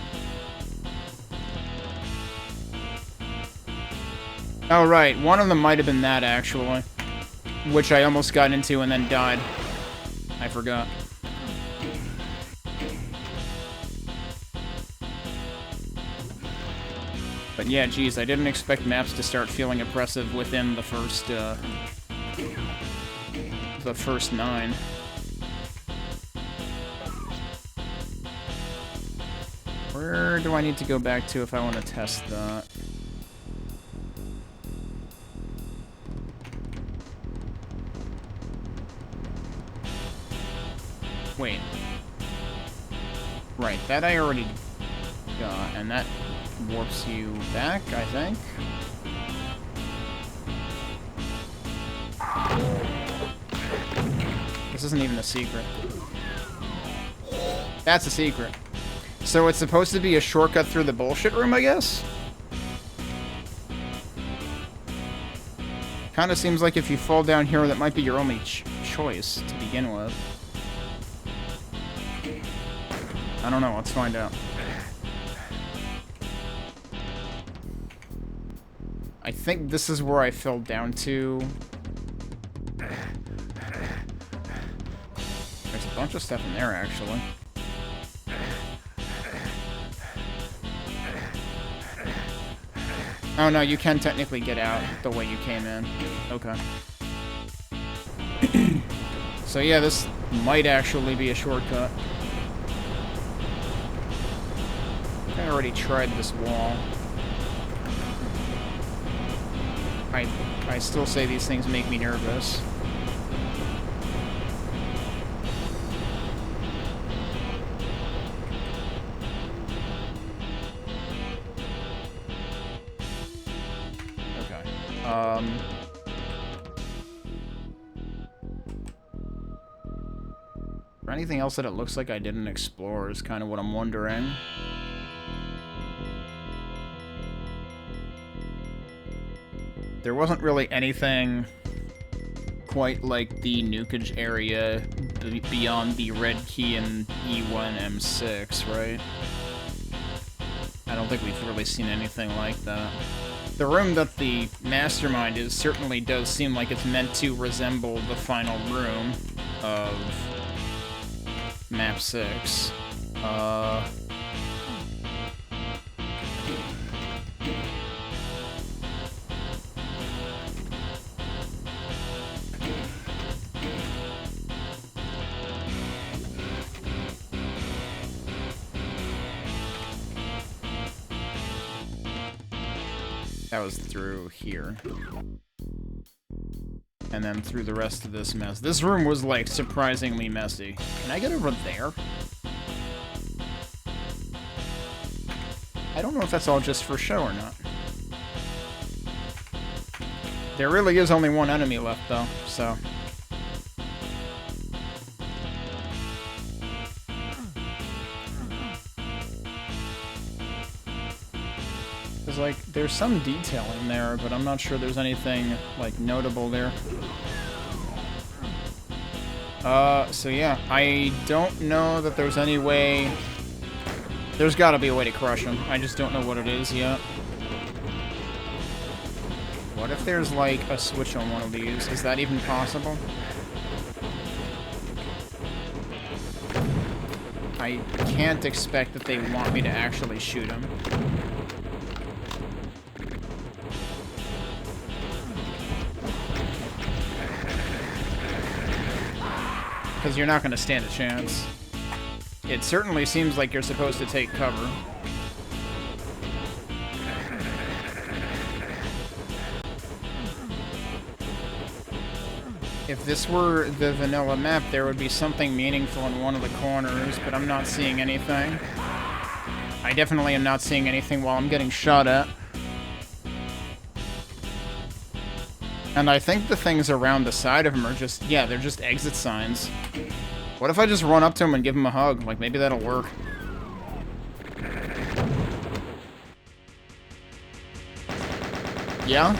Oh, right. One of them might have been that, actually. Which I almost got into and then died. I forgot. But yeah, geez, I didn't expect maps to start feeling oppressive within the first 9. Where do I need to go back to if I want to test that? Wait. Right, that I already got, and that warps you back, I think. This isn't even a secret. That's a secret. So it's supposed to be a shortcut through the bullshit room, I guess? Kinda seems like if you fall down here, that might be your only choice to begin with. I don't know, let's find out. I think this is where I fell down to. There's a bunch of stuff in there, actually. Oh no, you can technically get out the way you came in. Okay. So yeah, this might actually be a shortcut. I already tried this wall. I still say these things make me nervous. Okay. Or anything else that it looks like I didn't explore is kind of what I'm wondering. There wasn't really anything quite like the nukage area beyond the red key in E1M6, right? I don't think we've really seen anything like that. The room that the mastermind is certainly does seem like it's meant to resemble the final room of Map 6. That was through here. And then through the rest of this mess. This room was, like, surprisingly messy. Can I get over there? I don't know if that's all just for show or not. There really is only one enemy left, though, so... Because, like, there's some detailing there, but I'm not sure there's anything, like, notable there. So yeah, I don't know that there's any way... There's gotta be a way to crush him. I just don't know what it is yet. What if there's, like, a switch on one of these? Is that even possible? I can't expect that they want me to actually shoot him. Because you're not going to stand a chance. It certainly seems like you're supposed to take cover. If this were the vanilla map, there would be something meaningful in one of the corners, but I'm not seeing anything. I definitely am not seeing anything while I'm getting shot at. And I think the things around the side of him are just, yeah, they're just exit signs. What if I just run up to him and give him a hug? Like, maybe that'll work. Yeah?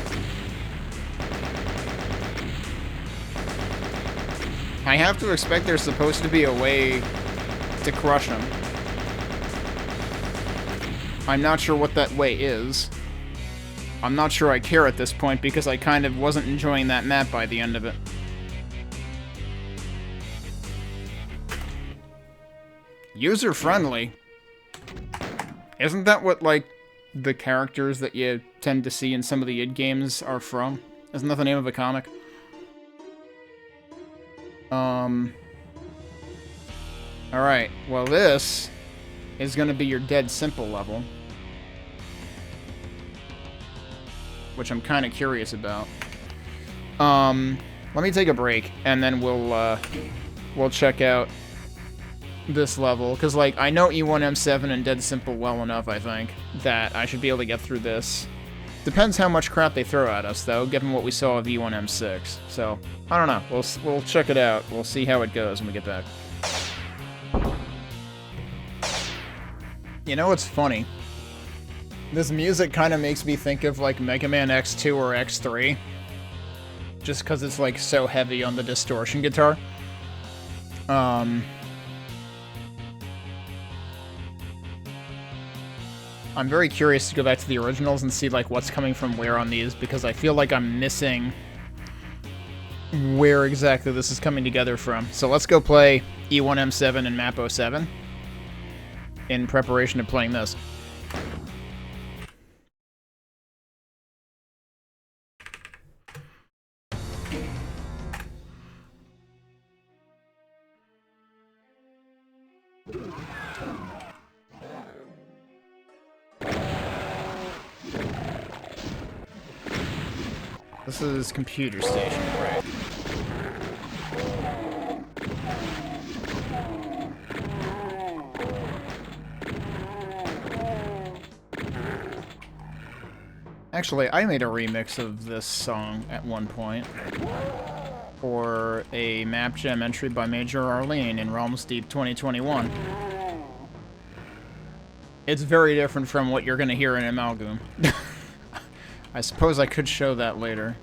I have to expect there's supposed to be a way to crush him. I'm not sure what that way is. I'm not sure I care at this point because I kind of wasn't enjoying that map by the end of it. User-friendly? Isn't that what, like, the characters that you tend to see in some of the id games are from? Isn't that the name of a comic? Alright, well this is gonna be your dead simple level. Which I'm kind of curious about. Let me take a break, and then we'll check out this level. Because, like, I know E1M7 and Dead Simple well enough, I think, that I should be able to get through this. Depends how much crap they throw at us, though, given what we saw of E1M6. So, I don't know. We'll check it out. We'll see how it goes when we get back. You know what's funny? This music kind of makes me think of, like, Mega Man X2 or X3. Just because it's, like, so heavy on the distortion guitar. I'm very curious to go back to the originals and see, like, what's coming from where on these, because I feel like I'm missing where exactly this is coming together from. So let's go play E1M7 and MAP07 in preparation of playing this. This is computer station, right? Actually, I made a remix of this song at one point for a map gem entry by Major Arlene in Realms Deep 2021. It's very different from what you're going to hear in Amalgoom. I suppose I could show that later.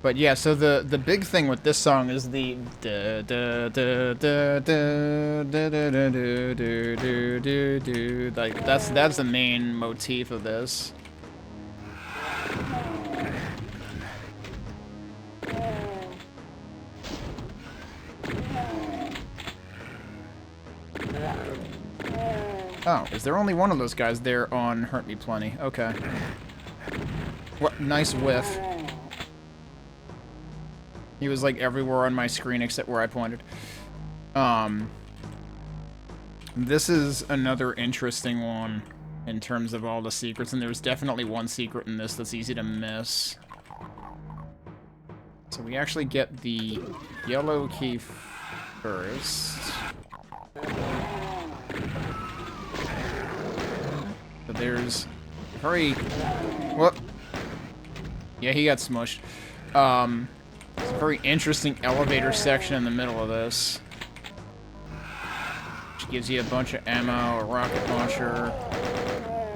But yeah, so the big thing with this song is the like that's the main motif of this. Oh, is there only one of those guys there on Hurt Me Plenty? Okay. What nice whiff. He was like everywhere on my screen except where I pointed. This is another interesting one in terms of all the secrets, and there's definitely one secret in this that's easy to miss. So we actually get the yellow key first. So there's very... Whoop. Yeah, he got smushed. It's a very interesting elevator section in the middle of this. Which gives you a bunch of ammo, a rocket launcher.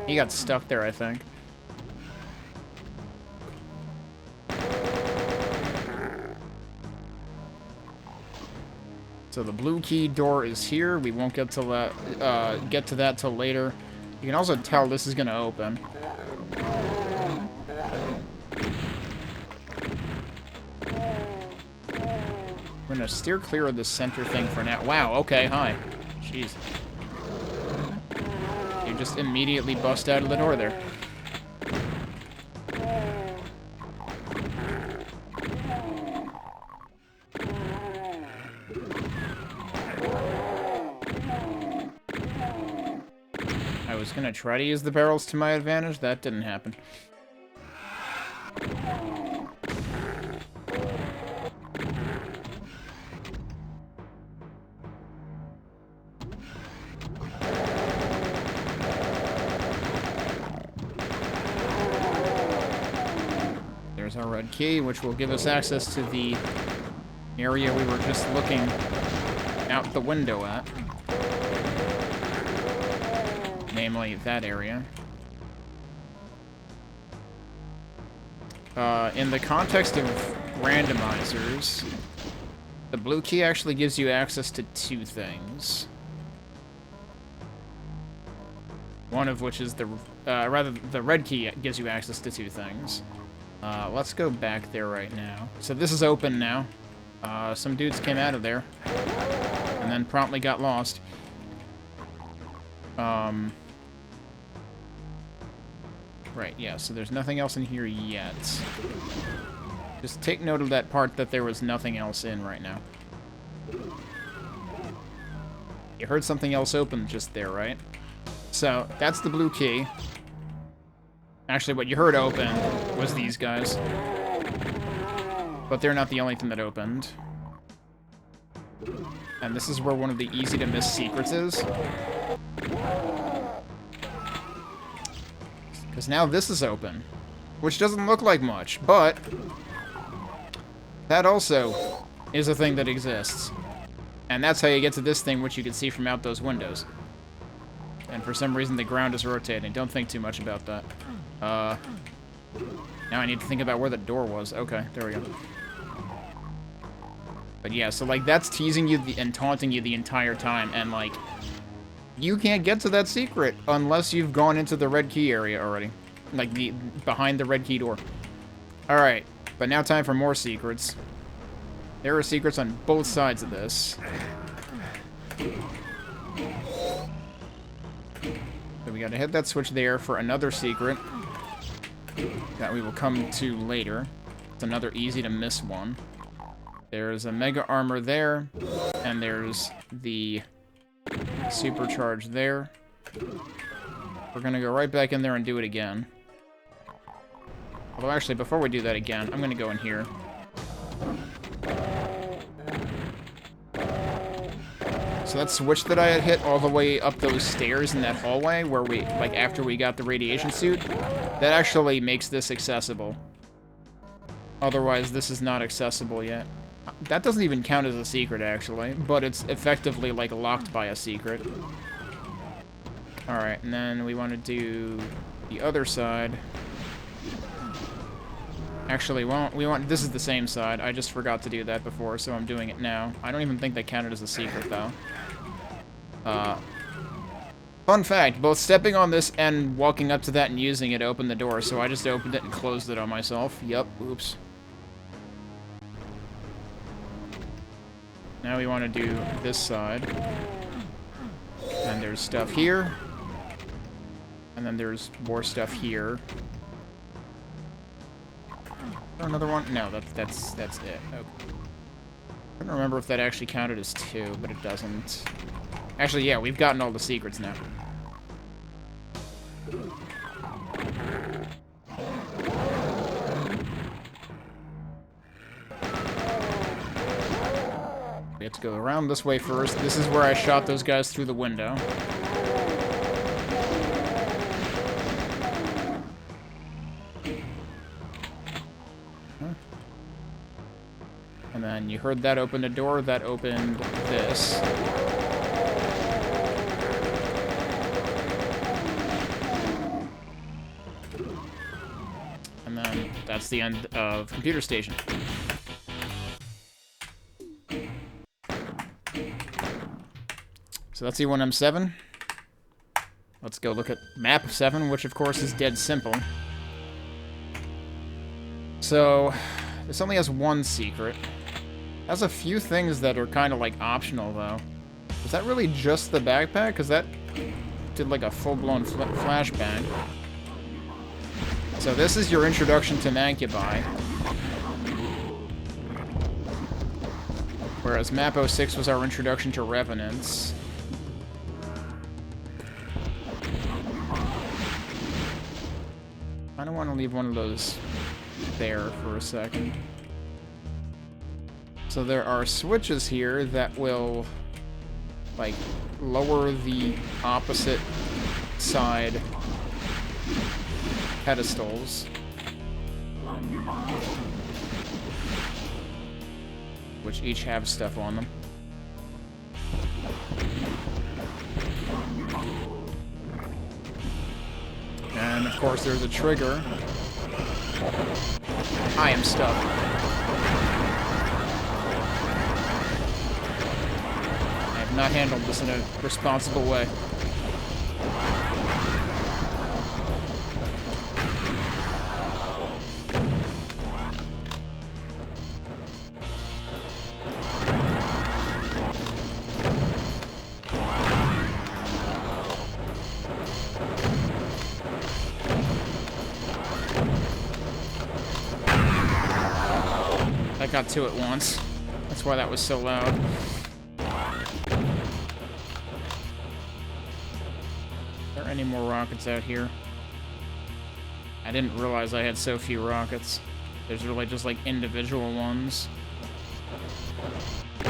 He got stuck there, I think. So the blue key door is here. We won't get to that till later. You can also tell this is gonna open. We're gonna steer clear of the center thing for now. Wow, okay, hi. Jeez. You just immediately bust out of the door there. I was gonna try to use the barrels to my advantage. That didn't happen. There's our red key, which will give us access to the area we were just looking out the window at. Namely, that area. In the context of randomizers, the blue key actually gives you access to two things. One of which is the red key gives you access to two things. Let's go back there right now. So this is open now. Some dudes came out of there and then promptly got lost. Right, yeah, so there's nothing else in here yet. Just take note of that part that there was nothing else in right now. You heard something else open just there, right? So, that's the blue key. Actually, what you heard open was these guys. But they're not the only thing that opened. And this is where one of the easy-to-miss secrets is. Because now this is open. Which doesn't look like much, but... that also is a thing that exists. And that's how you get to this thing, which you can see from out those windows. And for some reason, the ground is rotating. Don't think too much about that. Now I need to think about where the door was. Okay, there we go. But yeah, so, like, that's teasing you and taunting you the entire time, and, like, you can't get to that secret unless you've gone into the red key area already. Like, behind the red key door. Alright, but now time for more secrets. There are secrets on both sides of this. So we gotta hit that switch there for another secret that we will come to later. It's another easy-to-miss one. There's a mega armor there, and there's the supercharge there. We're gonna go right back in there and do it again. Although, actually, before we do that again, I'm gonna go in here. So that switch that I had hit all the way up those stairs in that hallway, where we, like, after we got the radiation suit, that actually makes this accessible. Otherwise, this is not accessible yet. That doesn't even count as a secret, actually, but it's effectively, like, locked by a secret. Alright, and then we want to do the other side. Actually, we want... This is the same side. I just forgot to do that before, so I'm doing it now. I don't even think that counted as a secret, though. Fun fact, both stepping on this and walking up to that and using it opened the door, so I just opened it and closed it on myself. Yup, oops. Now we want to do this side. And there's stuff here. And then there's more stuff here. Another one? No, that's it. Okay. I don't remember if that actually counted as 2, but it doesn't. Actually, yeah, we've gotten all the secrets now. We have to go around this way first. This is where I shot those guys through the window. And then you heard that open a door, that opened this. And then that's the end of Computer Station. So that's E1 M7. Let's go look at map 7, which of course is dead simple. So this only has one secret. It has a few things that are kind of like optional though. Was that really just the backpack? Because that did like a full-blown flashbang. So this is your introduction to Mancubi. Whereas MAP06 was our introduction to Revenants. I don't want to leave one of those there for a second. So there are switches here that will, like, lower the opposite side pedestals. Which each have stuff on them. And of course there's a trigger. I am stuck. I have not handled this in a responsible way. I got two at once. That's why that was so loud. Are there any more rockets out here? I didn't realize I had so few rockets. There's really just like individual ones. I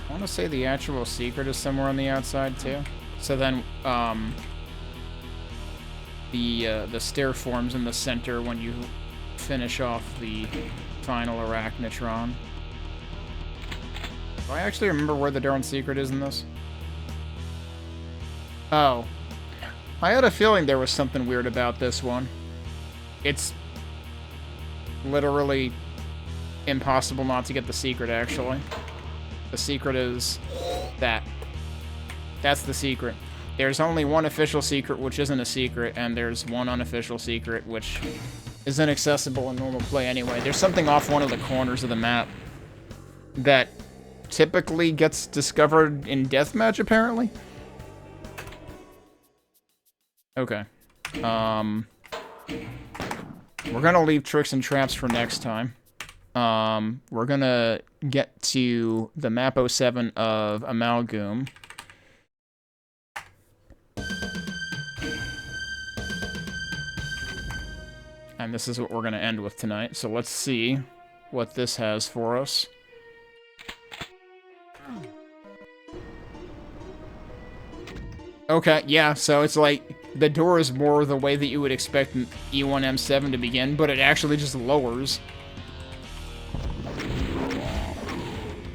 want to say the actual secret is somewhere on the outside too. So then, the stair forms in the center when you finish off the final arachnitron. Do I actually remember where the darn secret is in this? Oh. I had a feeling there was something weird about this one. It's literally impossible not to get the secret, actually. The secret is that. That's the secret. There's only one official secret, which isn't a secret, and there's one unofficial secret, which is inaccessible in normal play anyway. There's something off one of the corners of the map that typically gets discovered in deathmatch, apparently. Okay. We're gonna leave tricks and traps for next time. We're gonna get to the MAP07 of Amalgoom. And this is what we're going to end with tonight. So let's see what this has for us. Okay, yeah, so it's like the door is more the way that you would expect an E1 M7 to begin, but it actually just lowers.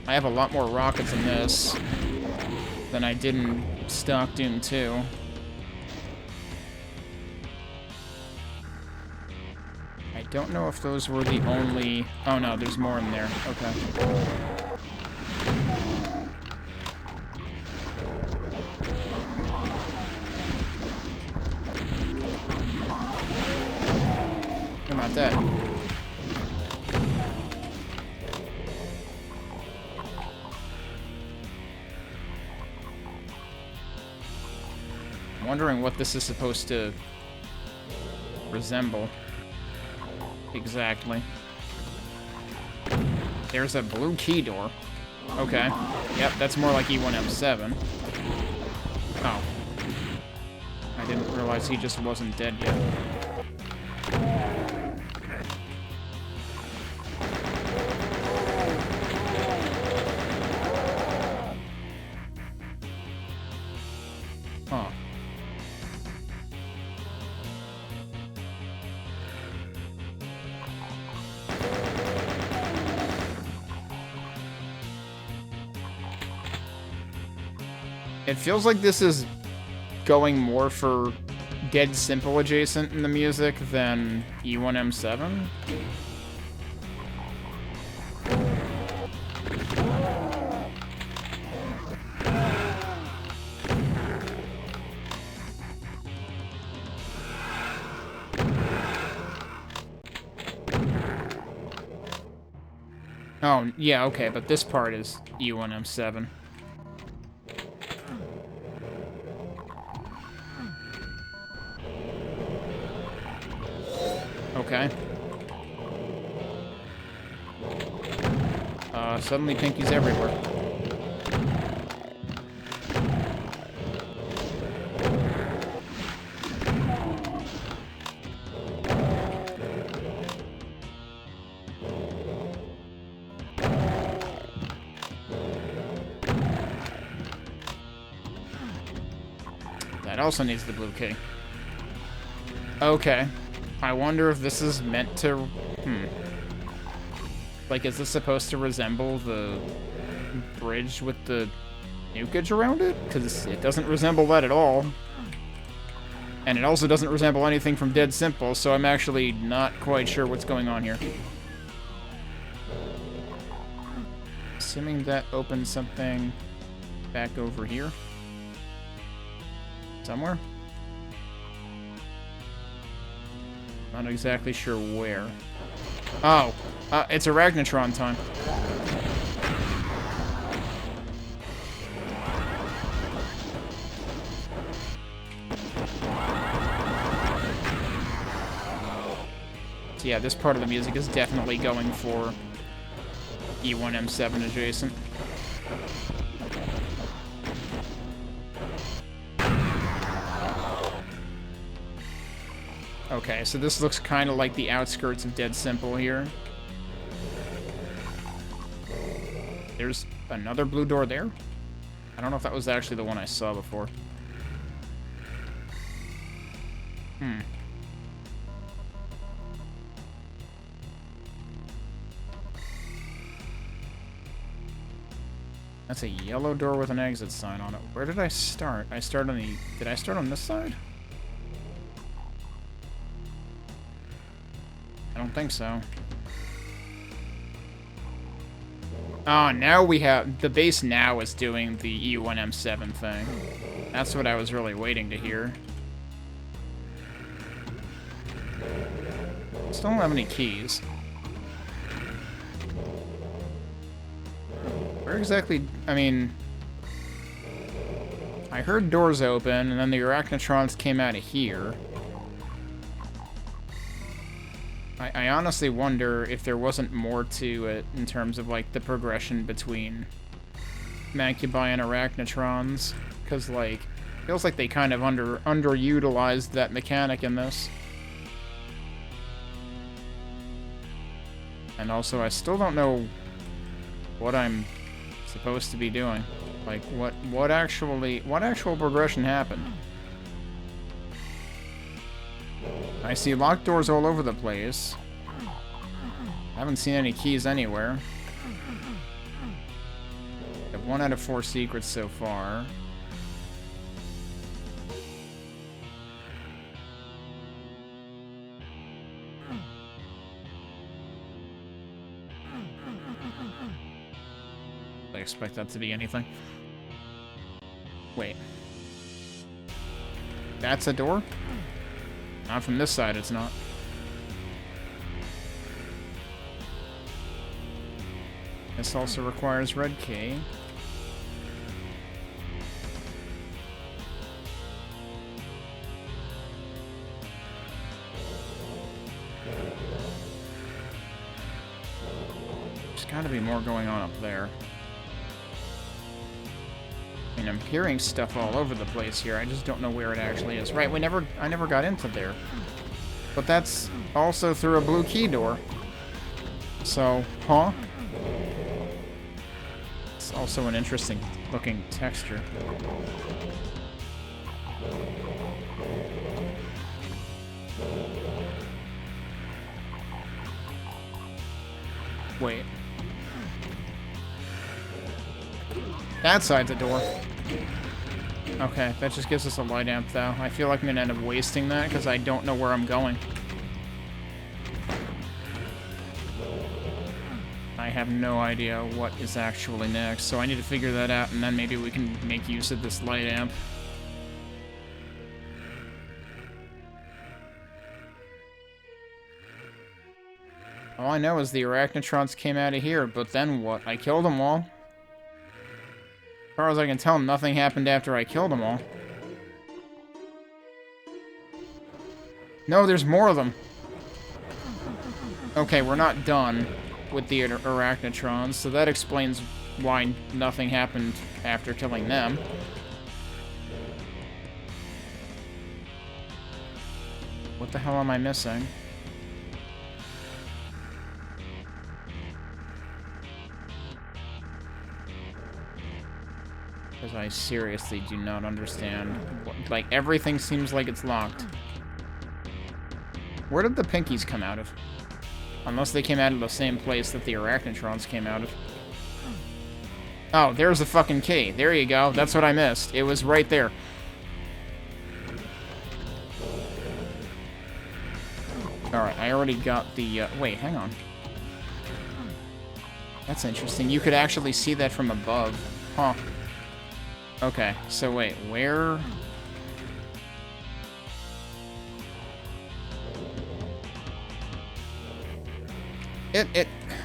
I have a lot more rockets in this than I did in stock Doom 2. I don't know if those were the only... Oh no, there's more in there. Okay. How about that? I'm wondering what this is supposed to resemble. Exactly. There's a blue key door. Okay. Yep, that's more like E1 M7. Oh. I didn't realize he just wasn't dead yet. Huh. It feels like this is going more for Dead Simple adjacent in the music than E1 M7. Oh, yeah, okay, but this part is E1 M7. Okay. Suddenly Pinky's everywhere. That also needs the blue key. Okay. I wonder if this is meant to... Like, is this supposed to resemble the bridge with the nukage around it? Because it doesn't resemble that at all. And it also doesn't resemble anything from Dead Simple, so I'm actually not quite sure what's going on here. Assuming that opens something back over here. Somewhere? Not exactly sure where. Oh, it's Arachnotron time. So yeah, this part of the music is definitely going for E1 M7 adjacent. Okay, so this looks kind of like the outskirts of Dead Simple here. There's another blue door there? I don't know if that was actually the one I saw before. That's a yellow door with an exit sign on it. Where did I start? I started on the... Did I start on this side? I don't think so. Oh, now we have... The base now is doing the E1 M7 thing. That's what I was really waiting to hear. Still don't have any keys. Where exactly... I mean... I heard doors open, and then the Arachnotrons came out of here. I honestly wonder if there wasn't more to it in terms of, like, the progression between Mancubi and Arachnotrons. Because, like, feels like they kind of underutilized that mechanic in this. And also, I still don't know what I'm supposed to be doing. Like, what actual progression happened? I see locked doors all over the place. Haven't seen any keys anywhere. I have 1 out of 4 secrets so far. expect that to be anything. Wait. That's a door? Not from this side, it's not. This also requires red key. There's gotta be more going on up there. I mean, I'm hearing stuff all over the place here. I just don't know where it actually is. Right, I never got into there. But that's also through a blue key door. So, huh? It's also an interesting looking texture. Wait. That side's a door. Okay, that just gives us a light amp, though. I feel like I'm gonna end up wasting that, because I don't know where I'm going. I have no idea what is actually next, so I need to figure that out, and then maybe we can make use of this light amp. All I know is the arachnotrons came out of here, but then what? I killed them all. As far as I can tell, nothing happened after I killed them all. No, there's more of them. Okay, we're not done with the arachnotrons, so that explains why nothing happened after killing them. What the hell am I missing? Because I seriously do not understand. Like, everything seems like it's locked. Where did the pinkies come out of? Unless they came out of the same place that the arachnotrons came out of. Oh, there's the fucking key. There you go. That's what I missed. It was right there. Alright, I already got the... wait, hang on. That's interesting. You could actually see that from above. Huh. Okay, so wait, where...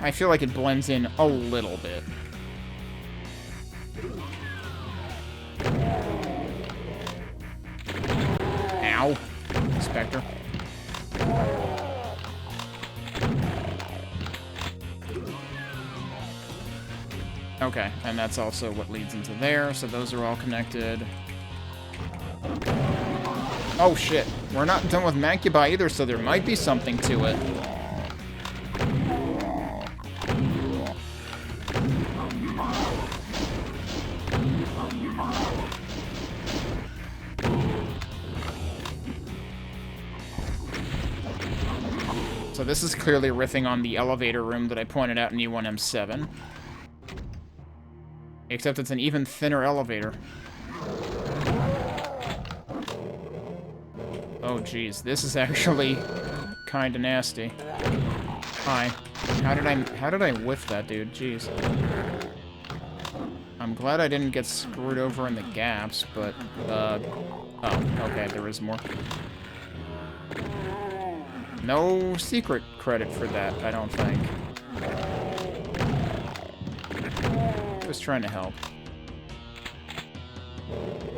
I feel like it blends in a little bit. Ow. Spectre. Okay, and that's also what leads into there, so those are all connected. Oh shit, we're not done with Mancubi either, so there might be something to it. So this is clearly riffing on the elevator room that I pointed out in II MAP07. Except it's an even thinner elevator. Oh geez, this is actually kinda nasty. Hi. How did I whiff that, dude? Jeez. I'm glad I didn't get screwed over in the gaps, but oh, okay, there is more. No secret credit for that, I don't think. Just trying to help.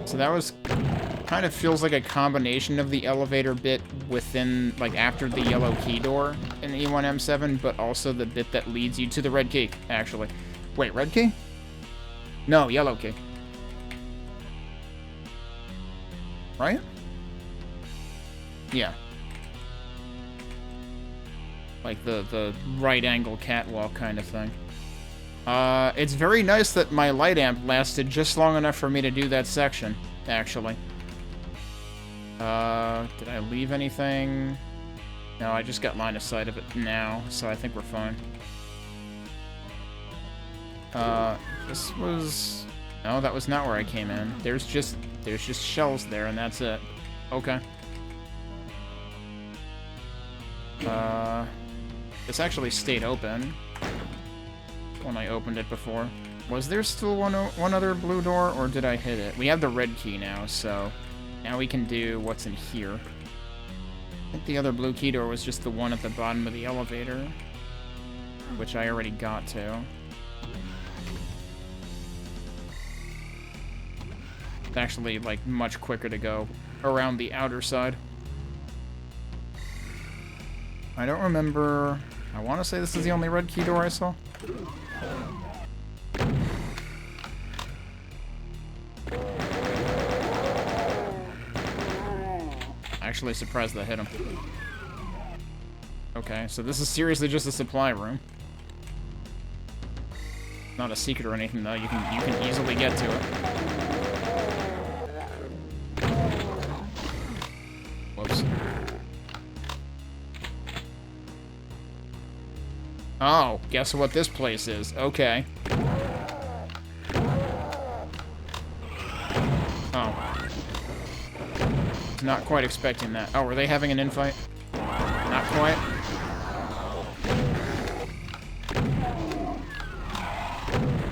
So that was... kind of feels like a combination of the elevator bit within, like, after the yellow key door in EU MAP07, but also the bit that leads you to the red key, actually. Wait, red key? No, yellow key. Right? Yeah. Like the right angle catwalk kind of thing. It's very nice that my light amp lasted just long enough for me to do that section, actually. Did I leave anything? No, I just got line of sight of it now, so I think we're fine. This was... No, that was not where I came in. There's just shells there, and that's it. Okay. This actually stayed open when I opened it before. Was there still one other blue door, or did I hit it? We have the red key now, so now we can do what's in here. I think the other blue key door was just the one at the bottom of the elevator, which I already got to. It's actually, like, much quicker to go around the outer side. I don't remember... I want to say this is the only red key door I saw. Actually surprised that I hit him. Okay, so this is seriously just a supply room. Not a secret or anything though, you can easily get to it. Whoops. Oh, guess what this place is. Okay. Oh. Not quite expecting that. Oh, were they having an infight? Not quite.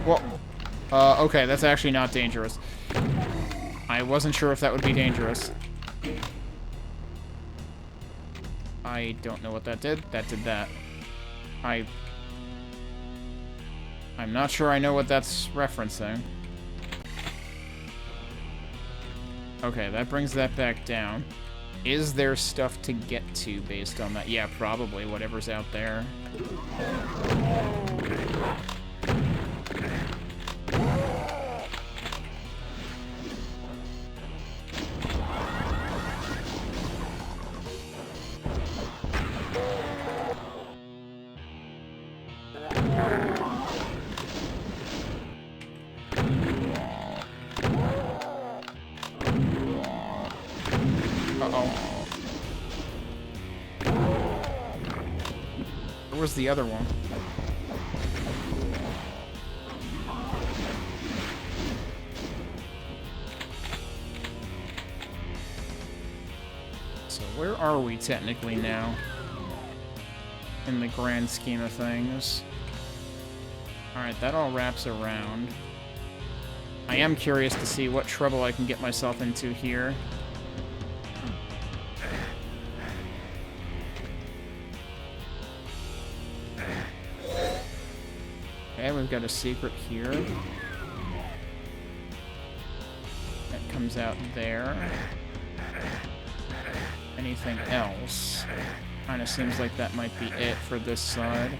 Well, okay, that's actually not dangerous. I wasn't sure if that would be dangerous. I don't know what that did. That did that. I'm not sure I know what that's referencing. Okay, that brings that back down. Is there stuff to get to based on that? Yeah, probably. Whatever's out there. Where's the other one? So where are we technically now? In the grand scheme of things. Alright, that all wraps around. I am curious to see what trouble I can get myself into here. Okay, we've got a secret here. That comes out there. Anything else? Kinda seems like that might be it for this side.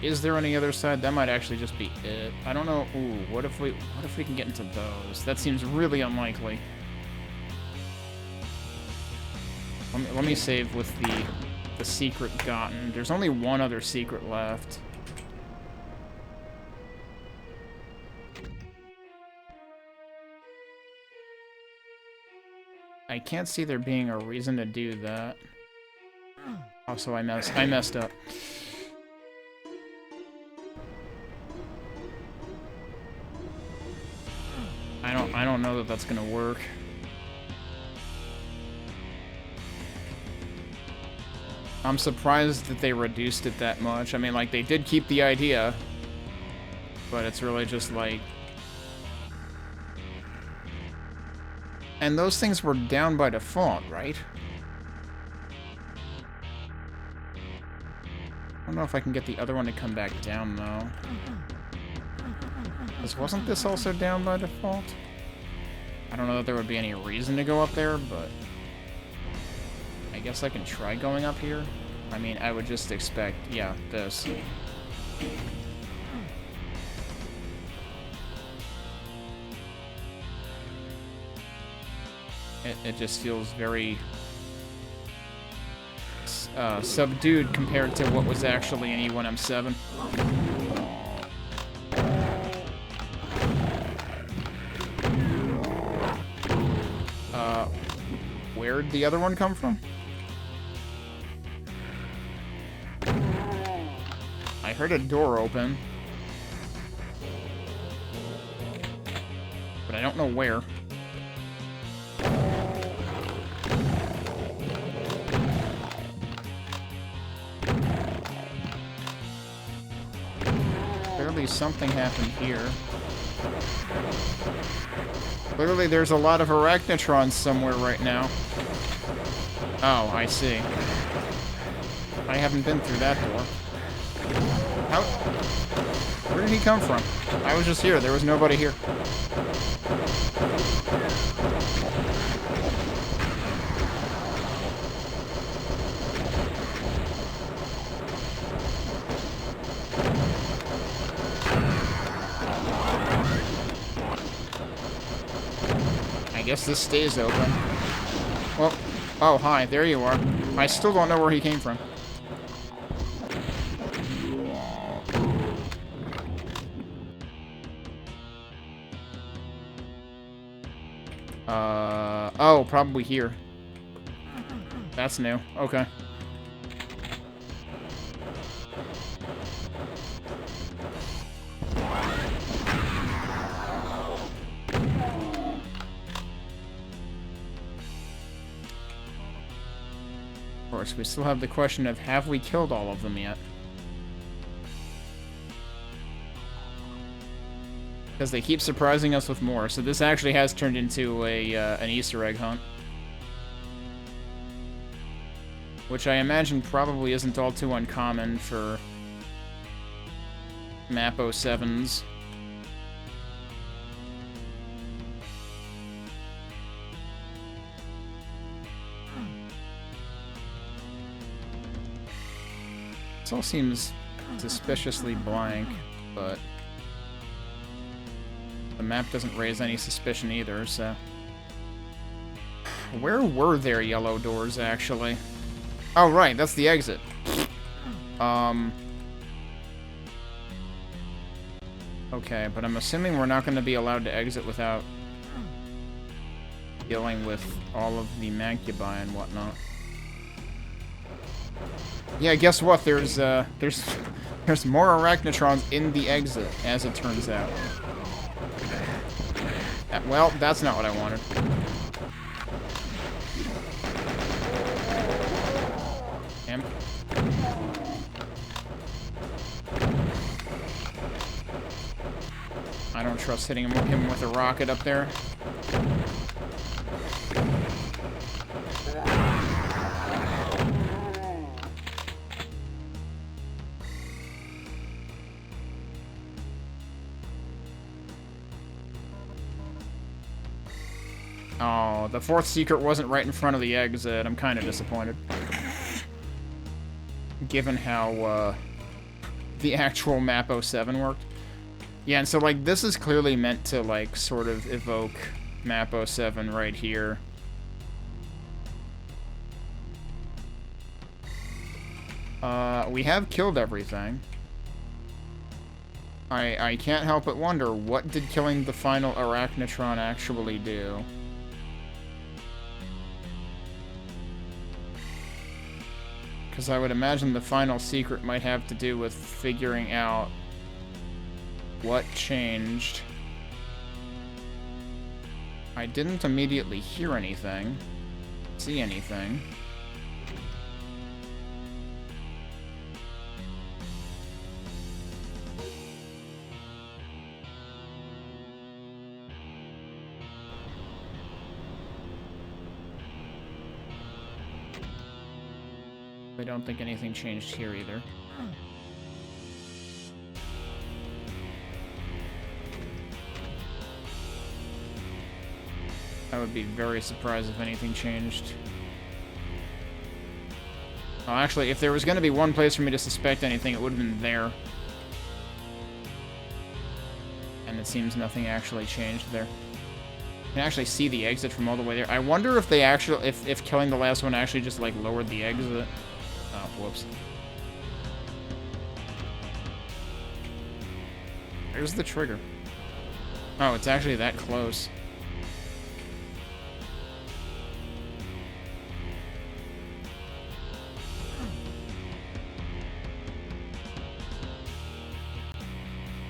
Is there any other side? That might actually just be it. I don't know. Ooh, what if we can get into those? That seems really unlikely. Let me save with the secret gotten. There's only one other secret left. I can't see there being a reason to do that. Also, I messed up. I don't know that that's gonna work. I'm surprised that they reduced it that much. I mean, like, they did keep the idea, but it's really just like... And those things were down by default, right? I don't know if I can get the other one to come back down, though. Wasn't this also down by default? I don't know that there would be any reason to go up there, but... I guess I can try going up here. I mean, I would just expect, yeah, this. It just feels very... subdued compared to what was actually in II MAP07. Where'd the other one come from? I heard a door open. But I don't know where. clearly something happened here. Clearly there's a lot of arachnotrons somewhere right now. Oh, I see. I haven't been through that door. How? Where did he come from? I was just here. There was nobody here. I guess this stays open. Well, oh, hi. There you are. I still don't know where he came from. Oh, probably here. That's new. Okay. Of course, we still have the question of, have we killed all of them yet? Because they keep surprising us with more, so this actually has turned into an Easter egg hunt. Which I imagine probably isn't all too uncommon for MAP07s. This all seems suspiciously blank, but the map doesn't raise any suspicion either, so... Where were there yellow doors, actually? Oh, right, that's the exit. Okay, but I'm assuming we're not going to be allowed to exit without dealing with all of the Mancubi and whatnot. Yeah, guess what? There's more arachnotrons in the exit, as it turns out. Well, that's not what I wanted. Damn. I don't trust hitting him with a rocket up there. Oh, the fourth secret wasn't right in front of the exit. I'm kind of disappointed. Given how, the actual MAP07 worked. Yeah, and so, like, this is clearly meant to, like, sort of evoke MAP07 right here. We have killed everything. I can't help but wonder, what did killing the final arachnotron actually do? Because I would imagine the final secret might have to do with figuring out what changed. I didn't immediately hear anything, see anything. I don't think anything changed here either. I would be very surprised if anything changed. Oh, actually, if there was going to be one place for me to suspect anything, it would have been there. And it seems nothing actually changed there. You can actually see the exit from all the way there. I wonder if they actually, if killing the last one actually just, like, lowered the exit. Oh, whoops. There's the trigger. Oh, it's actually that close.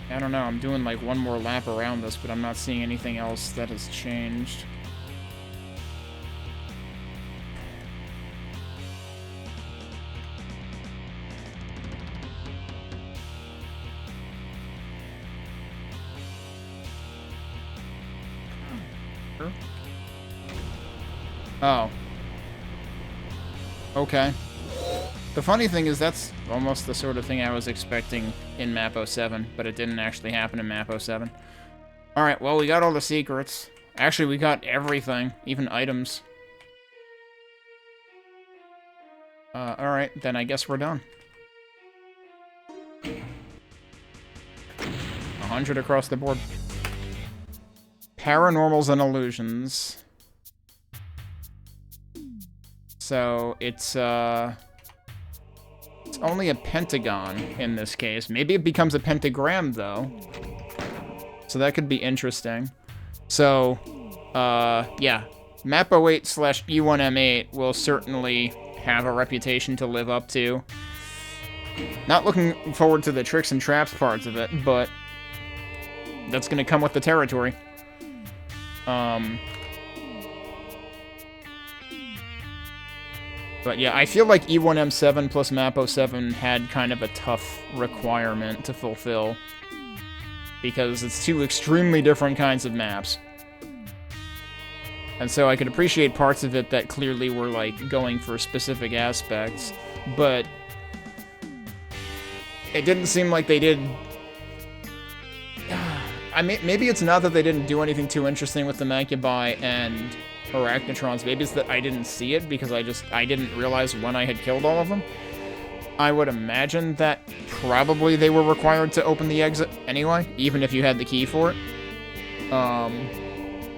I don't know, I'm doing like one more lap around this, but I'm not seeing anything else that has changed. Oh. Okay. The funny thing is that's almost the sort of thing I was expecting in MAP07, but it didn't actually happen in MAP07. Alright, well, we got all the secrets. Actually, we got everything, even items. Alright, then I guess we're done. 100 across the board. Paranormals and illusions. So, it's only a pentagon in this case. Maybe it becomes a pentagram, though. So that could be interesting. So, yeah. MAP08/II MAP08 will certainly have a reputation to live up to. Not looking forward to the tricks and traps parts of it, but that's gonna come with the territory. But yeah, I feel like E1M7 plus MAP07 had kind of a tough requirement to fulfill. Because it's two extremely different kinds of maps. And so I could appreciate parts of it that clearly were, like, going for specific aspects, but it didn't seem like they did... I mean, maybe it's not that they didn't do anything too interesting with the Macubi and Arachnotrons. Maybe it's that I didn't see it because I didn't realize when I had killed all of them. I would imagine that probably they were required to open the exit anyway, even if you had the key for it.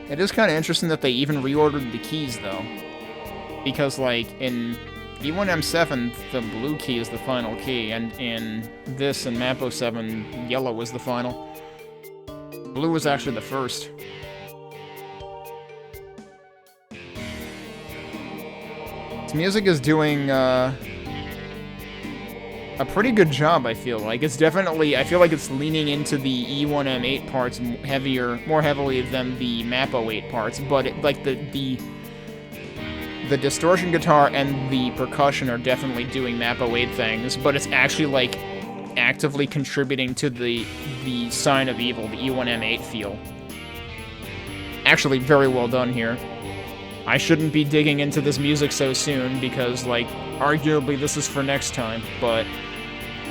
It is kind of interesting that they even reordered the keys, though. Because, like, in E1M7, the blue key is the final key, and in this, in MAP07, yellow was the final. Blue was actually the first. This music is doing, a pretty good job, I feel like. It's definitely, I feel like it's leaning into the E1M8 parts more heavily than the MAP08 parts, but it, like the distortion guitar and the percussion are definitely doing MAP08 things, but it's actually, like, actively contributing to the Sign of Evil, the E1M8 feel. Actually, very well done here. I shouldn't be digging into this music so soon, because, like, arguably this is for next time, but...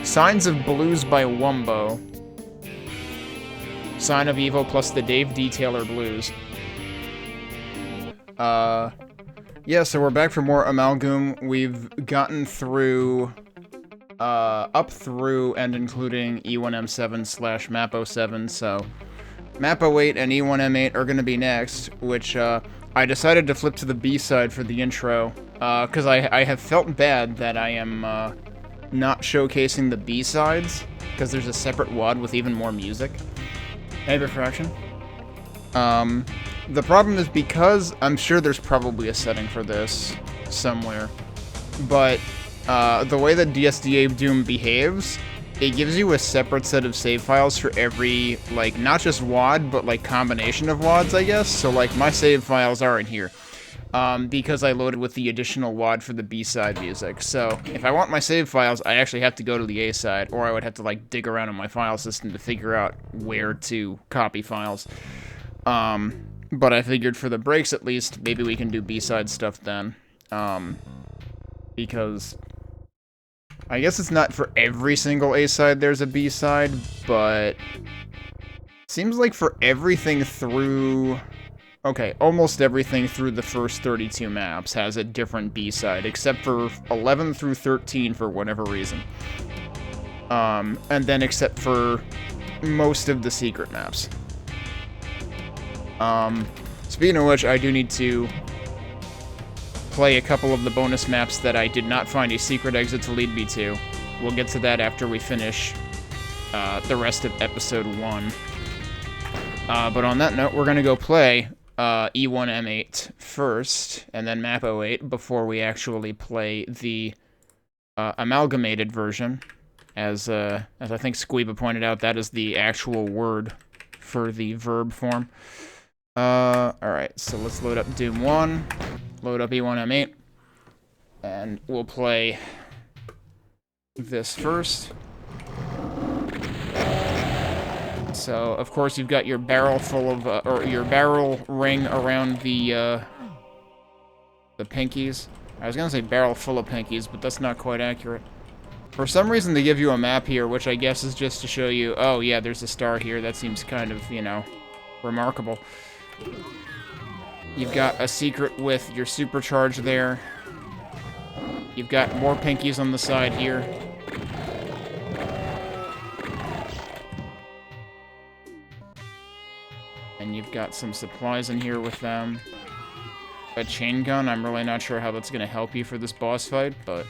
Signs of Blues by Wumbo. Sign of Evil plus the Dave Detailer Blues. Yeah, so we're back for more Amalgoom. We've gotten through... up through and including E1M7/MAP07, so... MAP08 and E1M8 are gonna be next, which, I decided to flip to the B-side for the intro, because I have felt bad that I am, not showcasing the B-sides, because there's a separate WAD with even more music. Hey, Refraction. The problem is because I'm sure there's probably a setting for this somewhere, but the way that DSDA-Doom behaves, it gives you a separate set of save files for every, like, not just WAD, but, like, combination of WADs, I guess. So, like, my save files are in here. Because I loaded with the additional WAD for the B-side music. So, if I want my save files, I actually have to go to the A-side, or I would have to, like, dig around in my file system to figure out where to copy files. But I figured for the breaks, at least, maybe we can do B-side stuff then. Because I guess it's not for every single A-side there's a B-side, but seems like for everything through... Okay, almost everything through the first 32 maps has a different B-side, except for 11 through 13 for whatever reason. And then except for most of the secret maps. Speaking of which, I do need to play a couple of the bonus maps that I did not find a secret exit to lead me to. We'll get to that after we finish the rest of episode 1. But on that note, we're gonna go play E1M8 first, and then MAP08 before we actually play the amalgamated version. As I think Squeeba pointed out, that is the actual word for the verb form. Alright, so let's load up Doom 1, load up E1M8, and we'll play this first. So, of course, you've got your barrel full of, or your barrel ring around the the pinkies. I was gonna say barrel full of pinkies, but that's not quite accurate. For some reason, they give you a map here, which I guess is just to show you, oh yeah, there's a star here. That seems kind of, you know, remarkable. You've got a secret with your supercharge there. You've got more pinkies on the side here. And you've got some supplies in here with them. A chain gun, I'm really not sure how that's going to help you for this boss fight, but...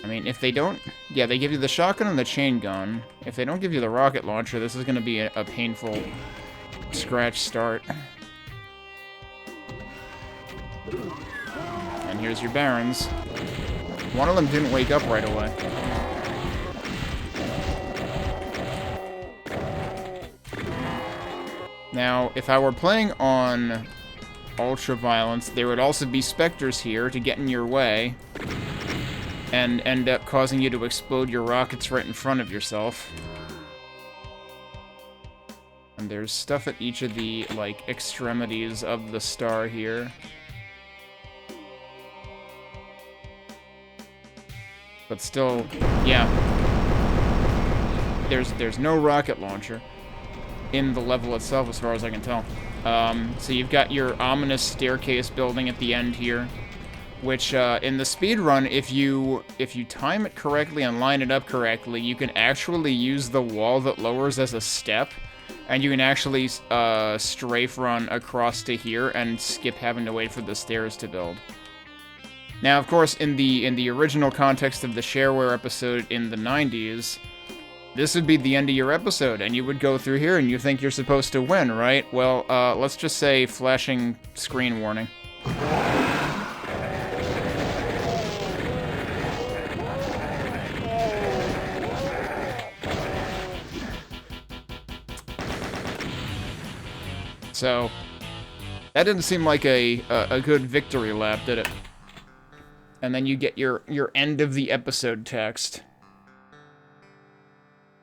I mean, if they don't... Yeah, they give you the shotgun and the chain gun. If they don't give you the rocket launcher, this is going to be a painful scratch start. And here's your barons. One of them didn't wake up right away. Now, if I were playing on Ultra-Violence, there would also be Spectres here to get in your way and end up causing you to explode your rockets right in front of yourself. And there's stuff at each of the, like, extremities of the star here. But still, yeah. There's no rocket launcher in the level itself, as far as I can tell. So you've got your ominous staircase building at the end here, which in the speedrun, if you time it correctly and line it up correctly, you can actually use the wall that lowers as a step, and you can actually strafe run across to here and skip having to wait for the stairs to build. Now, of course, in the original context of the shareware episode in the 90s, this would be the end of your episode, and you would go through here and you think you're supposed to win, right? Well, let's just say flashing screen warning. So, that didn't seem like a good victory lap, did it? And then you get your end of the episode text.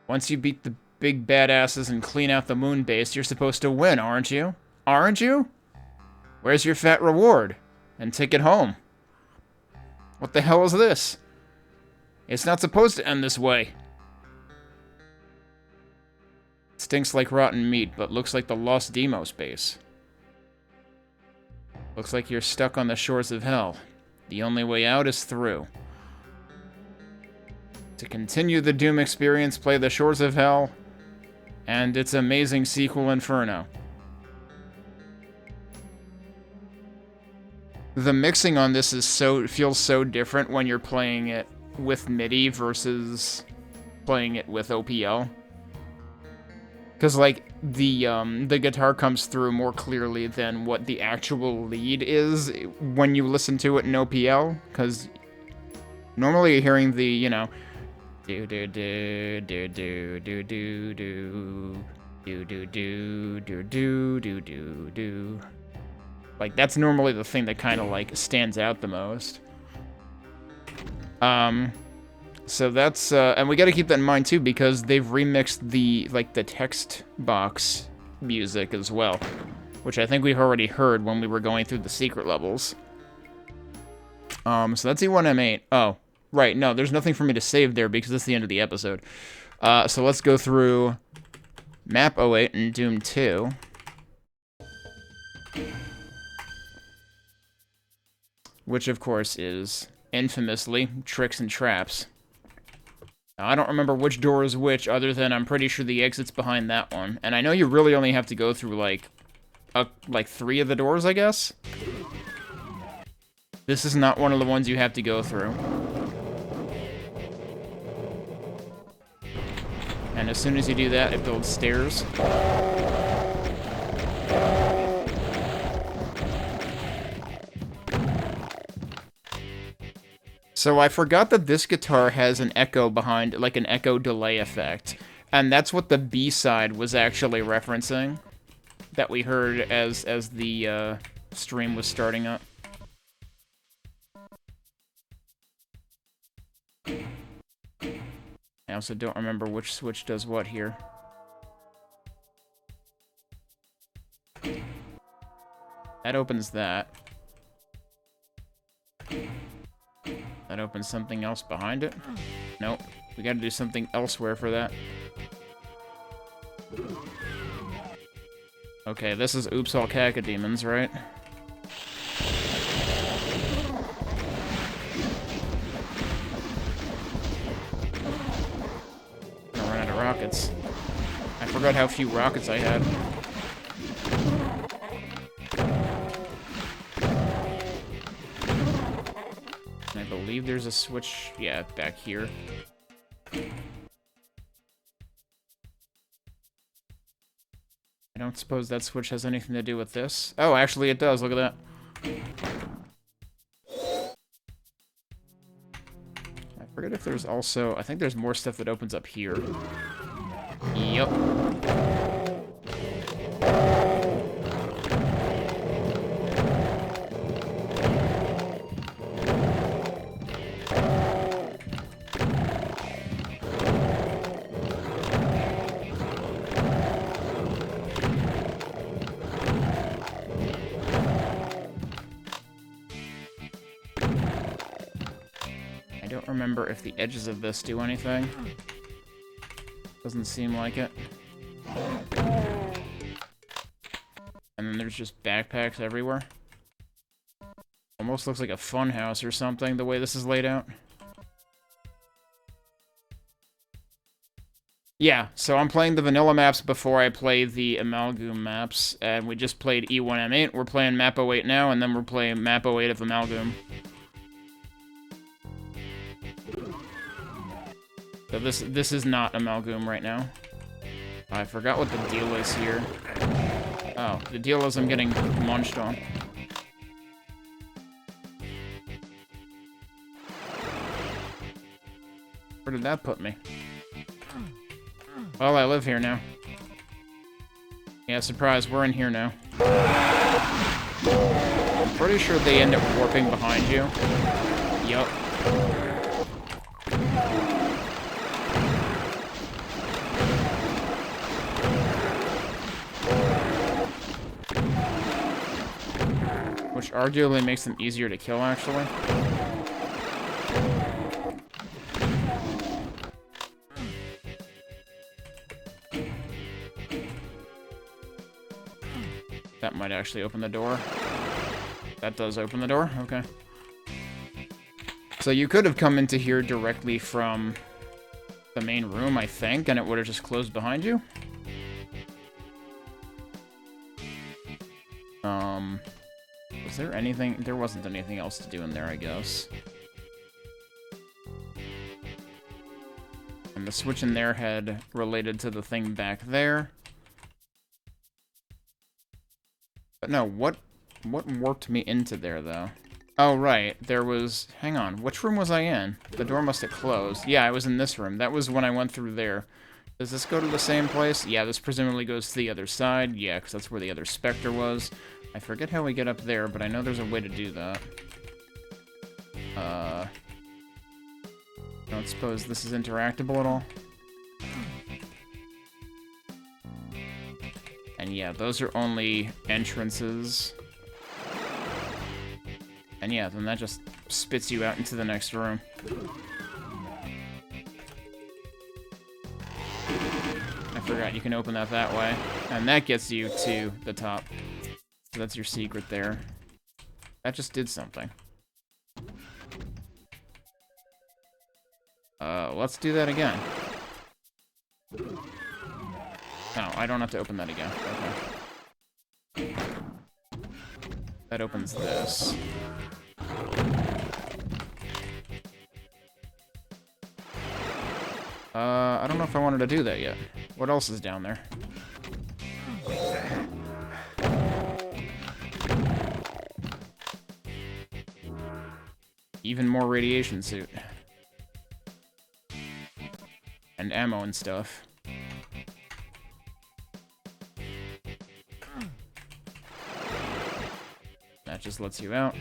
Once you beat the big badasses and clean out the moon base, you're supposed to win, aren't you? Aren't you? Where's your fat reward? And take it home. What the hell is this? It's not supposed to end this way. Stinks like rotten meat, but looks like the lost Demos base. Looks like you're stuck on the shores of hell. The only way out is through. To continue the Doom experience, play The Shores of Hell and its amazing sequel, Inferno. The mixing on this is feels so different when you're playing it with MIDI versus playing it with OPL. Because, like, the guitar comes through more clearly than what the actual lead is when you listen to it in OPL. Because normally you're hearing the, you know, do do do do do do do do do do do do do do do do. Like, that's normally the thing that kind of, like, stands out the most. So that's, and we gotta keep that in mind, too, because they've remixed the, like, the text box music as well, which I think we've already heard when we were going through the secret levels. So that's II MAP08. Oh, right, no, there's nothing for me to save there because that's the end of the episode. So let's go through MAP08 and Doom 2. Which, of course, is infamously Tricks and Traps. Now, I don't remember which door is which, other than I'm pretty sure the exit's behind that one. And I know you really only have to go through, like 3 of the doors, I guess? This is not one of the ones you have to go through. And as soon as you do that, it builds stairs. So I forgot that this guitar has an echo behind, like an echo delay effect. And that's what the B-side was actually referencing, that we heard as the stream was starting up. I also don't remember which switch does what here. That opens that. That opens something else behind it. Nope. We gotta do something elsewhere for that. Okay, this is Oops All Cacodemons, right? I'm gonna run out of rockets. I forgot how few rockets I had. I believe there's a switch, yeah, back here. I don't suppose that switch has anything to do with this. Oh, actually it does, look at that. I forget if there's also, I think there's more stuff that opens up here. Yep. Remember if the edges of this do anything. Doesn't seem like it. And then there's just backpacks everywhere. Almost looks like a fun house or something, the way this is laid out. Yeah, so I'm playing the vanilla maps before I play the Amalgoom maps, and we just played E1M8. We're playing MAP08 now, and then we're playing MAP08 of Amalgoom. So this is not Amalgoom right now. I forgot what the deal is here. Oh, the deal is I'm getting munched on. Where did that put me? Well, I live here now. Yeah, surprise, we're in here now. I'm pretty sure they end up warping behind you. Yup. Which arguably makes them easier to kill, actually. That might actually open the door. That does open the door, okay. So you could have come into here directly from the main room, I think, and it would have just closed behind you. Was there anything? There wasn't anything else to do in there, I guess. And the switch in there had related to the thing back there. But no, what warped me into there, though? Oh, right, there was... Hang on, which room was I in? The door must have closed. Yeah, I was in this room. That was when I went through there. Does this go to the same place? Yeah, this presumably goes to the other side. Yeah, because that's where the other Spectre was. I forget how we get up there, but I know there's a way to do that. I don't suppose this is interactable at all. And yeah, those are only entrances. And yeah, then that just spits you out into the next room. I forgot you can open that way. And that gets you to the top. So that's your secret there. That just did something. Let's do that again. No, I don't have to open that again. Okay. That opens this. I don't know if I wanted to do that yet. What else is down there? Even more radiation suit. And ammo and stuff. That just lets you out.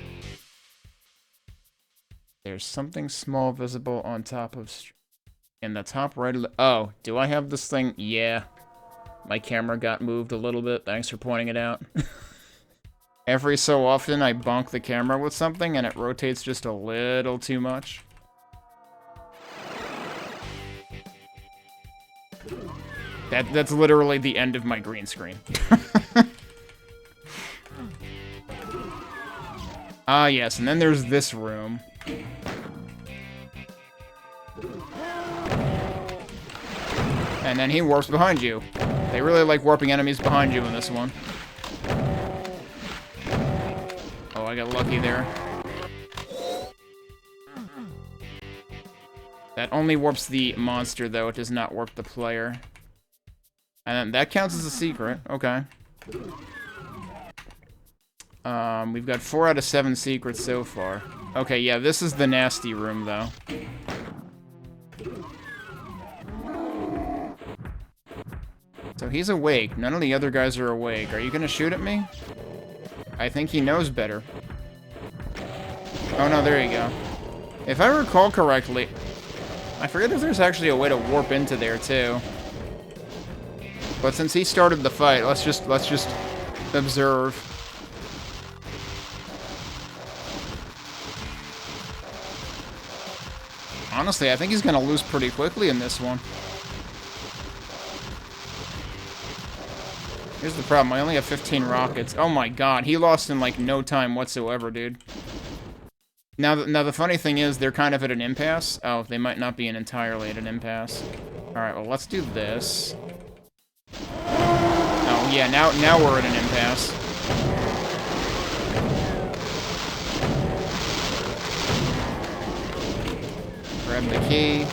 There's something small visible on top of... In the top right of the... Oh, do I have this thing? Yeah. My camera got moved a little bit. Thanks for pointing it out. Every so often, I bonk the camera with something, and it rotates just a little too much. That's literally the end of my green screen. Ah, yes, and then there's this room. And then he warps behind you. They really like warping enemies behind you in this one. Oh, I got lucky there. That only warps the monster, though. It does not warp the player. And then that counts as a secret. Okay. We've got 4 out of 7 secrets so far. Okay, yeah, this is the nasty room, though. So he's awake. None of the other guys are awake. Are you gonna shoot at me? I think he knows better. Oh, no, there you go. If I recall correctly... I forget if there's actually a way to warp into there, too. But since he started the fight, let's just observe. Honestly, I think he's gonna lose pretty quickly in this one. Here's the problem, I only have 15 rockets. Oh my god, he lost in like no time whatsoever, dude. Now the funny thing is, they're kind of at an impasse. Oh, they might not be entirely at an impasse. Alright, well, let's do this. Oh, yeah, now we're at an impasse. Grab the key.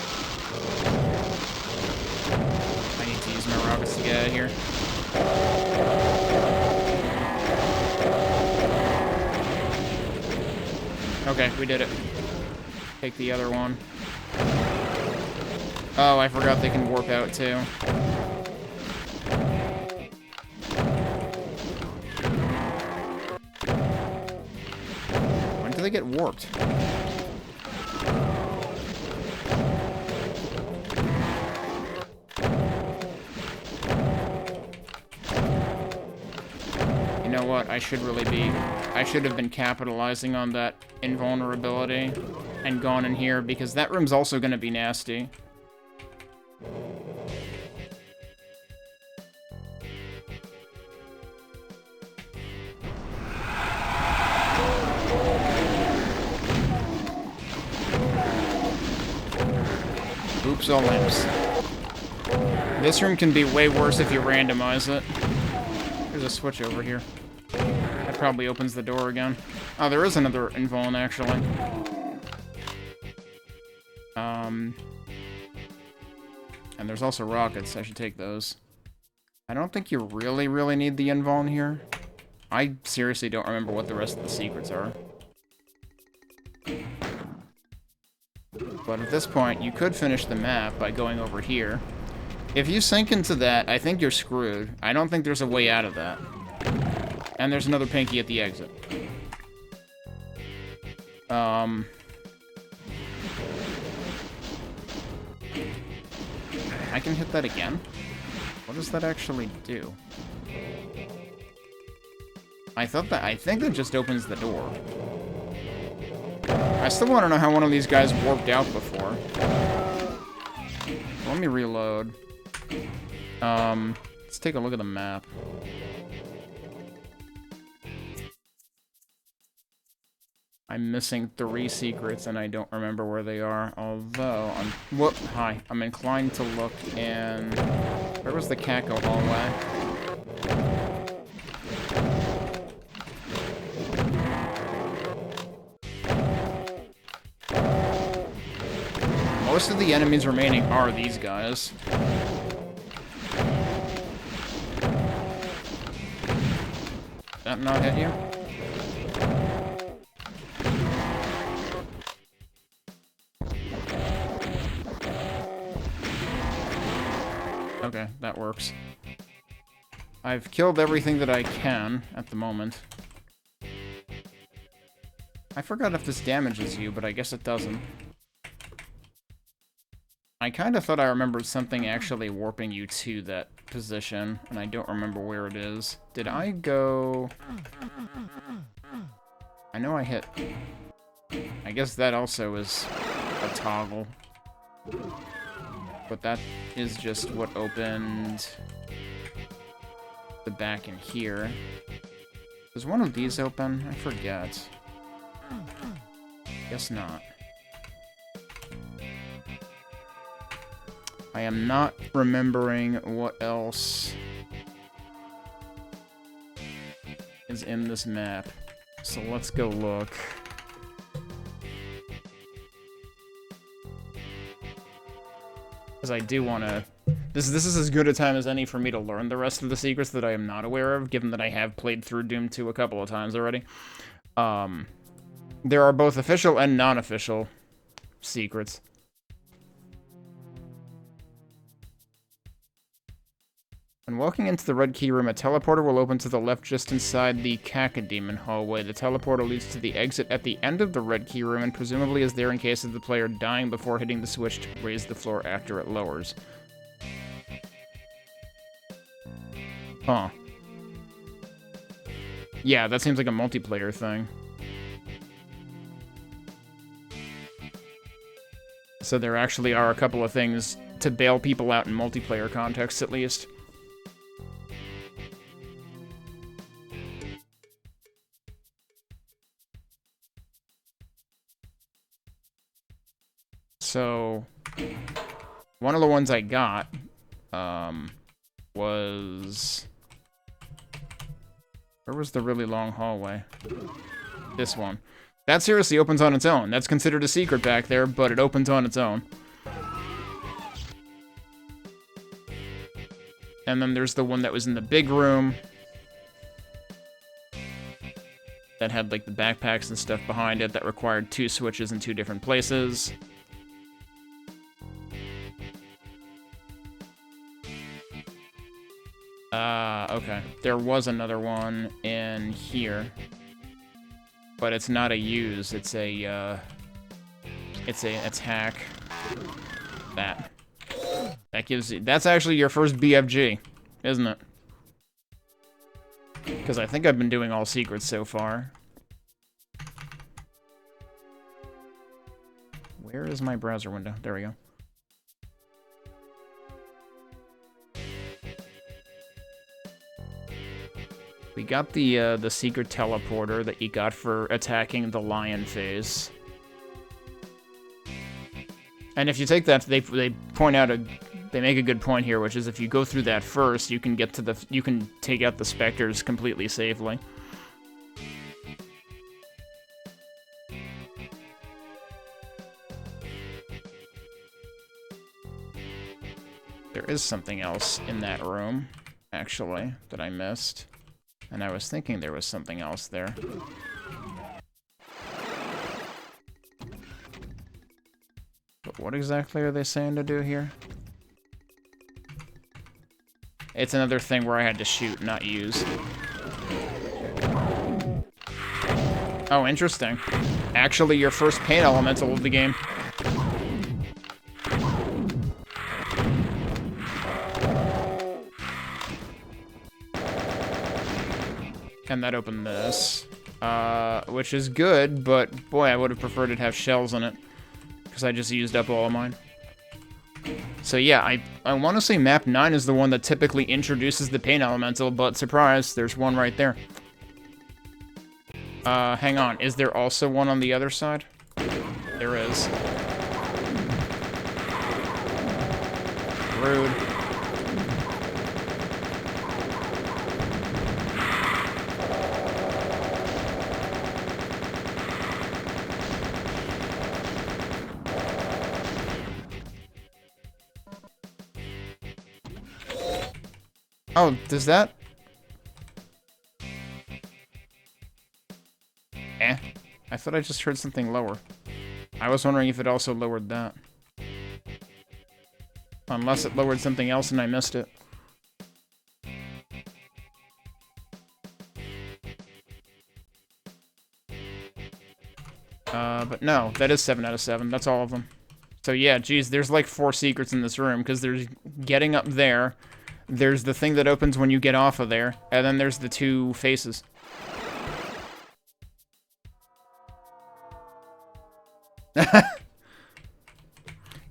I need to use my rockets to get out of here. Okay, we did it. Take the other one. Oh, I forgot they can warp out too. When do they get warped? You know what? I should have been capitalizing on that invulnerability and gone in here, because that room's also gonna be nasty. Oops, all lamps. This room can be way worse if you randomize it. There's a switch over here. That probably opens the door again. Oh, there is another invuln, actually. And there's also rockets. I should take those. I don't think you really need the invuln here. I seriously don't remember what the rest of the secrets are. But at this point, you could finish the map by going over here. If you sink into that, I think you're screwed. I don't think there's a way out of that. And there's another pinky at the exit. I can hit that again? What does that actually do? I think that just opens the door. I still want to know how one of these guys warped out before. Let me reload. Let's take a look at the map. I'm missing 3 secrets and I don't remember where they are, although I'm inclined to look in... Where was the Kako hallway? Most of the enemies remaining are these guys. Did that not hit you? Okay, that works. I've killed everything that I can at the moment. I forgot if this damages you, but I guess it doesn't. I kind of thought I remembered something actually warping you to that position, and I don't remember where it is. Did I go... know I hit... I guess that also is a toggle. But that is just what opened the back in here. Does one of these open? I forget. Guess not. I am not remembering what else is in this map. So let's go look. Because I do want to... This is as good a time as any for me to learn the rest of the secrets that I am not aware of, given that I have played through Doom 2 a couple of times already. There are both official and non-official secrets. When walking into the red key room, a teleporter will open to the left just inside the Cacodemon hallway. The teleporter leads to the exit at the end of the red key room and presumably is there in case of the player dying before hitting the switch to raise the floor after it lowers. Huh. Yeah, that seems like a multiplayer thing. So there actually are a couple of things to bail people out in multiplayer contexts, at least. So, one of the ones I got, was... Where was the really long hallway? This one. That seriously opens on its own. That's considered a secret back there, but it opens on its own. And then there's the one that was in the big room. That had, like, the backpacks and stuff behind it that required 2 switches in 2 different places. Okay. There was another one in here. But it's not a use, it's a attack. That gives you, that's actually your first BFG, isn't it? Because I think I've been doing all secrets so far. Where is my browser window? There we go. We got the secret teleporter that you got for attacking the lion phase. And if you take that, they point out they make a good point here, which is if you go through that first, you can get to you can take out the specters completely safely. There is something else in that room, actually, that I missed. And I was thinking there was something else there. But what exactly are they saying to do here? It's another thing where I had to shoot, not use. Oh, interesting. Actually, your first paint elemental of the game. And that opened this, which is good, but boy, I would have preferred it to have shells in it, because I just used up all of mine. So yeah, I want to say map 9 is the one that typically introduces the paint elemental, but surprise, there's one right there. Hang on, is there also one on the other side? There is. Rude. Oh, does that? I thought I just heard something lower. I was wondering if it also lowered that. Unless it lowered something else and I missed it. But no, that is 7 out of 7. That's all of them. So yeah, geez, there's like 4 secrets in this room, because there's getting up there, there's the thing that opens when you get off of there, and then there's the 2 faces.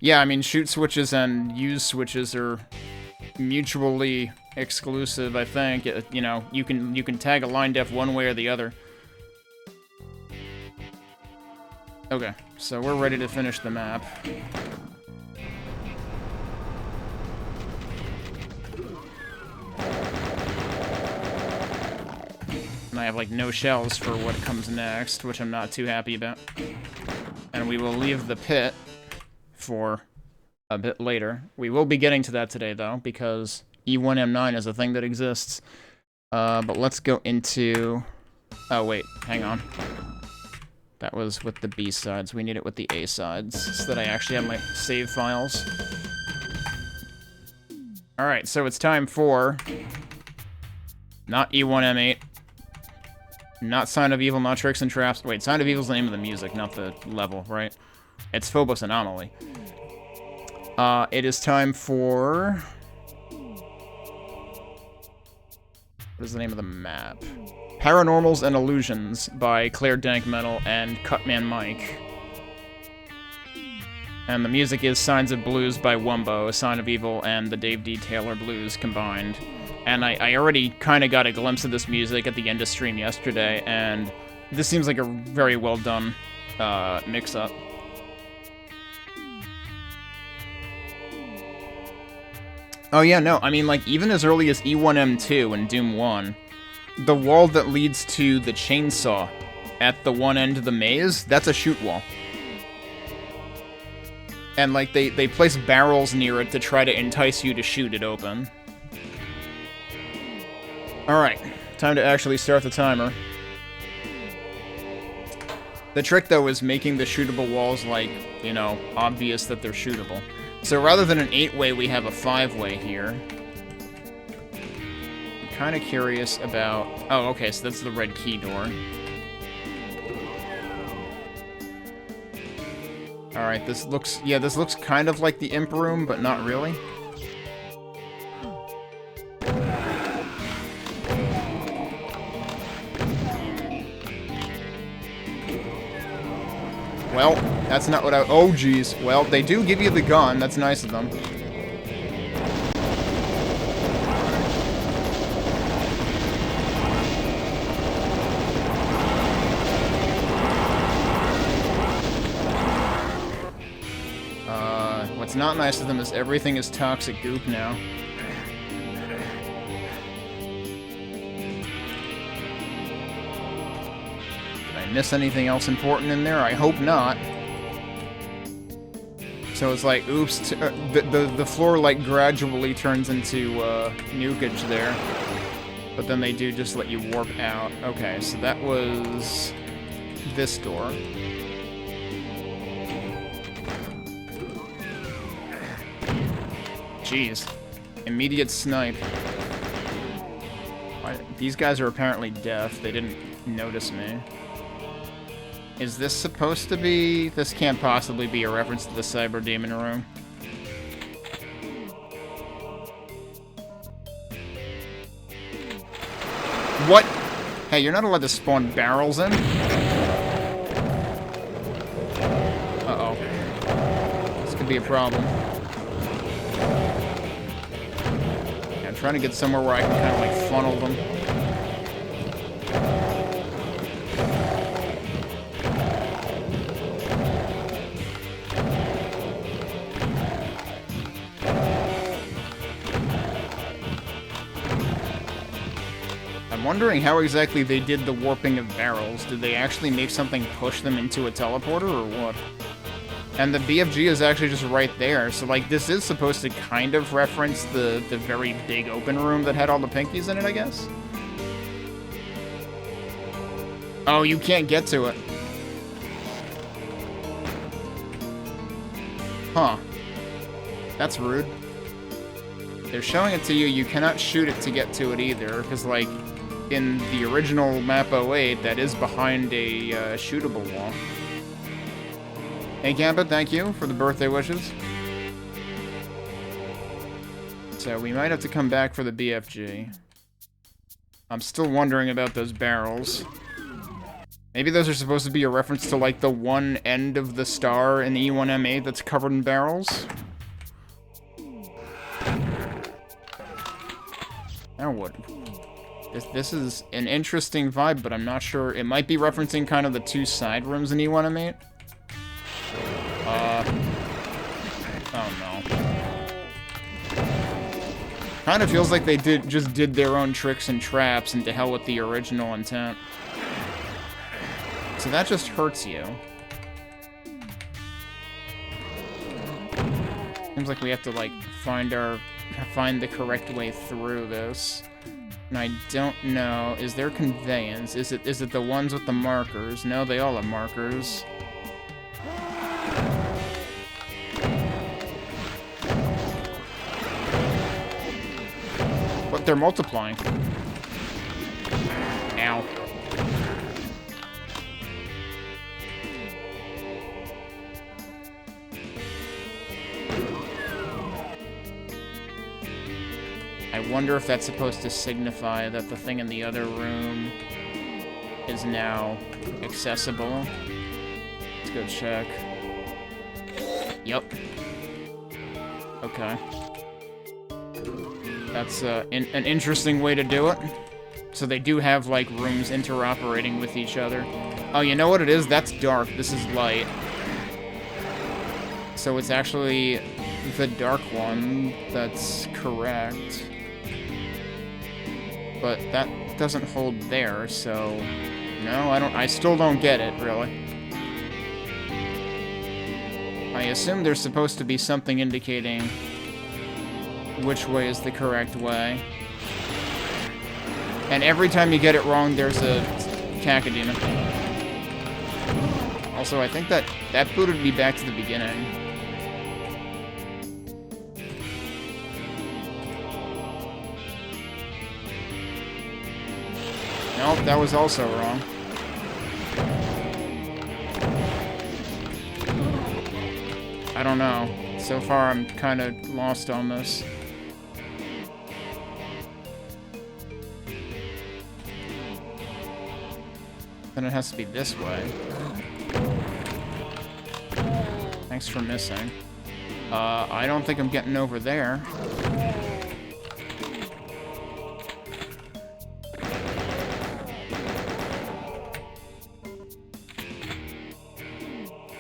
Yeah, I mean, shoot switches and use switches are mutually exclusive, I think. You know, you can tag a line def one way or the other. Okay, so we're ready to finish the map. And I have, like, no shells for what comes next, which I'm not too happy about. And we will leave the pit for a bit later. We will be getting to that today, though, because E1M9 is a thing that exists. But let's go into... Oh, wait, hang on. That was with the B-sides. We need it with the A-sides, so that I actually have my save files. Alright, so it's time for... Not E1M8. Not Sign of Evil, not Tricks and Traps. Wait, Sign of Evil's the name of the music, not the level, right? It's Phobos Anomaly. It is time for... What is the name of the map? Paranormals and Illusions by Claire Dank Metal and Cutman Mike. And the music is Signs of Blues by Wumbo, Sign of Evil, and the Dave D. Taylor Blues combined. And I already kind of got a glimpse of this music at the end of stream yesterday, and this seems like a very well done mix-up. Oh yeah, no, I mean, like, even as early as E1M2 and Doom 1, the wall that leads to the chainsaw at the one end of the maze, that's a shoot wall. And, like, they place barrels near it to try to entice you to shoot it open. Alright, time to actually start the timer. The trick, though, is making the shootable walls, like, you know, obvious that they're shootable. So rather than an 8-way, we have a 5-way here. I'm kind of curious about... Oh, okay, so that's the red key door. Alright, this looks... Yeah, this looks kind of like the Imp Room, but not really. Well, that's not what I... Oh, geez. Well, they do give you the gun. That's nice of them. What's not nice of them is everything is toxic goop now. Miss anything else important in there? I hope not. So it's like, oops, the floor like gradually turns into nukage there. But then they do just let you warp out. Okay, so that was this door. Jeez. Immediate snipe. These guys are apparently deaf. They didn't notice me. Is this supposed to be... This can't possibly be a reference to the Cyber Demon Room. What? Hey, you're not allowed to spawn barrels in? Uh-oh. This could be a problem. Yeah, I'm trying to get somewhere where I can kind of, like, funnel them. I'm wondering how exactly they did the warping of barrels. Did they actually make something push them into a teleporter, or what? And the BFG is actually just right there, so, like, this is supposed to kind of reference the very big open room that had all the pinkies in it, I guess? Oh, you can't get to it. Huh. That's rude. They're showing it to you, you cannot shoot it to get to it either, because, like, in the original MAP08, that is behind a shootable wall. Hey, Gambit, thank you for the birthday wishes. So we might have to come back for the BFG. I'm still wondering about those barrels. Maybe those are supposed to be a reference to, like, the one end of the star in the E1M8 that's covered in barrels. Now what? This is an interesting vibe, but I'm not sure. It might be referencing kind of the two side rooms in E1M8. Oh no. Kind of feels like they just did their own tricks and traps, and to hell with the original intent. So that just hurts you. Seems like we have to, like, find the correct way through this. And I don't know, is there conveyance? Is it the ones with the markers? No, they all have markers. But they're multiplying. Ow. I wonder if that's supposed to signify that the thing in the other room is now accessible. Let's go check. Yep. Okay. That's an interesting way to do it. So they do have, like, rooms interoperating with each other. Oh, you know what it is? That's dark. This is light. So it's actually the dark one that's correct. But that doesn't hold there, so... No, I still don't get it, really. I assume there's supposed to be something indicating which way is the correct way. And every time you get it wrong, there's a cacodemon. Also, I think that booted me back to the beginning. Nope, that was also wrong. I don't know. So far, I'm kind of lost on this. Then it has to be this way. Thanks for missing. I don't think I'm getting over there.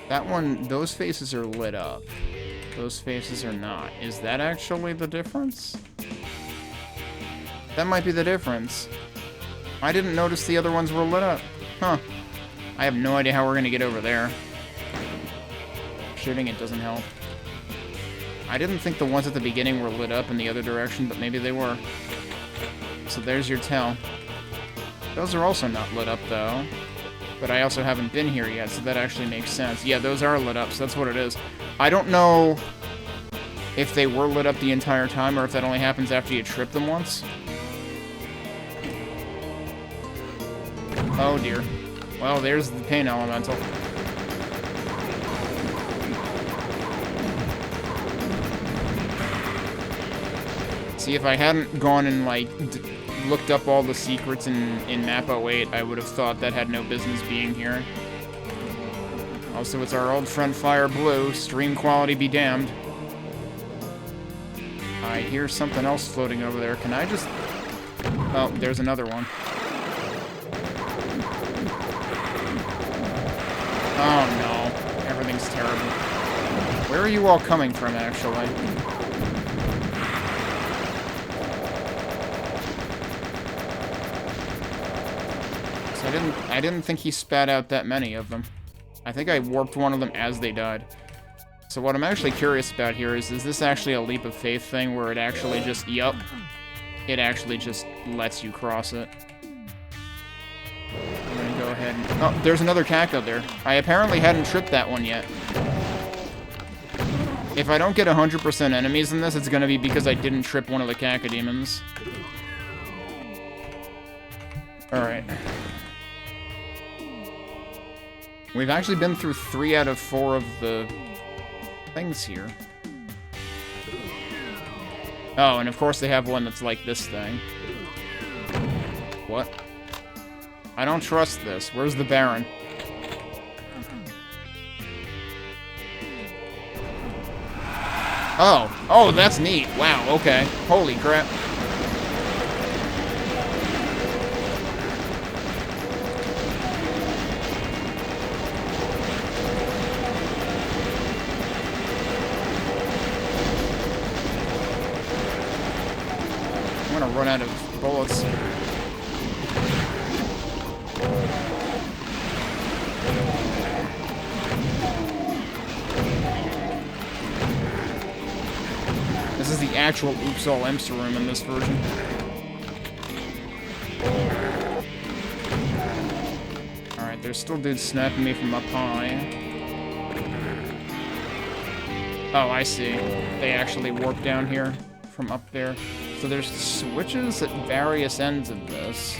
That one, those faces are lit up. Those faces are not. Is that actually the difference? That might be the difference. I didn't notice the other ones were lit up. Huh. I have no idea how we're gonna get over there. Shooting it doesn't help. I didn't think the ones at the beginning were lit up in the other direction, but maybe they were. So there's your tell. Those are also not lit up, though. But I also haven't been here yet, so that actually makes sense. Yeah, those are lit up, so that's what it is. I don't know if they were lit up the entire time, or if that only happens after you trip them once. Oh dear. Well, there's the pain elemental. See, if I hadn't gone and, like, looked up all the secrets in Map 08, I would have thought that had no business being here. Also, it's our old friend Fire Blue. Stream quality be damned. I hear something else floating over there. Can I just... Oh, there's another one. Oh no. Everything's terrible. Where are you all coming from, actually? I didn't think he spat out that many of them. I think I warped one of them as they died. So what I'm actually curious about here is this actually a leap of faith thing where it actually just, yup, it actually just lets you cross it. I'm gonna go ahead and, oh, there's another caco there. I apparently hadn't tripped that one yet. If I don't get 100% enemies in this, it's gonna be because I didn't trip one of the cacodemons. Alright. We've actually been through 3 out of 4 of the things here. Oh, and of course they have one that's like this thing. What? I don't trust this. Where's the Baron? Oh. Oh, that's neat. Wow, okay. Holy crap. I'm gonna run out of bullets. This is the actual Oops All Imps room in this version. Alright, there's still dudes snapping me from up high. Oh, I see. They actually warp down here from up there. So there's switches at various ends of this.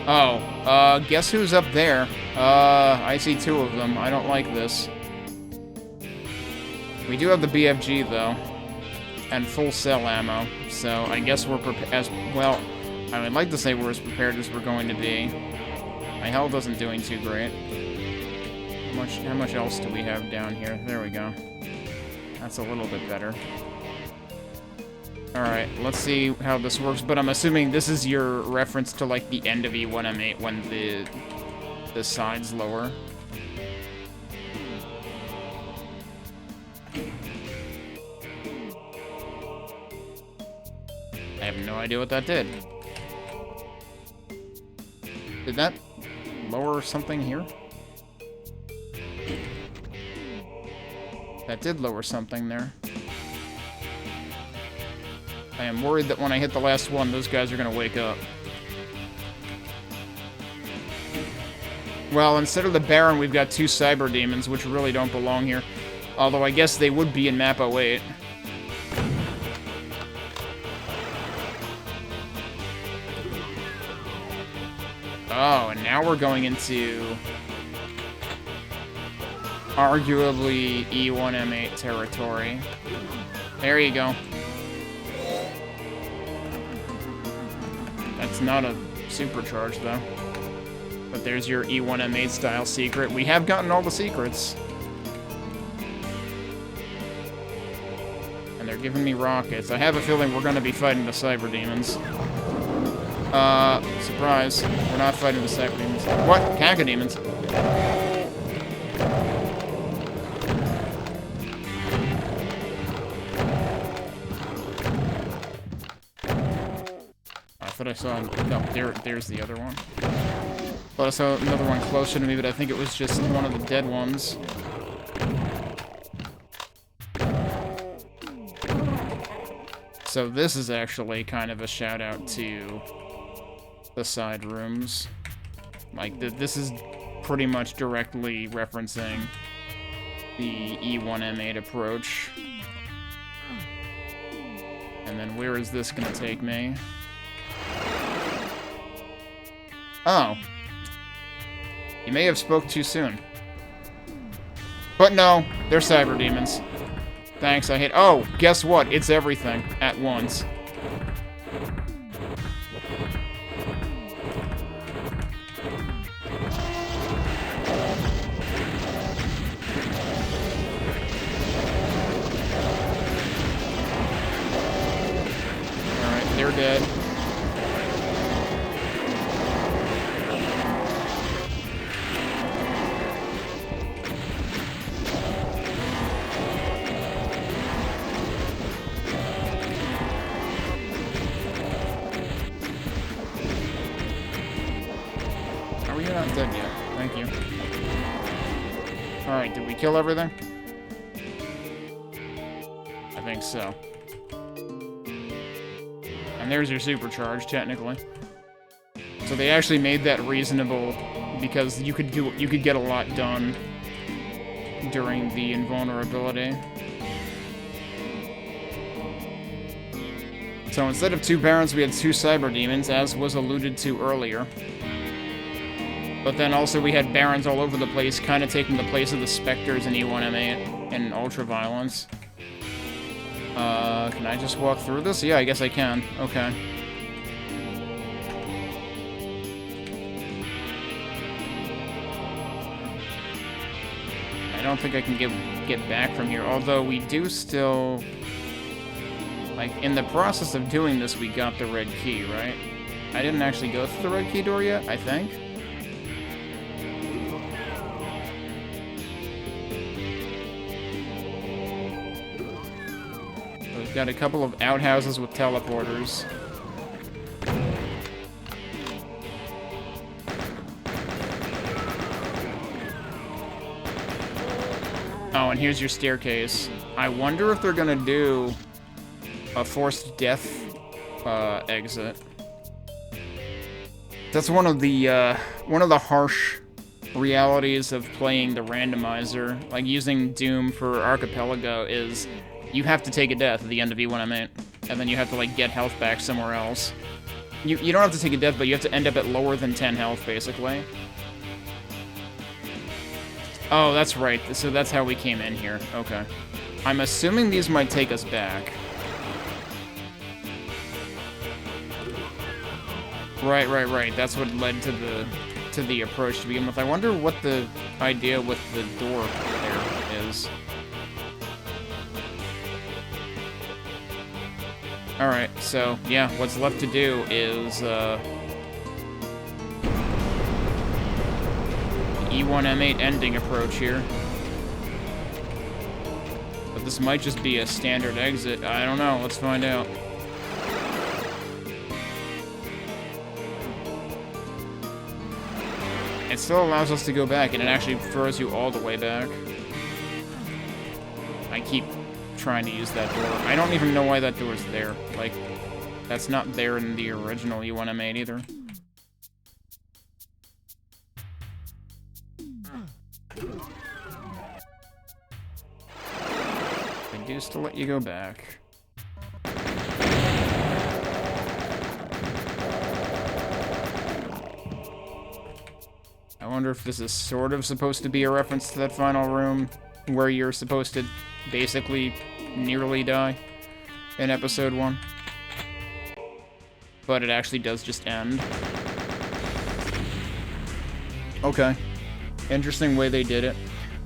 Oh, guess who's up there? I see two of them. I don't like this. We do have the BFG, though. And full cell ammo. So I guess we're as well, I would like to say we're as prepared as we're going to be. My health isn't doing too great. How much else do we have down here? There we go. That's a little bit better. Alright, let's see how this works, but I'm assuming this is your reference to, like, the end of E1M8 when the side's lower. I have no idea what that did. Did that lower something here? That did lower something there. I am worried that when I hit the last one, those guys are gonna wake up. Well, instead of the Baron, we've got two Cyber Demons, which really don't belong here. Although I guess they would be in MAP08. Oh, and now we're going into arguably E1M8 territory. There you go. That's not a supercharge, though. But there's your E1M8 style secret. We have gotten all the secrets. And they're giving me rockets. I have a feeling we're going to be fighting the Cyber Demons. Surprise. We're not fighting the Cyber Demons. What? Cacodemons. I thought I saw... No, there's the other one. Thought I saw another one closer to me, but I think it was just one of the dead ones. So this is actually kind of a shout-out to the side rooms. Like, this is pretty much directly referencing the E1M8 approach. And then where is this gonna take me? Oh. You may have spoke too soon. But no, they're Cyber Demons. Thanks, I hit... Oh, guess what? It's everything at once. Alright, they're dead. Dead yet. Thank you. Alright, did we kill everything? I think so. And there's your supercharge, technically. So they actually made that reasonable because you could get a lot done during the invulnerability. So instead of two Barons, we had two Cyber Demons, as was alluded to earlier. But then also we had Barons all over the place, kind of taking the place of the Spectres in E1M8 and Ultraviolence. Can I just walk through this? Yeah, I guess I can. Okay. I don't think I can get back from here, although we do still... Like, in the process of doing this, we got the red key, right? I didn't actually go through the red key door yet, I think. We've got a couple of outhouses with teleporters. Oh, and here's your staircase. I wonder if they're gonna do a forced death exit. That's one of the harsh realities of playing the randomizer, like using Doom for Archipelago, is you have to take a death at the end of II MAP, and then you have to like get health back somewhere else. You don't have to take a death, but you have to end up at lower than 10 health, basically. Oh, that's right. So that's how we came in here. Okay. I'm assuming these might take us back. Right. That's what led to the approach to begin with. I wonder what the idea with the door there is. Alright, so, yeah, what's left to do is, II MAP08 ending approach here. But this might just be a standard exit. I don't know. Let's find out. It still allows us to go back, and it actually throws you all the way back. I keep trying to use that door. I don't even know why that door's there. Like, that's not there in the original II MAP08 either. They do still let you go back. I wonder if this is sort of supposed to be a reference to that final room where you're supposed to basically nearly die in episode 1. But it actually does just end. Okay. Interesting way they did it.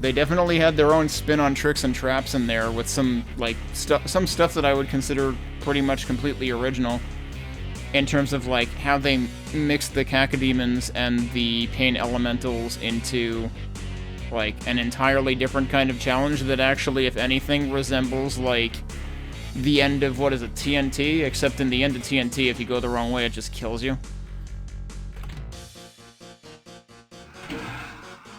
They definitely had their own spin on tricks and traps in there with some, like, some stuff that I would consider pretty much completely original. In terms of, like, how they mixed the cacodemons and the pain elementals into, like, an entirely different kind of challenge that actually, if anything, resembles, like, the end of, what is it, TNT? Except in the end of TNT, if you go the wrong way, it just kills you.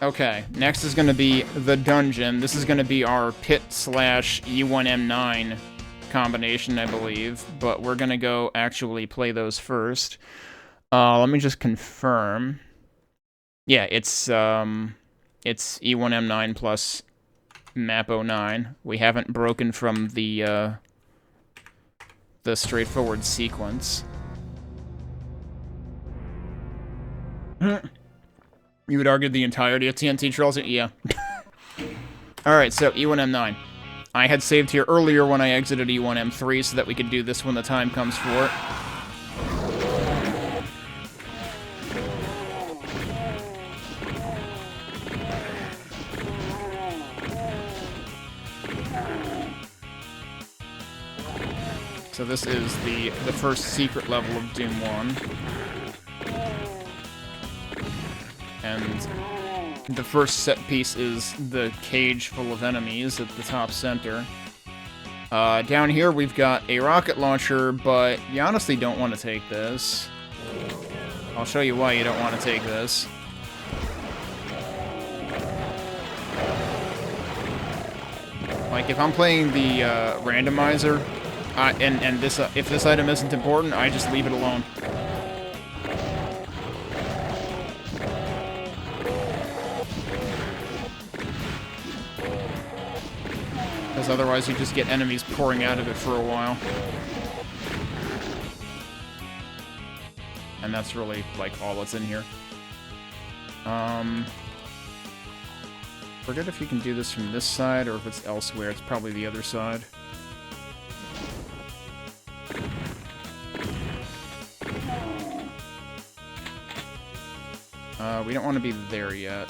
Okay, next is gonna be the dungeon. This is gonna be our pit/EU MAP09 combination, I believe, but we're gonna go actually play those first. Let me just confirm. Yeah, it's EU MAP09 plus MAP09. We haven't broken from the straightforward sequence. You would argue the entirety of TNT Trolls? Yeah. Alright, so EU MAP09. I had saved here earlier when I exited EU MAP03 so that we could do this when the time comes for it. So this is the first secret level of Doom 1. And the first set piece is the cage full of enemies at the top center. Down here we've got a rocket launcher, but you honestly don't want to take this. I'll show you why you don't want to take this. Like, if I'm playing the randomizer, and this if this item isn't important, I just leave it alone. Because otherwise you just get enemies pouring out of it for a while. And that's really, like, all that's in here. Forget if you can do this from this side or if it's elsewhere. It's probably the other side. We don't want to be there yet.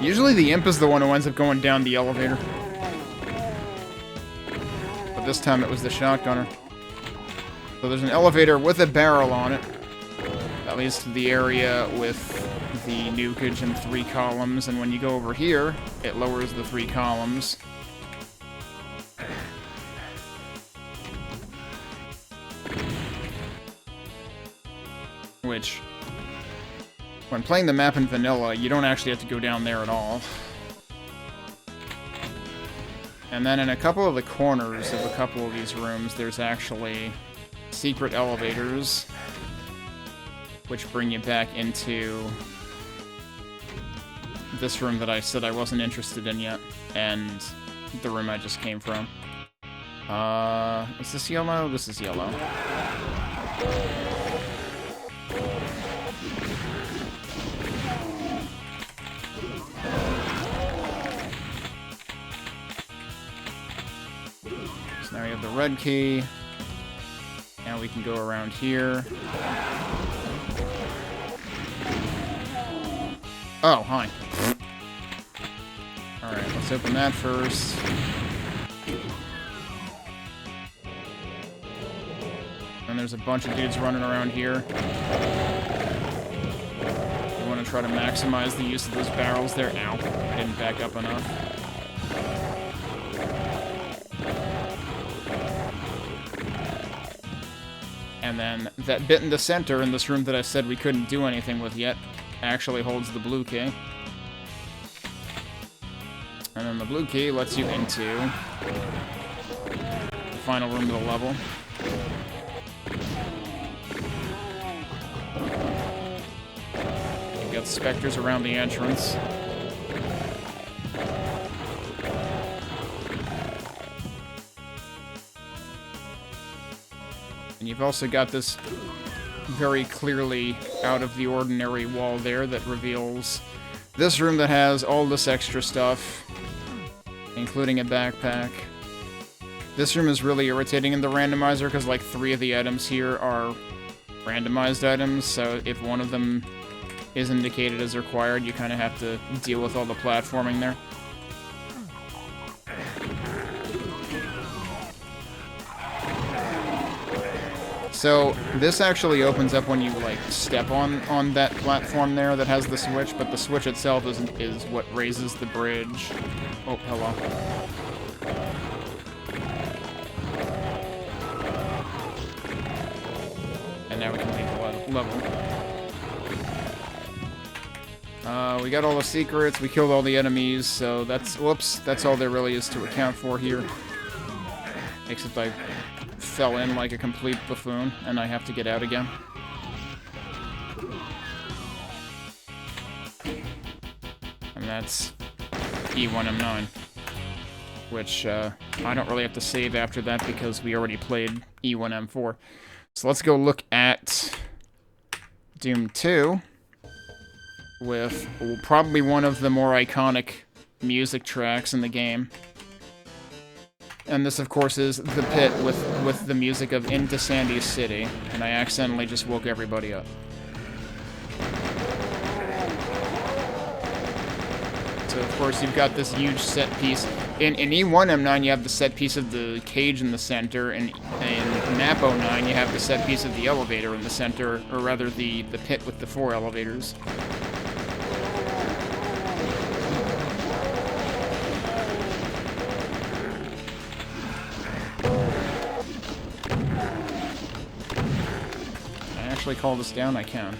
Usually the imp is the one who ends up going down the elevator. But this time it was the shotgunner. So there's an elevator with a barrel on it. That leads to the area with the nukage and 3 columns, and when you go over here, it lowers the 3 columns. Which, when playing the map in vanilla, you don't actually have to go down there at all. And then in a couple of the corners of a couple of these rooms, there's actually secret elevators, which bring you back into this room that I said I wasn't interested in yet, and the room I just came from. Is this yellow? This is yellow. So now we have the red key. Now we can go around here. Oh, hi. Alright, let's open that first. And there's a bunch of dudes running around here. You want to try to maximize the use of those barrels there. Ow, I didn't back up enough. And then that bit in the center in this room that I said we couldn't do anything with yet actually holds the blue key. And then the blue key lets you into the final room of the level. You've got specters around the entrance. And you've also got this very clearly out of the ordinary wall there that reveals this room that has all this extra stuff, including a backpack. This room is really irritating in the randomizer because like 3 of the items here are randomized items, so if one of them is indicated as required, you kind of have to deal with all the platforming there. So this actually opens up when you like step on that platform there that has the switch, but the switch itself is what raises the bridge. Oh, hello. And now we can leave the level. We got all the secrets, we killed all the enemies, so that's, whoops, that's all there really is to account for here. Except I fell in like a complete buffoon, and I have to get out again. And that's E1M9, which I don't really have to save after that because we already played E1M4. So let's go look at Doom 2 with probably one of the more iconic music tracks in the game. And this, of course, is the pit with the music of Into Sandy City, and I accidentally just woke everybody up. So, of course, you've got this huge set piece. In E1M9, you have the set piece of the cage in the center, and in MAP09, you have the set piece of the elevator in the center, or rather, the pit with the 4 elevators. Call this down? I can.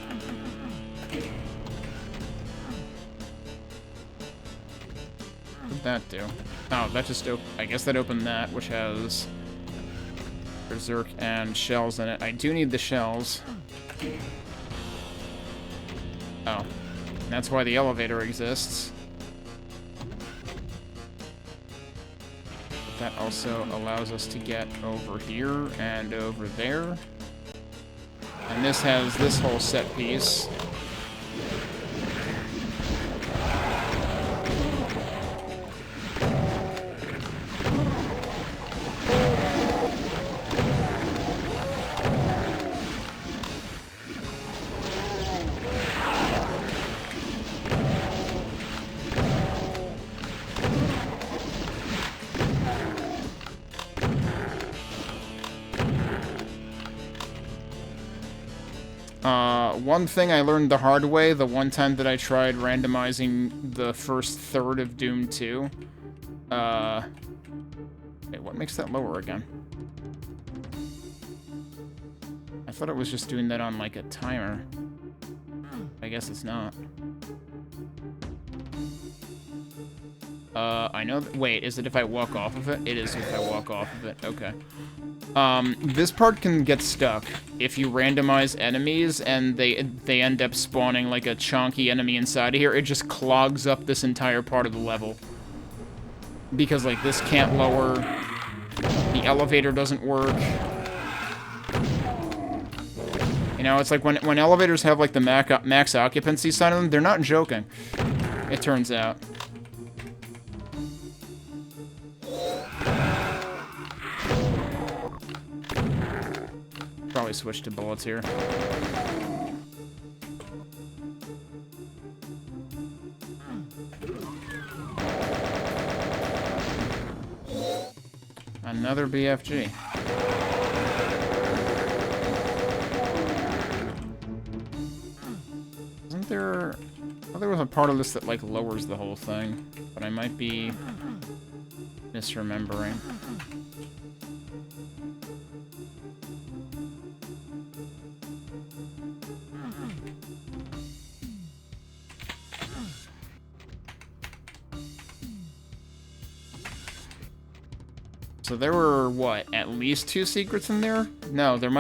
What did that do? Oh, that just I guess that opened that, which has Berserk and shells in it. I do need the shells. Oh. That's why the elevator exists. But that also allows us to get over here and over there. And this has this whole set piece. One thing I learned the hard way, the one time that I tried randomizing the first third of Doom 2. Wait, what makes that lower again? I thought it was just doing that on, like, a timer. I guess it's not. I know wait, is it if I walk off of it? It is if I walk off of it, okay. This part can get stuck if you randomize enemies and they end up spawning like a chonky enemy inside of here. It just clogs up this entire part of the level. Because, like, this can't lower, the elevator doesn't work. You know, it's like when elevators have, like, the max occupancy sign on them, they're not joking, it turns out. Probably switch to bullets here. Another BFG. Isn't there... Well, there was a part of this that, like, lowers the whole thing, but I might be misremembering. So there were, what, at least 2 secrets in there? No, there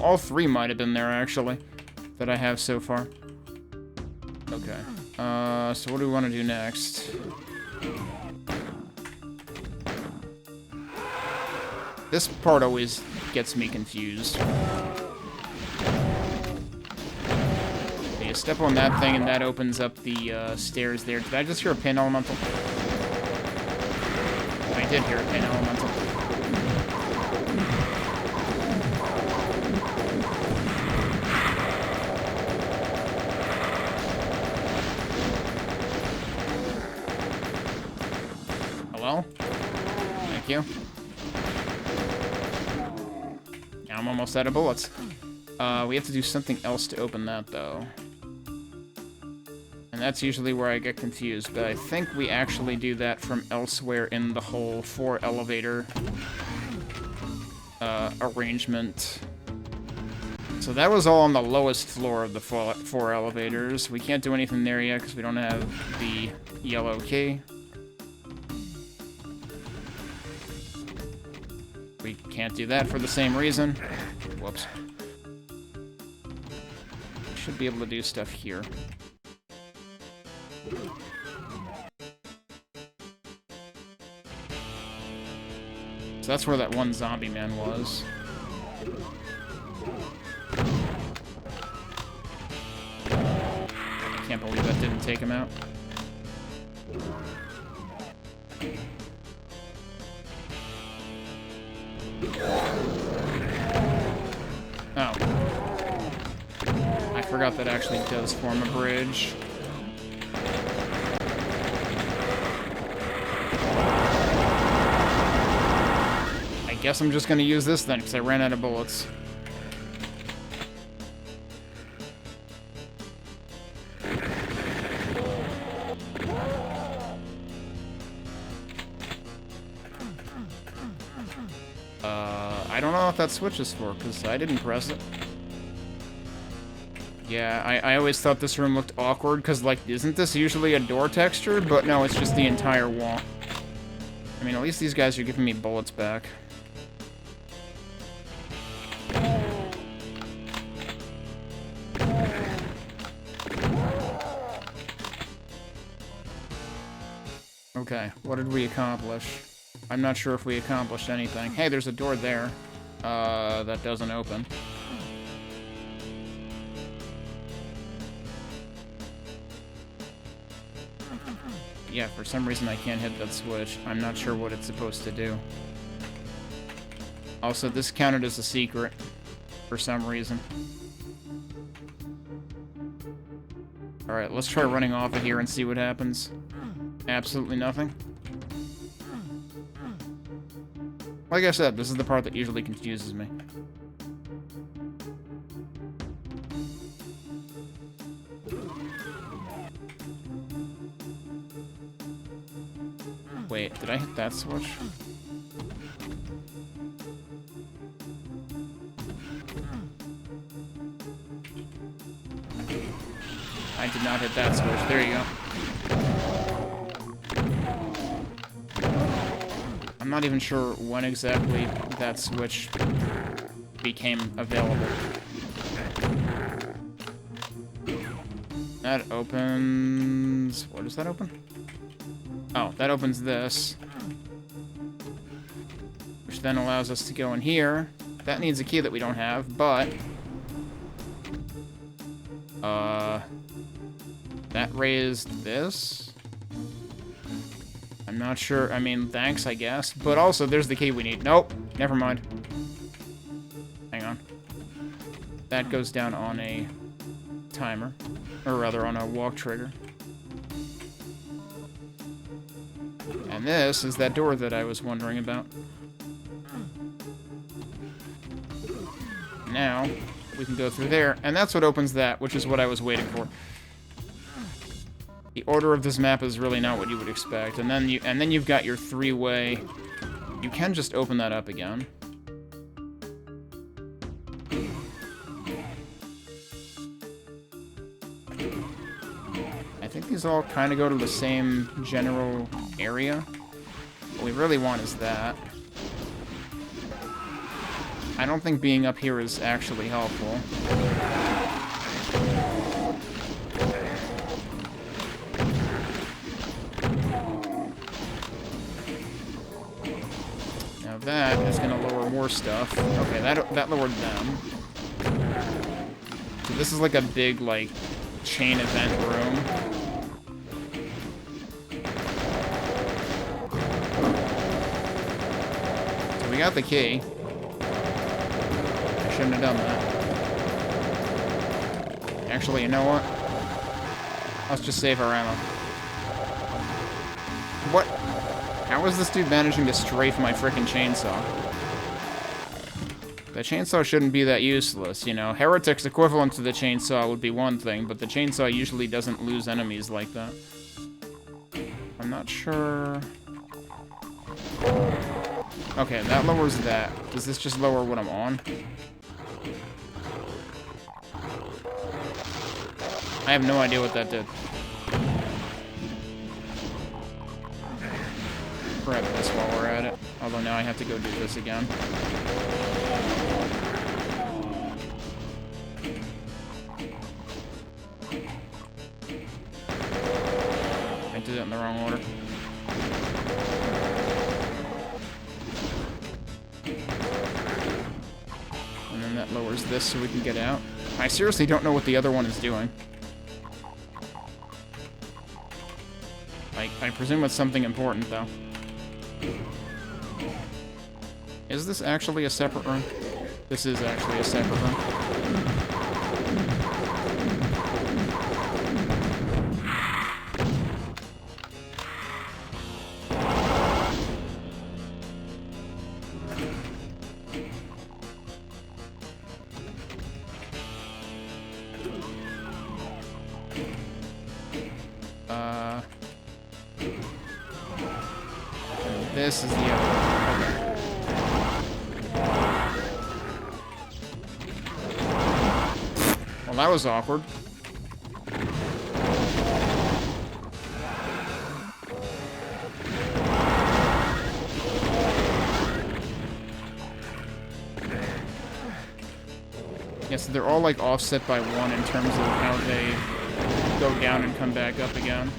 all 3 might have been there, actually, that I have so far. Okay. So what do we want to do next? This part always gets me confused. Okay, you step on that thing and that opens up the stairs there. Did I just hear a pin elemental? I did hear a pin elemental. Hello? Thank you. Now I'm almost out of bullets. We have to do something else to open that, though. And that's usually where I get confused, but I think we actually do that from elsewhere in the whole 4 elevator arrangement. So that was all on the lowest floor of the 4 elevators. We can't do anything there yet because we don't have the yellow key. We can't do that for the same reason. Whoops. Should be able to do stuff here. So that's where that one zombie man was. I can't believe that didn't take him out. Oh. I forgot that actually does form a bridge. I guess I'm just gonna use this then, because I ran out of bullets. I don't know what that switch is for, because I didn't press it. Yeah, I always thought this room looked awkward, because, like, isn't this usually a door texture? But no, it's just the entire wall. I mean, at least these guys are giving me bullets back. Okay, what did we accomplish? I'm not sure if we accomplished anything. Hey, there's a door there. That doesn't open. Yeah, for some reason I can't hit that switch. I'm not sure what it's supposed to do. Also, this counted as a secret for some reason. Alright, let's try running off of here and see what happens. Absolutely nothing. Like I said, this is the part that usually confuses me. Wait, did I hit that switch? I did not hit that switch. There you go. I'm not even sure when exactly that switch became available. That opens... What does that open? Oh, that opens this. Which then allows us to go in here. That needs a key that we don't have, but... That raised this? I'm not sure. I mean, thanks, I guess. But also, there's the key we need. Nope. Never mind. Hang on. That goes down on a timer. Or rather, on a walk trigger. And this is that door that I was wondering about. Now, we can go through there. And that's what opens that, which is what I was waiting for. The order of this map is really not what you would expect. And then you've got your three-way. You can just open that up again. I think these all kind of go to the same general area. What we really want is that. I don't think being up here is actually helpful. Now that is going to lower more stuff. Okay, that lowered them. So this is like a big, like, chain event room. So we got the key. I shouldn't have done that. Actually, you know what? Let's just save our ammo. What? How is this dude managing to strafe my frickin' chainsaw? The chainsaw shouldn't be that useless, you know. Heretic's equivalent to the chainsaw would be one thing, but the chainsaw usually doesn't lose enemies like that. I'm not sure... Okay, that lowers that. Does this just lower what I'm on? I have no idea what that did. Grab this while we're at it. Although now I have to go do this again. I did it in the wrong order. And then that lowers this so we can get out. I seriously don't know what the other one is doing. I presume it's something important, though. Is this actually a separate room? This is actually a separate room. This is the other one. Okay. Well, that was awkward. Yeah, so they're all, like, offset by one in terms of how they go down and come back up again.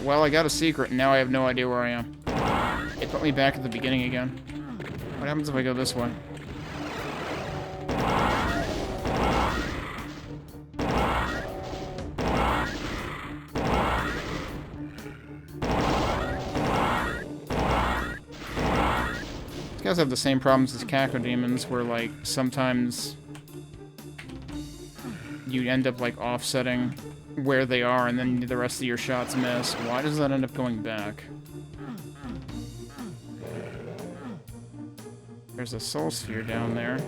Well, I got a secret, and now I have no idea where I am. It put me back at the beginning again. What happens if I go this way? These guys have the same problems as cacodemons, where, like, sometimes you end up, like, offsetting where they are, and then the rest of your shots miss. Why does that end up going back? There's a soul sphere down there.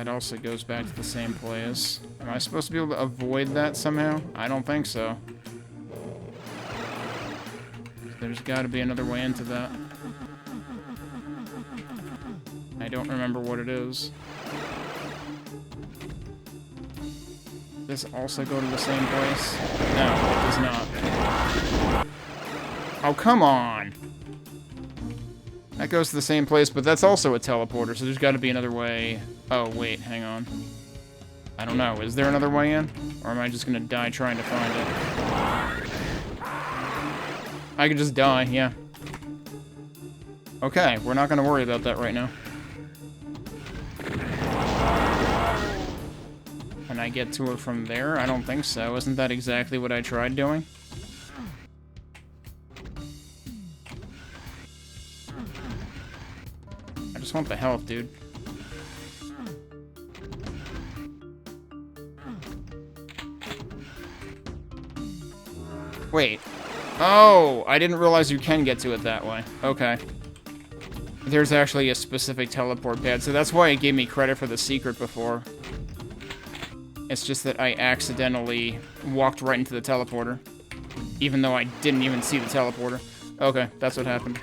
That also goes back to the same place. Am I supposed to be able to avoid that somehow? I don't think so. There's got to be another way into that. I don't remember what it is. Does this also go to the same place? No, it does not. Oh, come on! That goes to the same place, but that's also a teleporter, so there's got to be another way. Oh, wait, hang on. I don't know. Is there another way in? Or am I just gonna die trying to find it? I could just die, yeah. Okay, we're not gonna worry about that right now. Can I get to her from there? I don't think so. Isn't that exactly what I tried doing? I just want the health, dude. Wait. Oh, I didn't realize you can get to it that way. Okay. There's actually a specific teleport pad, so that's why it gave me credit for the secret before. It's just that I accidentally walked right into the teleporter, even though I didn't even see the teleporter. Okay, that's what happened.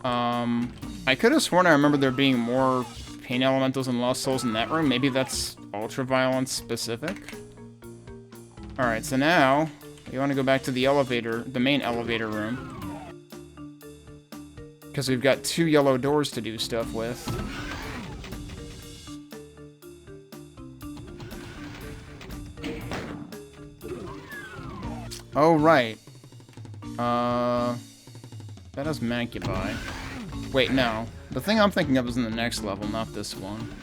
I could have sworn I remember there being more pain elementals and lost souls in that room. Maybe that's ultra-violence specific? Alright, so now, you want to go back to the elevator, the main elevator room. Because we've got 2 yellow doors to do stuff with. Oh, right. That has Mancubi. Wait, no. The thing I'm thinking of is in the next level, not this one.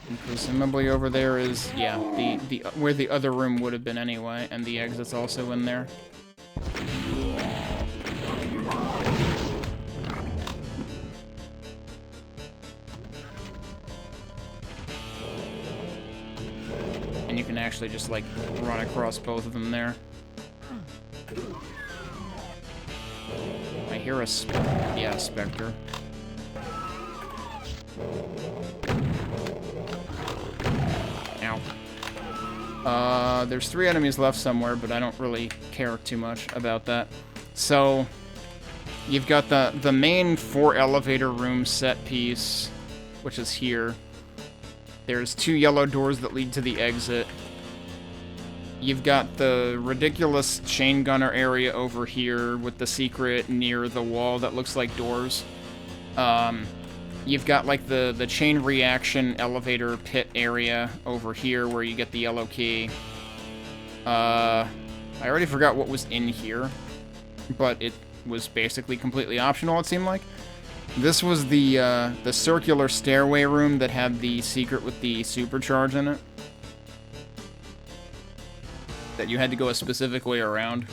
And presumably over there is, yeah, the where the other room would have been anyway, and the exit's also in there. And you can actually just, like, run across both of them there. I hear a specter. Ow. There's 3 enemies left somewhere, but I don't really care too much about that. So, you've got the main 4 elevator room set piece, which is here. There's 2 yellow doors that lead to the exit. You've got the ridiculous chain gunner area over here with the secret near the wall that looks like doors. You've got, like, the chain reaction elevator pit area over here where you get the yellow key. I already forgot what was in here, but it was basically completely optional, it seemed like. This was the circular stairway room that had the secret with the supercharge in it. That you had to go a specific way around.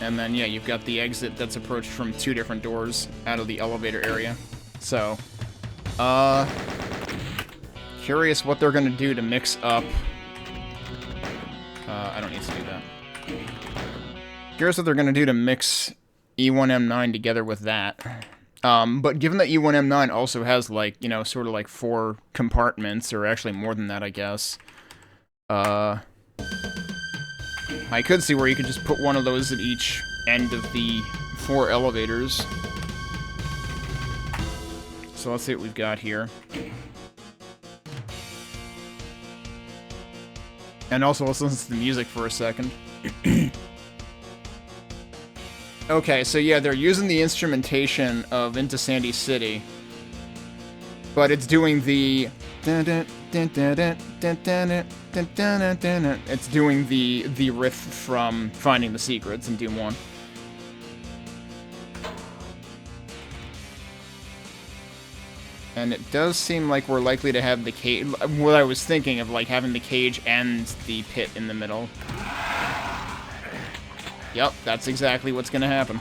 And then, yeah, you've got the exit that's approached from 2 different doors out of the elevator area. So, curious what they're gonna do to mix up... I don't need to do that. Curious what they're gonna do to mix E1M9 together with that. But given that E1M9 also has, like, you know, sort of like 4 compartments, or actually more than that, I guess. I could see where you could just put one of those at each end of the 4 elevators. So let's see what we've got here. And also, let's listen to the music for a second. Okay, so yeah, they're using the instrumentation of Into Sandy City, but it's doing the... It's doing the riff from Finding the Secrets in Doom 1. And it does seem like we're likely to have the cage... What I was thinking of, like, having the cage and the pit in the middle. Yep, that's exactly what's gonna happen.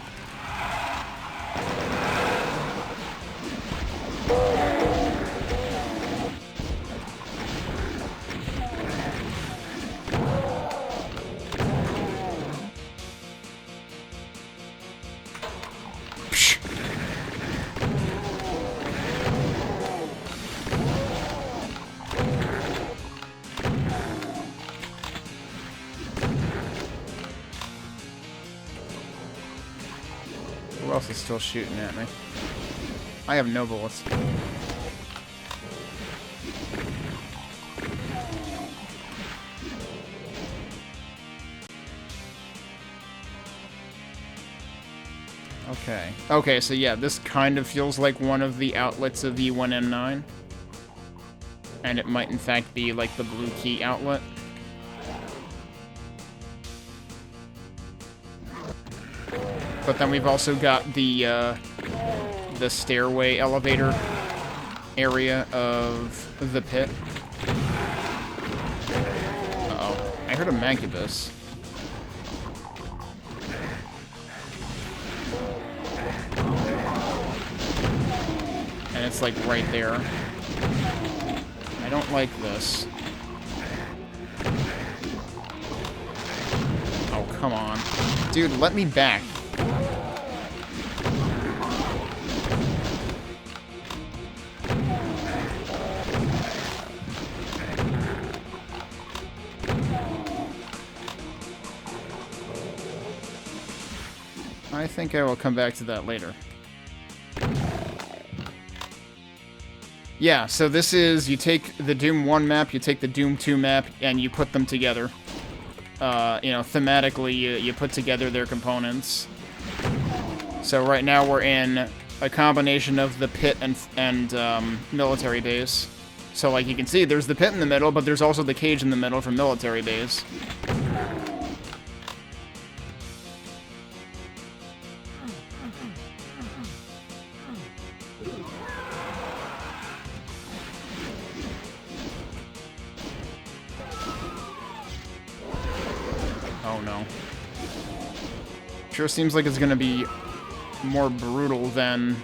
Who else is still shooting at me? I have no bullets. Okay. Okay, so yeah, this kind of feels like one of the outlets of U1M9. And it might in fact be like the blue key outlet. But then we've also got the stairway elevator area of the pit. Uh-oh. I heard a Mancubus. And it's like right there. I don't like this. Oh, come on. Dude, let me back. I think I will come back to that later. Yeah, so this is, you take the Doom 1 map, you take the Doom 2 map, and you put them together. You know, thematically, you put together their components. So right now we're in a combination of the pit and military base. So like you can see, there's the pit in the middle, but there's also the cage in the middle for military base. Oh no. Sure seems like it's gonna be more brutal than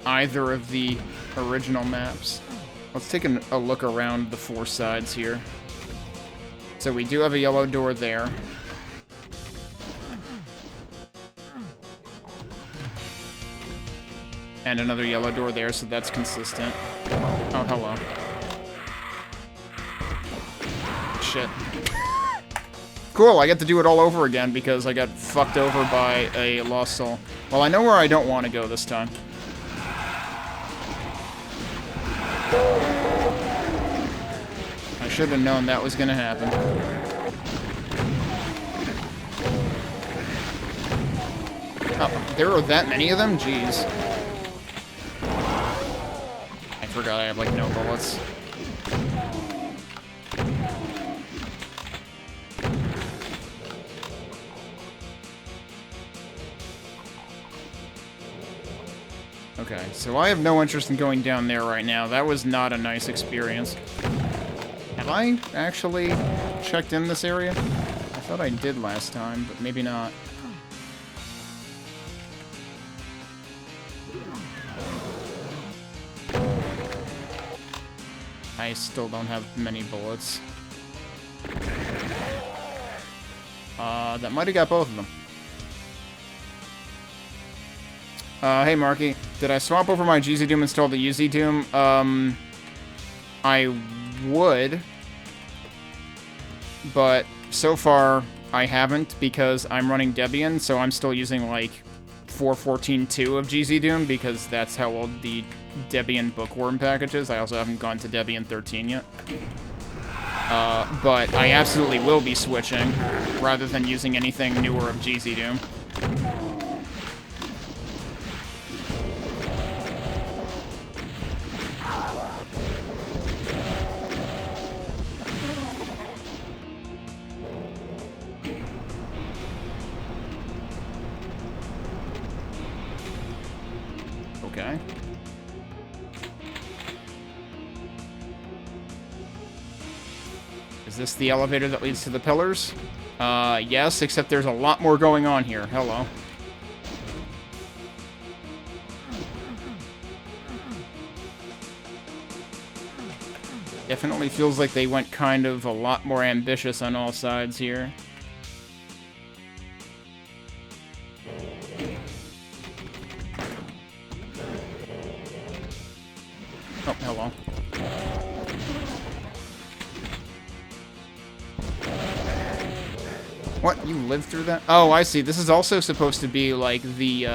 either of the original maps. Let's take a look around the four sides here. So we do have a yellow door there. And another yellow door there, so that's consistent. Oh, hello. Shit. Cool, I get to do it all over again because I got fucked over by a lost soul. Well, I know where I don't want to go this time. I should have known that was gonna happen. Oh, there are that many of them? Jeez. I forgot I have, like, no bullets. Okay, so I have no interest in going down there right now. That was not a nice experience. Have I actually checked in this area? I thought I did last time, but maybe not. I still don't have many bullets. That might have got both of them. Hey Marky, did I swap over my DSDA-Doom and install the UZ-Doom? I would, but so far I haven't because I'm running Debian, so I'm still using like 4.14.2 of DSDA-Doom because that's how old the Debian bookworm package is. I also haven't gone to Debian 13 yet. But I absolutely will be switching rather than using anything newer of DSDA-Doom. Okay. Is this the elevator that leads to the pillars? Yes, except there's a lot more going on here. Hello. Definitely feels like they went kind of a lot more ambitious on all sides here. Oh, hello. What? You lived through that? Oh, I see. This is also supposed to be like the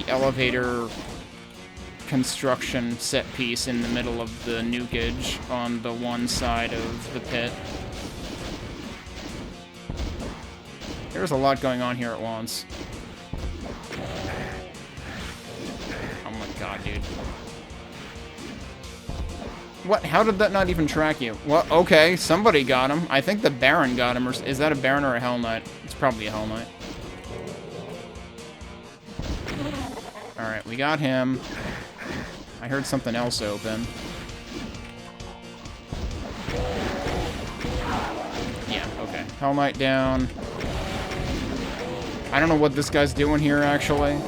elevator construction set piece in the middle of the nukage on the one side of the pit. There's a lot going on here at once. Oh my god, dude. What? How did that not even track you? Well, okay, somebody got him. I think the Baron got him. Or is that a Baron or a Hell Knight? It's probably a Hell Knight. Alright, we got him. I heard something else open. Yeah, okay. Hell Knight down. I don't know what this guy's doing here, actually.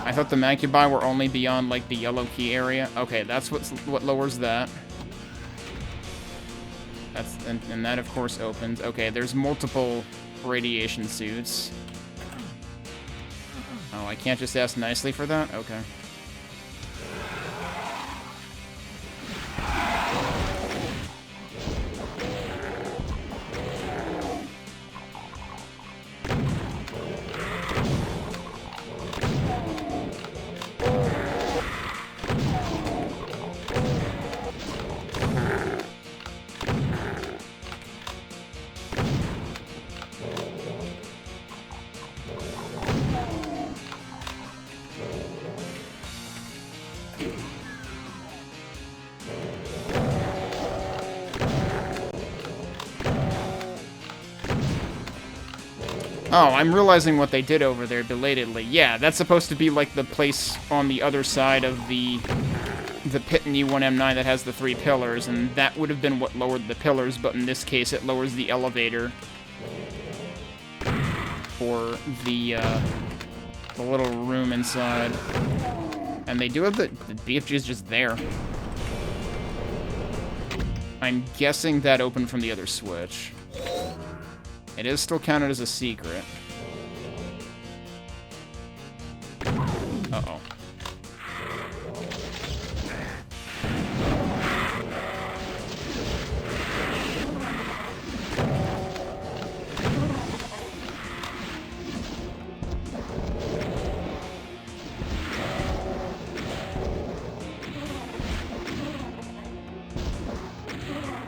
I thought the Macubi were only beyond, like, the yellow key area. Okay, that's what lowers that. That's and that, of course, opens. Okay, there's multiple radiation suits. Oh, I can't just ask nicely for that? Okay. Oh, I'm realizing what they did over there belatedly. Yeah, that's supposed to be like the place on the other side of the pit in U1M9 that has the 3 pillars, and that would have been what lowered the pillars, but in this case it lowers the elevator for the little room inside. And they do have the BFG is just there. I'm guessing that opened from the other switch. It is still counted as a secret. Uh-oh.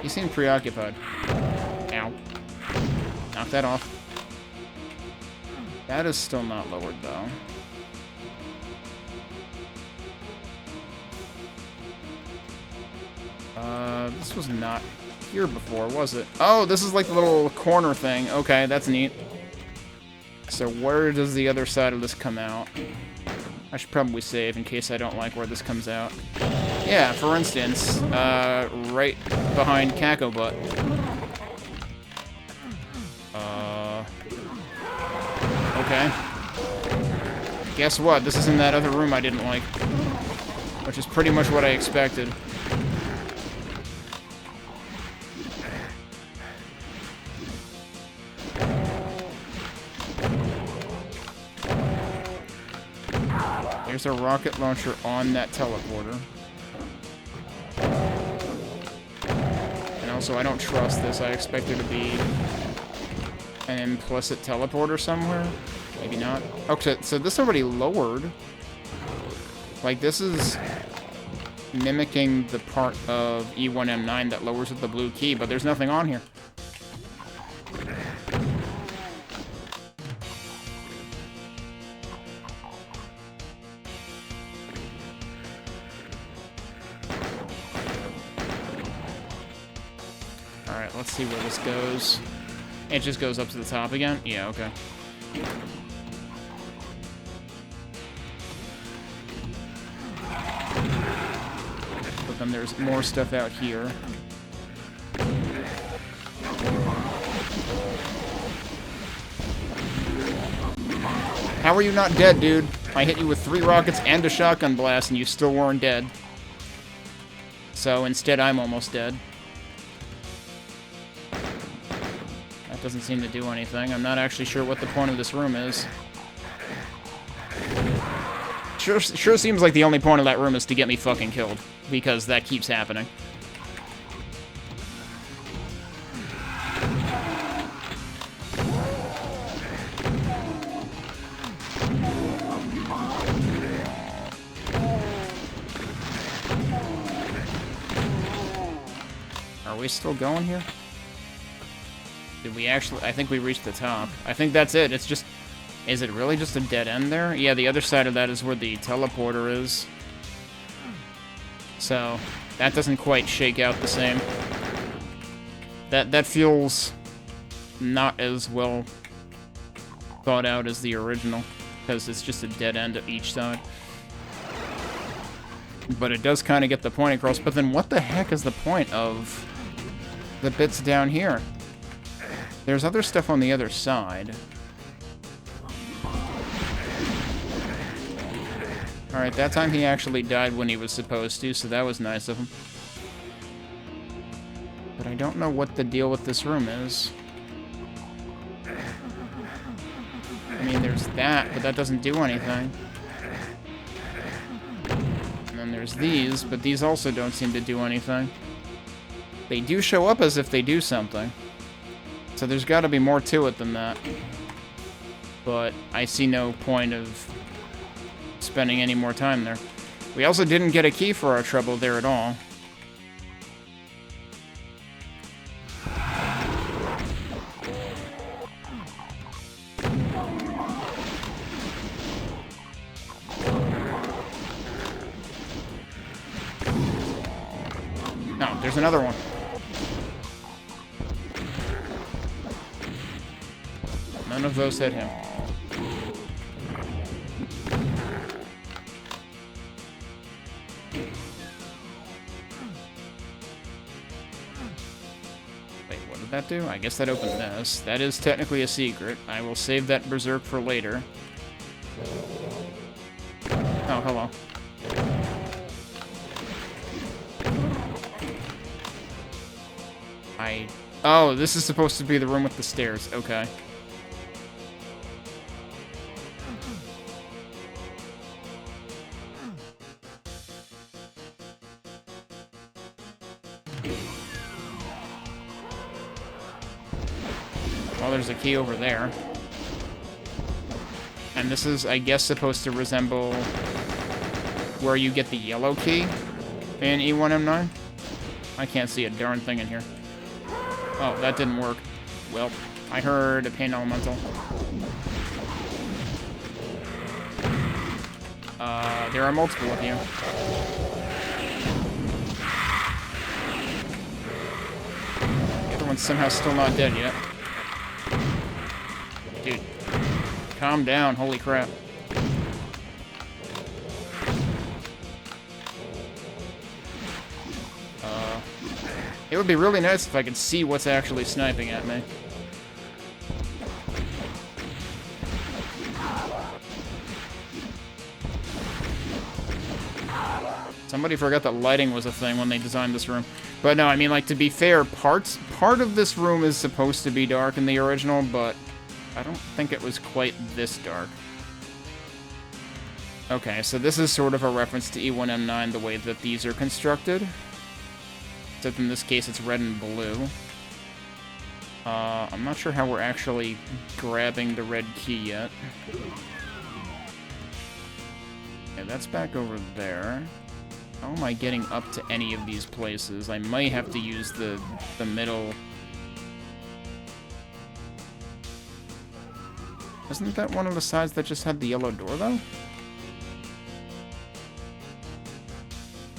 He seemed preoccupied. Ow. Knock that off. That is still not lowered, though. This was not here before, was it? Oh, this is like the little corner thing. Okay, that's neat. So where does the other side of this come out? I should probably save in case I don't like where this comes out. Yeah, for instance, right behind Cacobutt. Okay. Guess what? This is in that other room I didn't like. Which is pretty much what I expected. There's a rocket launcher on that teleporter. And also, I don't trust this. I expect there to be an implicit teleporter somewhere. Maybe not. Okay, so this already lowered. Like, this is mimicking the part of E1M9 that lowers with the blue key, but there's nothing on here. Alright, let's see where this goes. It just goes up to the top again? Yeah, okay. but then there's more stuff out here. How are you not dead, dude? I hit you with 3 rockets and a shotgun blast, and you still weren't dead. So instead, I'm almost dead. That doesn't seem to do anything. I'm not actually sure what the point of this room is. Sure seems like the only point of that room is to get me fucking killed, because that keeps happening. Are we still going here? Did we actually... I think we reached the top. I think that's it. It's just... Is it really just a dead end there? Yeah, the other side of that is where the teleporter is. So, that doesn't quite shake out the same. That feels not as well thought out as the original, because it's just a dead end at each side. But it does kind of get the point across. But then what the heck is the point of the bits down here? There's other stuff on the other side. Alright, that time he actually died when he was supposed to, so that was nice of him. But I don't know what the deal with this room is. I mean, there's that, but that doesn't do anything. And then there's these, but these also don't seem to do anything. They do show up as if they do something. So there's got to be more to it than that. But I see no point of spending any more time there. We also didn't get a key for our trouble there at all. No, there's another one. None of those hit him. Wait, what did that do? I guess that opened this. That is technically a secret. I will save that berserk for later. Oh, hello. Oh, this is supposed to be the room with the stairs. Okay. Well, there's a key over there. And this is, I guess, supposed to resemble where you get the yellow key in E1M9. I can't see a darn thing in here. Oh, that didn't work. Well, I heard a pain elemental. There are multiple of you. The other one's somehow still not dead yet. Dude, calm down, holy crap. It would be really nice if I could see what's actually sniping at me. Somebody forgot that lighting was a thing when they designed this room. But no, I mean, like, to be fair, part of this room is supposed to be dark in the original, but I don't think it was quite this dark. Okay, so this is sort of a reference to E1M9, the way that these are constructed. Except in this case, it's red and blue. I'm not sure how we're actually grabbing the red key yet. Okay, that's back over there. How am I getting up to any of these places? I might have to use the middle. Isn't that one of the sides that just had the yellow door, though?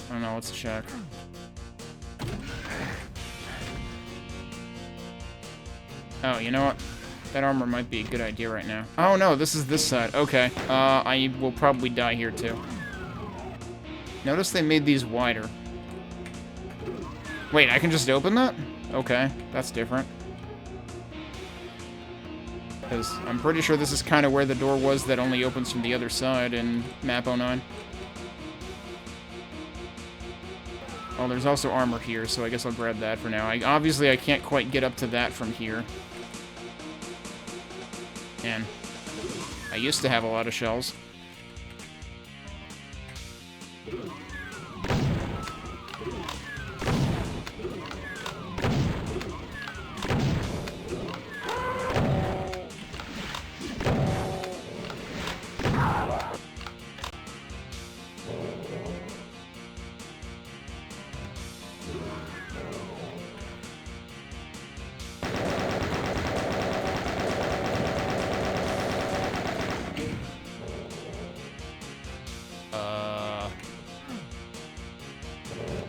I don't know, let's check. Oh, you know what? That armor might be a good idea right now. Oh no, this is this side. Okay. I will probably die here too. Notice they made these wider. Wait, I can just open that? Okay, that's different. Because I'm pretty sure this is kind of where the door was that only opens from the other side in MAP09. Oh, there's also armor here, so I guess I'll grab that for now. Obviously, I can't quite get up to that from here. And I used to have a lot of shells.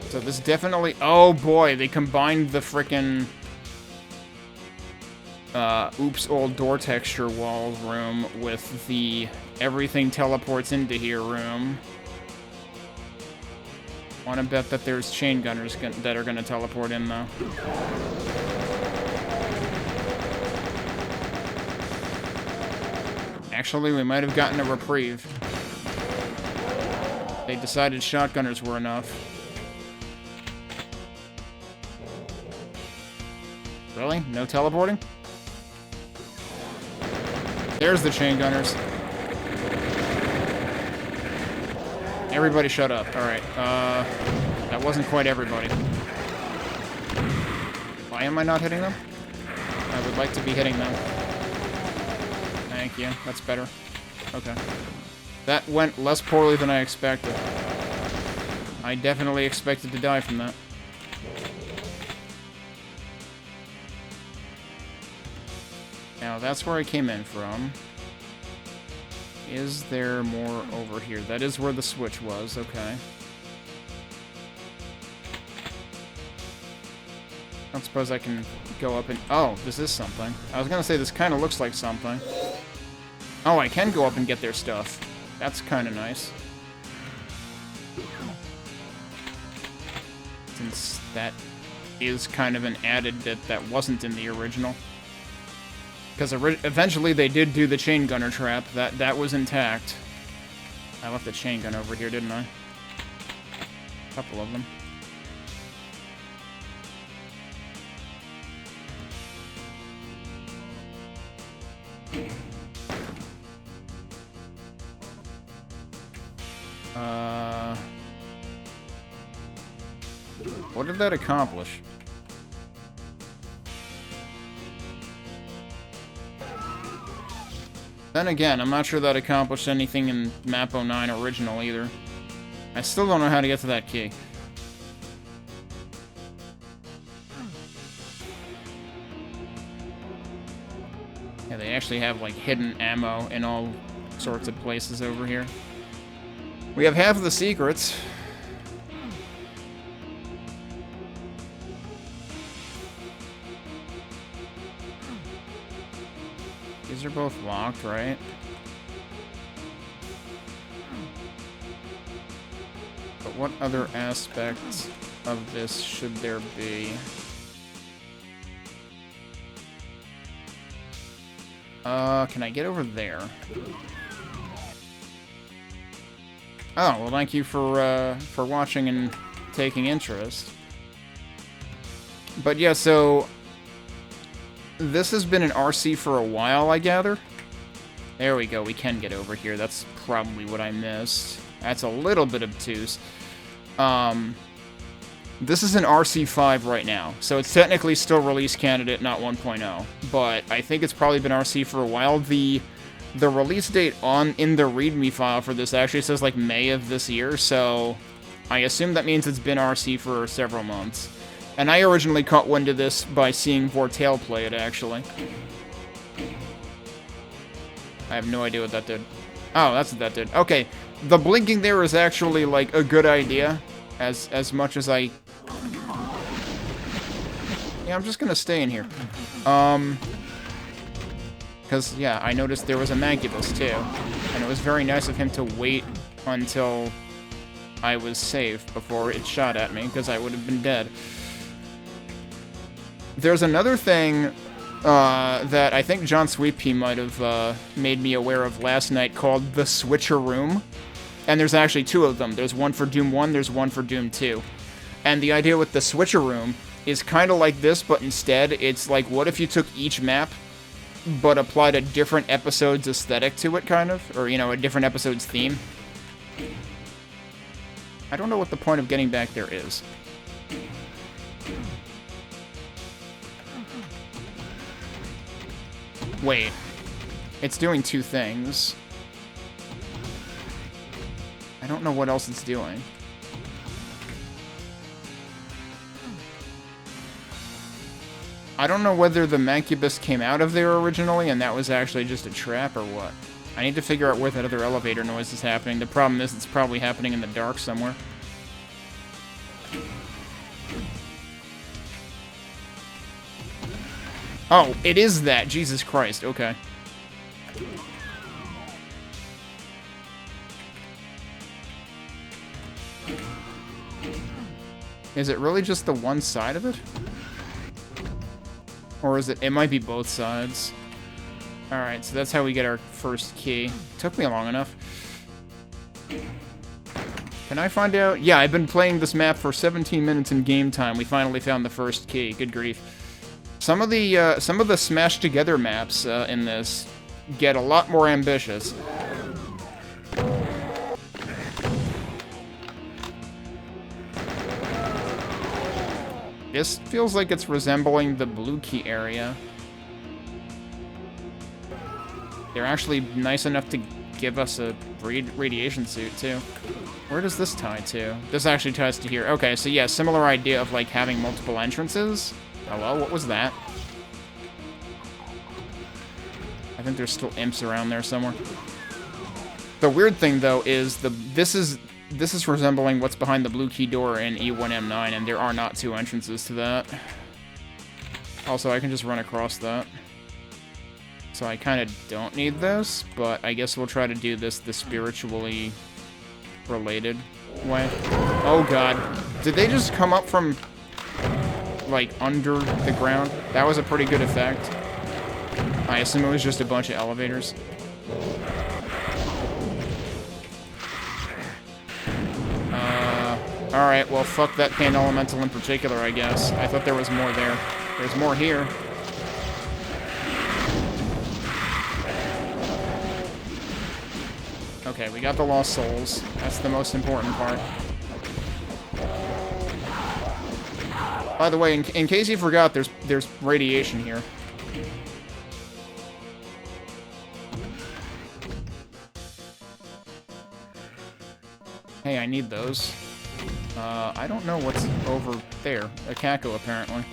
So this definitely... Oh boy, they combined the frickin' oops old door texture wall room with the everything teleports into here room. Wanna bet that there's chain gunners that are gonna teleport in though. Actually, we might have gotten a reprieve. They decided shotgunners were enough. Really? No teleporting? There's the chain gunners. Everybody shut up. Alright, that wasn't quite everybody. Why am I not hitting them? I would like to be hitting them. Thank you. That's better. Okay. That went less poorly than I expected. I definitely expected to die from that. Now, that's where I came in from. Is there more over here? That is where the switch was, okay. I don't suppose I can go up and... Oh, this is something. I was gonna say this kind of looks like something. Oh, I can go up and get their stuff. That's kind of nice. Since that is kind of an added bit that wasn't in the original. Because eventually they did do the chain gunner trap. That was intact. I left the chain gun over here, didn't I? A couple of them. What did that accomplish? Then again, I'm not sure that accomplished anything in MAP09 original either. I still don't know how to get to that key. Yeah, they actually have, like, hidden ammo in all sorts of places over here. We have half of the secrets. These are both locked, right? But what other aspects of this should there be? Can I get over there? Oh, well, thank you for watching and taking interest. But yeah, so... This has been an RC for a while, I gather. There we go, we can get over here. That's probably what I missed. That's a little bit obtuse. This is an RC5 right now, so it's technically still release candidate, not 1.0. But I think it's probably been RC for a while. The release date in the README file for this actually says like May of this year, so I assume that means it's been RC for several months. And I originally caught wind of this by seeing Vortale play it, actually. I have no idea what that did. Oh, that's what that did. Okay, the blinking there is actually, like, a good idea. As much as I... Yeah, I'm just gonna stay in here. Because, yeah, I noticed there was a Mancubus, too. And it was very nice of him to wait until I was safe before it shot at me, because I would have been dead. There's another thing that I think John Sweetpea might have made me aware of last night called the Switcher Room. And there's actually two of them. There's one for Doom 1, there's one for Doom 2. And the idea with the Switcher Room is kind of like this, but instead it's like, what if you took each map but applied a different episode's aesthetic to it, kind of? Or, you know, a different episode's theme? I don't know what the point of getting back there is. Wait. It's doing two things. I don't know what else it's doing. I don't know whether the Mancubus came out of there originally and that was actually just a trap or what. I need to figure out where that other elevator noise is happening. The problem is it's probably happening in the dark somewhere. Oh, it is that. Jesus Christ. Okay. Is it really just the one side of it? Or is it... It might be both sides. Alright, so that's how we get our first key. Took me long enough. Can I find out? Yeah, I've been playing this map for 17 minutes in game time. We finally found the first key. Good grief. Some of the smashed together maps in this get a lot more ambitious. This feels like it's resembling the blue key area. They're actually nice enough to give us a radiation suit, too. Where does this tie to? This actually ties to here. Okay, so yeah, similar idea of, like, having multiple entrances. Hello, what was that? I think there's still imps around there somewhere. The weird thing, though, is this is resembling what's behind the blue key door in E1M9, and there are not two entrances to that. Also, I can just run across that. So I kind of don't need this, but I guess we'll try to do this the spiritually related way. Oh god. Did they just come up from, like, under the ground? That was a pretty good effect. I assume it was just a bunch of elevators. Alright, well, fuck that pain elemental in particular, I guess. I thought there was more there. There's more here. Okay, we got the lost souls. That's the most important part. By the way, in case you forgot, there's radiation here. Hey, I need those. I don't know what's over there. A Kako, apparently.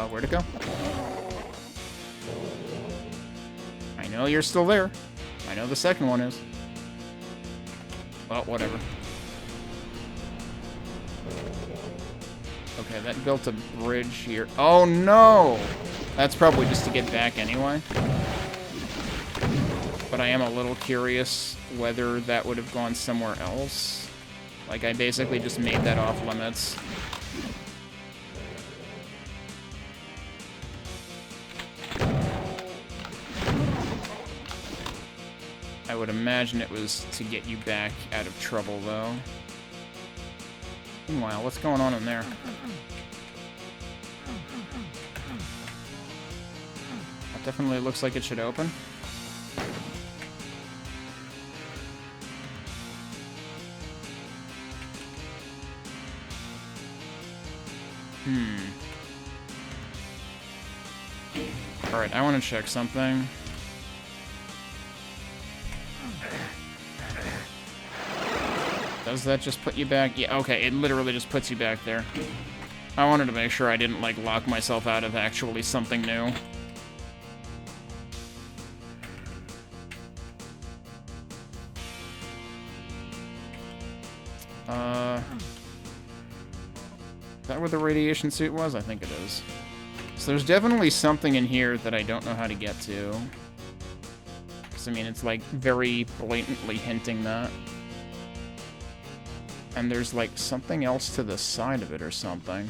Where'd it go? I know you're still there. I know the second one is. Well, whatever. Okay, that built a bridge here. Oh, no! That's probably just to get back anyway. But I am a little curious whether that would have gone somewhere else. Like, I basically just made that off limits. I would imagine it was to get you back out of trouble, though. Meanwhile, what's going on in there? That definitely looks like it should open. Alright, I want to check something. Does that just put you back? Yeah, okay, it literally just puts you back there. I wanted to make sure I didn't, like, lock myself out of actually something new. Is that where the radiation suit was? I think it is. So there's definitely something in here that I don't know how to get to. Because, I mean, it's, like, very blatantly hinting that. And there's, like, something else to the side of it or something.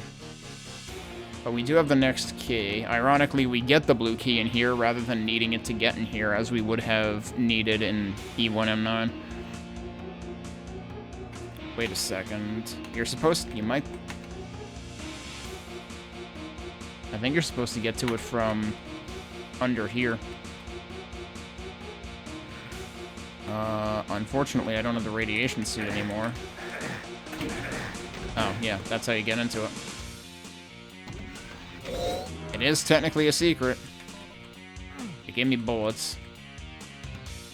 But we do have the next key. Ironically, we get the blue key in here rather than needing it to get in here, as we would have needed in E1M9. Wait a second. You're supposed to... You might... I think you're supposed to get to it from under here. Unfortunately, I don't have the radiation suit anymore. Oh, yeah, that's how you get into it. It is technically a secret. It gave me bullets.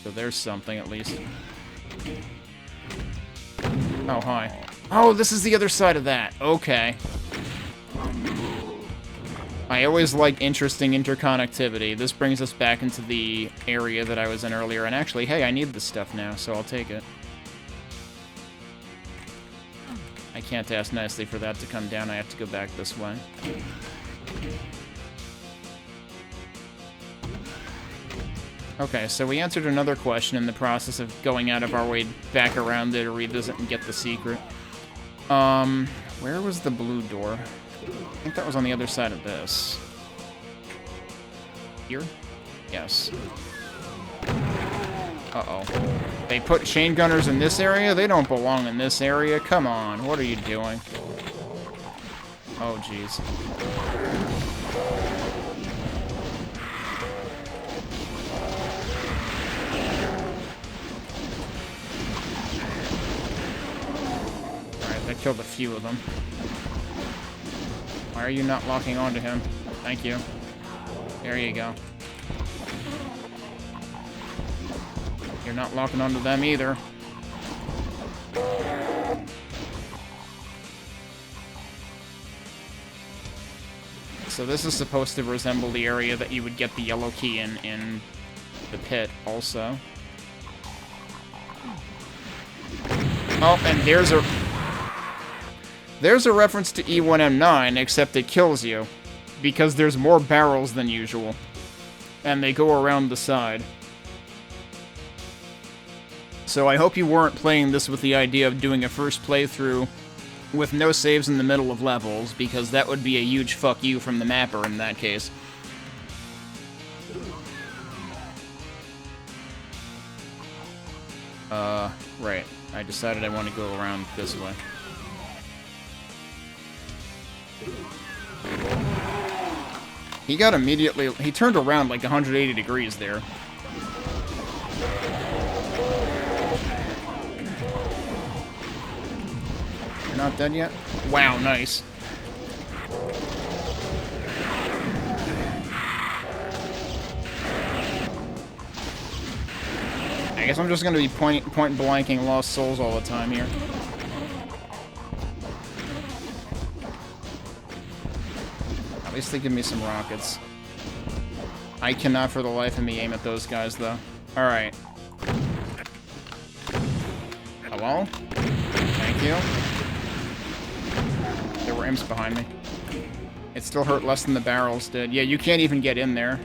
So there's something, at least. Oh, hi. Oh, this is the other side of that. Okay. I always like interesting interconnectivity. This brings us back into the area that I was in earlier. And actually, hey, I need this stuff now, so I'll take it. I can't ask nicely for that to come down. I have to go back this way. Okay, so we answered another question in the process of going out of our way back around there to revisit and get the secret. Where was the blue door? I think that was on the other side of this. Here? Yes. Uh-oh. They put chain gunners in this area? They don't belong in this area. Come on, what are you doing? Oh, jeez. Alright, that killed a few of them. Why are you not locking onto him? Thank you. There you go. You're not locking onto them either. So this is supposed to resemble the area that you would get the yellow key in the pit also. Oh, and there's a reference to E1M9, except it kills you, because there's more barrels than usual, and they go around the side. So I hope you weren't playing this with the idea of doing a first playthrough with no saves in the middle of levels, because that would be a huge fuck you from the mapper in that case. Right. I decided I want to go around this way. He got immediately... He turned around like 180 degrees there. You're not dead yet? Wow, nice. I guess I'm just going to be point blanking Lost Souls all the time here. At least they give me some rockets. I cannot for the life of me aim at those guys, though. Alright. Hello? Thank you. There were imps behind me. It still hurt less than the barrels did. Yeah, you can't even get in there.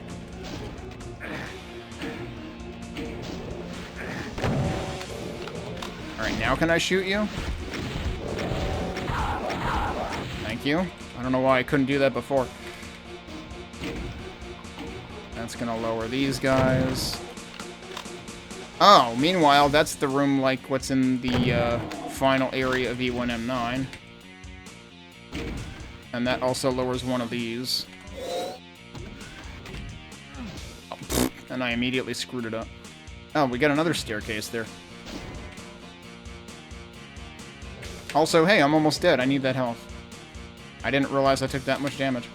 Alright, now can I shoot you? Thank you. I don't know why I couldn't do that before. That's gonna lower these guys. Oh, meanwhile, that's the room like what's in the final area of E1M9. And that also lowers one of these. Oh, and I immediately screwed it up. Oh, we got another staircase there. Also, hey, I'm almost dead. I need that health. I didn't realize I took that much damage.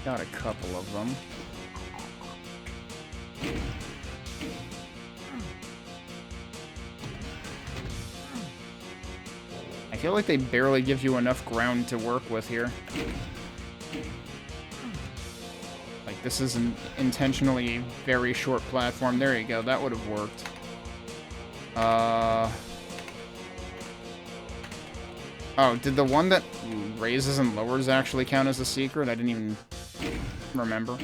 Got a couple of them. I feel like they barely give you enough ground to work with here. Like, this is an intentionally very short platform. There you go, that would have worked. Oh, did the one that raises and lowers actually count as a secret? I didn't even remember.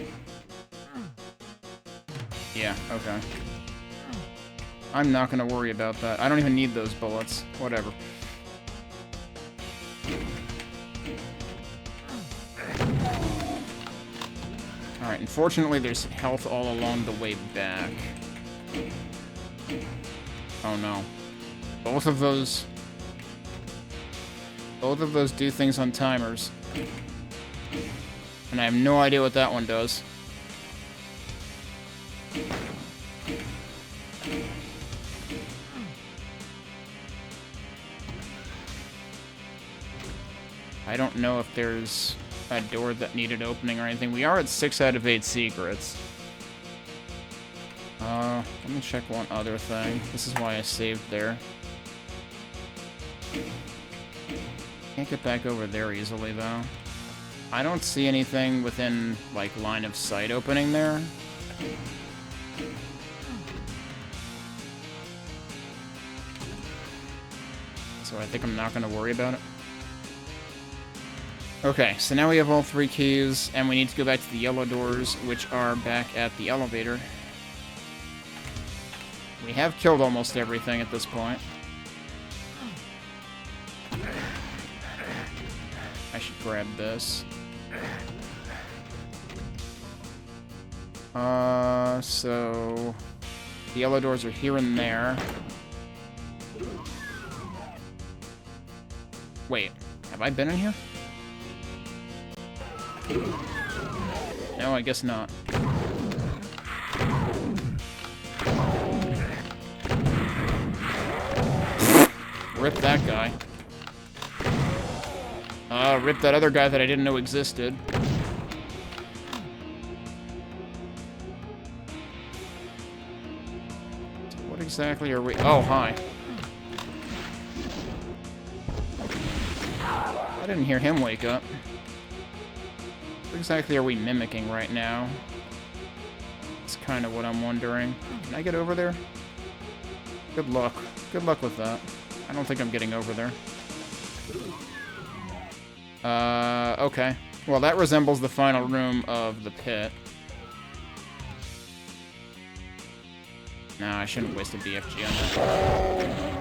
Yeah, okay. I'm not gonna worry about that. I don't even need those bullets. Whatever. Alright, unfortunately there's health all along the way back. Oh no. Both of those do things on timers. And I have no idea what that one does. I don't know if there's a door that needed opening or anything. We are at 6 out of 8 secrets. Let me check one other thing. This is why I saved there. Can't get back over there easily, though. I don't see anything within, like, line of sight opening there. So I think I'm not going to worry about it. Okay, so now we have all 3 keys, and we need to go back to the yellow doors, which are back at the elevator. We have killed almost everything at this point. I should grab this. So... the yellow doors are here and there. Wait, have I been in here? No, I guess not. Rip that guy. Rip that other guy that I didn't know existed. What exactly are we... oh, hi. I didn't hear him wake up. What exactly are we mimicking right now? That's kind of what I'm wondering. Can I get over there? Good luck. Good luck with that. I don't think I'm getting over there. Okay. Well, that resembles the final room of the pit. Nah, I shouldn't have wasted BFG on that.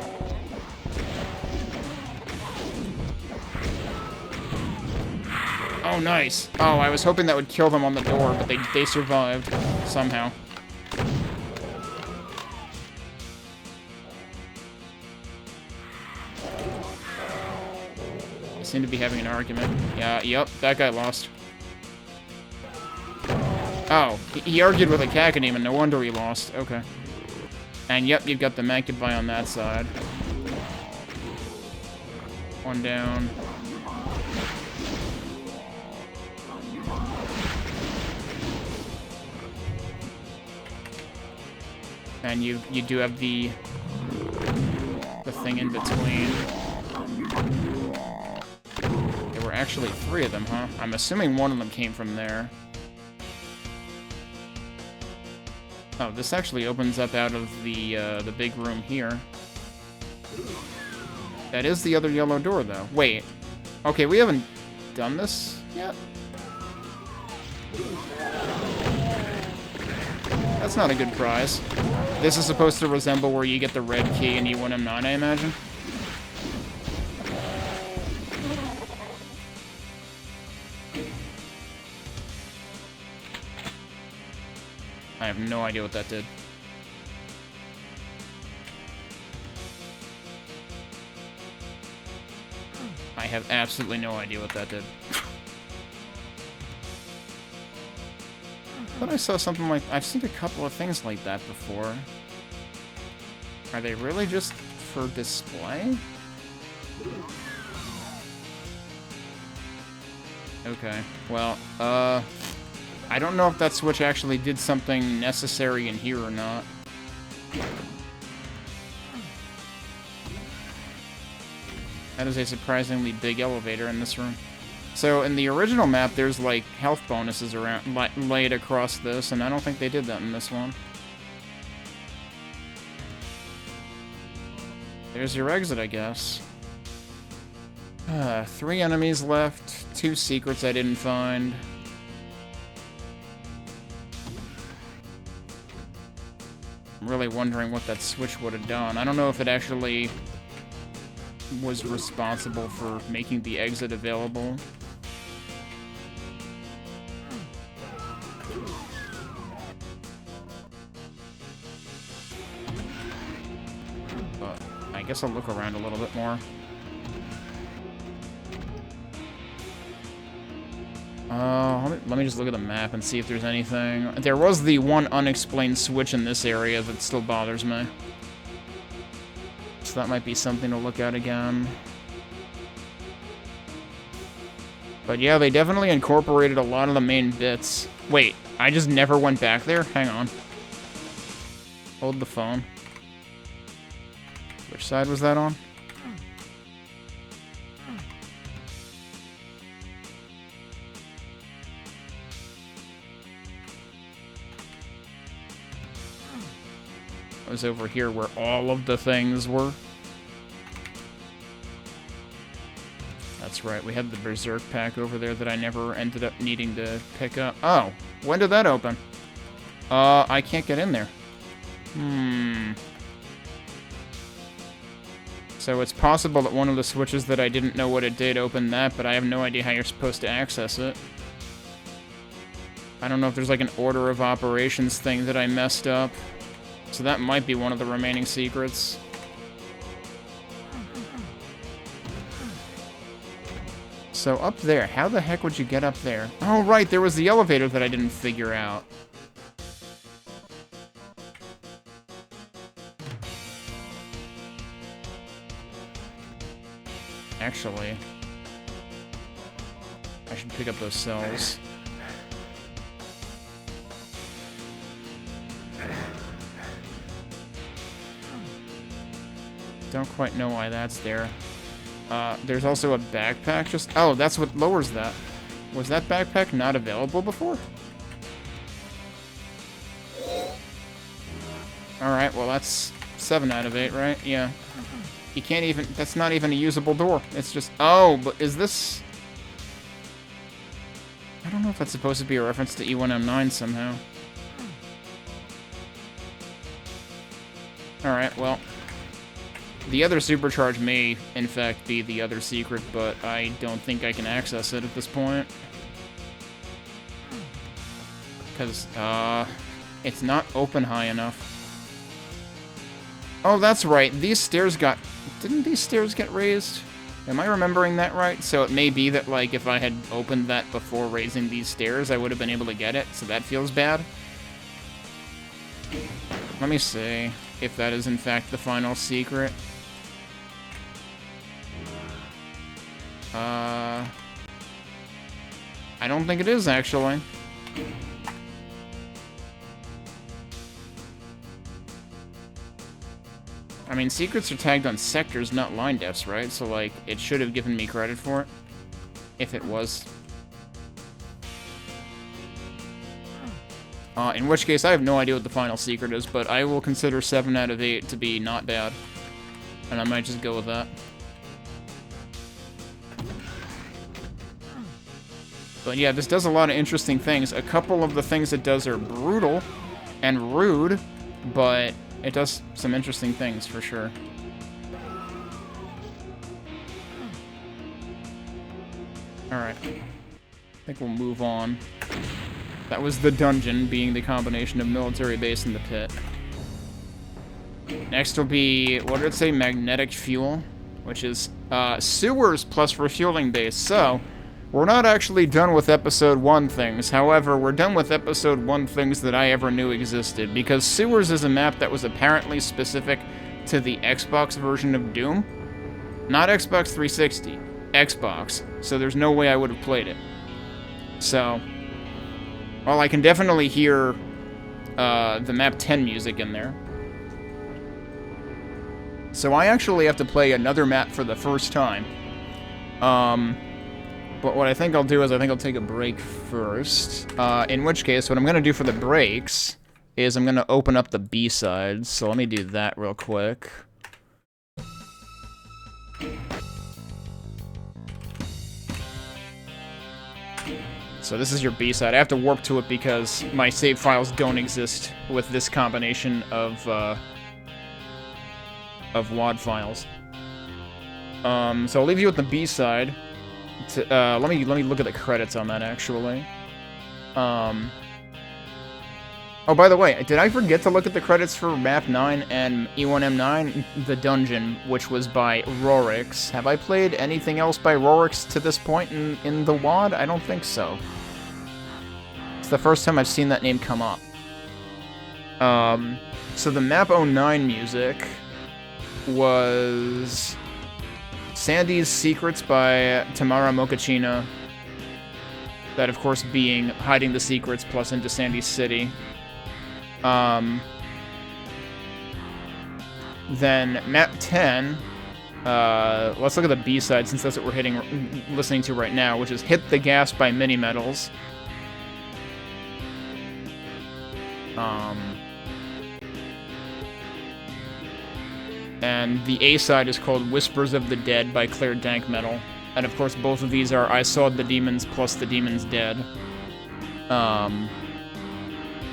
Oh, nice. Oh, I was hoping that would kill them on the door, but they survived. Somehow. They seem to be having an argument. Yeah, yep, that guy lost. Oh, he argued with a Cacodemon, no wonder he lost. Okay. And yep, you've got the Mech Goodbye on that side. One down. And you do have the thing in between. There were actually 3 of them, huh? I'm assuming one of them came from there. Oh, this actually opens up out of the big room here. That is the other yellow door, though. Wait. Okay, we haven't done this yet? That's not a good prize. This is supposed to resemble where you get the red key and you win M9, I imagine. I have no idea what that did. I have absolutely no idea what that did. I thought I saw something like... I've seen a couple of things like that before. Are they really just for display? Okay, well, I don't know if that switch actually did something necessary in here or not. That is a surprisingly big elevator in this room. So, in the original map, there's, like, health bonuses around, laid across this, and I don't think they did that in this one. There's your exit, I guess. 3 enemies left, 2 secrets I didn't find. I'm really wondering what that switch would have done. I don't know if it actually was responsible for making the exit available. But I guess I'll look around a little bit more. Let me just look at the map and see if there's anything. There was the one unexplained switch in this area that still bothers me. So that might be something to look at again. But yeah, they definitely incorporated a lot of the main bits. Wait, I just never went back there? Hang on. Hold the phone. Which side was that on? It was over here where all of the things were. That's right, we had the Berserk pack over there that I never ended up needing to pick up. Oh, when did that open? I can't get in there. So it's possible that one of the switches that I didn't know what it did opened that, but I have no idea how you're supposed to access it. I don't know if there's like an order of operations thing that I messed up. So that might be one of the remaining secrets. So up there, how the heck would you get up there? Oh right, there was the elevator that I didn't figure out. Actually, I should pick up those cells. Don't quite know why that's there. There's also a backpack just... Oh, that's what lowers that. Was that backpack not available before? Alright, well that's 7 out of 8, right? Yeah. You can't even... That's not even a usable door. It's just... Oh, but is this... I don't know if that's supposed to be a reference to E1M9 somehow. Alright, well... The other supercharge may, in fact, be the other secret, but I don't think I can access it at this point. Because, it's not open high enough. Oh, that's right. These stairs got... Didn't these stairs get raised? Am I remembering that right? So it may be that, like, if I had opened that before raising these stairs, I would have been able to get it, so that feels bad. Let me see if that is, in fact, the final secret. I don't think it is, actually. I mean, secrets are tagged on sectors, not line defs, right? So, like, it should have given me credit for it. If it was. In which case, I have no idea what the final secret is, but I will consider 7 out of 8 to be not bad. And I might just go with that. But yeah, this does a lot of interesting things. A couple of the things it does are brutal and rude, but it does some interesting things for sure. Alright. I think we'll move on. That was the dungeon, being the combination of military base and the pit. Next will be, what did it say, magnetic fuel? Which is sewers plus refueling base. So, we're not actually done with Episode 1 things. However, we're done with Episode 1 things that I ever knew existed. Because sewers is a map that was apparently specific to the Xbox version of Doom. Not Xbox 360. Xbox. So there's no way I would have played it. So... Well, I can definitely hear the MAP10 music in there. So I actually have to play another map for the first time. But what I think I'll do is I think I'll take a break first. In which case, what I'm going to do for the breaks is I'm going to open up the B-sides. So let me do that real quick. So this is your B-side. I have to warp to it because my save files don't exist with this combination of WAD files. So I'll leave you with the B-side. Let me look at the credits on that, actually. Oh, by the way, did I forget to look at the credits for MAP9 and E1M9? The Dungeon, which was by Rorix. Have I played anything else by Rorix to this point in the WAD? I don't think so. It's the first time I've seen that name come up. So the MAP09 music was Sandy's Secrets by Tamara Mochaccina. That, of course, being Hiding the Secrets plus Into Sandy's City. Then MAP10, let's look at the B-side since that's what we're listening to right now, which is Hit the Gas by Mini Metals. And the A-side is called Whispers of the Dead by Claire Dank Metal. And of course both of these are I Saw the Demons plus The Demons Dead.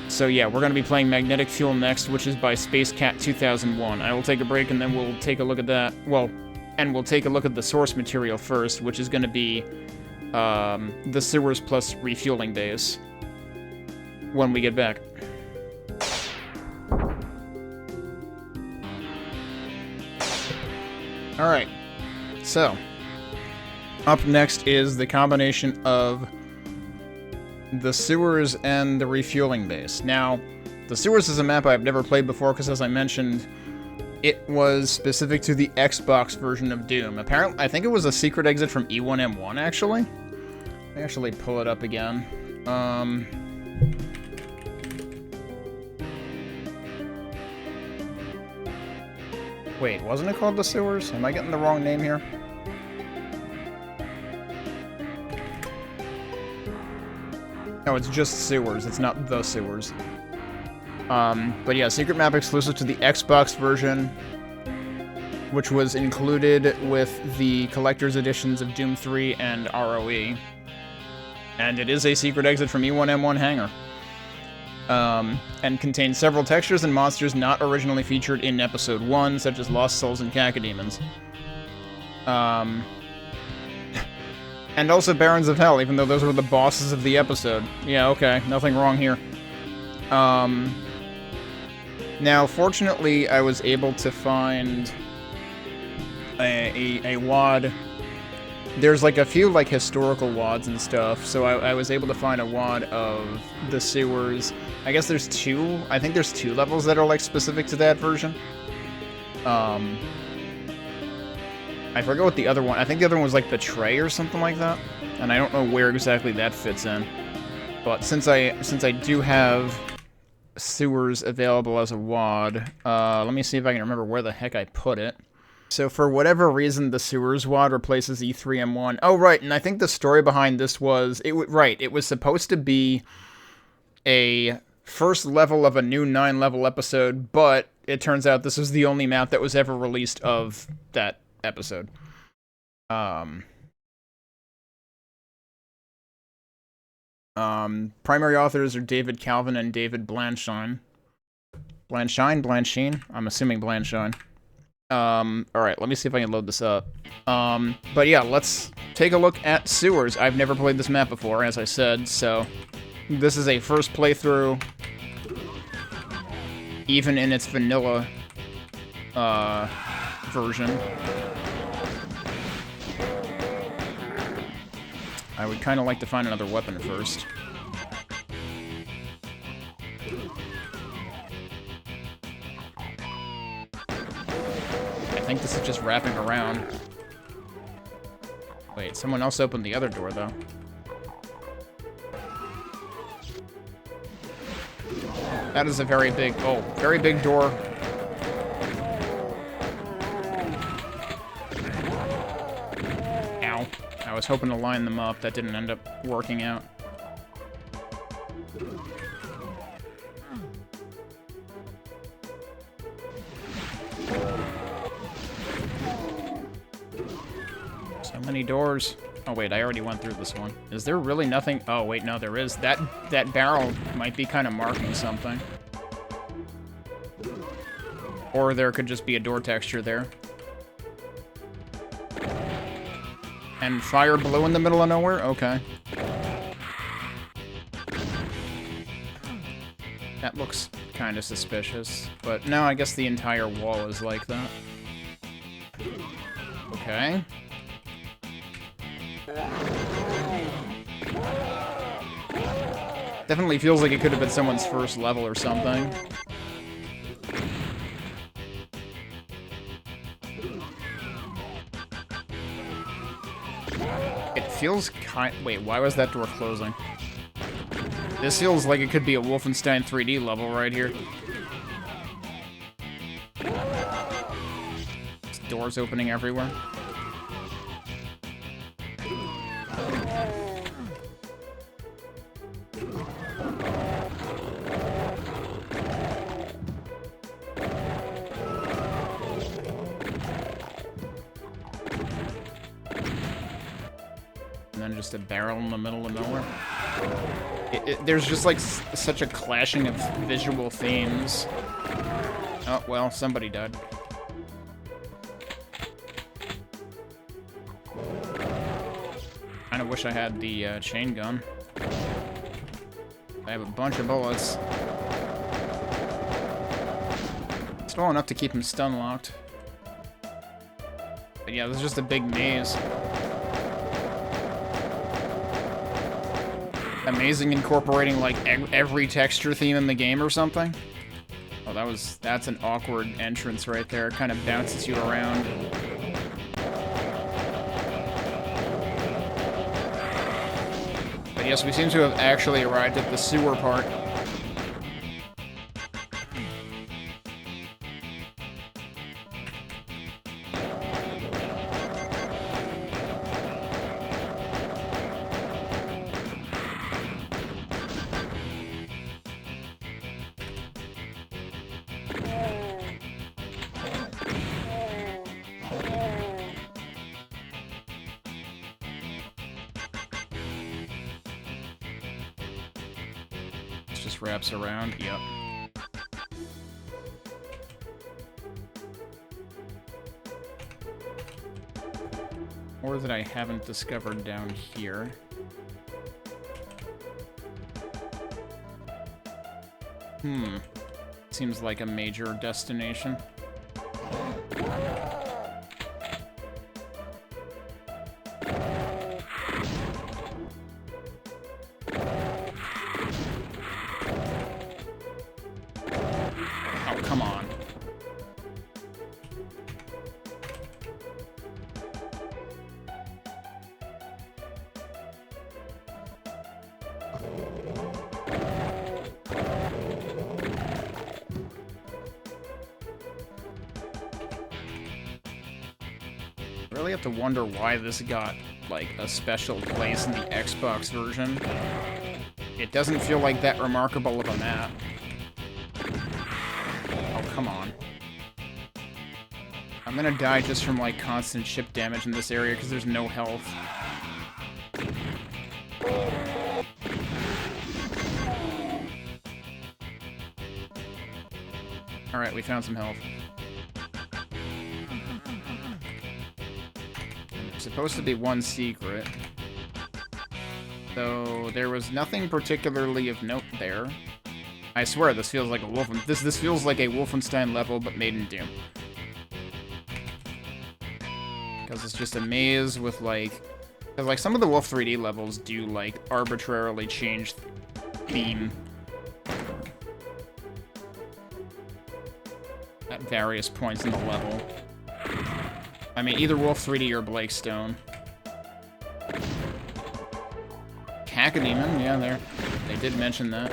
So yeah, we're going to be playing Magnetic Fuel next, which is by Space Cat 2001. I will take a break and then we'll take a look at that. Well, and we'll take a look at the source material first, which is going to be the sewers plus refueling bays when we get back. Alright, so up next is the combination of the sewers and the refueling base. Now, the sewers is a map I've never played before because, as I mentioned, it was specific to the Xbox version of Doom. Apparently, I think it was a secret exit from E1M1, actually. Let me actually pull it up again. Wait, wasn't it called the sewers? Am I getting the wrong name here? No, it's just sewers. It's not the sewers. But yeah, secret map exclusive to the Xbox version, which was included with the collector's editions of Doom 3 and ROE. And it is a secret exit from E1M1 hangar. And contains several textures and monsters not originally featured in Episode 1, such as Lost Souls and Cacodemons. And also Barons of Hell, even though those were the bosses of the episode. Yeah, okay, nothing wrong here. Now, fortunately, I was able to find a WAD. There's like a few like historical WADs and stuff, so I was able to find a WAD of the sewers. I guess there's two. I think there's two levels that are like specific to that version. I forget what the other one... I think the other one was like Betray or something like that. And I don't know where exactly that fits in. But since I do have sewers available as a WAD, let me see if I can remember where the heck I put it. So for whatever reason, the sewers WAD replaces E3M1. Oh, right, and I think the story behind this was... it was supposed to be a first level of a new 9-level episode, but it turns out this was the only map that was ever released of that episode. Primary authors are David Calvin and David Blanchine. Blanchine? I'm assuming Blanchine. Alright, let me see if I can load this up. But yeah, let's take a look at sewers. I've never played this map before, as I said, so this is a first playthrough, even in its vanilla, version. I would kind of like to find another weapon first. I think this is just wrapping around. Wait, someone else opened the other door, though. That is a very big door. Ow. I was hoping to line them up. That didn't end up working out. So many doors. Oh wait, I already went through this one. Is there really nothing? Oh wait, no, there is. That barrel might be kind of marking something. Or there could just be a door texture there. And fire blue in the middle of nowhere? Okay. That looks kind of suspicious. But no, I guess the entire wall is like that. Okay. Definitely feels like it could have been someone's first level or something. It feels wait, why was that door closing? This feels like it could be a Wolfenstein 3D level right here. There's doors opening everywhere. Just a barrel in the middle of nowhere. There's just like such a clashing of visual themes. Oh, well, somebody died. Kinda wish I had the chain gun. I have a bunch of bullets. Still enough to keep him stun locked. But yeah, this is just a big maze. Amazing incorporating like every texture theme in the game or something. Oh, that's an awkward entrance right there. It kind of bounces you around. But yes, we seem to have actually arrived at the sewer part. Wraps around, yep. Or that I haven't discovered down here. Seems like a major destination. Really have to wonder why this got, like, a special place in the Xbox version. It doesn't feel like that remarkable of a map. Oh, come on. I'm gonna die just from, like, constant ship damage in this area because there's no health. Alright, we found some health. Supposed to be one secret, though there was nothing particularly of note there. I swear this feels like a this feels like a Wolfenstein level, but made in Doom. Because it's just a maze with like some of the Wolf 3D levels do like arbitrarily change theme at various points in the level. I mean, either Wolf 3D or Blakestone. Cacodemon, yeah, they did mention that.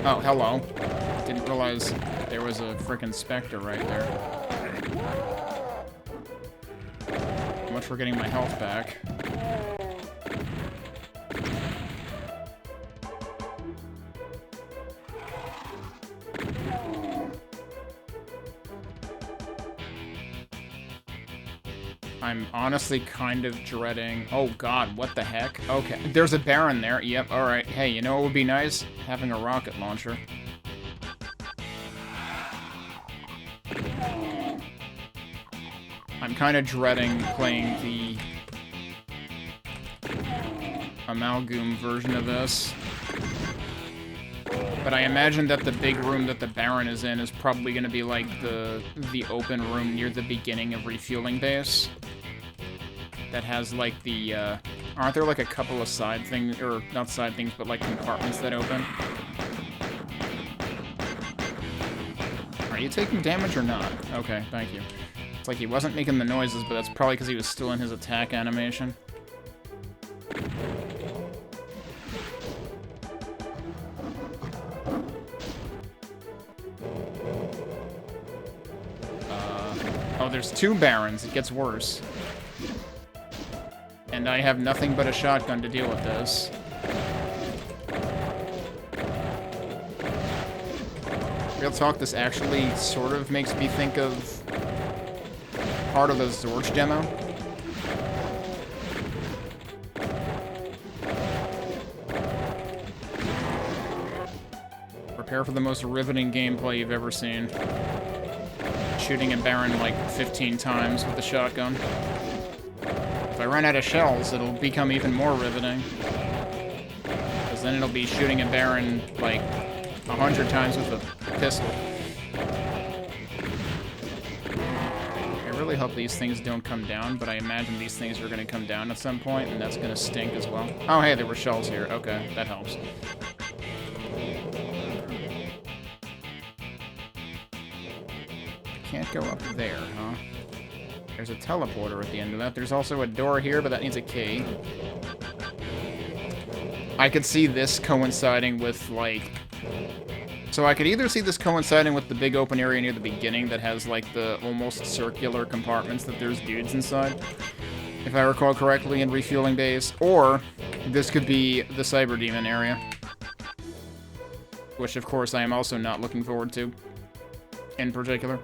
Oh, hello. Didn't realize there was a frickin' Spectre right there. How much for getting my health back. I'm honestly kind of dreading... Oh god, what the heck? Okay, there's a Baron there. Yep, alright. Hey, you know what would be nice? Having a rocket launcher. I'm kind of dreading playing the Amalgoom version of this. But I imagine that the big room that the Baron is in is probably going to be like the open room near the beginning of Refueling Base. That has like the, aren't there like a couple of side things, or not side things, but like compartments that open? Are you taking damage or not? Okay, thank you. It's like he wasn't making the noises, but that's probably because he was still in his attack animation. Oh, there's two Barons. It gets worse. And I have nothing but a shotgun to deal with this. Real talk, this actually sort of makes me think of part of the Zorch demo. Prepare for the most riveting gameplay you've ever seen. Shooting a Baron like 15 times with the shotgun. If I run out of shells, it'll become even more riveting. Because then it'll be shooting a Baron like 100 times with a pistol. I really hope these things don't come down, but I imagine these things are going to come down at some point, and that's going to stink as well. Oh, hey, there were shells here. Okay, that helps. Can't go up there, huh? There's a teleporter at the end of that. There's also a door here, but that needs a key. I could see this coinciding with, like... So I could either see this coinciding with the big open area near the beginning that has, like, the almost circular compartments that there's dudes inside, if I recall correctly, in Refueling Base, or this could be the Cyber Demon area. Which, of course, I am also not looking forward to, in particular.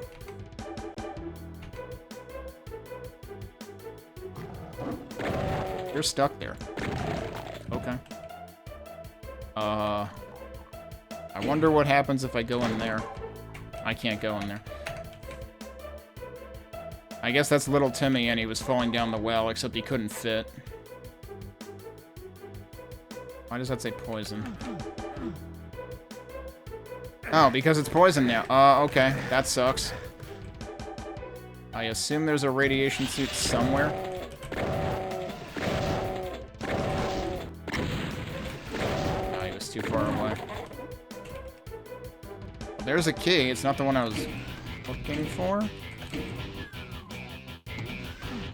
You're stuck there. Okay. I wonder what happens if I go in there. I can't go in there. I guess that's little Timmy and he was falling down the well, except he couldn't fit. Why does that say poison? Oh, because it's poison now. Okay. That sucks. I assume there's a radiation suit somewhere. Too far away. There's a key. It's not the one I was looking for.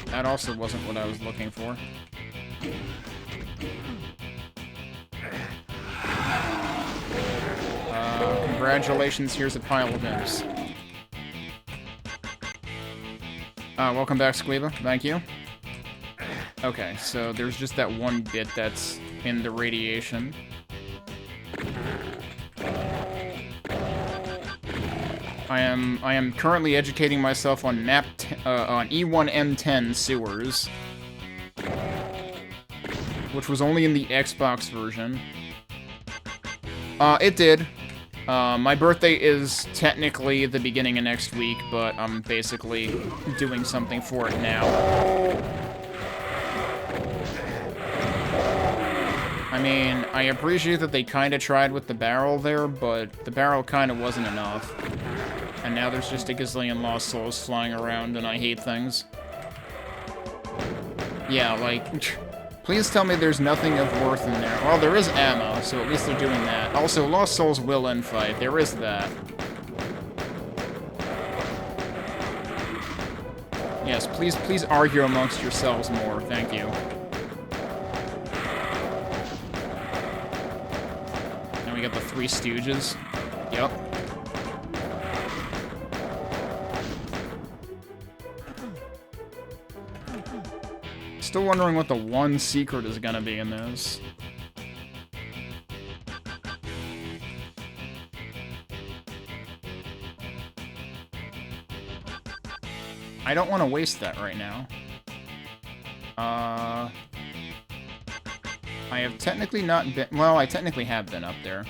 That also wasn't what I was looking for. Congratulations, here's a pile of imps. Welcome back, Squeeba. Thank you. Okay, so there's just that one bit that's in the radiation. I am currently educating myself on on E1M10 sewers, which was only in the Xbox version. It did. My birthday is technically the beginning of next week, but I'm basically doing something for it now. I mean, I appreciate that they kind of tried with the barrel there, but the barrel kind of wasn't enough. And now there's just a gazillion lost souls flying around, and I hate things. Yeah, like, please tell me there's nothing of worth in there. Well, there is ammo, so at least they're doing that. Also, lost souls will end fight. There is that. Yes, please argue amongst yourselves more. Thank you. And we got the Three Stooges. Yep. Still wondering what the one secret is gonna be in this. I don't want to waste that right now. I have technically not been... Well, I technically have been up there.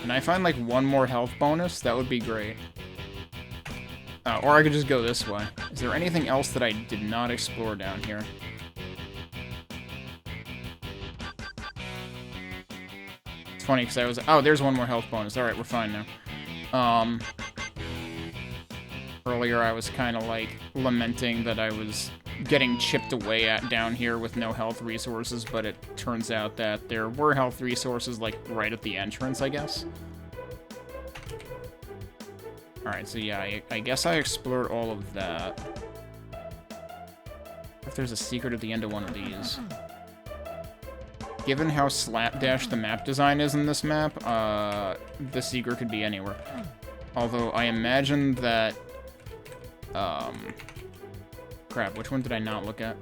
Can I find, like, one more health bonus? That would be great. Or I could just go this way. Is there anything else that I did not explore down here? It's funny, because I was... Oh, there's one more health bonus. Alright, we're fine now. Earlier I was kind of, like, lamenting that I was getting chipped away at down here with no health resources, but it turns out that there were health resources, like, right at the entrance, I guess. Alright, so yeah, I guess I explored all of that. If there's a secret at the end of one of these. Given how slapdash the map design is in this map, the secret could be anywhere. Although I imagine that... Crap, which one did I not look at?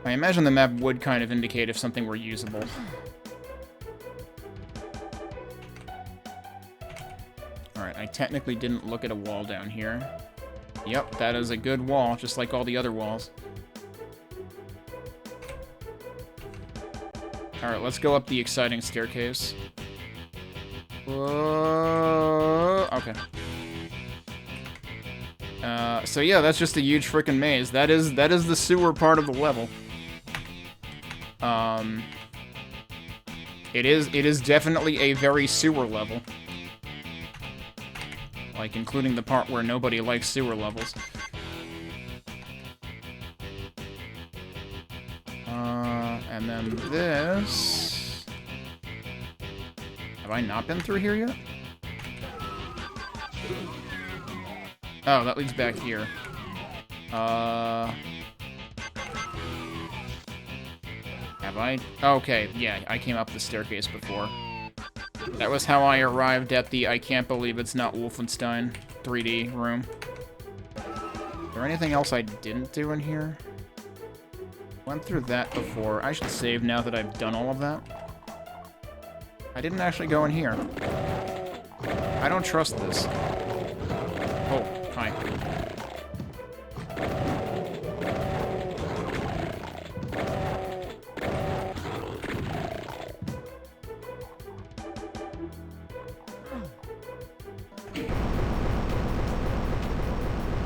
I imagine the map would kind of indicate if something were usable. Alright, I technically didn't look at a wall down here. Yep, that is a good wall, just like all the other walls. Alright, let's go up the exciting staircase. Okay. So yeah, that's just a huge frickin' maze. That is the sewer part of the level. It is definitely a very sewer level. Like, including the part where nobody likes sewer levels. And then this... Have I not been through here yet? Oh, that leads back here. Have I? Okay, yeah, I came up the staircase before. That was how I arrived at the I can't believe it's not Wolfenstein 3D room. Is there anything else I didn't do in here? Went through that before. I should save now that I've done all of that. I didn't actually go in here. I don't trust this. Oh, hi.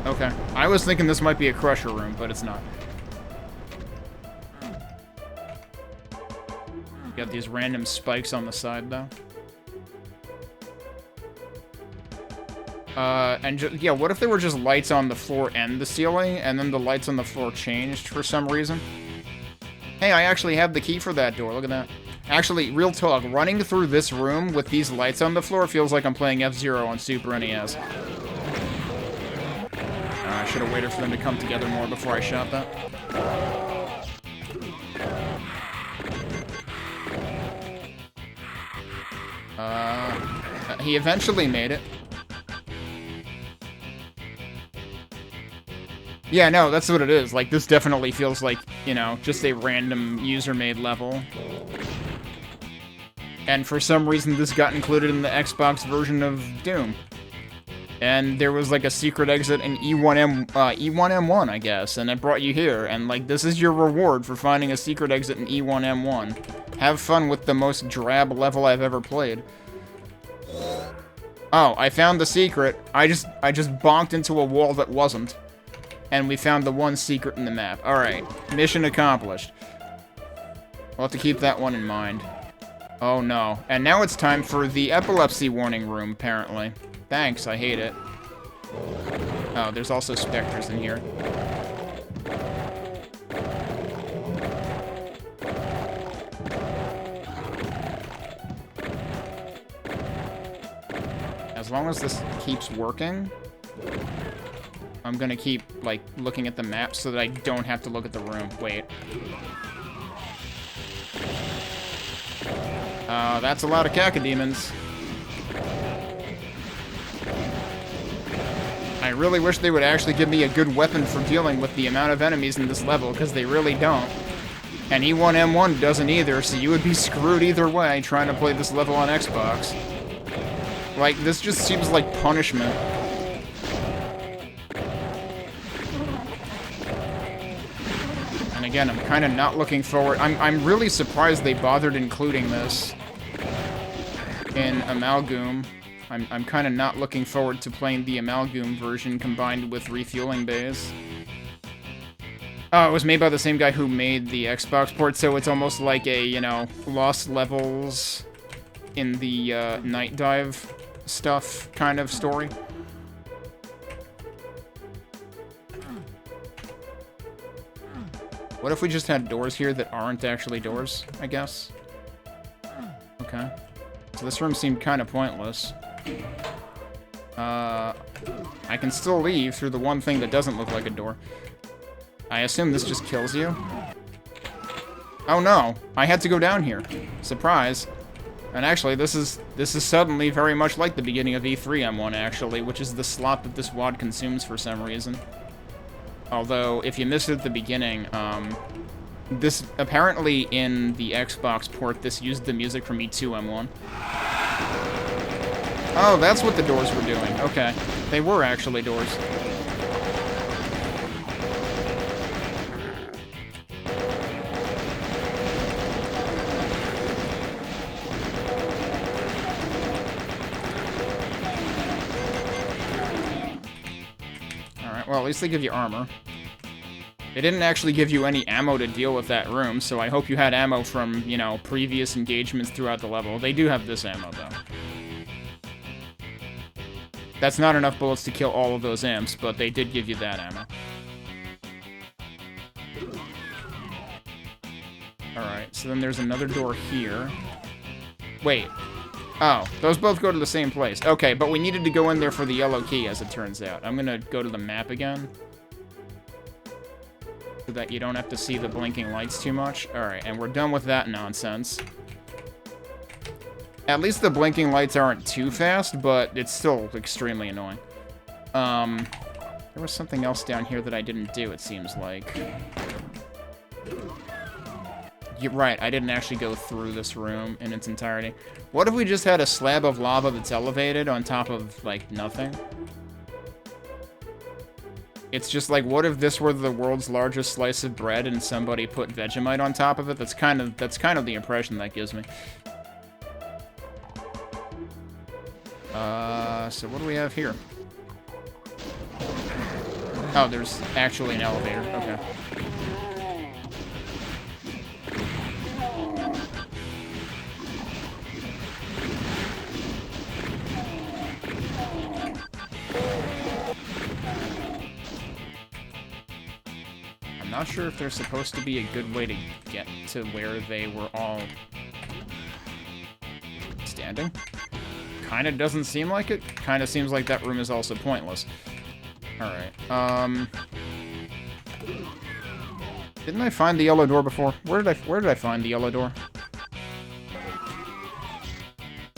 Okay. I was thinking this might be a crusher room, but it's not. Got these random spikes on the side, though. Yeah, what if there were just lights on the floor and the ceiling, and then the lights on the floor changed for some reason? Hey, I actually have the key for that door, look at that. Actually, real talk, running through this room with these lights on the floor feels like I'm playing F-Zero on Super NES. I should have waited for them to come together more before I shot that. He eventually made it. Yeah, no, that's what it is. Like, this definitely feels like, you know, just a random user-made level. And for some reason, this got included in the Xbox version of Doom. And there was, like, a secret exit in E1M1, I guess, and it brought you here. And, like, this is your reward for finding a secret exit in E1M1. Have fun with the most drab level I've ever played. Oh, I found the secret. I just bonked into a wall that wasn't. And we found the one secret in the map. Alright, mission accomplished. We'll have to keep that one in mind. Oh no. And now it's time for the epilepsy warning room, apparently. Thanks, I hate it. Oh, there's also specters in here. As long as this keeps working, I'm gonna keep, like, looking at the map so that I don't have to look at the room. Wait. That's a lot of cacodemons. I really wish they would actually give me a good weapon for dealing with the amount of enemies in this level, because they really don't. And E1M1 doesn't either, so you would be screwed either way trying to play this level on Xbox. Like, this just seems like punishment. And again, I'm kind of not looking forward... I'm really surprised they bothered including this in Amalgoom. I'm kind of not looking forward to playing the Amalgoom version combined with refueling bays. Oh, it was made by the same guy who made the Xbox port, so it's almost like a, you know, Lost Levels in the Night Dive stuff kind of story. What if we just had doors here that aren't actually doors, I guess? Okay. So this room seemed kind of pointless. I can still leave through the one thing that doesn't look like a door. I assume this just kills you? Oh no, I had to go down here. Surprise. And actually, this is suddenly very much like the beginning of E3 M1, actually, which is the slot that this WAD consumes for some reason. Although, if you missed it at the beginning, this, apparently in the Xbox port, this used the music from E2 M1. Oh, that's what the doors were doing. Okay. They were actually doors. Well, at least they give you armor. They didn't actually give you any ammo to deal with that room, so I hope you had ammo from, you know, previous engagements throughout the level. They do have this ammo, though. That's not enough bullets to kill all of those imps, but they did give you that ammo. Alright, so then there's another door here. Wait. Oh, those both go to the same place. Okay, but we needed to go in there for the yellow key, as it turns out. I'm gonna go to the map again. So that you don't have to see the blinking lights too much. Alright, and we're done with that nonsense. At least the blinking lights aren't too fast, but it's still extremely annoying. There was something else down here that I didn't do, it seems like. You're right, I didn't actually go through this room in its entirety. What if we just had a slab of lava that's elevated on top of, like, nothing? It's just like, what if this were the world's largest slice of bread and somebody put Vegemite on top of it? That's kind of the impression that gives me. So what do we have here? Oh, there's actually an elevator. Okay. I'm not sure if there's supposed to be a good way to get to where they were all standing. Kinda doesn't seem like it. Kinda seems like that room is also pointless. Alright, didn't I find the yellow door before? Where did I find the yellow door?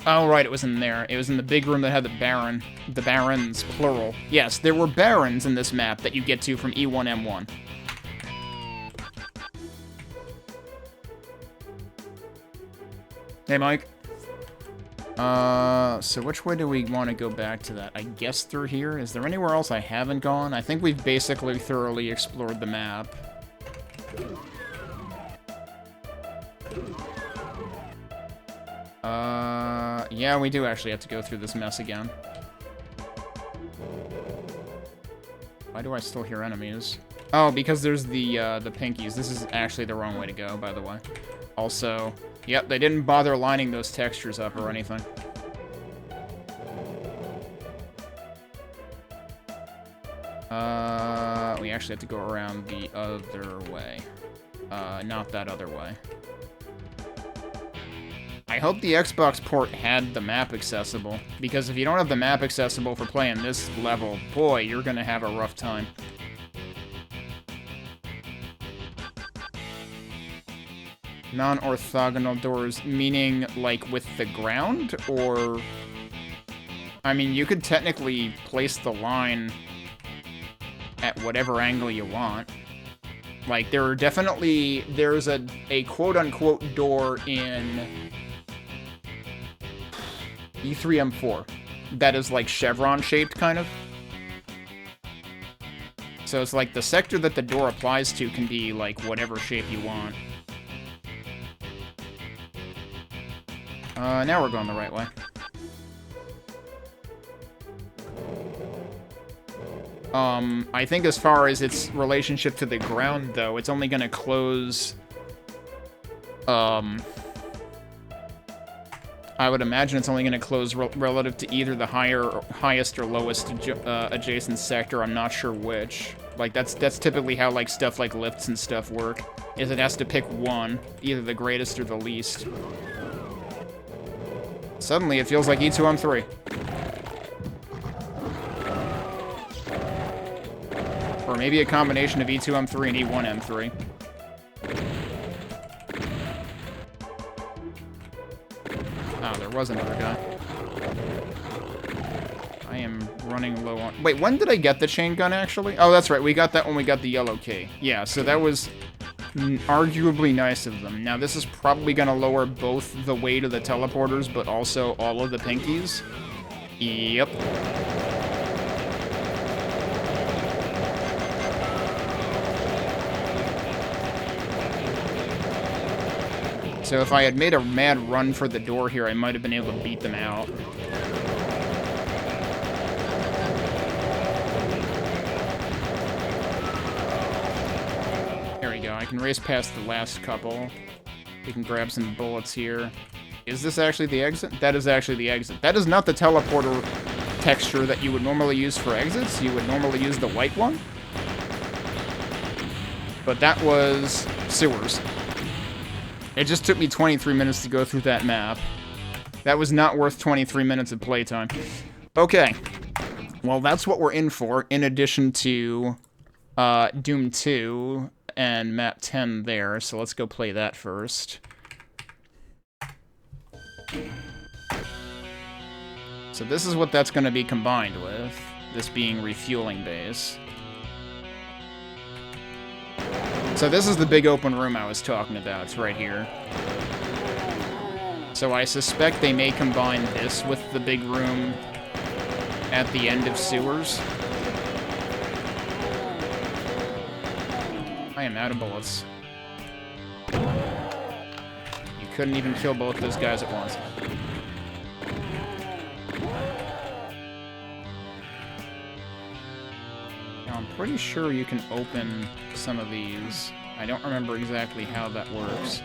Oh, right, it was in there. It was in the big room that had the barons, plural. Yes, there were barons in this map that you get to from E1 M1. Hey, Mike. So which way do we want to go back to that? I guess through here? Is there anywhere else I haven't gone? I think we've basically thoroughly explored the map. Yeah, we do actually have to go through this mess again. Why do I still hear enemies? Oh, because there's the pinkies. This is actually the wrong way to go, by the way. Also, yep, they didn't bother lining those textures up or anything. We actually have to go around the other way. Not that other way. I hope the Xbox port had the map accessible, because if you don't have the map accessible for playing this level, boy, you're gonna have a rough time. Non-orthogonal doors, meaning, like, with the ground, or... I mean, you could technically place the line at whatever angle you want. Like, there's a quote-unquote door in E3 M4 that is, like, chevron-shaped, kind of. So it's like the sector that the door applies to can be like whatever shape you want. Now we're going the right way. I think as far as its relationship to the ground, though, it's only gonna close... I would imagine it's only going to close relative to either the highest or lowest adjacent sector. I'm not sure which. Like, that's typically how, like, stuff like lifts and stuff work, is it has to pick one, either the greatest or the least. Suddenly, it feels like II MAP03. Or maybe a combination of II MAP03 and I MAP03. Oh, there was another guy. I am running low on... Wait, when did I get the chain gun, actually? Oh, that's right. We got that when we got the yellow key. Yeah, so that was arguably nice of them. Now, this is probably going to lower both the weight of the teleporters, but also all of the pinkies. Yep. So if I had made a mad run for the door here, I might have been able to beat them out. There we go. I can race past the last couple. We can grab some bullets here. Is this actually the exit? That is actually the exit. That is not the teleporter texture that you would normally use for exits. You would normally use the white one. But that was sewers. It just took me 23 minutes to go through that map. That was not worth 23 minutes of playtime. Okay. Well, that's what we're in for, in addition to Doom 2 and Map 10 there. So let's go play that first. So this is what that's going to be combined with, this being refueling base. So this is the big open room I was talking about. It's right here. So I suspect they may combine this with the big room at the end of sewers. I am out of bullets. You couldn't even kill both those guys at once. I'm pretty sure you can open some of these. I don't remember exactly how that works.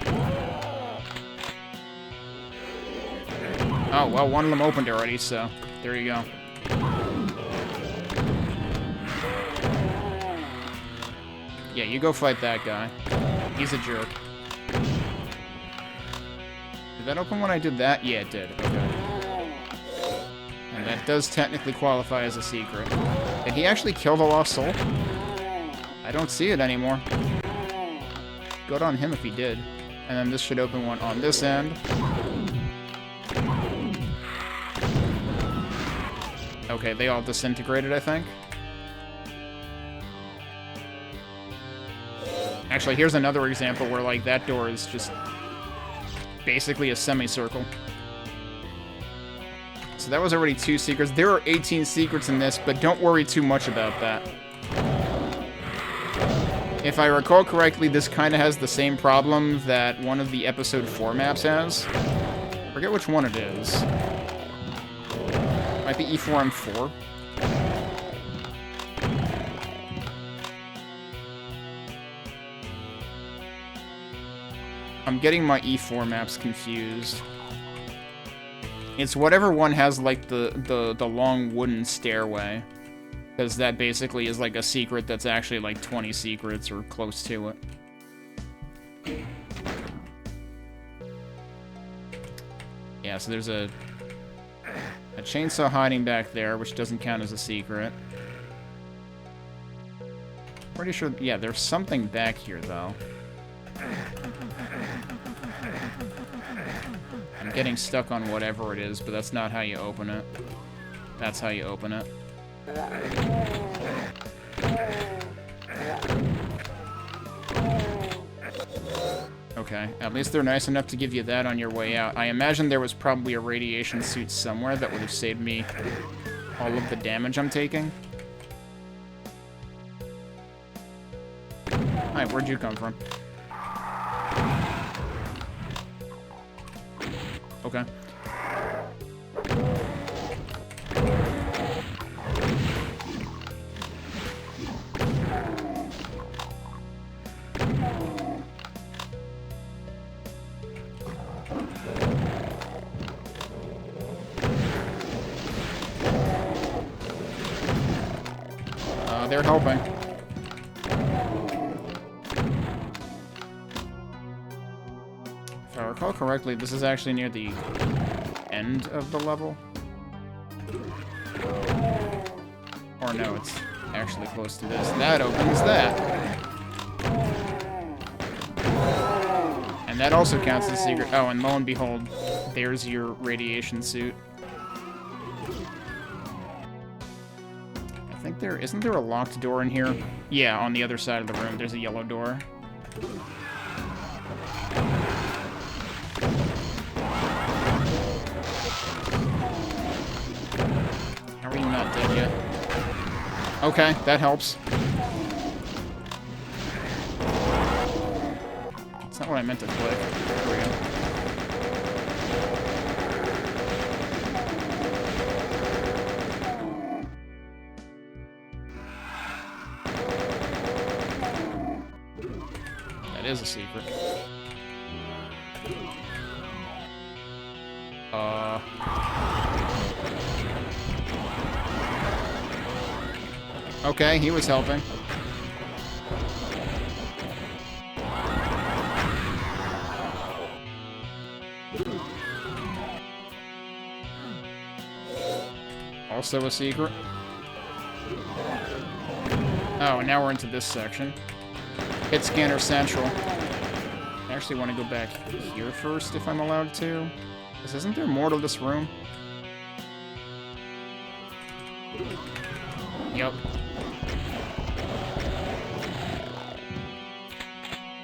Oh, well, one of them opened already, so there you go. Yeah, you go fight that guy. He's a jerk. Did that open when I did that? Yeah, it did. Okay. And that does technically qualify as a secret. Did he actually kill the Lost Soul? I don't see it anymore. Good on him if he did. And then this should open one on this end. Okay, they all disintegrated, I think. Actually, here's another example where, like, that door is just basically a semicircle. So that was already 2 secrets. There are 18 secrets in this, but don't worry too much about that. If I recall correctly, this kind of has the same problem that one of the Episode 4 maps has. I forget which one it is. Might be E4M4. I'm getting my E4 maps confused. It's whatever one has, like, the long wooden stairway. Because that basically is, like, a secret that's actually, like, 20 secrets or close to it. Yeah, so there's a chainsaw hiding back there, which doesn't count as a secret. Pretty sure, yeah, there's something back here, though. I'm getting stuck on whatever it is, but that's not how you open it. That's how you open it. Okay, at least they're nice enough to give you that on your way out. I imagine there was probably a radiation suit somewhere that would have saved me all of the damage I'm taking. Hi, where'd you come from? Okay. They're helping. If I recall correctly, this is actually near the end of the level. Or no, it's actually close to this. That opens that. And that also counts as a secret. Oh, and lo and behold, there's your radiation suit. I think isn't there a locked door in here? Yeah, on the other side of the room, there's a yellow door. How are you not dead yet? Okay, that helps. That's not what I meant to click. There we go. Is a secret. Okay, he was helping. Also a secret. Oh, and now we're into this section. Hit Scanner Central. I actually want to go back here first, if I'm allowed to. Because isn't there more to this room? Yep.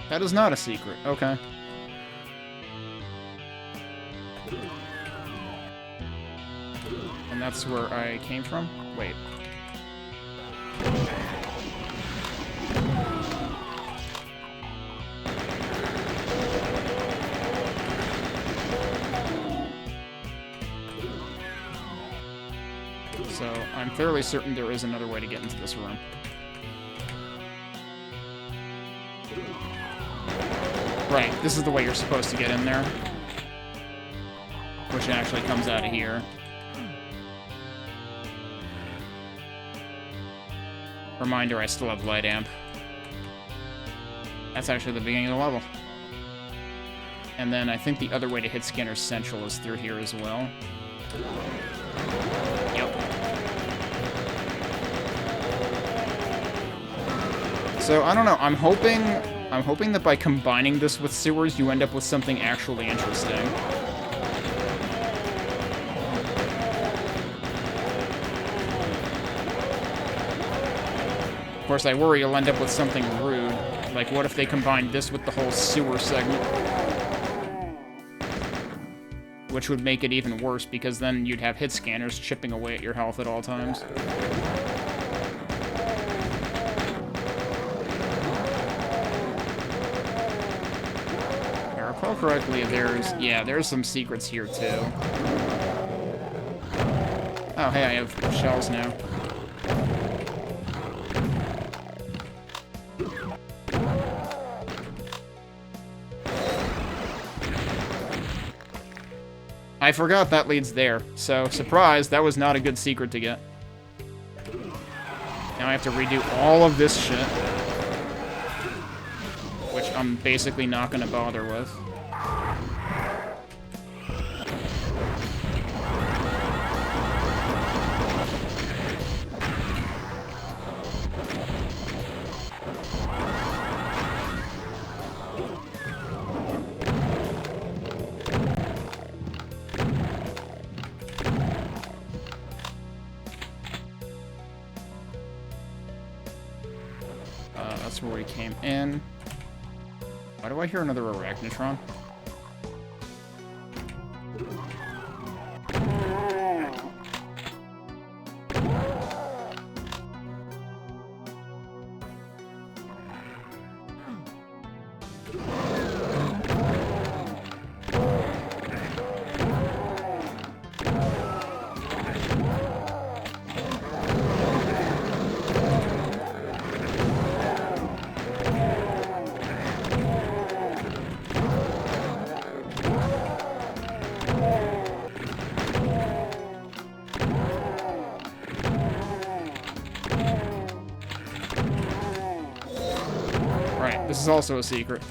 That is not a secret. Okay. And that's where I came from? Wait. So, I'm fairly certain there is another way to get into this room. Right, this is the way you're supposed to get in there. Which actually comes out of here. Reminder, I still have light amp. That's actually the beginning of the level. And then I think the other way to hit Scanner Central is through here as well. Yep. So, I don't know, I'm hoping that by combining this with sewers, you end up with something actually interesting. Of course, I worry you'll end up with something rude. Like, what if they combined this with the whole sewer segment? Which would make it even worse, because then you'd have hit scanners chipping away at your health at all times. If I recall correctly, there's some secrets here, too. Oh, hey, I have shells now. I forgot that leads there, so surprise, that was not a good secret to get. Now I have to redo all of this shit. Which I'm basically not gonna bother with. That's where we came in. Why do I hear another Arachnotron? is also a secret.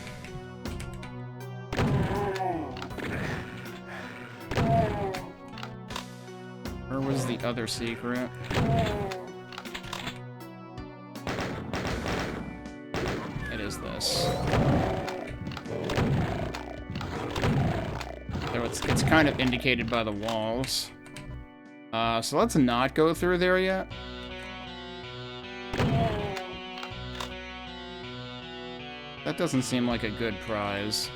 Where was the other secret? It is this. So it's kind of indicated by the walls. So let's not go through there yet. That doesn't seem like a good prize.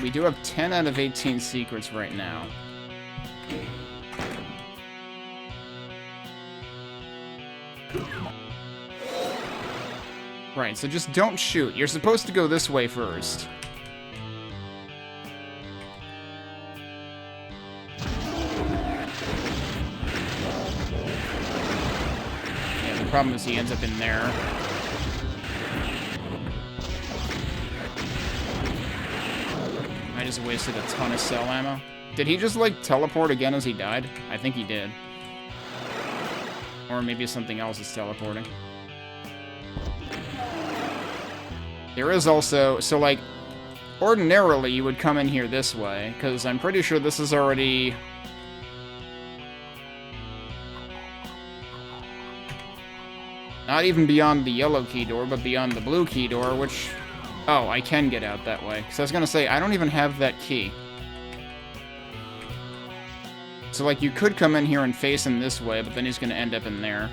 We do have 10 out of 18 secrets right now. Right, so just don't shoot. You're supposed to go this way first. Yeah, the problem is he ends up in there. I just wasted a ton of cell ammo. Did he just, like, teleport again as he died? I think he did. Or maybe something else is teleporting. There is also... So, like, ordinarily you would come in here this way, because I'm pretty sure this is already... Not even beyond the yellow key door, but beyond the blue key door, which... Oh, I can get out that way. So I was gonna say, I don't even have that key. So, like, you could come in here and face him this way, but then he's gonna end up in there.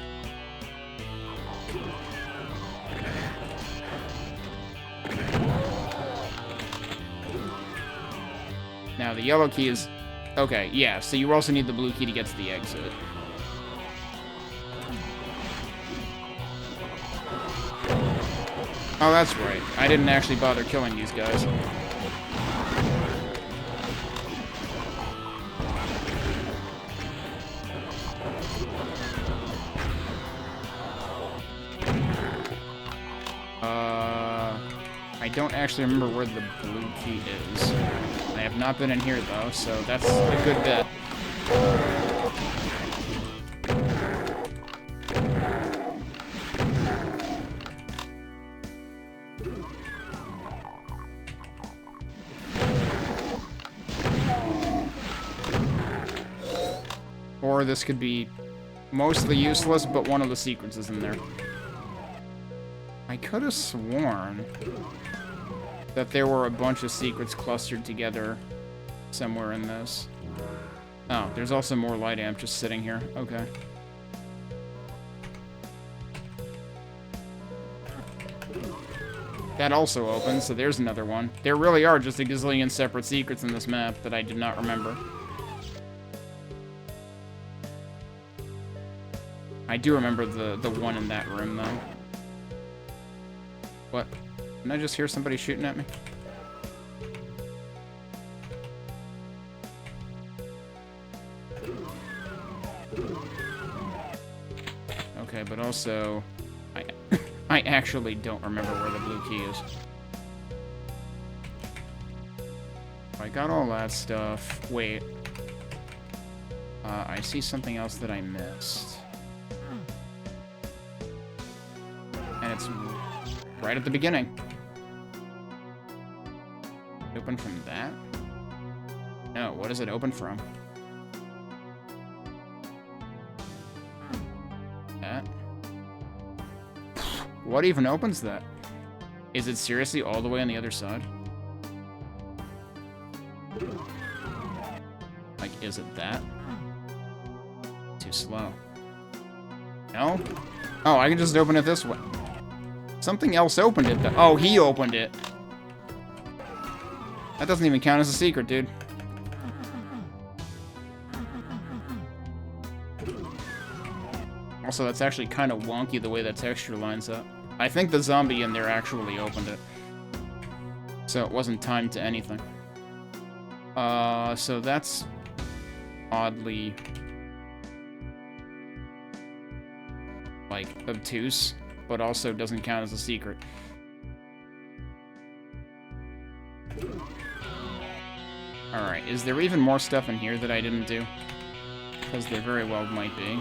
Now, the yellow key is... Okay, yeah, so you also need the blue key to get to the exit. Oh, that's right. I didn't actually bother killing these guys. I don't actually remember where the blue key is. I have not been in here, though, so that's a good bet. Or this could be mostly useless, but one of the secrets is in there. I could have sworn that there were a bunch of secrets clustered together somewhere in this. Oh, there's also more light amp just sitting here. Okay. That also opens, so there's another one. There really are just a gazillion separate secrets in this map that I did not remember. I do remember the one in that room, though. What? Didn't I just hear somebody shooting at me? Okay, but also... I actually don't remember where the blue key is. I got all that stuff. Wait. I see something else that I missed. And it's right at the beginning. Open from that? No, what does it open from? That? What even opens that? Is it seriously all the way on the other side? Like, is it that? Too slow. No? Oh, I can just open it this way. Something else opened it, though. Oh, he opened it. That doesn't even count as a secret, dude. Also, that's actually kind of wonky the way that texture lines up. I think the zombie in there actually opened it. So it wasn't timed to anything. So that's oddly... like, obtuse, but also doesn't count as a secret. Alright, is there even more stuff in here that I didn't do? Because there very well might be.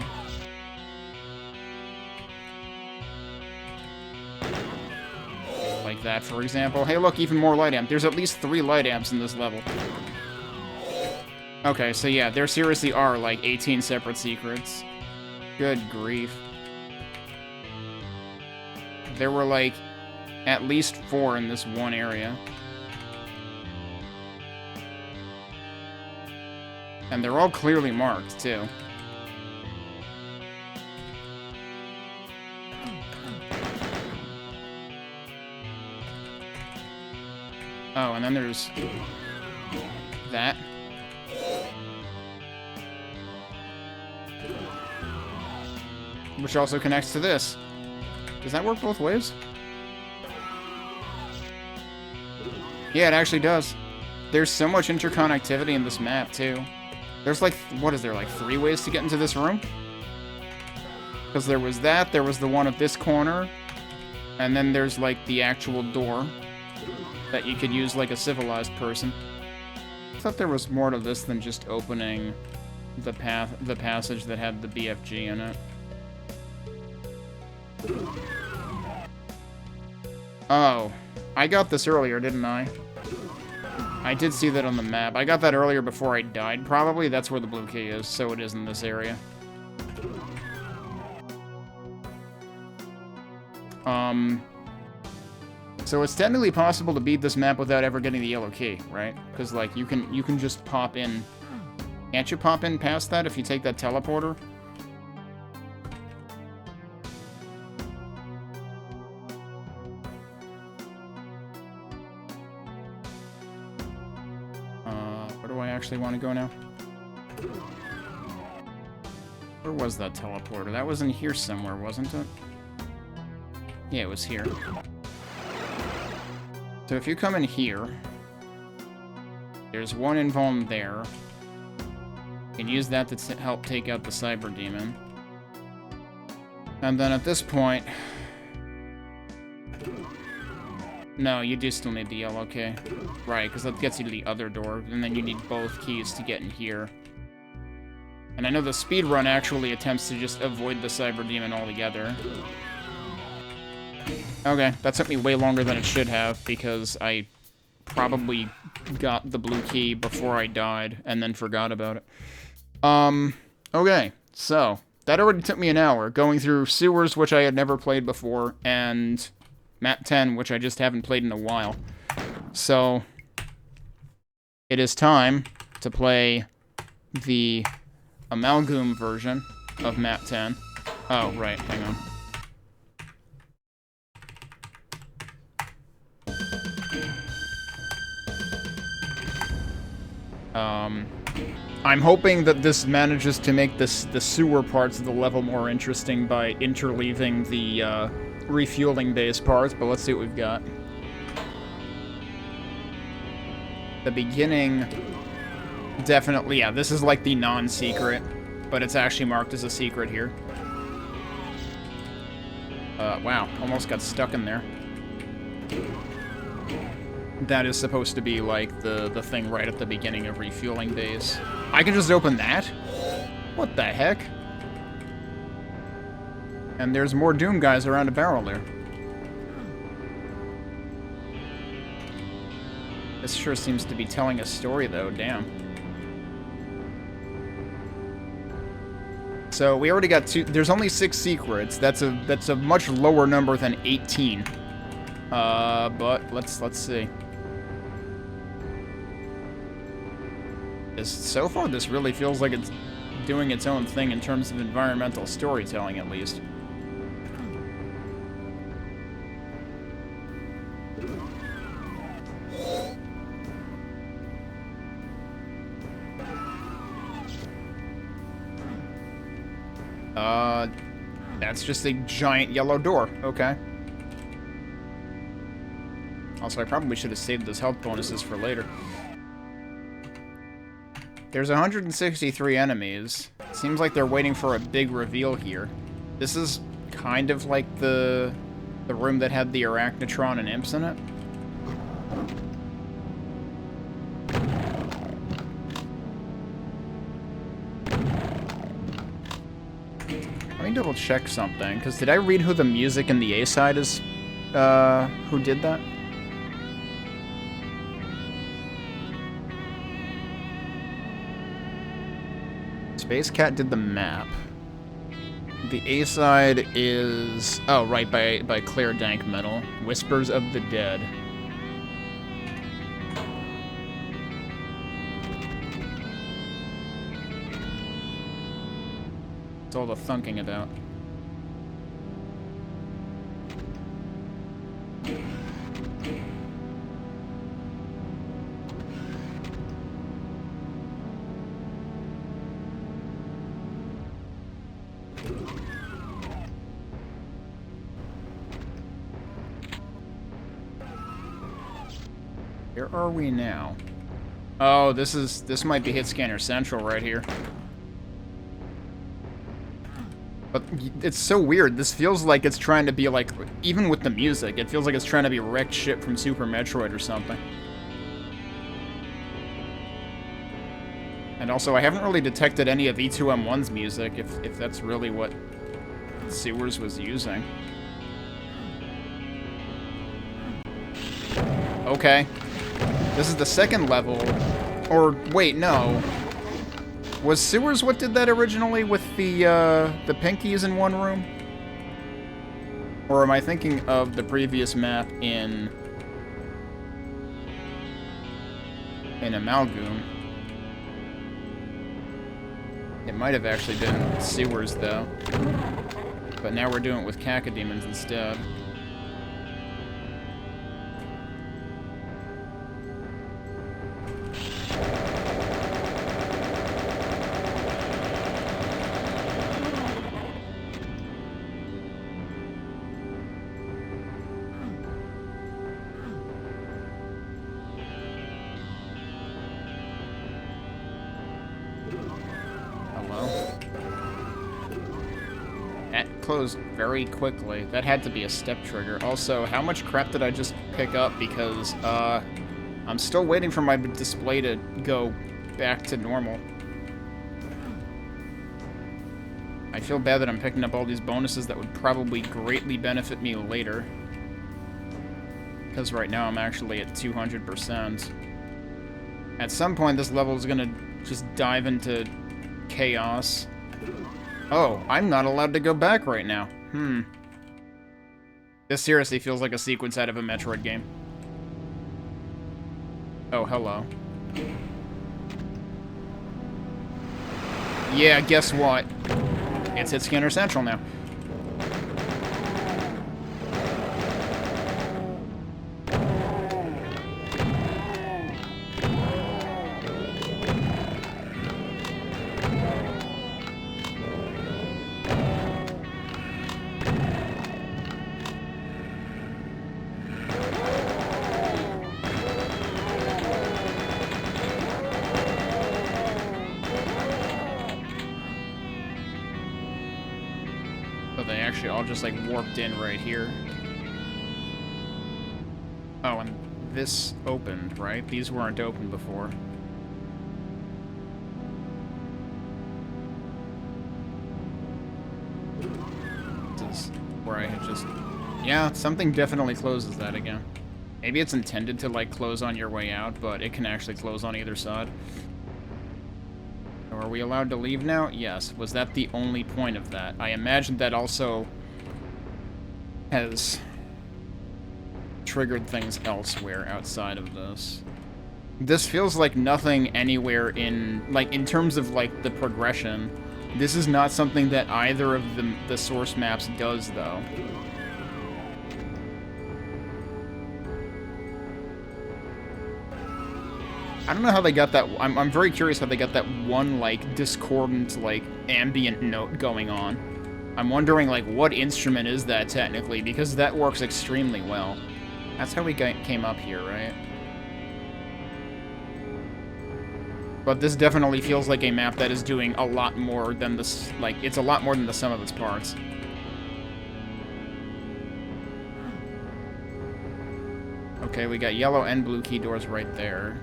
of that, for example. Hey, look, even more light amp. There's at least 3 light amps in this level. Okay, so yeah, there seriously are, like, 18 separate secrets. Good grief. There were, like, at least 4 in this one area. And they're all clearly marked, too. Oh, and then there's that. Which also connects to this. Does that work both ways? Yeah, it actually does. There's so much interconnectivity in this map, too. There's like, what is there, like 3 ways to get into this room? Because there was that, there was the one at this corner, and then there's like the actual door that you could use like a civilized person. I thought there was more to this than just opening the passage that had the BFG in it. Oh, I got this earlier, didn't I? I did see that on the map. I got that earlier before I died, probably. That's where the blue key is, so it is in this area. So it's technically possible to beat this map without ever getting the yellow key, right? Because, like, you can just pop in. Can't you pop in past that if you take that teleporter? Where do I actually want to go now? Where was that teleporter? That was in here somewhere, wasn't it? Yeah, it was here. So if you come in here, there's one invuln there. You can use that to help take out the cyber demon. And then at this point... No, you do still need the yellow key. Right, because that gets you to the other door, and then you need both keys to get in here. And I know the speedrun actually attempts to just avoid the cyber demon altogether. Okay, that took me way longer than it should have, because I probably got the blue key before I died, and then forgot about it. Okay, so, that already took me an hour, going through Sewers, which I had never played before, and Map 10, which I just haven't played in a while. So, it is time to play the Amalgoom version of Map 10. Oh, right, hang on. I'm hoping that this manages to make the sewer parts of the level more interesting by interleaving the refueling base parts, but let's see what we've got. The beginning, definitely, yeah, this is like the non-secret, but it's actually marked as a secret here. Wow, almost got stuck in there. That is supposed to be, like, the thing right at the beginning of refueling base. I can just open that? What the heck? And there's more Doom guys around a barrel there. This sure seems to be telling a story, though, damn. So, we already got 2... There's only 6 secrets. That's a much lower number than 18. But let's see. So far, this really feels like it's doing its own thing in terms of environmental storytelling, at least. That's just a giant yellow door. Okay. Also, I probably should have saved those health bonuses for later. There's 163 enemies. Seems like they're waiting for a big reveal here. This is kind of like the room that had the Arachnotron and imps in it. Let me double check something, because did I read who the music in the A-side is who did that? Space Cat did the map. The A side is... Oh, right, by Claire Dank Metal. Whispers of the Dead. What's all the thunking about? Where are we now? Oh, this might be Hit Scanner Central right here. But it's so weird. This feels like it's trying to be like, even with the music, it feels like it's trying to be wrecked shit from Super Metroid or something. And also, I haven't really detected any of E2M1's music, if that's really what Sewers was using. Okay. This is the second level. Or, wait, no. Was Sewers what did that originally with the pinkies in one room? Or am I thinking of the previous map in Amalgoom? It might have actually been Sewers, though. But now we're doing it with Cacodemons instead. Closed very quickly. That had to be a step trigger. Also, how much crap did I just pick up? Because, I'm still waiting for my display to go back to normal. I feel bad that I'm picking up all these bonuses that would probably greatly benefit me later. Because right now I'm actually at 200%. At some point this level is gonna just dive into chaos. Oh, I'm not allowed to go back right now. This seriously feels like a sequence out of a Metroid game. Oh, hello. Yeah, guess what? It's Hit Scanner Central now. Just like warped in right here. Oh, and this opened, right? These weren't open before. This is where I had just... Yeah, something definitely closes that again. Maybe it's intended to like close on your way out, but it can actually close on either side. Are we allowed to leave now? Yes. Was that the only point of that? I imagine that also has triggered things elsewhere outside of this. This feels like nothing anywhere in, like, in terms of, like, the progression. This is not something that either of the source maps does, though. I don't know how they got that. I'm very curious how they got that one, like, discordant, like, ambient note going on. I'm wondering, like, what instrument is that, technically, because that works extremely well. That's how we came up here, right? But this definitely feels like a map that is doing a lot more than this, like, it's a lot more than the sum of its parts. Okay, we got yellow and blue key doors right there.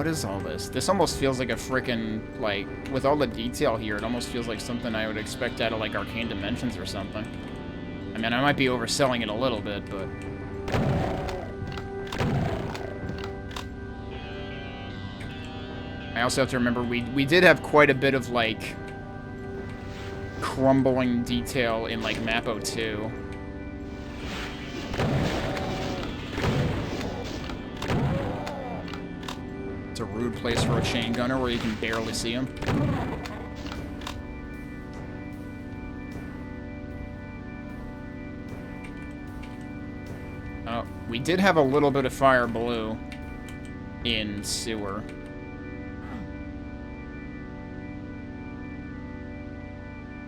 what is all this? This almost feels like a frickin', like, with all the detail here, it almost feels like something I would expect out of, like, Arcane Dimensions or something. I mean, I might be overselling it a little bit, but... I also have to remember, we did have quite a bit of, like, crumbling detail in, like, MAP02. It's a rude place for a chain gunner where you can barely see him. Oh, we did have a little bit of fire blue in sewer.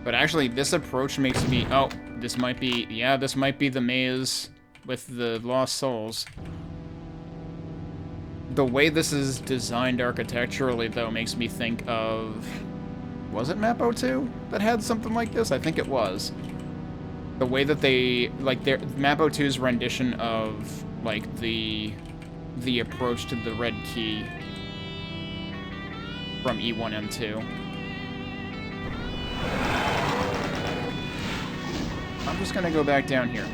But actually, this approach makes me... Oh, this might be... Yeah, this might be the maze with the lost souls. The way this is designed architecturally, though, makes me think of... Was it MAP02 that had something like this? I think it was. The way that they... Like, their MAP02's rendition of, like, the approach to the red key from E1M2. I'm just gonna go back down here.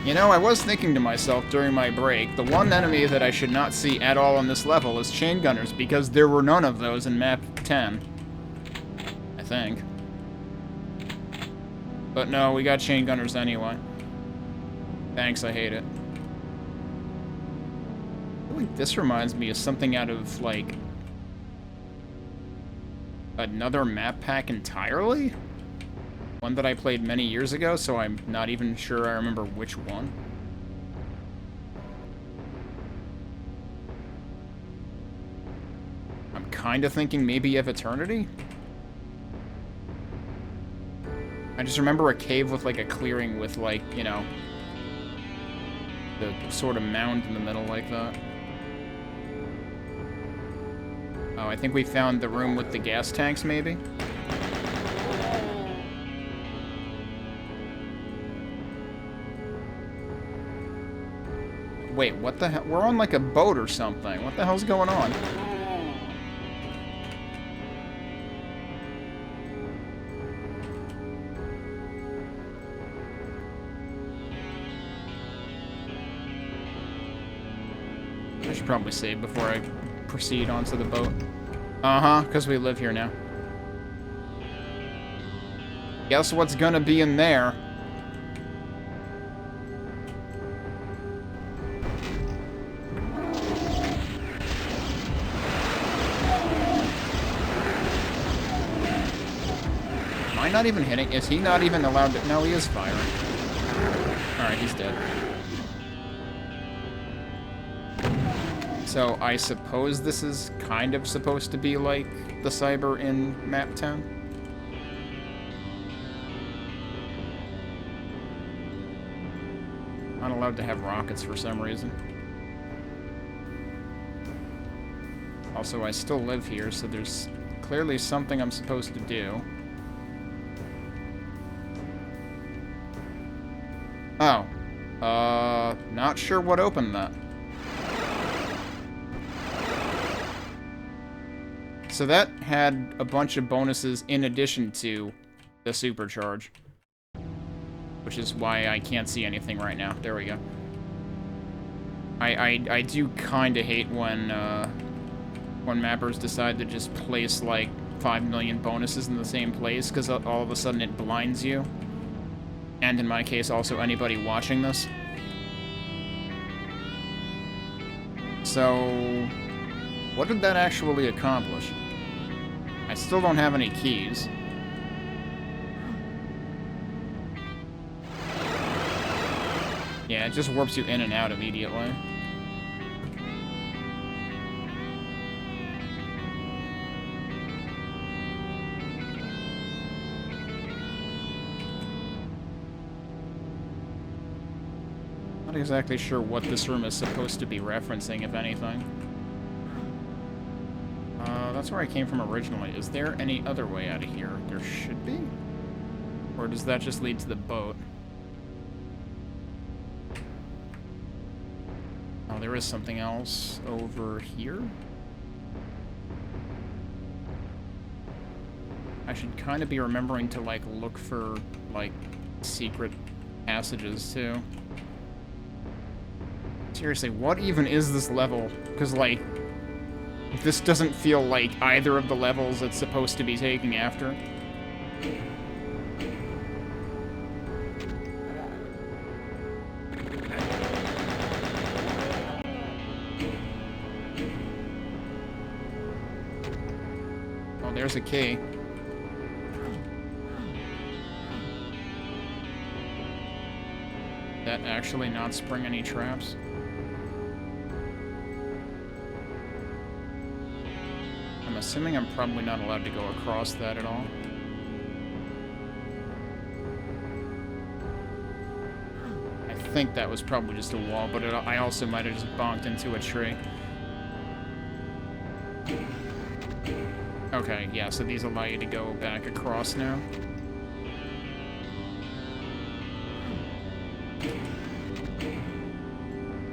You know, I was thinking to myself during my break, the one enemy that I should not see at all on this level is chain gunners, because there were none of those in map 10. I think. But no, we got chain gunners anyway. Thanks, I hate it. I feel like this reminds me of something out of, like, another map pack entirely? One that I played many years ago, so I'm not even sure I remember which one. I'm kind of thinking maybe of Eternity? I just remember a cave with, like, a clearing with, like, you know, the sort of mound in the middle like that. Oh, I think we found the room with the gas tanks, maybe? Wait, what the hell? We're on, like, a boat or something. What the hell's going on? I should probably save before I proceed onto the boat. Uh-huh, because we live here now. Guess what's gonna be in there? Am I not even hitting? Is he not even allowed to? No, he is firing. Alright, he's dead. So, I suppose this is kind of supposed to be like the cyber in map 10? Not allowed to have rockets for some reason. Also, I still live here, so there's clearly something I'm supposed to do. Oh. Not sure what opened that. So that had a bunch of bonuses in addition to the supercharge. Which is why I can't see anything right now. There we go. I do kind of hate when mappers decide to just place, like, 5 million bonuses in the same place, because all of a sudden it blinds you. And in my case, also anybody watching this. So, what did that actually accomplish? I still don't have any keys. Yeah, it just warps you in and out immediately. Not exactly sure what this room is supposed to be referencing, if anything. that's where I came from originally. Is there any other way out of here? There should be? Or does that just lead to the boat? Oh, there is something else over here? I should kind of be remembering to, like, look for, like, secret passages, too. Seriously, what even is this level? Because, like, this doesn't feel like either of the levels it's supposed to be taking after. Oh, there's a key. That actually not spring any traps? I'm assuming I'm probably not allowed to go across that at all. I think that was probably just a wall, but I also might have just bonked into a tree. Okay, yeah, so these allow you to go back across now.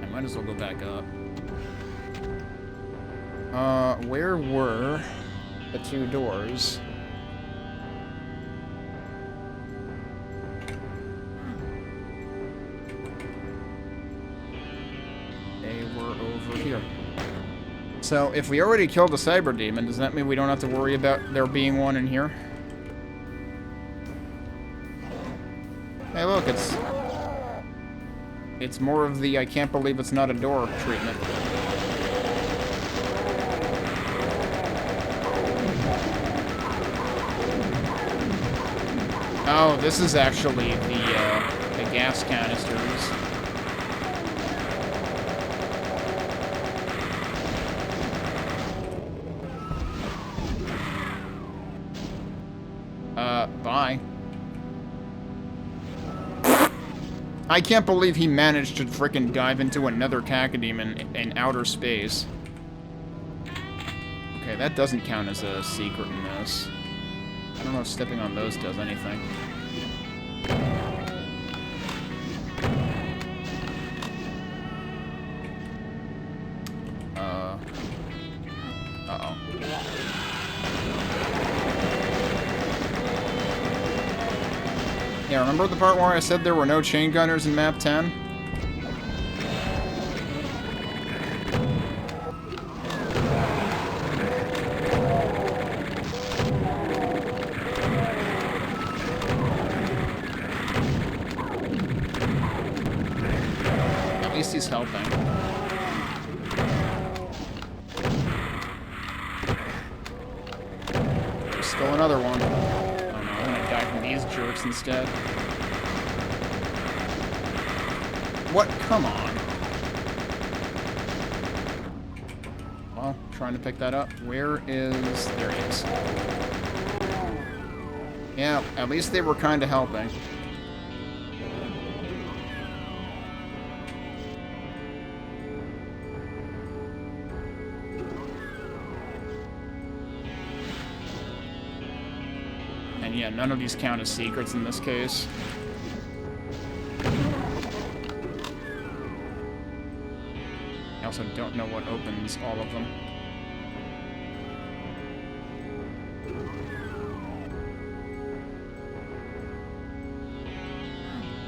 I might as well go back up. Where were the two doors? They were over here. So, if we already killed the cyber demon, does that mean we don't have to worry about there being one in here? Hey, look, it's more of the I can't believe it's not a door treatment. Oh, this is actually the gas canisters. Bye. I can't believe he managed to frickin' dive into another cacodemon in outer space. Okay, that doesn't count as a secret in this. I don't know if stepping on those does anything. Uh-oh. Yeah, remember the part where I said there were no chain gunners in map 10? At least he's helping. There's still another one. I'm gonna die from these jerks instead. What? Come on. Well, trying to pick that up. Where is... There he is. Yeah, at least they were kind of helping. And yeah, none of these count as secrets in this case. I also don't know what opens all of them.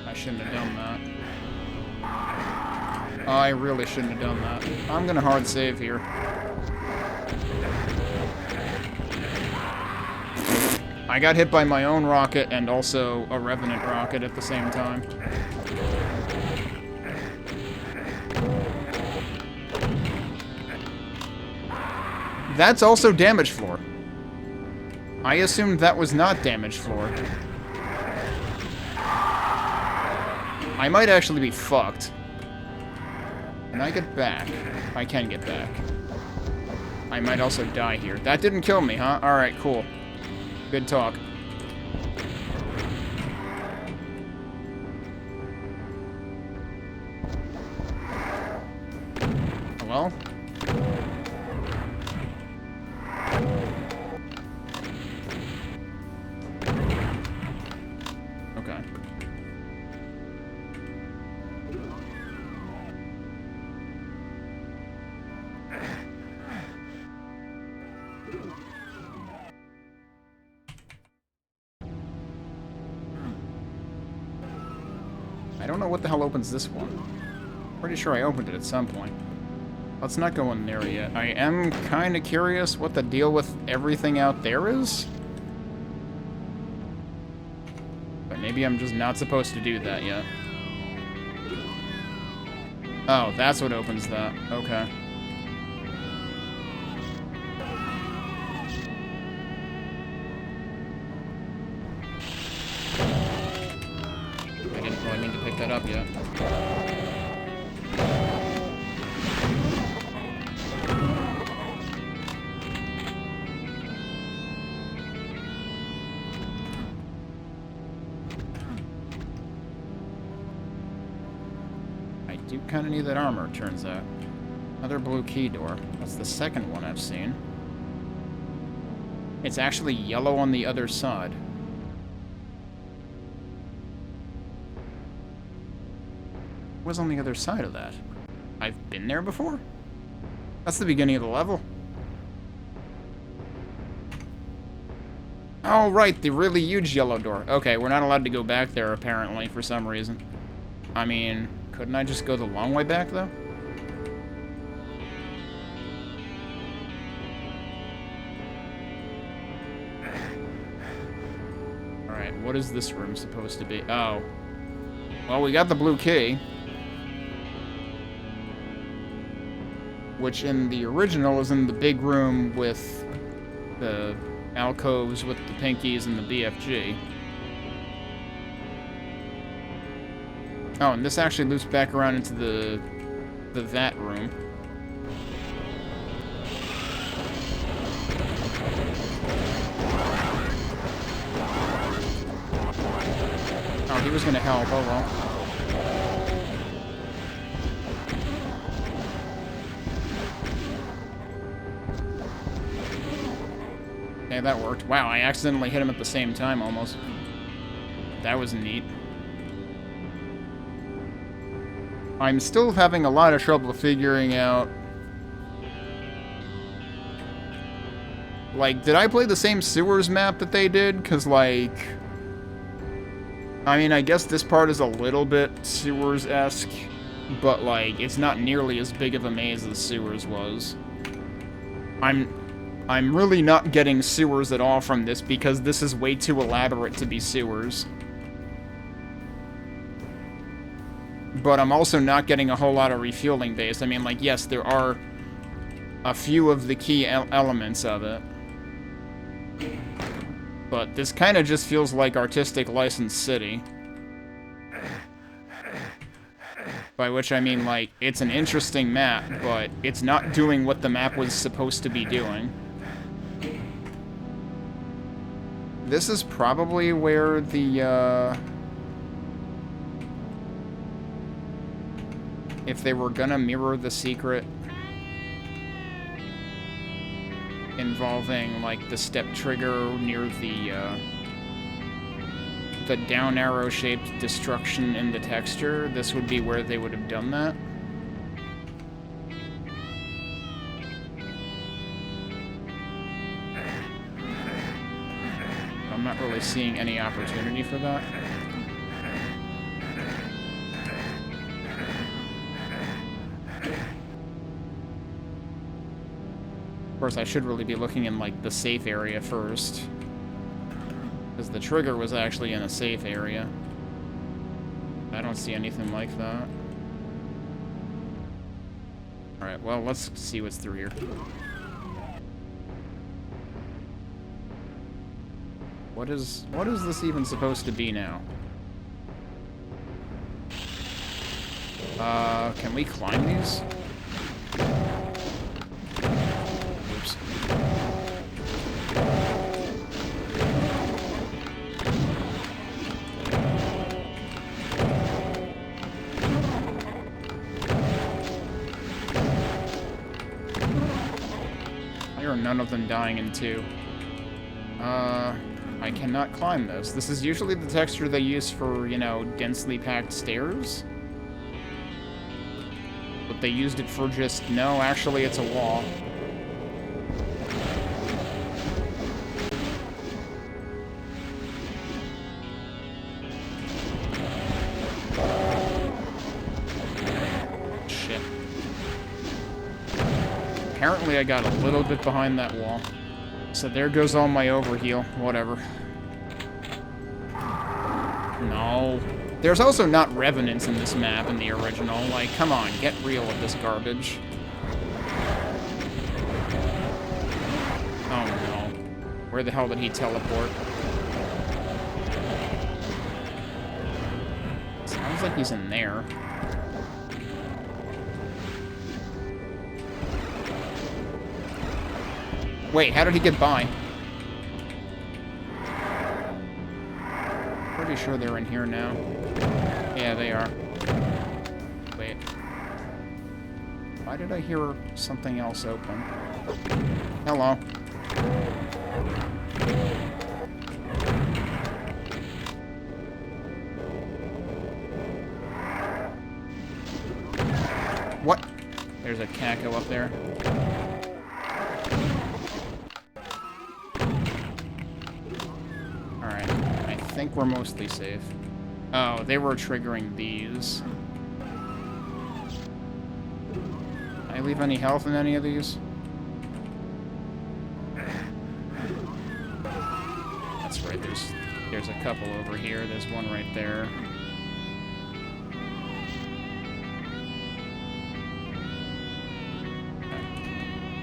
I shouldn't have done that. I really shouldn't have done that. I'm gonna hard save here. I got hit by my own rocket and also a Revenant rocket at the same time. That's also damage floor. I assumed that was not damage floor. I might actually be fucked. Can I get back? I can get back. I might also die here. That didn't kill me, huh? Alright, cool. Good talk. Hello? don't know what the hell opens this one. Pretty sure I opened it at some point. Let's not go in there yet. I am kind of curious what the deal with everything out there is. But maybe I'm just not supposed to do that yet. Oh, that's what opens that. Okay. I didn't really mean to pick that up yet. Do kind of need that armor, it turns out. Another blue key door. That's the second one I've seen. It's actually yellow on the other side. What's on the other side of that? I've been there before? That's the beginning of the level. Oh, right, the really huge yellow door. Okay, we're not allowed to go back there, apparently, for some reason. I mean... couldn't I just go the long way back, though? Alright, what is this room supposed to be? Oh. Well, we got the blue key. Which in the original is in the big room with the alcoves with the pinkies and the BFG. Oh, and this actually loops back around into the that room. Oh, he was gonna help. Oh well. Okay, that worked. Wow, I accidentally hit him at the same time almost. That was neat. I'm still having a lot of trouble figuring out... like, did I play the same sewers map that they did? Because, like... I mean, I guess this part is a little bit sewers-esque, but, like, it's not nearly as big of a maze as sewers was. I'm really not getting sewers at all from this, because this is way too elaborate to be sewers. But I'm also not getting a whole lot of refueling base. I mean, like, yes, there are a few of the key elements of it. But this kind of just feels like Artistic License City. By which I mean, like, it's an interesting map, but it's not doing what the map was supposed to be doing. This is probably where the, if they were gonna mirror the secret involving, like, the step trigger near the down arrow shaped destruction in the texture, this would be where they would have done that. I'm not really seeing any opportunity for that. Of course, I should really be looking in, like, the safe area first. Because the trigger was actually in a safe area. I don't see anything like that. Alright, well, let's see what's through here. What is this even supposed to be now? Can we climb these? Oops. Why are none of them dying in 2? I cannot climb this. This is usually the texture they use for, you know, densely packed stairs. But they used it for just, no, actually it's a wall. Apparently I got a little bit behind that wall. So there goes all my overheal. Whatever. No. There's also not revenants in this map in the original. Like, come on, get real with this garbage. Oh no. Where the hell did he teleport? Sounds like he's in there. Wait, how did he get by? Pretty sure they're in here now. Yeah, they are. Wait. Why did I hear something else open? Hello. What? There's a Kako up there. Alright, I think we're mostly safe. Oh, they were triggering these. Can I leave any health in any of these? That's right, there's a couple over here. There's one right there.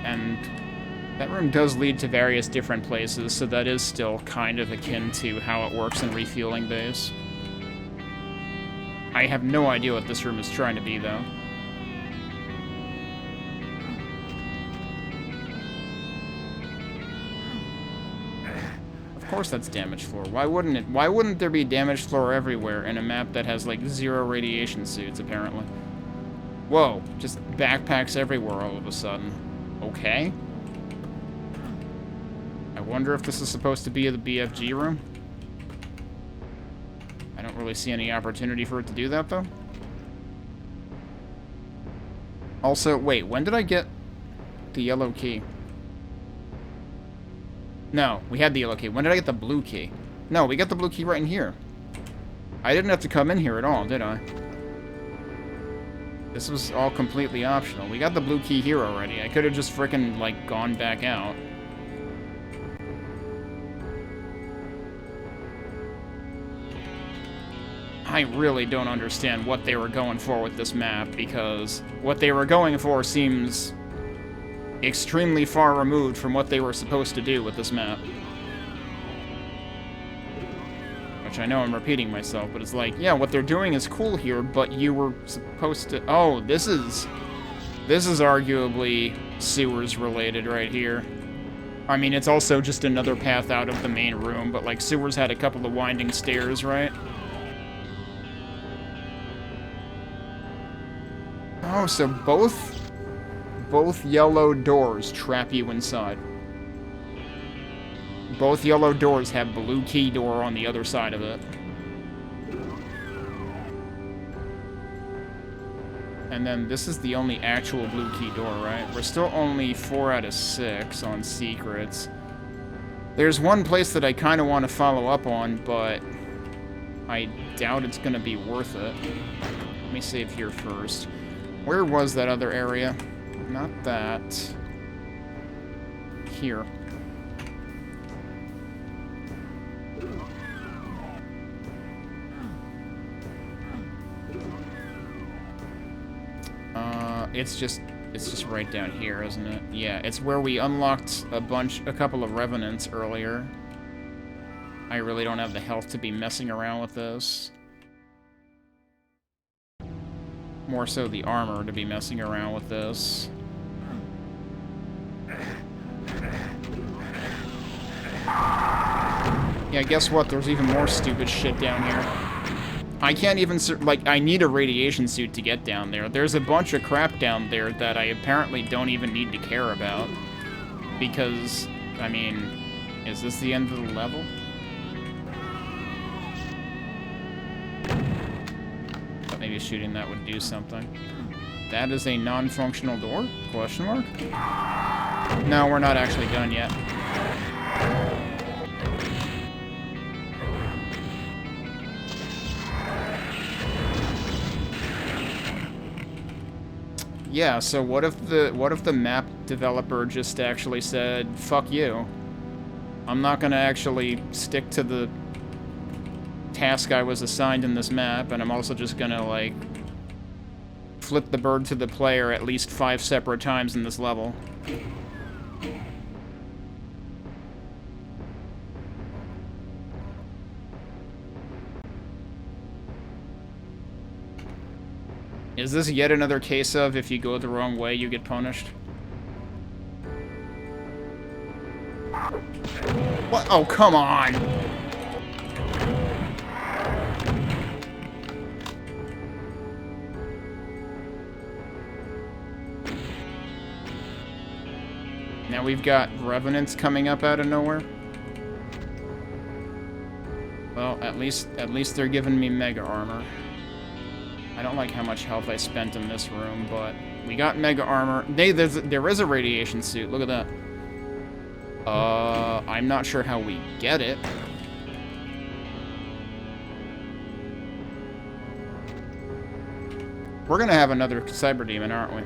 And that room does lead to various different places, so that is still kind of akin to how it works in refueling bays. I have no idea what this room is trying to be, though. Of course that's damage floor. Why wouldn't it? Why wouldn't there be damage floor everywhere in a map that has, like, 0 radiation suits, apparently? Whoa, just backpacks everywhere all of a sudden. Okay. I wonder if this is supposed to be the BFG room. I don't really see any opportunity for it to do that, though. Also, wait, when did I get the yellow key? No, we had the yellow key. When did I get the blue key? No, we got the blue key right in here. I didn't have to come in here at all, did I? This was all completely optional. We got the blue key here already. I could have just frickin', like, gone back out. I really don't understand what they were going for with this map, because what they were going for seems extremely far removed from what they were supposed to do with this map. Which I know I'm repeating myself, but it's like, yeah, what they're doing is cool here, but you were supposed to... Oh, this is arguably sewers related right here. I mean, it's also just another path out of the main room, but, like, sewers had a couple of winding stairs, right? Oh, so both yellow doors trap you inside. Both yellow doors have blue key door on the other side of it. And then this is the only actual blue key door, right? We're still only 4 out of 6 on secrets. There's one place that I kind of want to follow up on, but I doubt it's going to be worth it. Let me save here first. Where was that other area? Not that. Here. It's just right down here, isn't it? Yeah, it's where we unlocked a couple of revenants earlier. I really don't have the health to be messing around with this. More so the armor to be messing around with this. Yeah, guess what? There's even more stupid shit down here. I can't even, like, I need a radiation suit to get down there. There's a bunch of crap down there that I apparently don't even need to care about. Because, I mean, is this the end of the level? Thought maybe shooting that would do something. That is a non-functional door? Question mark? No, we're not actually done yet. Yeah, so what if the map developer just actually said, fuck you. I'm not gonna actually stick to the task I was assigned in this map, and I'm also just gonna, like, flip the bird to the player at least 5 separate times in this level. Is this yet another case of if you go the wrong way, you get punished? What? Oh, come on! Now we've got revenants coming up out of nowhere. Well, at least they're giving me mega armor. I don't like how much health I spent in this room, but we got mega armor. There is a radiation suit. Look at that. I'm not sure how we get it. We're gonna have another cyber demon, aren't we?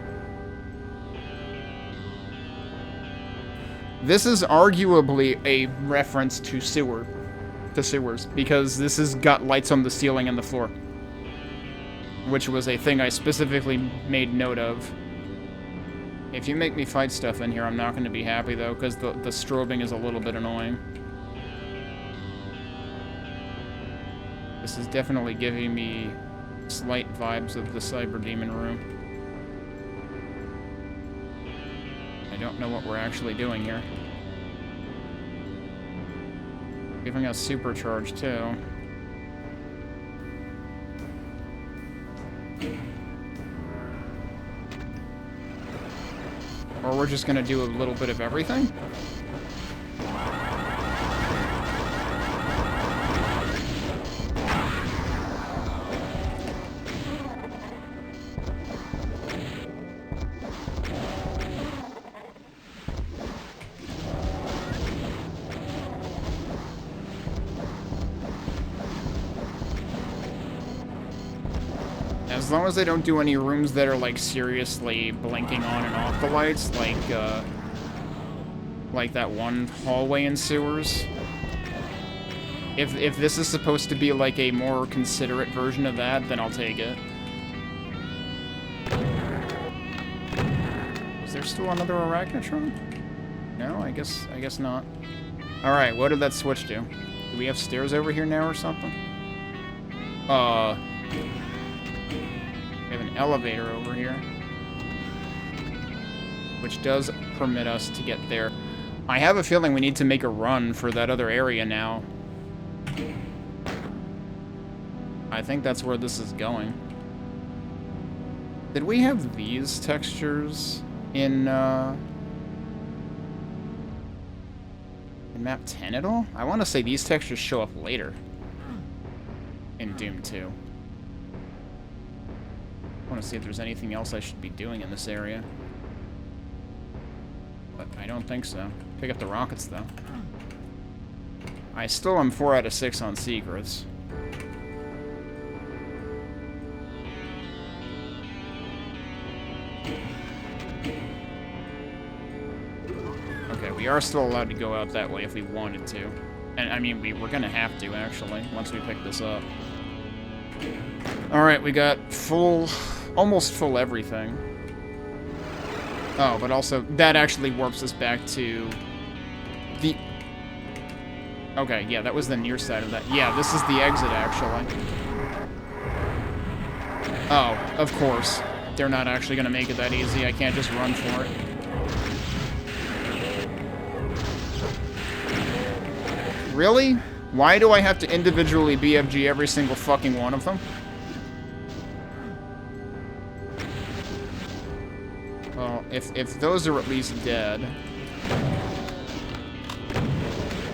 This is arguably a reference to sewers, because this has got lights on the ceiling and the floor, which was a thing I specifically made note of. If you make me fight stuff in here, I'm not going to be happy, though, because the strobing is a little bit annoying. This is definitely giving me slight vibes of the Cyber Demon room. I don't know what we're actually doing here. Giving us supercharge, too. Or we're just gonna do a little bit of everything? As long as they don't do any rooms that are, like, seriously blinking on and off the lights, like that one hallway in sewers. If this is supposed to be, like, a more considerate version of that, then I'll take it. Is there still another Arachnotron? No, I guess not. Alright, what did that switch do? Do we have stairs over here now or something? We have an elevator over here, which does permit us to get there. I have a feeling we need to make a run for that other area now. I think that's where this is going. Did we have these textures in map 10 at all? I want to say these textures show up later in Doom 2. I want to see if there's anything else I should be doing in this area. But I don't think so. Pick up the rockets, though. I still am 4 out of 6 on secrets. Okay, we are still allowed to go out that way if we wanted to. And, I mean, we're gonna have to, actually, once we pick this up. Alright, we got almost full everything. Oh, but also, that actually warps us back to the... Okay, yeah, that was the near side of that. Yeah, this is the exit, actually. Oh, of course. They're not actually gonna make it that easy. I can't just run for it. Really? Why do I have to individually BFG every single fucking one of them? Well, if those are at least dead...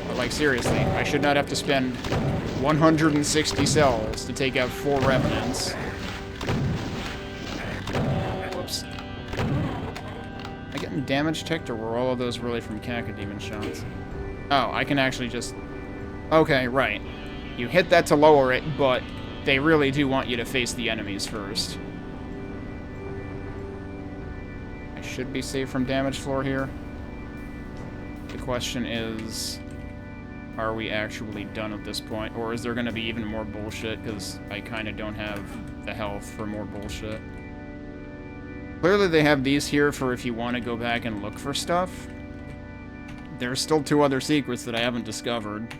But, like, seriously, I should not have to spend 160 cells to take out 4 revenants. Whoops. Am I getting damage ticked, or were all of those really from Cacodemon shots? Oh, I can actually just... Okay, right. You hit that to lower it, but they really do want you to face the enemies first. should be safe from damage floor here. The question is, are we actually done at this point? Or is there going to be even more bullshit? Because I kind of don't have the health for more bullshit. Clearly they have these here for if you want to go back and look for stuff. There's still 2 other secrets that I haven't discovered.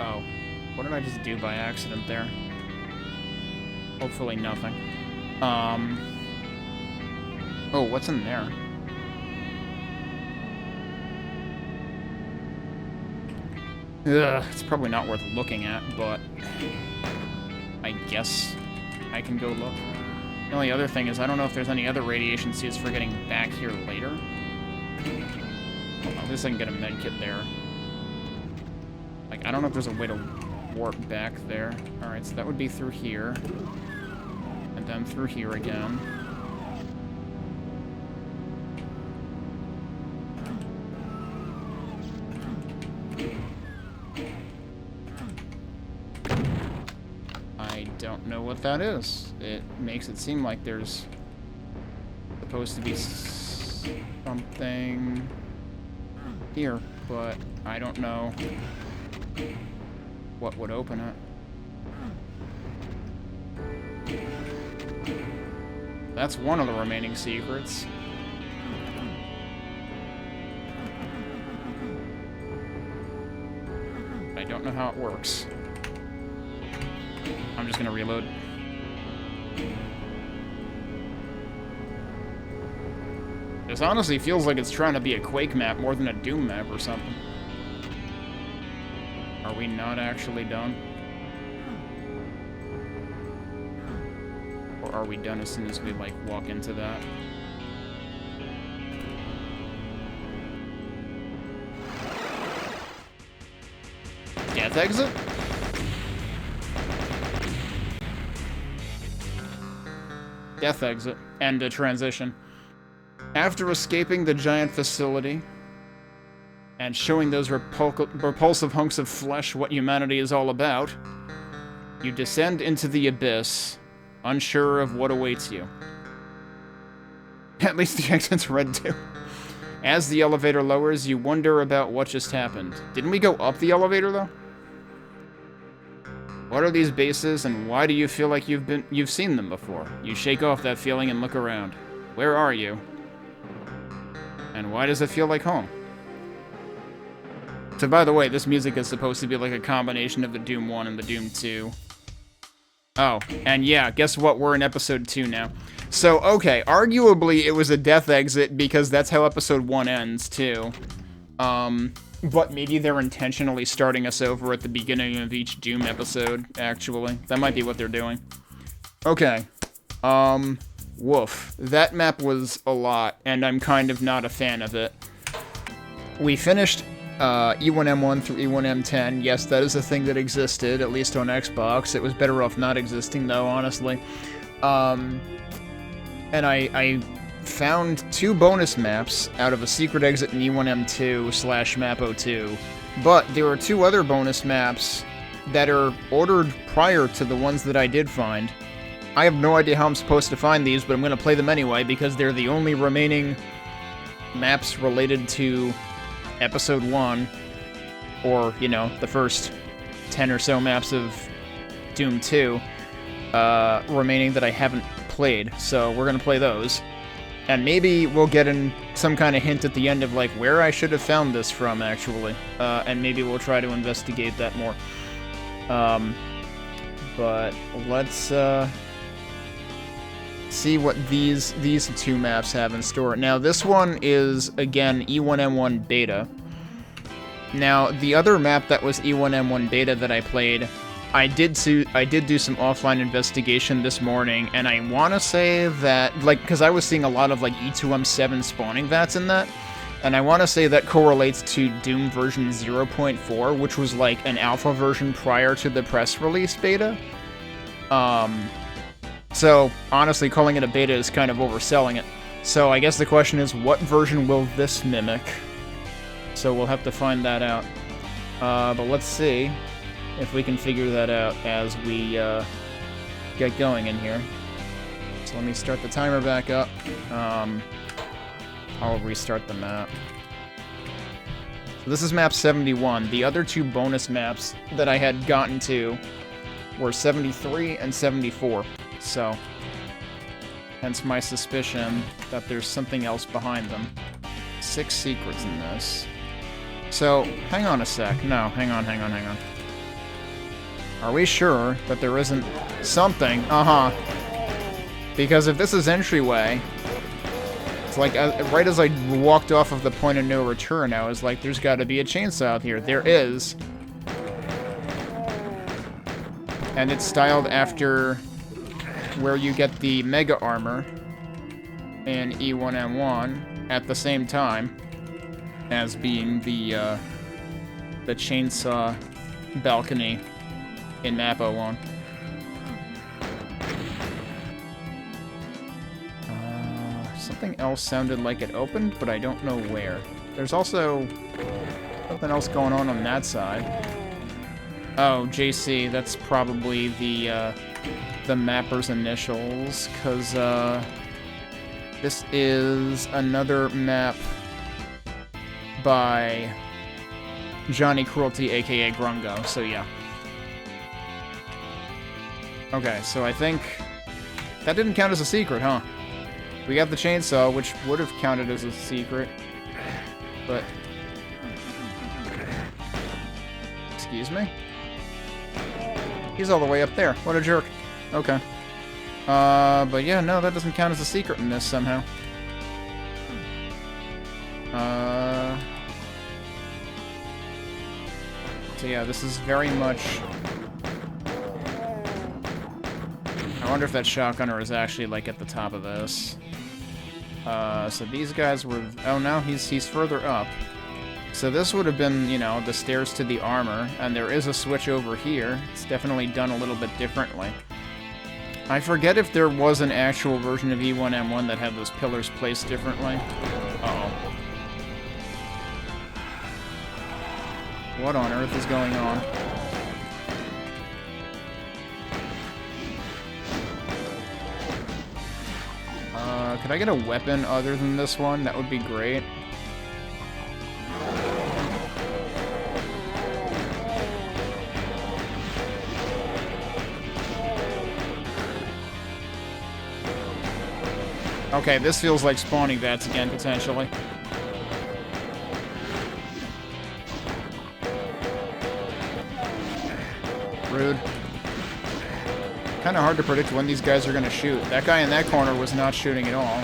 Oh. What did I just do by accident there? Hopefully nothing. Oh, what's in there? Ugh, it's probably not worth looking at, but I guess I can go look. The only other thing is I don't know if there's any other radiation seeds for getting back here later. At least I can get a medkit there. Like, I don't know if there's a way to warp back there. Alright, so that would be through here. And then through here again. I don't know what that is. It makes it seem like there's supposed to be something here, but I don't know what would open it. That's one of the remaining secrets. I don't know how it works. I'm just gonna reload. This honestly feels like it's trying to be a Quake map more than a Doom map or something. Are we not actually done? Or are we done as soon as we, like, walk into that? Death exit? Death exit. And a transition. After escaping the giant facility and showing those repulsive hunks of flesh what humanity is all about, you descend into the abyss, unsure of what awaits you. At least the exit's red too. As the elevator lowers, you wonder about what just happened. Didn't we go up the elevator though? What are these bases, and why do you feel like you've seen them before? You shake off that feeling and look around. Where are you? And why does it feel like home? So, by the way, this music is supposed to be like a combination of the Doom 1 and the Doom 2. Oh, and yeah, guess what? We're in episode 2 now. So, okay, arguably it was a death exit because that's how episode 1 ends, too. But maybe they're intentionally starting us over at the beginning of each Doom episode, actually. That might be what they're doing. Okay. Woof. That map was a lot, and I'm kind of not a fan of it. We finished E1M1 through E1M10. Yes, that is a thing that existed, at least on Xbox. It was better off not existing, though, honestly. And I found 2 bonus maps out of a secret exit in E1M2/MAP02, but there are 2 other bonus maps that are ordered prior to the ones that I did find. I have no idea how I'm supposed to find these, but I'm going to play them anyway because they're the only remaining maps related to Episode 1, or, you know, the first 10 or so maps of Doom 2 remaining that I haven't played, so we're going to play those. And maybe we'll get in some kind of hint at the end of, like, where I should have found this from, actually. And maybe we'll try to investigate that more. But let's see what these 2 maps have in store. Now, this one is, again, E1M1 Beta. Now, the other map that was E1M1 Beta that I played, I did do some offline investigation this morning, and I want to say that, like, because I was seeing a lot of, like, E2M7 spawning vats in that, and I want to say that correlates to Doom version 0.4, which was, like, an alpha version prior to the press release beta. So, honestly, calling it a beta is kind of overselling it. So, I guess the question is, what version will this mimic? So, we'll have to find that out. But let's see if we can figure that out as we get going in here. So, let me start the timer back up. I'll restart the map. So this is map 71. The other two bonus maps that I had gotten to were 73 and 74. So, hence my suspicion that there's something else behind them. 6 secrets in this. So, hang on a sec. No, hang on. Are we sure that there isn't something? Uh-huh. Because if this is entryway, it's like, right as I walked off of the point of no return, I was like, there's gotta be a chainsaw out here. There is. And it's styled after where you get the Mega Armor in E1M1 at the same time as being the chainsaw balcony in MAP01. Something else sounded like it opened, but I don't know where. There's also something else going on that side. Oh, JC, that's probably the mapper's initials, because this is another map by Johnny Cruelty, aka Grungo, so yeah. Okay, so I think that didn't count as a secret, huh? We got the chainsaw, which would have counted as a secret, but... Excuse me? He's all the way up there. What a jerk. Okay. But yeah, no, that doesn't count as a secret in this somehow. So yeah, this is very much... I wonder if that shotgunner is actually, like, at the top of this. So these guys were... Oh, no, he's further up. So this would have been, you know, the stairs to the armor, and there is a switch over here. It's definitely done a little bit differently. I forget if there was an actual version of E1M1 that had those pillars placed differently. Uh-oh. What on earth is going on? Could I get a weapon other than this one? That would be great. Okay, this feels like spawning vats again, potentially. Rude. Kind of hard to predict when these guys are going to shoot. That guy in that corner was not shooting at all.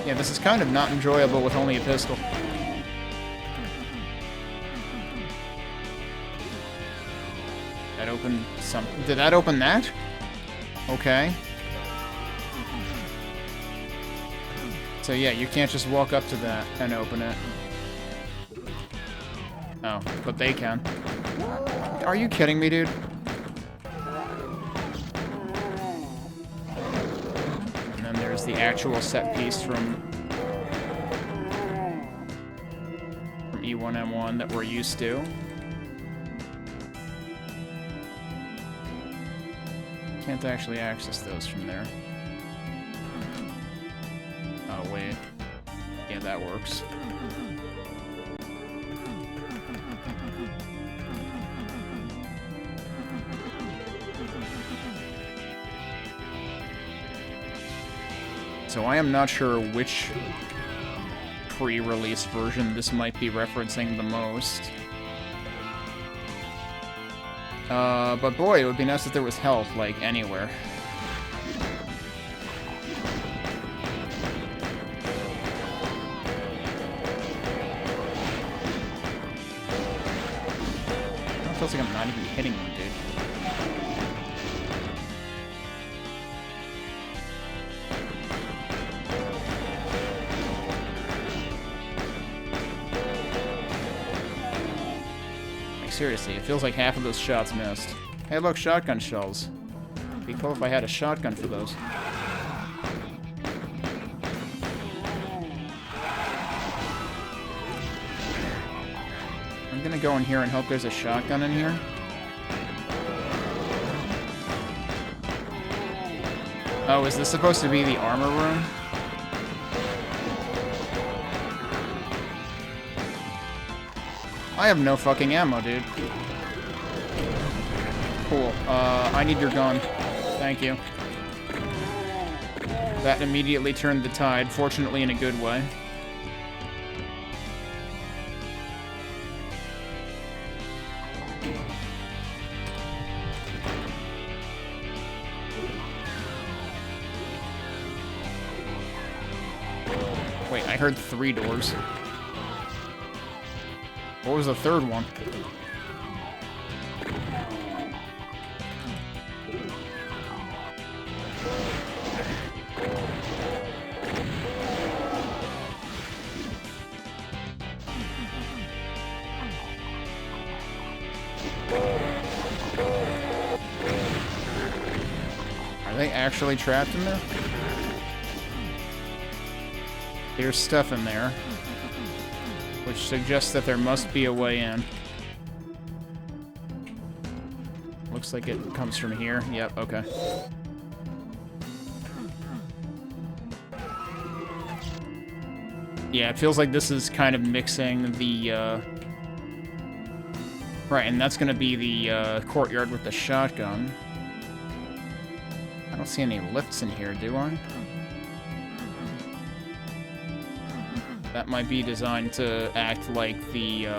Yeah, this is kind of not enjoyable with only a pistol. That opened some... Did that open that? Okay. So yeah, you can't just walk up to that and open it. Oh, but they can. Are you kidding me, dude? And then there's the actual set piece from E1M1 that we're used to. Can't actually access those from there. Oh, wait. Yeah, that works. So I am not sure which pre-release version this might be referencing the most. But boy, it would be nice if there was health, like, anywhere. It feels like I'm not even hitting them, dude. Like, seriously, it feels like half of those shots missed. Hey, look, shotgun shells. Be cool if I had a shotgun for those. I'm gonna go in here and hope there's a shotgun in here. Oh, is this supposed to be the armor room? I have no fucking ammo, dude. Cool. I need your gun. Thank you. That immediately turned the tide, fortunately in a good way. Wait, I heard 3 doors. What was the third one? Are they actually trapped in there? There's stuff in there, which suggests that there must be a way in. Looks like it comes from here. Yep, okay. Yeah, it feels like this is kind of mixing the, Right, and that's gonna be the, courtyard with the shotgun. I don't see any lifts in here, do I? That might be designed to act like the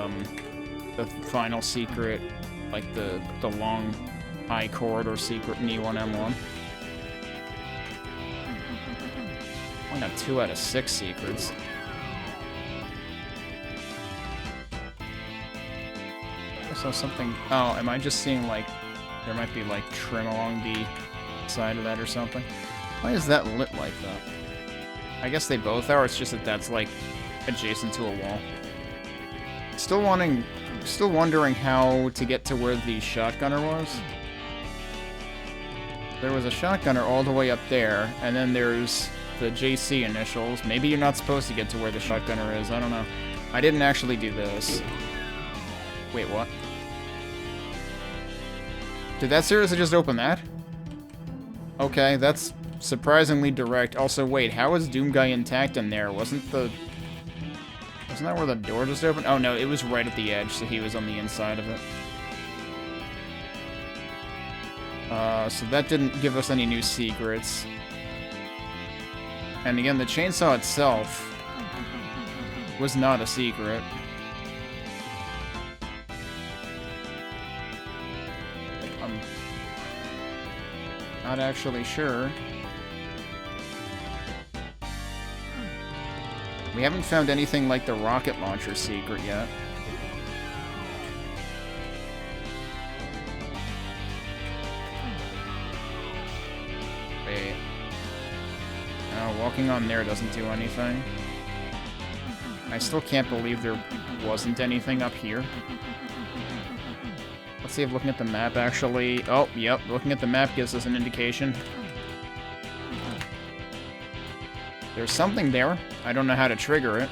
final secret, like the long, high corridor secret in E1 M1. Why not 2 out of 6 secrets? I saw something. Oh, am I just seeing like there might be like trim along the side of that or something? Why is that lit like that? I guess they both are. It's just that that's like adjacent to a wall. Still wondering how to get to where the shotgunner was. There was a shotgunner all the way up there, and then there's the JC initials. Maybe you're not supposed to get to where the shotgunner is. I don't know. I didn't actually do this. Wait, what? Did that seriously just open that? Okay, that's surprisingly direct. Also, wait, how is Doom Guy intact in there? Wasn't that where the door just opened? Oh no, it was right at the edge, so he was on the inside of it. So that didn't give us any new secrets. And again, the chainsaw itself was not a secret. I'm not actually sure. We haven't found anything like the rocket launcher secret yet. Wait. No, walking on there doesn't do anything. I still can't believe there wasn't anything up here. Let's see if looking at the map actually... Oh, yep, looking at the map gives us an indication. There's something there. I don't know how to trigger it.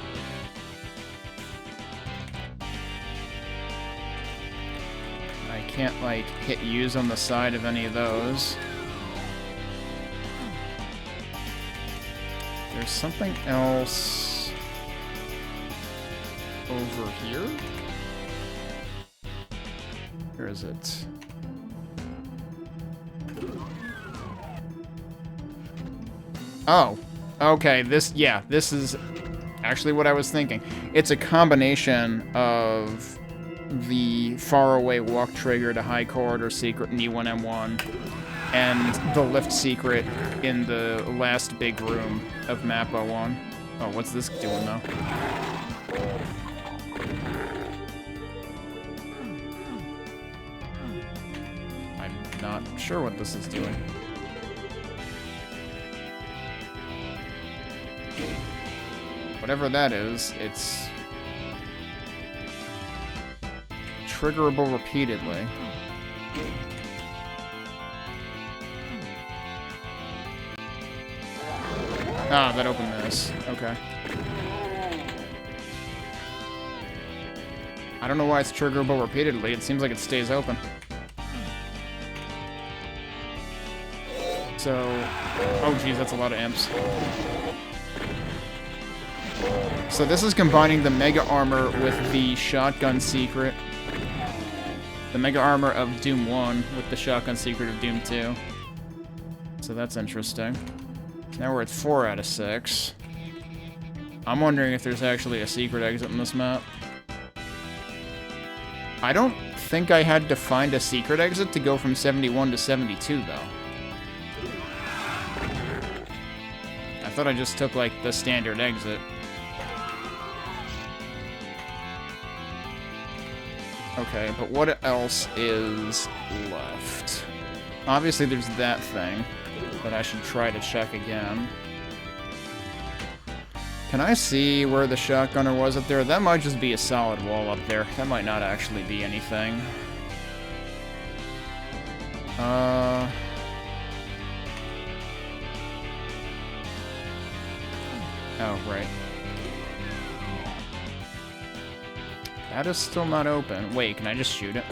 I can't, like, hit use on the side of any of those. There's something else over here? Where is it? Oh. Okay, this is actually what I was thinking. It's a combination of the faraway walk trigger to high corridor secret in E1 M1 and the lift secret in the last big room of MAP01. Oh, what's this doing though? I'm not sure what this is doing. Whatever that is, it's triggerable repeatedly. Ah, that opened this. Okay. I don't know why it's triggerable repeatedly. It seems like it stays open. So... Oh, geez, that's a lot of imps. So this is combining the Mega Armor with the Shotgun Secret. The Mega Armor of Doom 1 with the Shotgun Secret of Doom 2. So that's interesting. Now we're at 4 out of 6. I'm wondering if there's actually a secret exit in this map. I don't think I had to find a secret exit to go from 71 to 72, though. I thought I just took, like, the standard exit. Okay, but what else is left? Obviously, there's that thing that I should try to check again. Can I see where the shotgunner was up there? That might just be a solid wall up there. That might not actually be anything. Oh, right. That is still not open. Wait, can I just shoot it?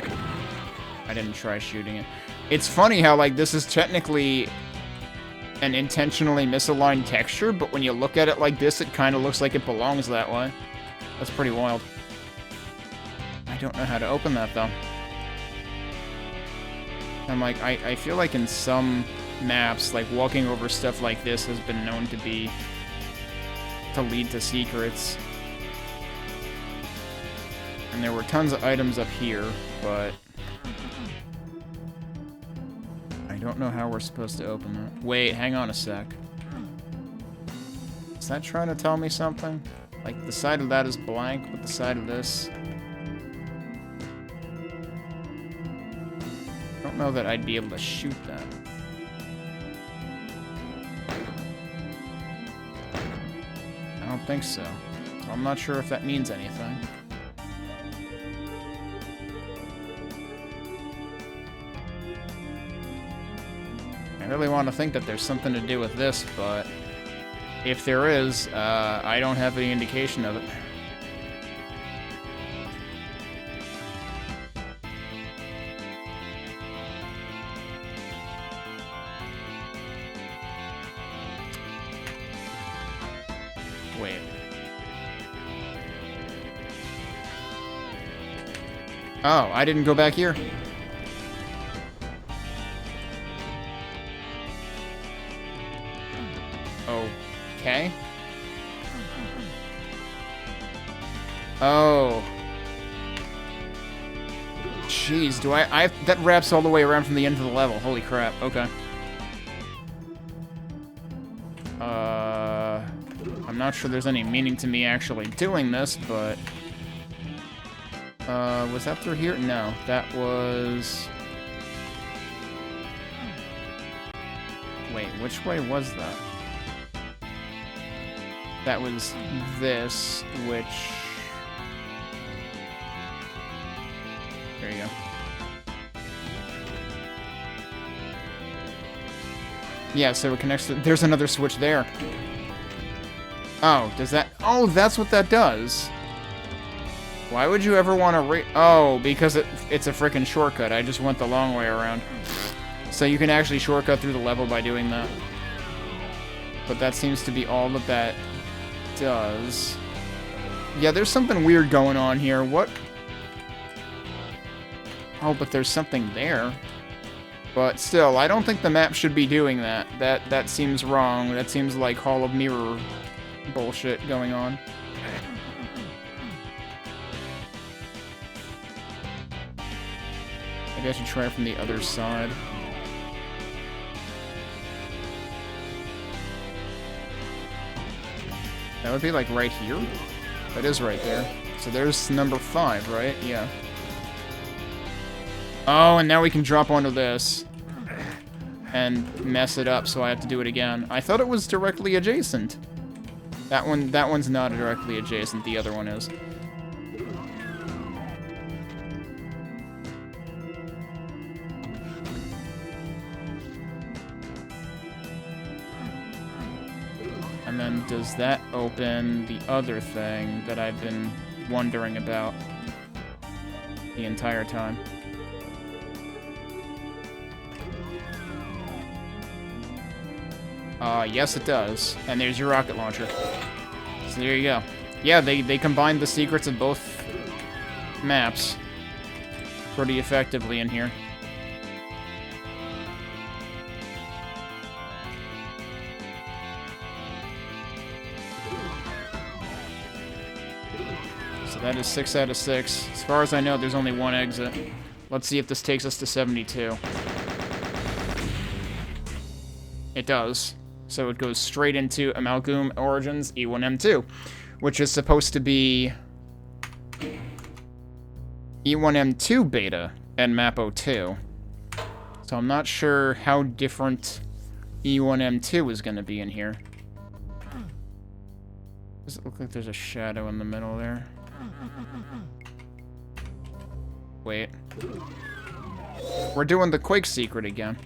I didn't try shooting it. It's funny how, like, this is technically an intentionally misaligned texture, but when you look at it like this, it kind of looks like it belongs that way. That's pretty wild. I don't know how to open that, though. I'm like, I feel like in some maps, like, walking over stuff like this has been known to lead to secrets. And there were tons of items up here, but I don't know how we're supposed to open that. Wait, hang on a sec. Is that trying to tell me something? Like, the side of that is blank, but the side of this... I don't know that I'd be able to shoot that. I don't think so. So I'm not sure if that means anything. I really want to think that there's something to do with this, but if there is, I don't have any indication of it. Wait. Oh, I didn't go back here. Okay. Oh. Jeez, do I that wraps all the way around from the end of the level. Holy crap. Okay. I'm not sure there's any meaning to me actually doing this, but... was that through here? No, that was... Wait, which way was that? That was this, which... There you go. Yeah, so it connects to... There's another switch there. Oh, does that... Oh, that's what that does. Why would you ever want to Oh, because it's a frickin' shortcut. I just went the long way around. So you can actually shortcut through the level by doing that. But that seems to be all that does. Yeah, there's something weird going on here. What? Oh, but there's something there. But still, I don't think the map should be doing that. That seems wrong. That seems like Hall of Mirror bullshit going on. Maybe I should try it from the other side. That would be like right here? That is right there. So there's number 5, right? Yeah. Oh, and now we can drop onto this. And mess it up, so I have to do it again. I thought it was directly adjacent. That one's not directly adjacent, the other one is. And then does that open the other thing that I've been wondering about the entire time? Yes it does. And there's your rocket launcher. So there you go. Yeah, they combined the secrets of both maps pretty effectively in here. So that is 6 out of 6. As far as I know, there's only one exit. Let's see if this takes us to 72. It does. So it goes straight into Amalgoom Origins E1M2, which is supposed to be E1M2 beta and MAP02. So I'm not sure how different E1M2 is going to be in here. Does it look like there's a shadow in the middle there? Wait. We're doing the Quake secret again.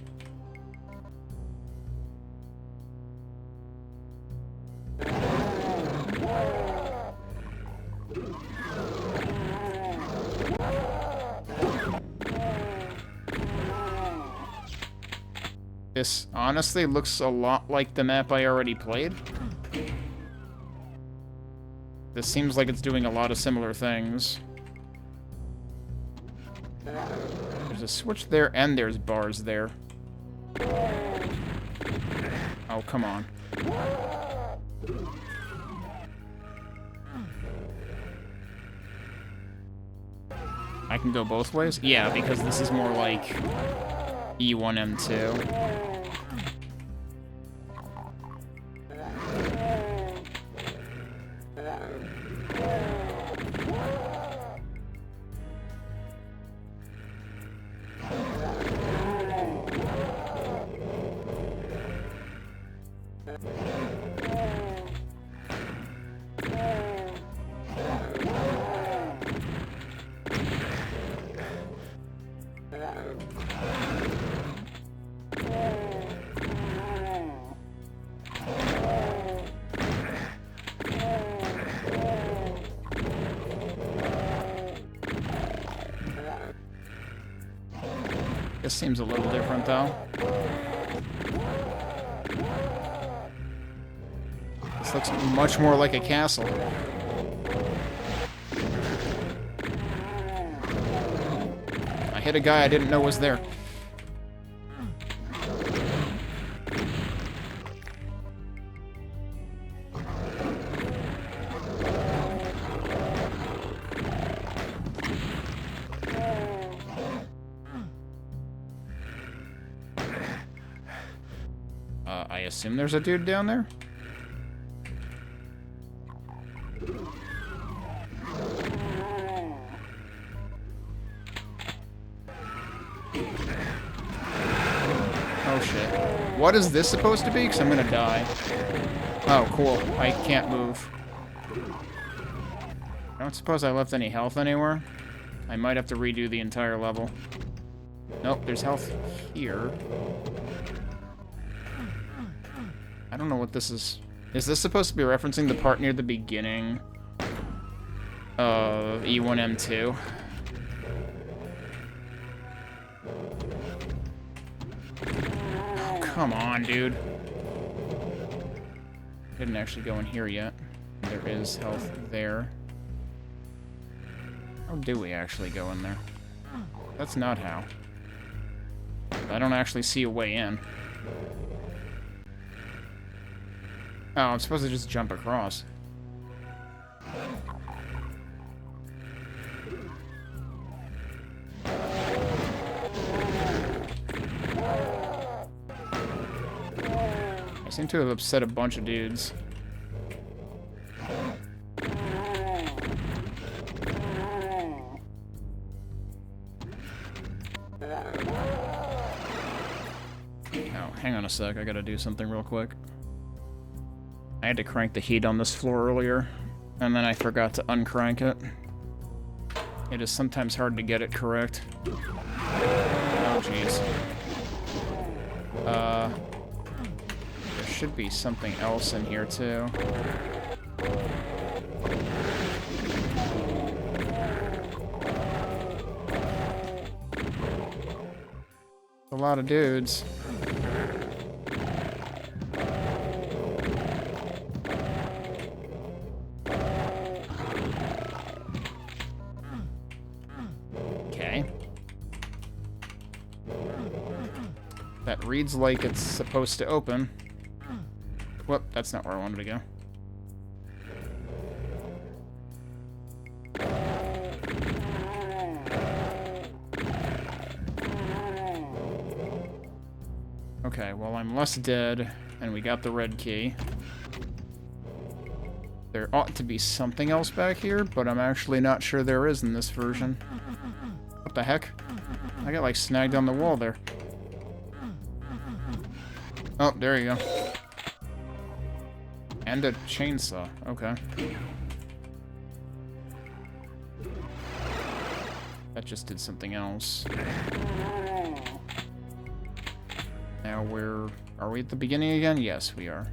This honestly looks a lot like the map I already played. This seems like it's doing a lot of similar things. There's a switch there, and there's bars there. Oh, come on. I can go both ways? Yeah, because this is more like E1M2. This seems a little different, though. This looks much more like a castle. I hit a guy I didn't know was there. I assume there's a dude down there? Oh shit. What is this supposed to be? Because I'm gonna die. Oh, cool. I can't move. I don't suppose I left any health anywhere. I might have to redo the entire level. Nope, there's health here. I don't know what this is. Is this supposed to be referencing the part near the beginning of E1M2? Oh, come on, dude. Didn't actually go in here yet. There is health there. How do we actually go in there? That's not how. I don't actually see a way in. Oh, I'm supposed to just jump across. I seem to have upset a bunch of dudes. Oh, hang on a sec, I gotta do something real quick. I had to crank the heat on this floor earlier, and then I forgot to uncrank it. It is sometimes hard to get it correct. Oh, jeez. should be something else in here, too. A lot of dudes. Okay. That reads like it's supposed to open. Whoop, that's not where I wanted to go. Okay, well, I'm less dead, and we got the red key. There ought to be something else back here, but I'm actually not sure there is in this version. What the heck? I got, like, snagged on the wall there. Oh, there you go. And a chainsaw. Okay. That just did something else. Now are we at the beginning again? Yes, we are.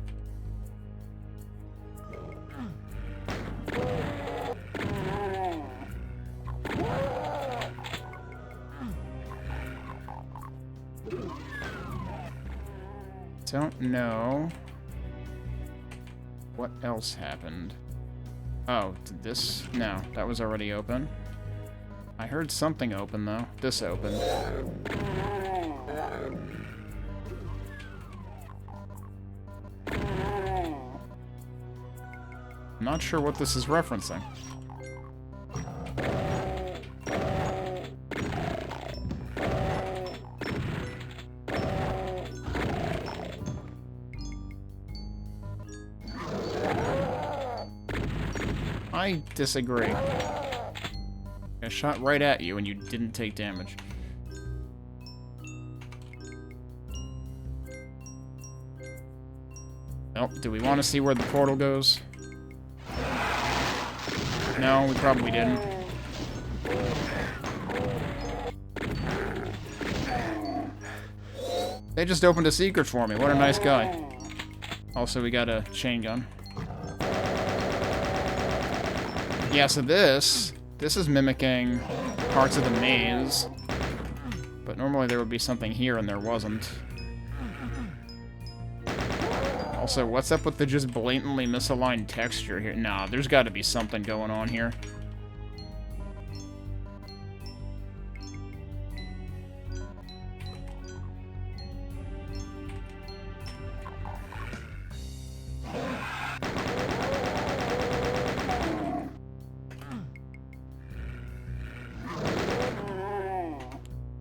Don't know what else happened. Oh, did this? No, that was already open. I heard something open, though. This opened. I'm not sure what this is referencing. I disagree. I shot right at you and you didn't take damage. Oh, do we want to see where the portal goes? No, we probably didn't. They just opened a secret for me. What a nice guy. Also, we got a chain gun. Yeah, so this is mimicking parts of the maze. But normally there would be something here and there wasn't. Also, what's up with the just blatantly misaligned texture here? Nah, there's got to be something going on here.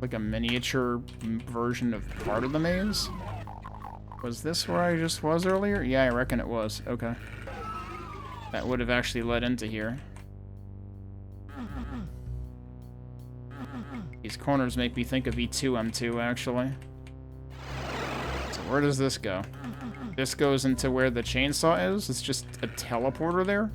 Like a miniature version of part of the maze? Was this where I just was earlier? Yeah, I reckon it was. Okay. That would have actually led into here. These corners make me think of II MAP02, actually. So where does this go? This goes into where the chainsaw is? It's just a teleporter there?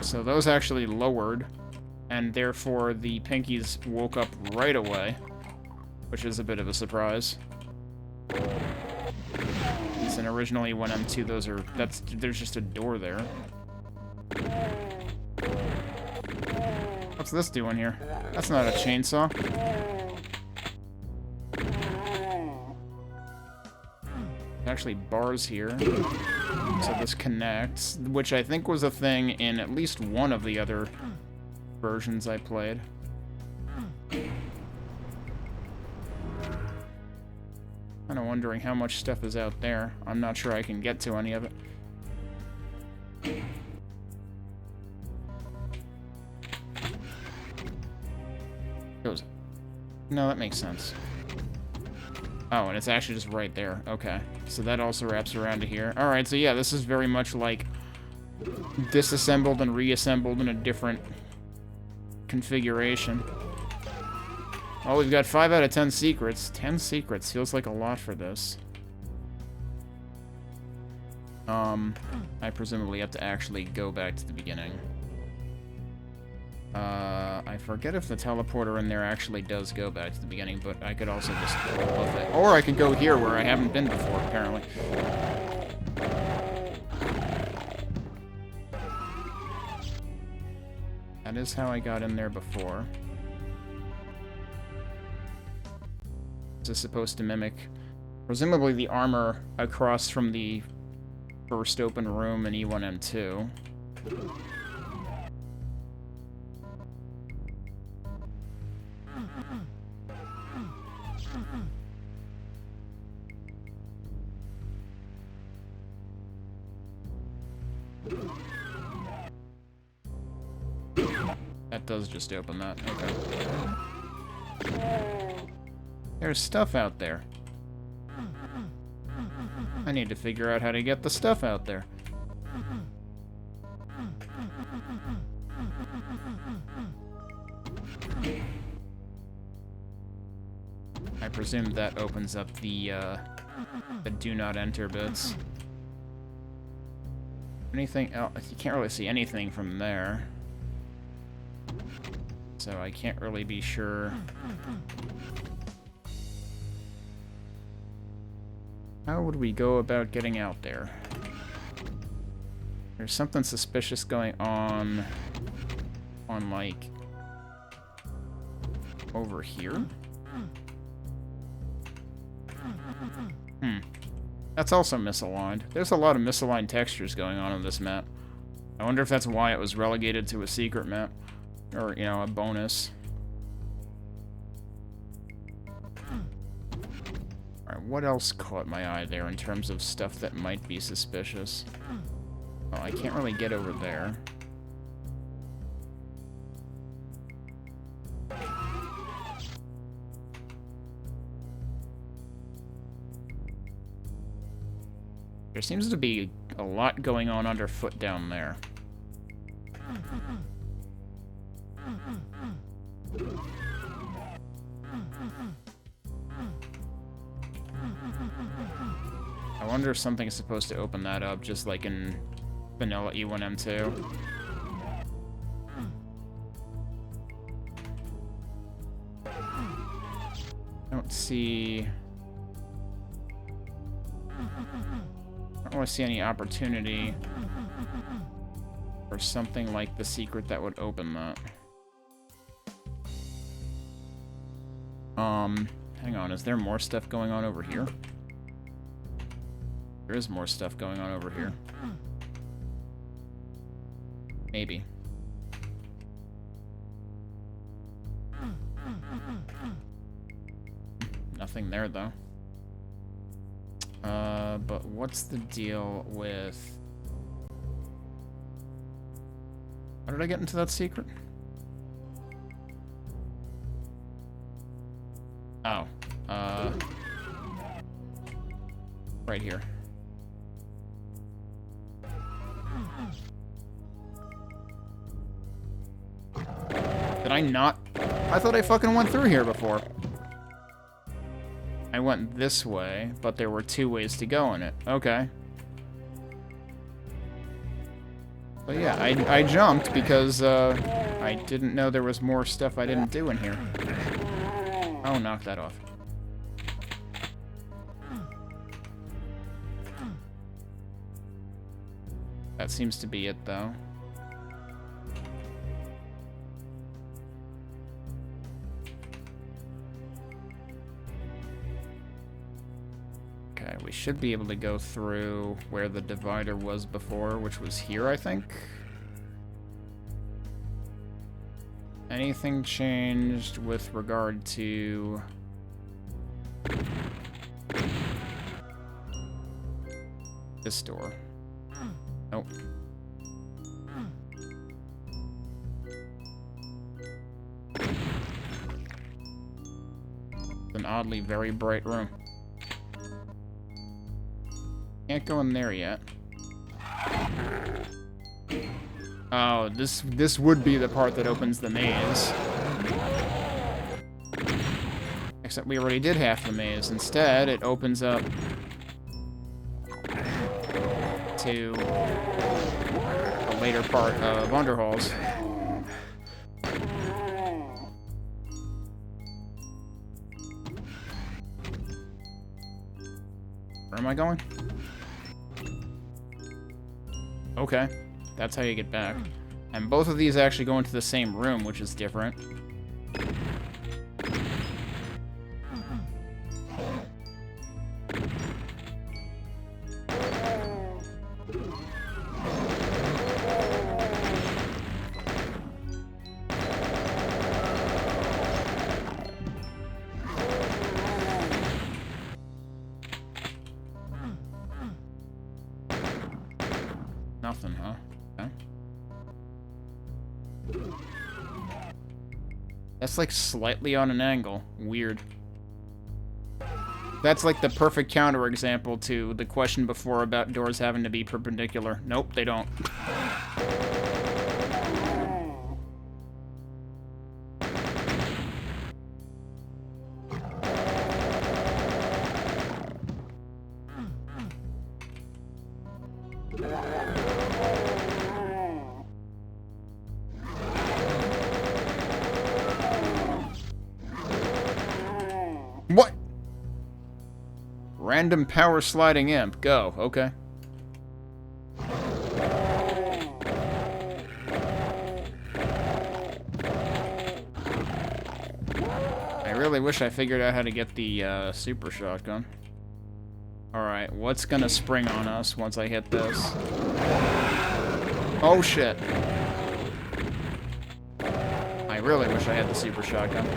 So those actually lowered, and therefore the pinkies woke up right away, which is a bit of a surprise. And originally when M2, there's just a door there. What's this doing here? That's not a chainsaw. Actually bars here. So this connects, which I think was a thing in at least one of the other versions I played. Kinda wondering how much stuff is out there. I'm not sure I can get to any of it. No, that makes sense. Oh, and it's actually just right there. Okay. So that also wraps around to here. Alright, so yeah, this is very much like disassembled and reassembled in a different configuration. Oh, we've got 5 out of 10 secrets. 10 secrets feels like a lot for this. I presumably have to actually go back to the beginning. I forget if the teleporter in there actually does go back to the beginning, but I could also just go above it. Or I could go here where I haven't been before, apparently. That is how I got in there before. This is supposed to mimic, presumably, the armor across from the first open room in E1M2. That does just open that. Okay. There's stuff out there. I need to figure out how to get the stuff out there. I presume that opens up the do not enter bits. Anything else? You can't really see anything from there. So I can't really be sure. How would we go about getting out there? There's something suspicious going on, like, over here? That's also misaligned. There's a lot of misaligned textures going on this map. I wonder if that's why it was relegated to a secret map. Or, you know, a bonus. Alright, what else caught my eye there in terms of stuff that might be suspicious? Oh, I can't really get over there. There seems to be a lot going on underfoot down there. I wonder if something's supposed to open that up, just like in vanilla E1M2. I don't see... I don't really see any opportunity for something like the secret that would open that. Hang on, is there more stuff going on over here? There is more stuff going on over here. Maybe. Nothing there, though. But what's the deal with... How did I get into that secret? Oh. Right here. Did I not? I thought I fucking went through here before. I went this way, but there were two ways to go in it. Okay. But yeah, I jumped because I didn't know there was more stuff I didn't do in here. Oh, knock that off. That seems to be it, though. Okay, we should be able to go through where the divider was before, which was here, I think. Anything changed with regard to... this door? Nope. It's an oddly very bright room. Can't go in there yet. Oh, this would be the part that opens the maze. Except we already did half the maze. Instead, it opens up into a later part of Underhalls. Where am I going? Okay, that's how you get back. And both of these actually go into the same room, which is different. Nothing, huh? Okay. That's like slightly on an angle. Weird. That's like the perfect counterexample to the question before about doors having to be perpendicular. Nope, they don't. What? Random power sliding imp. Go. Okay. I really wish I figured out how to get the super shotgun. Alright, what's gonna spring on us once I hit this? Oh shit. I really wish I had the super shotgun.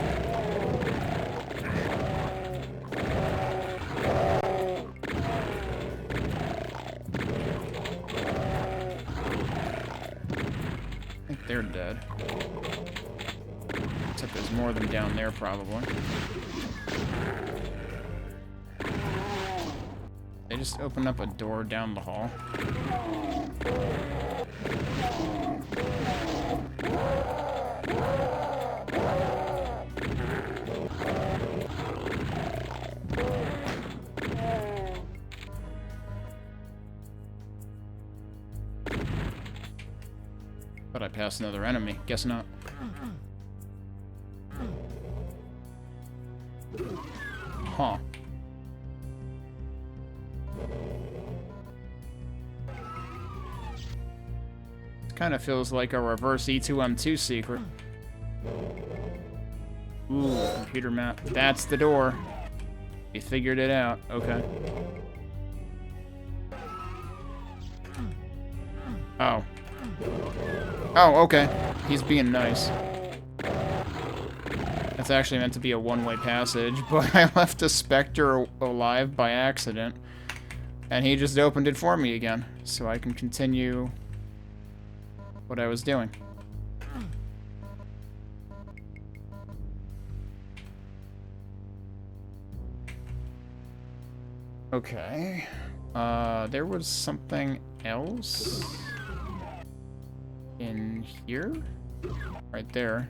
I think they're dead. Except there's more of them down there, probably. They just opened up a door down the hall. But I passed another enemy. Guess not. Huh. Kind of feels like a reverse E2M2 secret. Ooh, computer map. That's the door. We figured it out. Okay. Oh. Oh, okay. He's being nice. That's actually meant to be a one-way passage, but I left a Spectre alive by accident. And he just opened it for me again, so I can continue what I was doing. Okay. There was something else in here? Right there.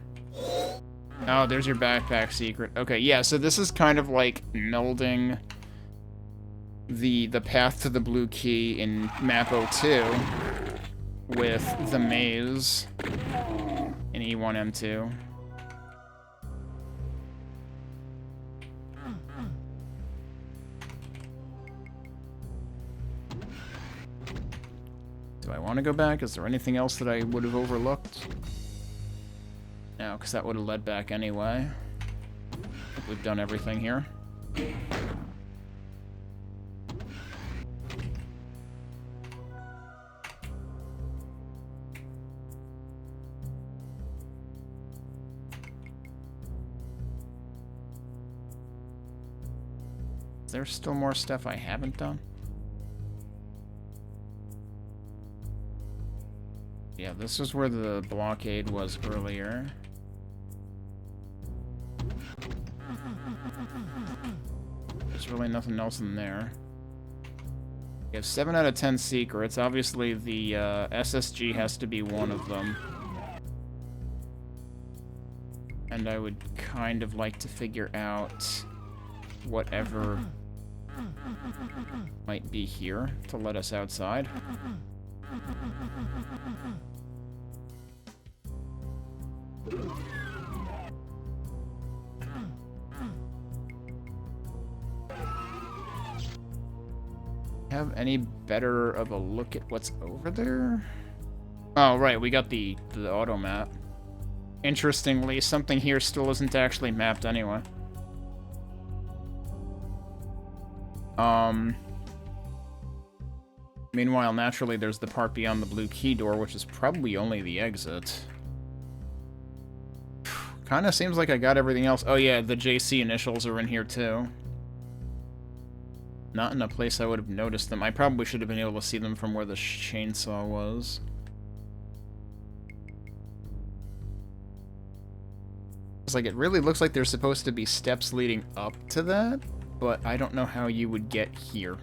Oh, there's your backpack secret. Okay, yeah, so this is kind of like melding the path to the blue key in MAP02 with the maze in E1M2. Do I want to go back? Is there anything else that I would have overlooked? No, because that would have led back anyway. I think we've done everything here. Is there still more stuff I haven't done? Yeah, this is where the blockade was earlier. There's really nothing else in there. We have 7 out of 10 secrets. Obviously, the SSG has to be one of them. And I would kind of like to figure out whatever might be here to let us outside. Have any better of a look at what's over there? Oh, right, we got the auto map. Interestingly, something here still isn't actually mapped anyway. Meanwhile, naturally, there's the part beyond the blue key door, which is probably only the exit. Kinda seems like I got everything else. Oh yeah, the JC initials are in here too. Not in a place I would have noticed them. I probably should have been able to see them from where the chainsaw was. It's like, it really looks like there's supposed to be steps leading up to that, but I don't know how you would get here.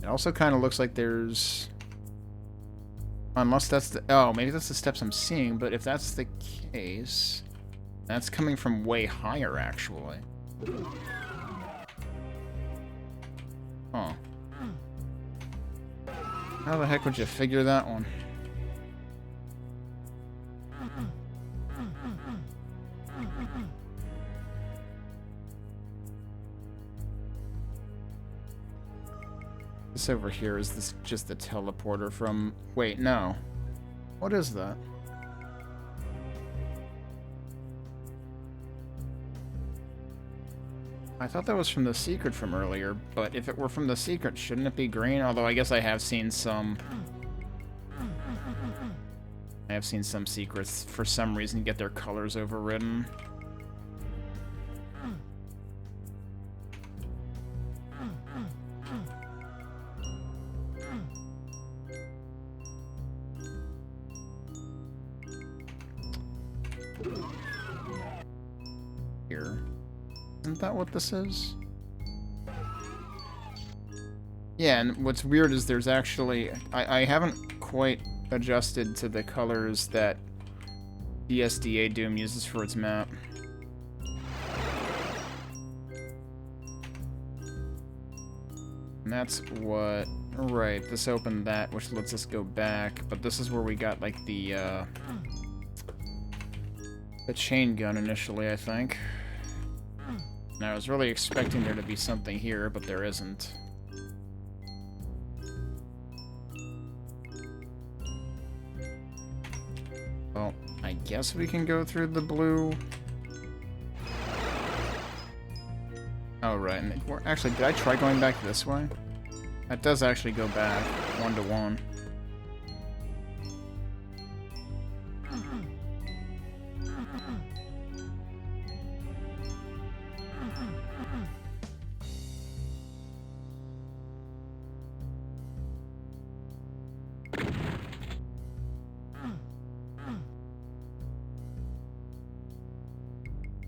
It also kind of looks like there's... Unless that's the... Oh, maybe that's the steps I'm seeing, but if that's the case... That's coming from way higher, actually. Huh. How the heck would you figure that one? This over here, is this just the teleporter from... Wait, no. What is that? I thought that was from the secret from earlier, but if it were from the secret, shouldn't it be green? Although I guess I have seen some... I have seen some secrets, for some reason, get their colors overridden. Here. Isn't that what this is? Yeah, and what's weird is there's actually... I haven't quite adjusted to the colors that DSDA-Doom uses for its map. And that's what... Right, this opened that, which lets us go back, but this is where we got, like, the chain gun initially, I think. And I was really expecting there to be something here, but there isn't. Well, I guess we can go through the blue. Oh, right. And actually, did I try going back this way? That does actually go back 1-to-1.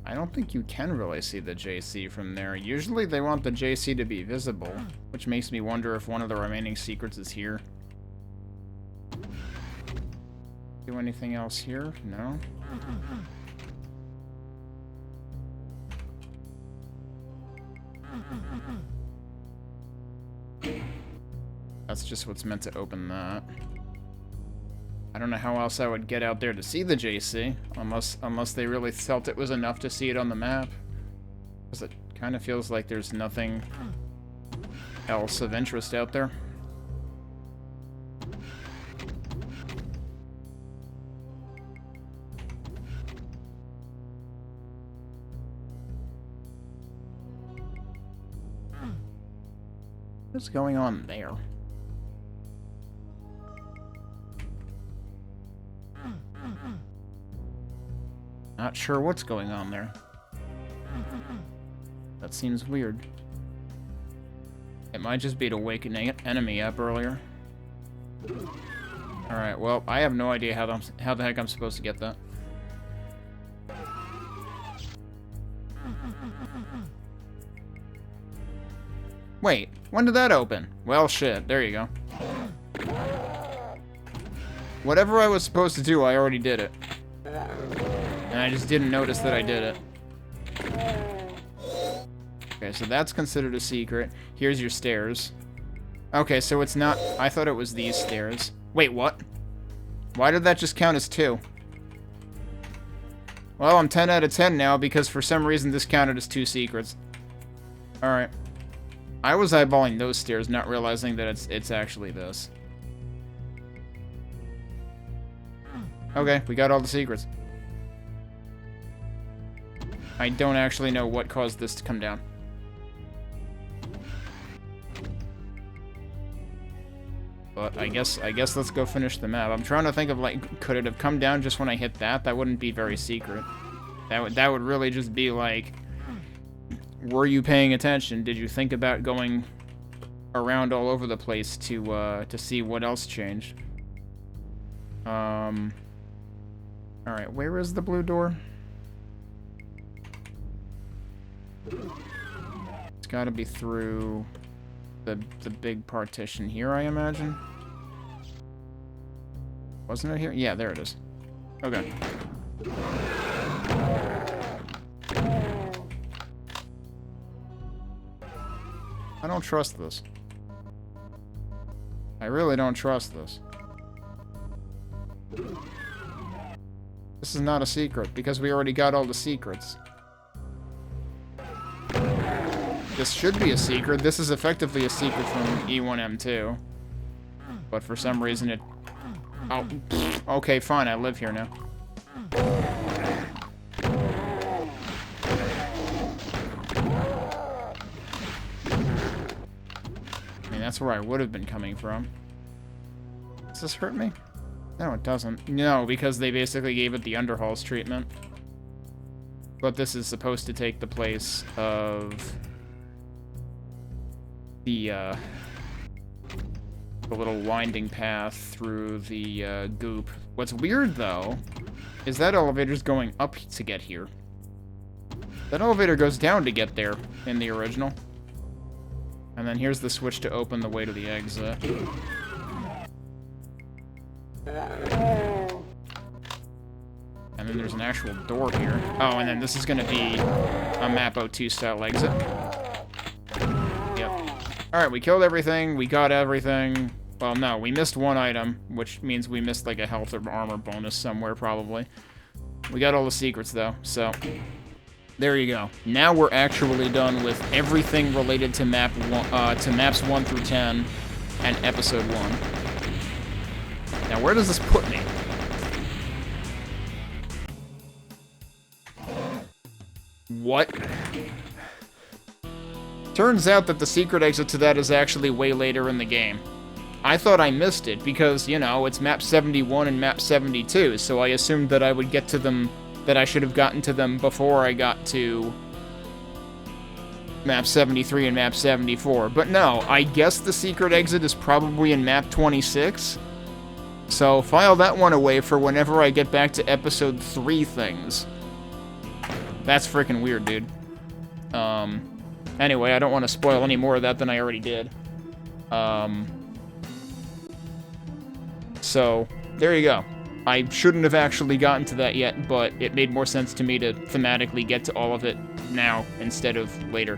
I don't think you can really see the JC from there. Usually they want the JC to be visible, which makes me wonder if one of the remaining secrets is here. Do anything else here? No? That's just what's meant to open that. I don't know how else I would get out there to see the JC, unless they really felt it was enough to see it on the map. Because it kind of feels like there's nothing else of interest out there. What's going on there? Not sure what's going on there. That seems weird. It might just be to wake an enemy up earlier. Alright, well, I have no idea how the heck I'm supposed to get that. Wait, when did that open? Well, shit, there you go. Whatever I was supposed to do, I already did it. And I just didn't notice that I did it. Okay, so that's considered a secret. Here's your stairs. Okay, so it's not... I thought it was these stairs. Wait, what? Why did that just count as 2? Well, I'm 10 out of 10 now because for some reason this counted as 2 secrets. Alright. I was eyeballing those stairs, not realizing that it's actually this. Okay, we got all the secrets. I don't actually know what caused this to come down. But I guess let's go finish the map. I'm trying to think of, like, could it have come down just when I hit that? That wouldn't be very secret. That would really just be like, were you paying attention? Did you think about going around all over the place to see what else changed? Alright, where is the blue door? It's gotta be through the big partition here, I imagine. Wasn't it here? Yeah, there it is. Okay. I don't trust this. I really don't trust this. This is not a secret, because we already got all the secrets. This should be a secret. This is effectively a secret from E1M2. But for some reason it... Oh, okay, fine, I live here now. I mean, that's where I would have been coming from. Does this hurt me? No, it doesn't. No, because they basically gave it the underhauls treatment. But this is supposed to take the place of the little winding path through the goop. What's weird, though, is that elevator's going up to get here. That elevator goes down to get there in the original. And then here's the switch to open the way to the exit. And then there's an actual door here. Oh, and then this is gonna be a MAP02 style exit. Yep. Alright, we killed everything, we got everything. Well, no, we missed one item, which means we missed like a health or armor bonus somewhere, probably. We got all the secrets, though, so... There you go. Now we're actually done with everything related to maps 1 through 10 and episode 1. Now, where does this put me? What? Turns out that the secret exit to that is actually way later in the game. I thought I missed it because, you know, it's MAP71 and MAP72, so I assumed that I would get to them, that I should have gotten to them before I got to MAP73 and MAP74. But no, I guess the secret exit is probably in MAP26. So file that one away for whenever I get back to episode 3 things. That's freaking weird, dude. Anyway, I don't want to spoil any more of that than I already did. So, there you go. I shouldn't have actually gotten to that yet, but it made more sense to me to thematically get to all of it now instead of later.